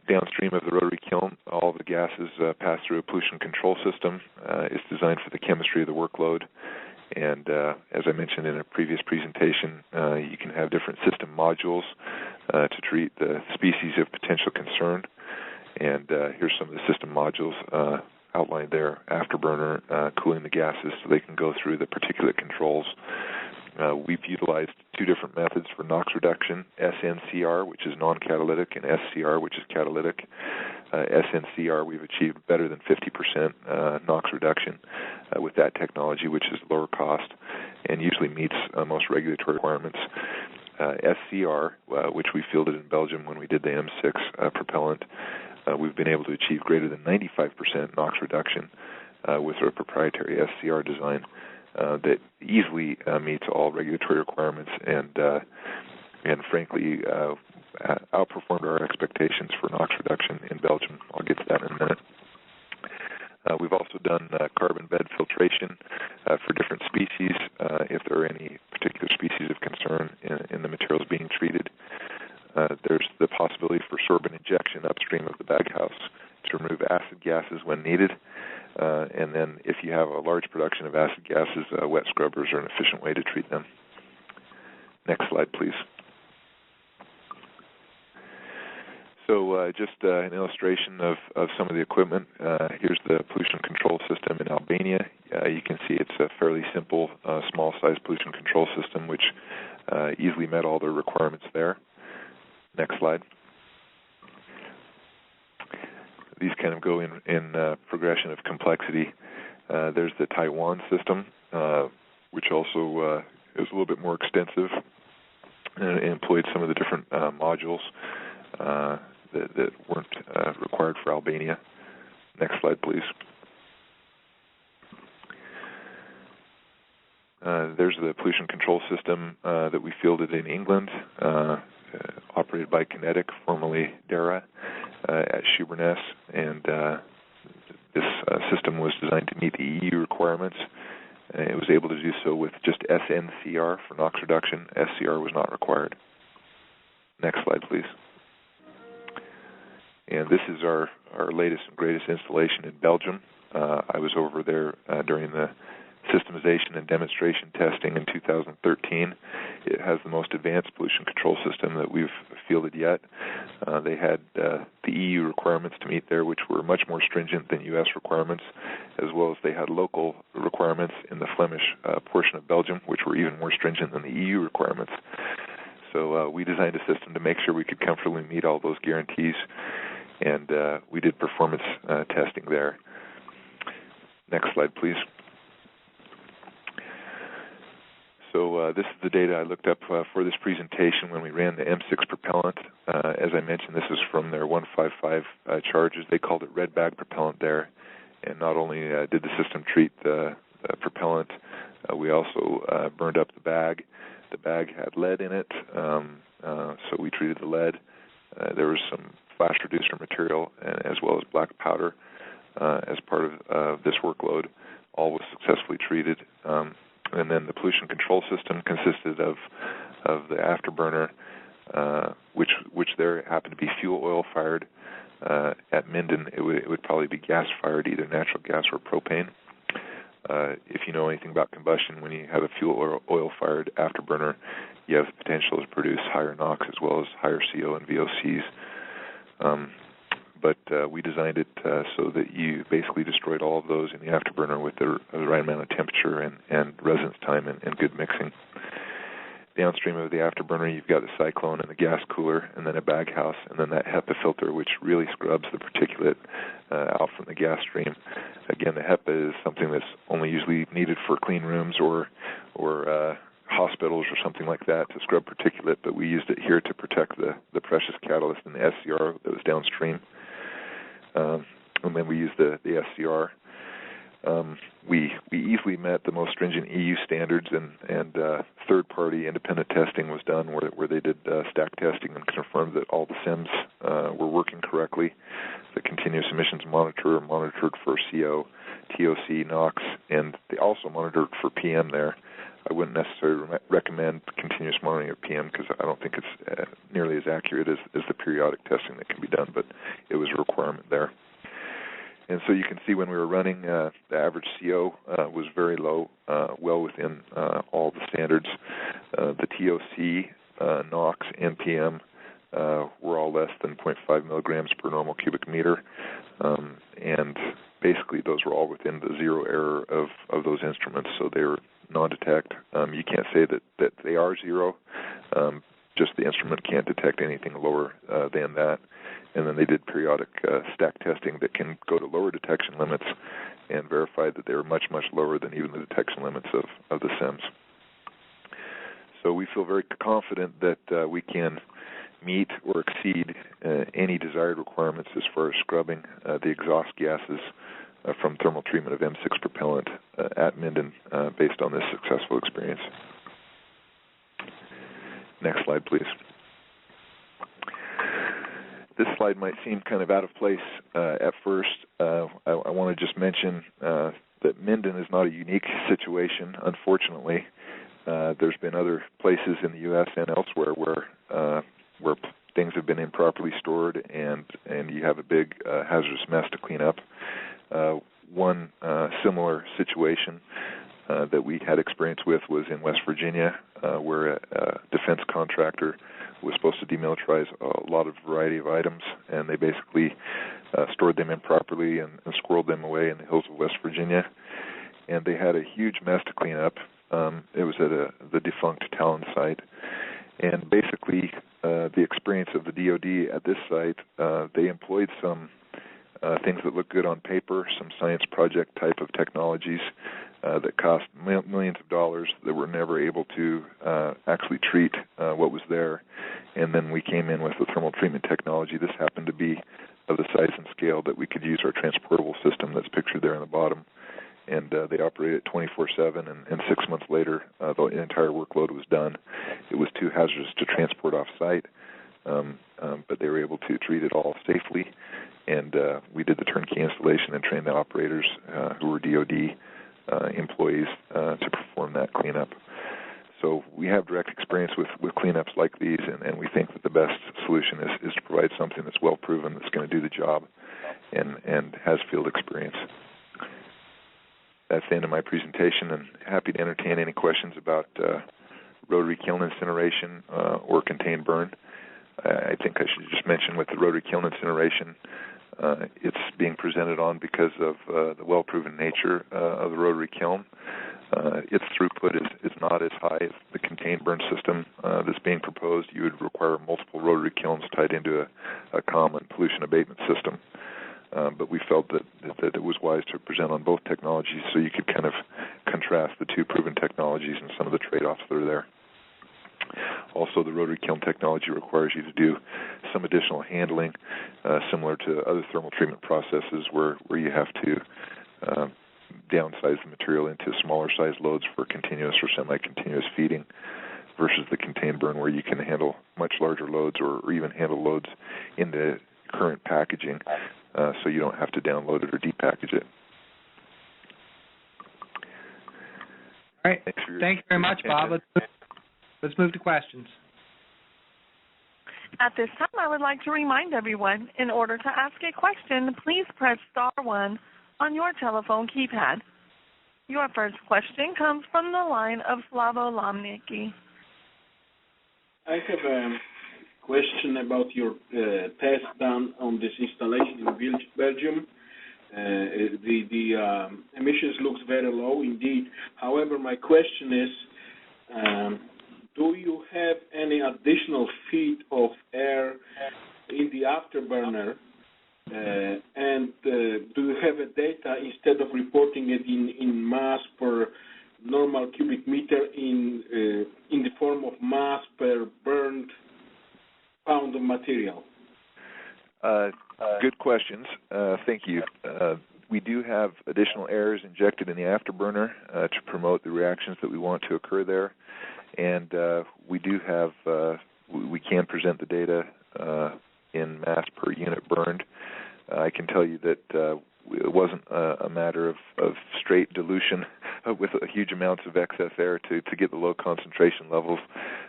downstream of the rotary kiln, all the gases pass through a pollution control system. It's designed for the chemistry of the workload. And as I mentioned in a previous presentation, you can have different system modules to treat the species of potential concern. And here's some of the system modules outlined there: afterburner, cooling the gases so they can go through the particulate controls. We've utilized 2 different methods for NOx reduction: SNCR, which is non-catalytic, and SCR, which is catalytic. SNCR, we've achieved better than 50% NOx reduction with that technology, which is lower cost and usually meets most regulatory requirements. SCR, which we fielded in Belgium when we did the M6 propellant, we've been able to achieve greater than 95% NOx reduction with our proprietary SCR design that easily meets all regulatory requirements and frankly outperformed our expectations for NOx reduction in Belgium. I'll get to that in a minute. We've also done carbon bed filtration for different species if there are any particular species of concern in the materials being treated. There's the possibility for sorbent injection upstream of the baghouse to remove acid gases when needed. And then if you have a large production of acid gases, wet scrubbers are an efficient way to treat them. Next slide, please. So just an illustration of some of the equipment. Here's the pollution control system in Albania. You can see it's a fairly simple, small-size pollution control system, which easily met all the requirements there. Next slide. These kind of go in progression of complexity. There's the Taiwan system, which also is a little bit more extensive and employed some of the different modules that weren't required for Albania. Next slide, please. There's the pollution control system that we fielded in England, operated by Kinetic, formerly DERA, at Shoeburyness, and this system was designed to meet the EU requirements. It was able to do so with just SNCR for NOx reduction. SCR was not required. Next slide, please. And this is our latest and greatest installation in Belgium. I was over there during the systemization and demonstration testing in 2013. It has the most advanced pollution control system that we've fielded yet. They had the EU requirements to meet there, which were much more stringent than U.S. requirements, as well as they had local requirements in the Flemish portion of Belgium, which were even more stringent than the EU requirements. So we designed a system to make sure we could comfortably meet all those guarantees, and we did performance testing there. Next slide, please. So this is the data I looked up for this presentation when we ran the M6 propellant. As I mentioned, this is from their 155 charges. They called it red bag propellant there. And not only did the system treat the propellant, we also burned up the bag. The bag had lead in it, so we treated the lead. There was some flash reducer material as well as black powder as part of this workload. All was successfully treated. And then the pollution control system consisted of the afterburner, which there happened to be fuel oil fired. At Minden, it would probably be gas fired, either natural gas or propane. If you know anything about combustion, when you have a fuel oil fired afterburner, you have the potential to produce higher NOx as well as higher CO and VOCs. But we designed it so that you basically destroyed all of those in the afterburner with the right amount of temperature and residence time and good mixing. Downstream of the afterburner, you've got the cyclone and the gas cooler, and then a bag house, and then that HEPA filter, which really scrubs the particulate out from the gas stream. Again, the HEPA is something that's only usually needed for clean rooms or hospitals or something like that to scrub particulate, but we used it here to protect the precious catalyst in the SCR that was downstream. And then we used the SCR. We easily met the most stringent EU standards, and third-party independent testing was done where they did stack testing and confirmed that all the SIMs were working correctly. The continuous emissions monitor monitored for CO, TOC, NOx, and they also monitored for PM there. I wouldn't necessarily recommend continuous monitoring of PM because I don't think it's nearly as accurate as the periodic testing that can be done, but it was a requirement there. And so you can see when we were running, the average CO was very low, well within all the standards. The TOC, NOx, and PM were all less than 0.5 milligrams per normal cubic meter. And basically those were all within the zero error of those instruments, so they were non-detect. You can't say that they are zero, just the instrument can't detect anything lower than that. And then they did periodic stack testing that can go to lower detection limits and verified that they were much, much lower than even the detection limits of the SIMs. So we feel very confident that we can meet or exceed any desired requirements as far as scrubbing the exhaust gases from thermal treatment of M6 propellant at Minden based on this successful experience. Next slide, please. This slide might seem kind of out of place at first. I want to just mention that Minden is not a unique situation, unfortunately. There's been other places in the U.S. and elsewhere where things have been improperly stored and you have a big hazardous mess to clean up. One similar situation that we had experience with was in West Virginia, where a defense contractor was supposed to demilitarize a lot of variety of items, and they basically stored them improperly and squirreled them away in the hills of West Virginia. And they had a huge mess to clean up. It was at the defunct Talon site. And basically, the experience of the DoD at this site, they employed some things that look good on paper, some science project type of technologies that cost millions of dollars that were never able to actually treat what was there. And then we came in with the thermal treatment technology. This happened to be of the size and scale that we could use our transportable system that's pictured there on the bottom. And they operated 24/7, and 6 months later, the entire workload was done. It was too hazardous to transport off-site, but they were able to treat it all safely. And we did the turnkey installation and trained the operators who were DoD employees to perform that cleanup. So we have direct experience with cleanups like these, and we think that the best solution is to provide something that's well proven, that's going to do the job, and has field experience. That's the end of my presentation, and happy to entertain any questions about rotary kiln incineration or contained burn. I think I should just mention with the rotary kiln incineration, it's being presented on because of the well-proven nature of the rotary kiln. Its throughput is not as high as the contained burn system that's being proposed. You would require multiple rotary kilns tied into a common pollution abatement system. but we felt that it was wise to present on both technologies so you could kind of contrast the two proven technologies and some of the trade-offs that are there. Also, the rotary kiln technology requires you to do some additional handling, similar to other thermal treatment processes where you have to downsize the material into smaller size loads for continuous or semi-continuous feeding versus the contained burn where you can handle much larger loads or even handle loads in the current packaging so you don't have to download it or depackage it. All right. Thank you very much, Bob. Let's move to questions. At this time, I would like to remind everyone, in order to ask a question, please press *1 on your telephone keypad. Your first question comes from the line of Slavo Lomnicki. I have a question about your test done on this installation in Belgium. The emissions looks very low indeed. However, my question is, do you have any additional feed of air in the afterburner? And do you have a data instead of reporting it in mass per normal cubic meter in the form of mass per burned pound of material? Good questions. Thank you. We do have additional airs injected in the afterburner to promote the reactions that we want to occur there. And we do have, we can present the data in mass per unit burned. I can tell you that it wasn't a matter of straight dilution with huge amounts of excess air to get the low concentration levels.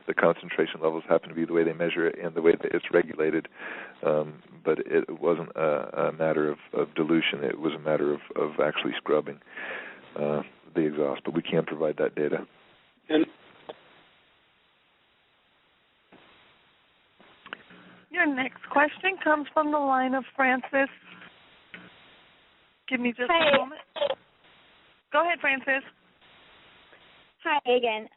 The concentration levels happen to be the way they measure it and the way that it's regulated. But it wasn't a matter of dilution. It was a matter of actually scrubbing the exhaust. But we can provide that data. And your next question comes from the line of Francis. Give me just a moment. Go ahead, Francis. Hi again.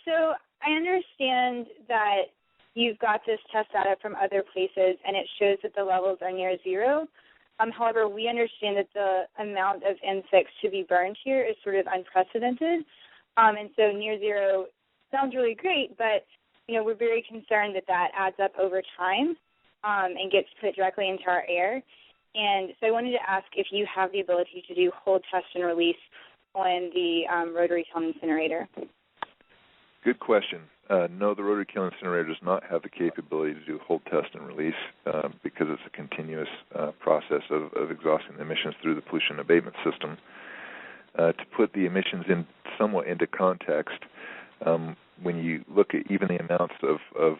So I understand that you've got this test data from other places, and it shows that the levels are near zero. However, we understand that the amount of N6 to be burned here is sort of unprecedented. And so near zero sounds really great, but we're very concerned that adds up over time and gets put directly into our air. And so I wanted to ask if you have the ability to do hold, test, and release on the rotary kiln incinerator. Good question. No, the rotary kiln incinerator does not have the capability to do hold, test, and release because it's a continuous process of exhausting the emissions through the pollution abatement system. To put the emissions somewhat into context, when you look at even the amounts of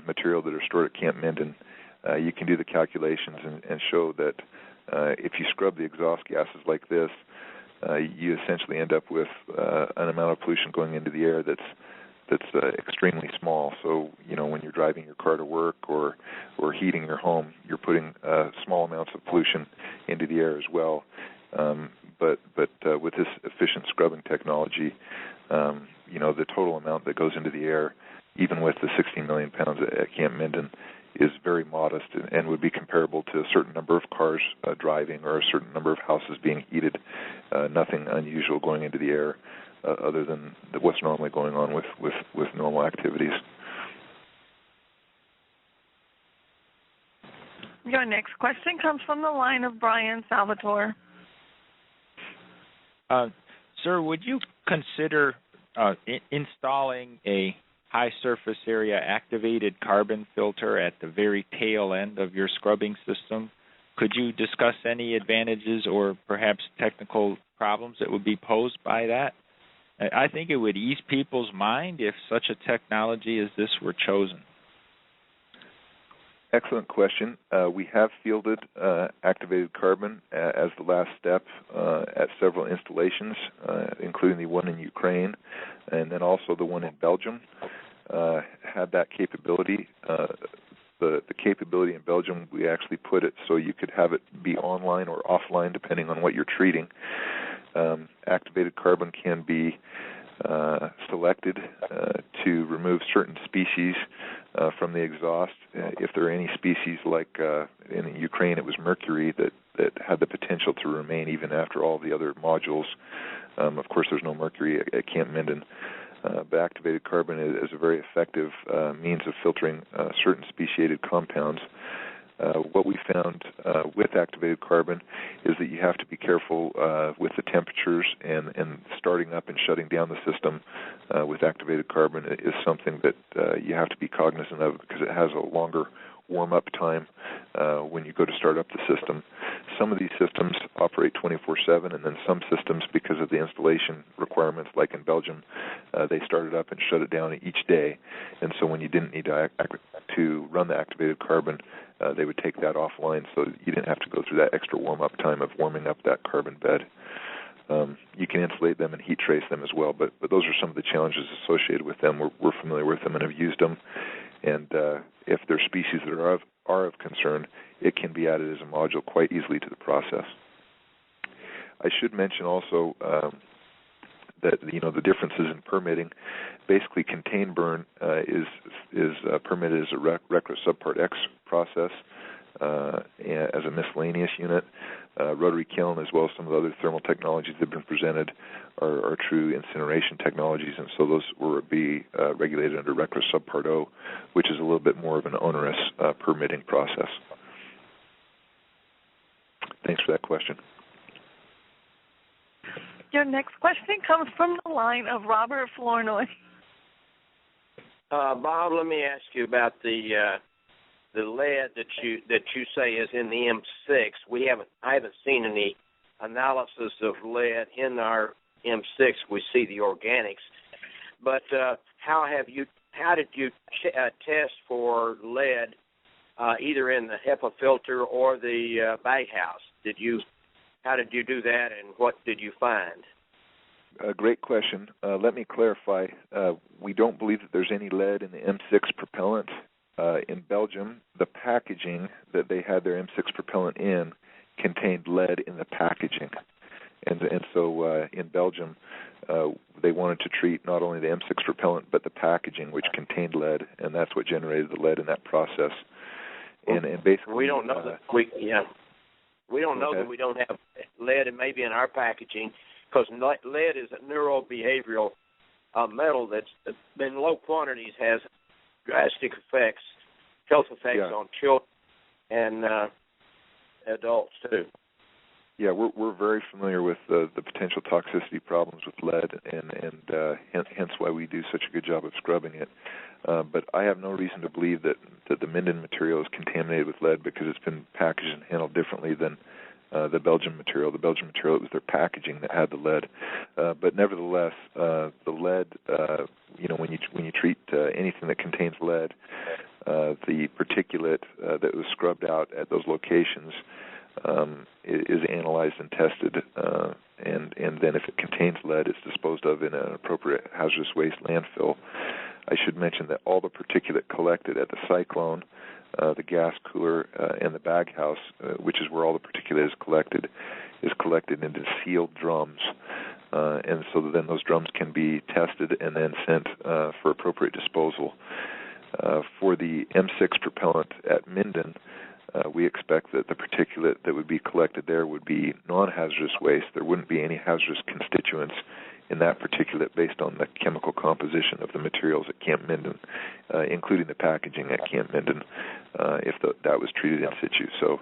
material that are stored at Camp Minden, you can do the calculations and show that if you scrub the exhaust gases like this, you essentially end up with an amount of pollution going into the air that's extremely small. So, when you're driving your car to work or heating your home, you're putting small amounts of pollution into the air as well. But with this efficient scrubbing technology, the total amount that goes into the air, even with the 16 million pounds at Camp Minden, is very modest and would be comparable to a certain number of cars driving or a certain number of houses being heated. Nothing unusual going into the air other than what's normally going on with normal activities. Your next question comes from the line of Brian Salvatore. Sir, would you consider installing a high surface area activated carbon filter at the very tail end of your scrubbing system? Could you discuss any advantages or perhaps technical problems that would be posed by that? I think it would ease people's mind if such a technology as this were chosen. Excellent question. We have fielded activated carbon as the last step at several installations, including the one in Ukraine and then also the one in Belgium. Had that capability. The capability in Belgium, we actually put it so you could have it be online or offline depending on what you're treating. Activated carbon can be selected to remove certain species from the exhaust. If there are any species like in Ukraine, it was mercury that had the potential to remain even after all the other modules. Of course, there's no mercury at Camp Minden. But activated carbon is a very effective means of filtering certain speciated compounds. What we found with activated carbon is that you have to be careful with the temperatures, and starting up and shutting down the system with activated carbon is something that you have to be cognizant of, because it has a longer warm-up time when you go to start up the system. Some of these systems operate 24/7, and then some systems, because of the installation requirements, like in Belgium, they started up and shut it down each day. And so when you didn't need to run the activated carbon, they would take that offline, so you didn't have to go through that extra warm-up time of warming up that carbon bed. You can insulate them and heat trace them as well, but those are some of the challenges associated with them. We're familiar with them and have used them. And if there are species that are of concern, it can be added as a module quite easily to the process. I should mention also that the differences in permitting. Basically, contained burn is permitted as a RCRA Subpart X process as a miscellaneous unit. Rotary kiln, as well as some of the other thermal technologies that have been presented, are true incineration technologies, and so those will be regulated under RCRA Subpart O, which is a little bit more of an onerous permitting process. Thanks for that question. Your next question comes from the line of Robert Flournoy. Bob, let me ask you about the lead that you say is in the M6. I haven't seen any analysis of lead in our M6. We see the organics, but how did you test for lead either in the HEPA filter or the baghouse? How did you do that, and what did you find? Great question. Let me clarify. We don't believe that there's any lead in the M6 propellant. In Belgium, the packaging that they had their M6 propellant in contained lead in the packaging. And so in Belgium, they wanted to treat not only the M6 propellant, but the packaging, which contained lead, and that's what generated the lead in that process. And basically, we don't know that we don't know that we don't have lead, and maybe in our packaging, because lead is a neurobehavioral metal that's in low quantities has drastic effects, health effects on children and adults too. Yeah, we're very familiar with the potential toxicity problems with lead, and hence why we do such a good job of scrubbing it. But I have no reason to believe that the Minden material is contaminated with lead, because it's been packaged and handled differently than the Belgian material. The Belgian material, it was their packaging that had the lead. But nevertheless, the lead, when you treat anything that contains lead, the particulate that was scrubbed out at those locations is analyzed and tested, and then if it contains lead, it's disposed of in an appropriate hazardous waste landfill. I should mention that all the particulate collected at the cyclone, the gas cooler, and the bag house, which is where all the particulate is collected into sealed drums. And so then those drums can be tested and then sent for appropriate disposal. For the M6 propellant at Minden, we expect that the particulate that would be collected there would be non-hazardous waste. There wouldn't be any hazardous constituents in that particulate based on the chemical composition of the materials at Camp Minden, including the packaging at Camp Minden, if that was treated in situ. So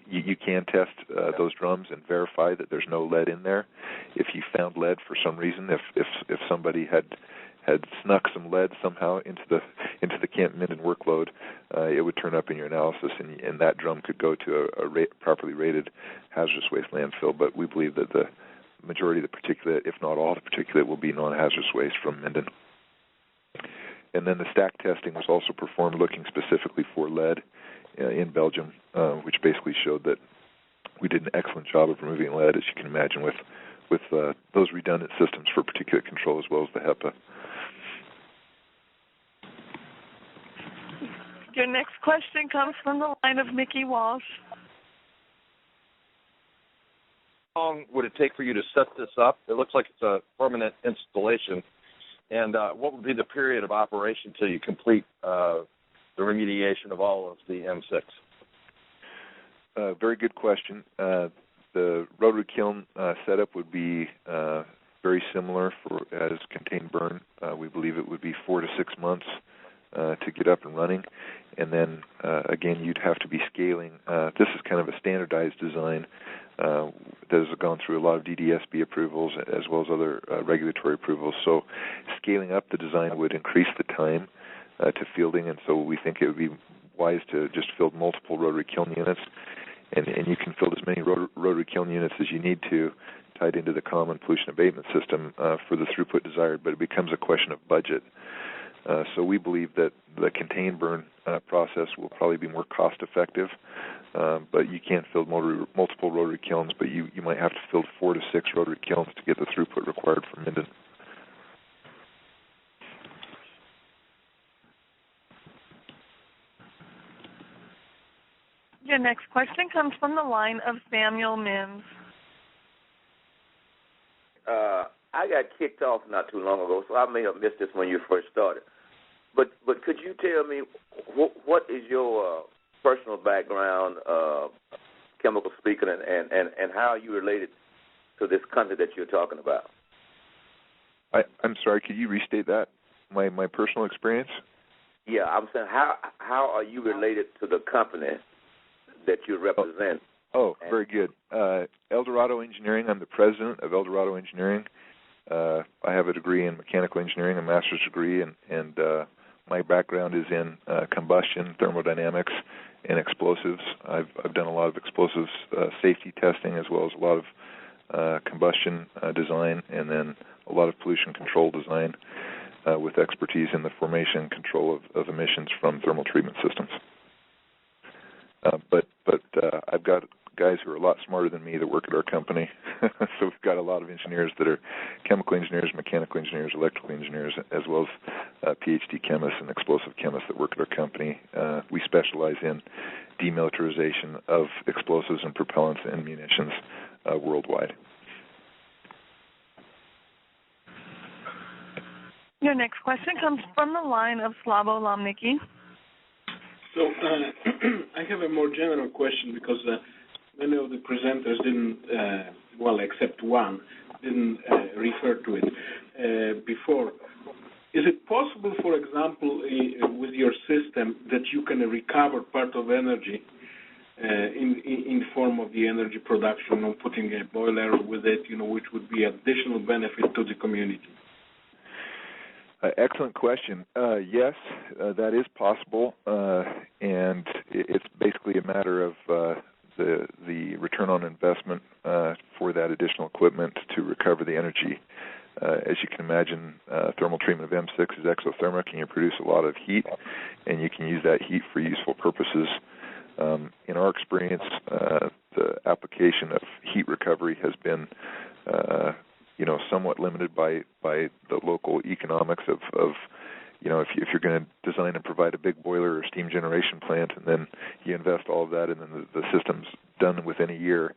you can test those drums and verify that there's no lead in there. If you found lead for some reason, if somebody had snuck some lead somehow into the Camp Minden workload, it would turn up in your analysis, and that drum could go to a properly rated hazardous waste landfill. But we believe that the majority of the particulate, if not all the particulate, will be non-hazardous waste from Minden. And then the stack testing was also performed looking specifically for lead in Belgium, which basically showed that we did an excellent job of removing lead, as you can imagine, with those redundant systems for particulate control as well as the HEPA. Your next question comes from the line of Mickey Walsh. How long would it take for you to set this up? It looks like it's a permanent installation. And what would be the period of operation till you complete the remediation of all of the M6? Very good question. The rotary kiln setup would be very similar as contained burn. We believe it would be 4 to 6 months to get up and running. And then, again, you'd have to be scaling. This is kind of a standardized design that has gone through a lot of DDSB approvals as well as other regulatory approvals. So scaling up the design would increase the time to fielding, and so we think it would be wise to just field multiple rotary kiln units. And you can field as many rotary kiln units as you need to, tied into the common pollution abatement system for the throughput desired, but it becomes a question of budget. So we believe that the contained burn process will probably be more cost-effective, but you can't field multiple rotary kilns, but you might have to field 4 to 6 rotary kilns to get the throughput required for Minden. Your next question comes from the line of Samuel Mims. I got kicked off not too long ago, so I may have missed this when you first started. But could you tell me what is your personal background, chemical speaking, and how are you related to this country that you're talking about? I'm sorry, could you restate that? My personal experience? Yeah, I'm saying how are you related to the company that you represent? Oh, very good. Eldorado Engineering. I'm the president of Eldorado Engineering. I have a degree in mechanical engineering, a master's degree, and my background is in combustion, thermodynamics, and explosives. I've done a lot of explosives safety testing as well as a lot of combustion design, and then a lot of pollution control design with expertise in the formation and control of emissions from thermal treatment systems. But I've got guys who are a lot smarter than me that work at our company. So we've got a lot of engineers that are chemical engineers, mechanical engineers, electrical engineers, as well as PhD chemists and explosive chemists that work at our company. We specialize in demilitarization of explosives and propellants and munitions worldwide. Your next question comes from the line of Slavo Lomnicki. So I have a more general question because many of the presenters didn't, except one, didn't refer to it before. Is it possible, for example, with your system that you can recover part of energy in form of the energy production or putting a boiler with it, which would be additional benefit to the community? Excellent question. Yes, that is possible, and it's basically a matter of the return on investment for that additional equipment to recover the energy. As you can imagine, thermal treatment of M6 is exothermic, and you produce a lot of heat, and you can use that heat for useful purposes. In our experience, the application of heat recovery has been somewhat limited by the local economics of if you're going to design and provide a big boiler or steam generation plant and then you invest all of that and then the system's done within a year,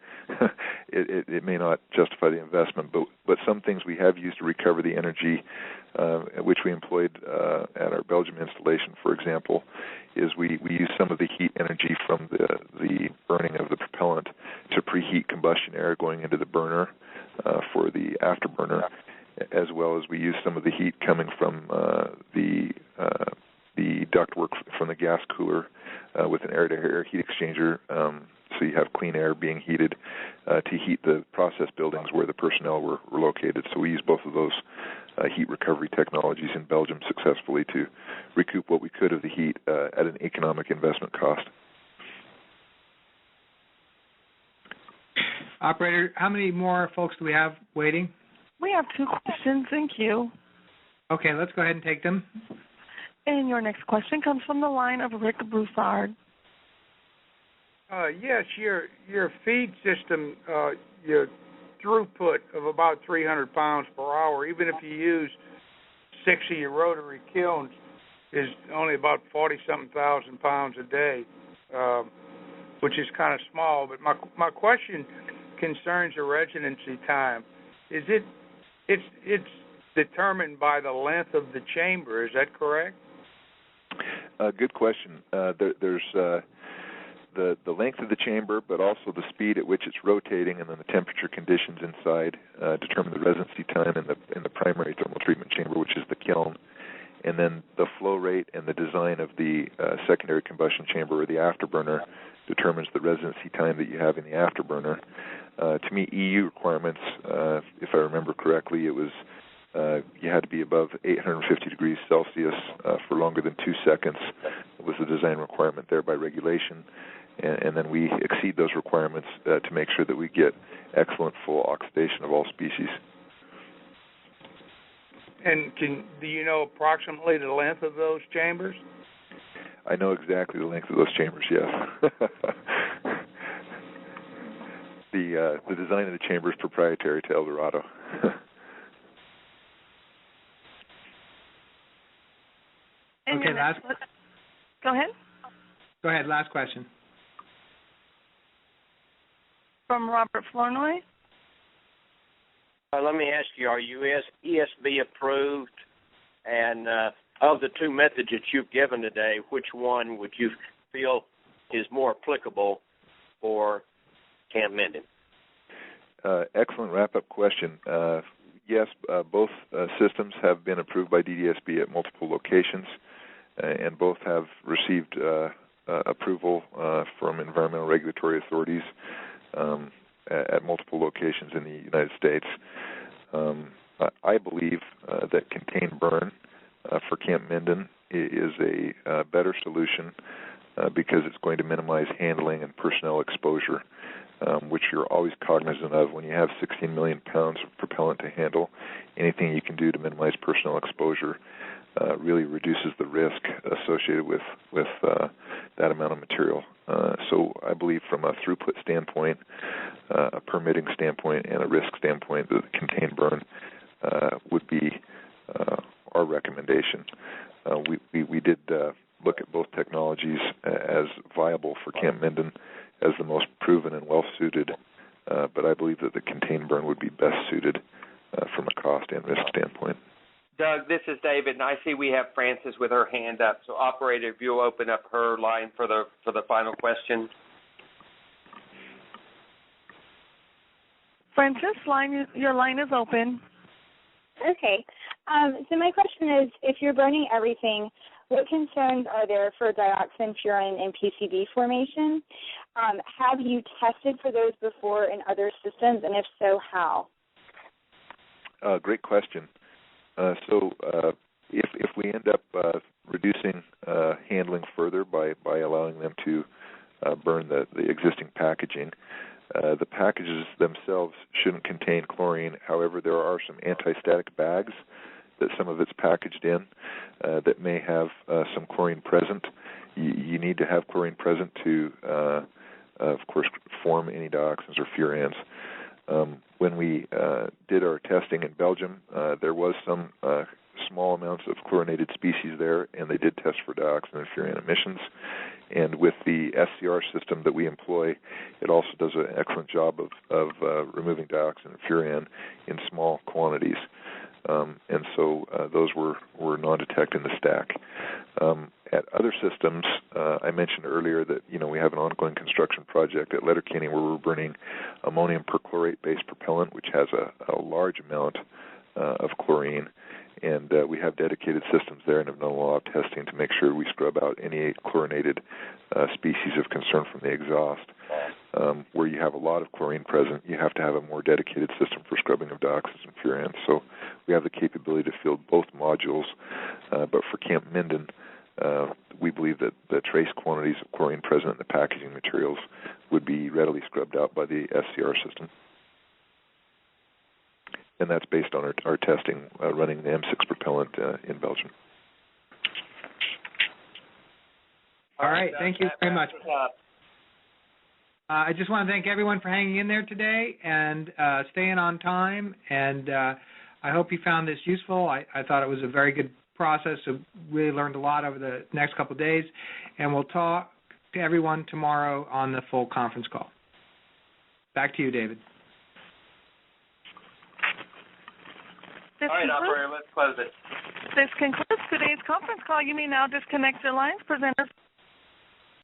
it may not justify the investment. But some things we have used to recover the energy, which we employed at our Belgium installation, for example, is we use some of the heat energy from the burning of the propellant to preheat combustion air going into the burner for the afterburner, as well as we use some of the heat coming from the ductwork from the gas cooler with an air-to-air heat exchanger, so you have clean air being heated to heat the process buildings where the personnel were located. So we use both of those heat recovery technologies in Belgium successfully to recoup what we could of the heat at an economic investment cost. Operator, how many more folks do we have waiting? We have 2 questions in queue. Okay, let's go ahead and take them. And your next question comes from the line of Rick Broussard. Yes, your feed system, your throughput of about 300 pounds per hour, even if you use 6 of your rotary kilns, is only about 40-something thousand pounds a day, which is kind of small. But my question concerns the residency time. It's determined by the length of the chamber. Is that correct? Good question. There's the length of the chamber, but also the speed at which it's rotating, and then the temperature conditions inside determine the residency time in the primary thermal treatment chamber, which is the kiln, and then the flow rate and the design of the secondary combustion chamber, or the afterburner, determines the residency time that you have in the afterburner. To meet EU requirements, if I remember correctly, it was you had to be above 850 degrees Celsius for longer than 2 seconds. It was the design requirement there by regulation. And then we exceed those requirements to make sure that we get excellent full oxidation of all species. And do you know approximately the length of those chambers? I know exactly the length of those chambers, yes. The design of the chamber is proprietary to El Dorado. Okay, Go ahead. Go ahead, last question. From Robert Flournoy. Let me ask you, are you ESB approved? And of the two methods that you've given today, which one would you feel is more applicable for Camp Minden? Excellent wrap-up question. Yes, both systems have been approved by DDSB at multiple locations, and both have received approval from environmental regulatory authorities at multiple locations in the United States. I believe that contained burn for Camp Minden is a better solution because it's going to minimize handling and personnel exposure, which you're always cognizant of when you have 16 million pounds of propellant to handle. Anything you can do to minimize personnel exposure really reduces the risk associated with that amount of material. So I believe from a throughput standpoint, a permitting standpoint, and a risk standpoint, the contained burn would be our recommendation. We did look at both technologies as viable for Camp Minden as the most proven and well-suited, but I believe that the contained burn would be best suited from a cost and risk standpoint. Doug, this is David, and I see we have Frances with her hand up. So, operator, if you'll open up her line for the final question. Frances, your line is open. Okay. So my question is, if you're burning everything, what concerns are there for dioxin, furan, and PCB formation? Have you tested for those before in other systems, and if so, how? Great question. So if we end up reducing handling further by allowing them to burn the existing packaging, the packages themselves shouldn't contain chlorine. However, there are some anti-static bags that some of it's packaged in that may have some chlorine present. You need to have chlorine present to, of course, form any dioxins or furans. When we did our testing in Belgium, there was some small amounts of chlorinated species there, and they did test for dioxin and furan emissions. And with the SCR system that we employ, it also does an excellent job of removing dioxin and furan in small quantities. And so those were non-detect in the stack. At other systems, I mentioned earlier that we have an ongoing construction project at Letterkenny where we're burning ammonium perchlorate-based propellant, which has a large amount of chlorine, and we have dedicated systems there and have done a lot of testing to make sure we scrub out any chlorinated species of concern from the exhaust. Where you have a lot of chlorine present, you have to have a more dedicated system for scrubbing of dioxins and furans. So we have the capability to field both modules, but for Camp Minden, we believe that the trace quantities of chlorine present in the packaging materials would be readily scrubbed out by the SCR system. And that's based on our testing running the M6 propellant in Belgium. All right, thank you very much. I just want to thank everyone for hanging in there today and staying on time, and I hope you found this useful. I thought it was a very good process, so really learned a lot over the next couple of days, and we'll talk to everyone tomorrow on the full conference call. Back to you, David. All right, operator, let's close it. This concludes today's conference call. You may now disconnect your lines. Presenters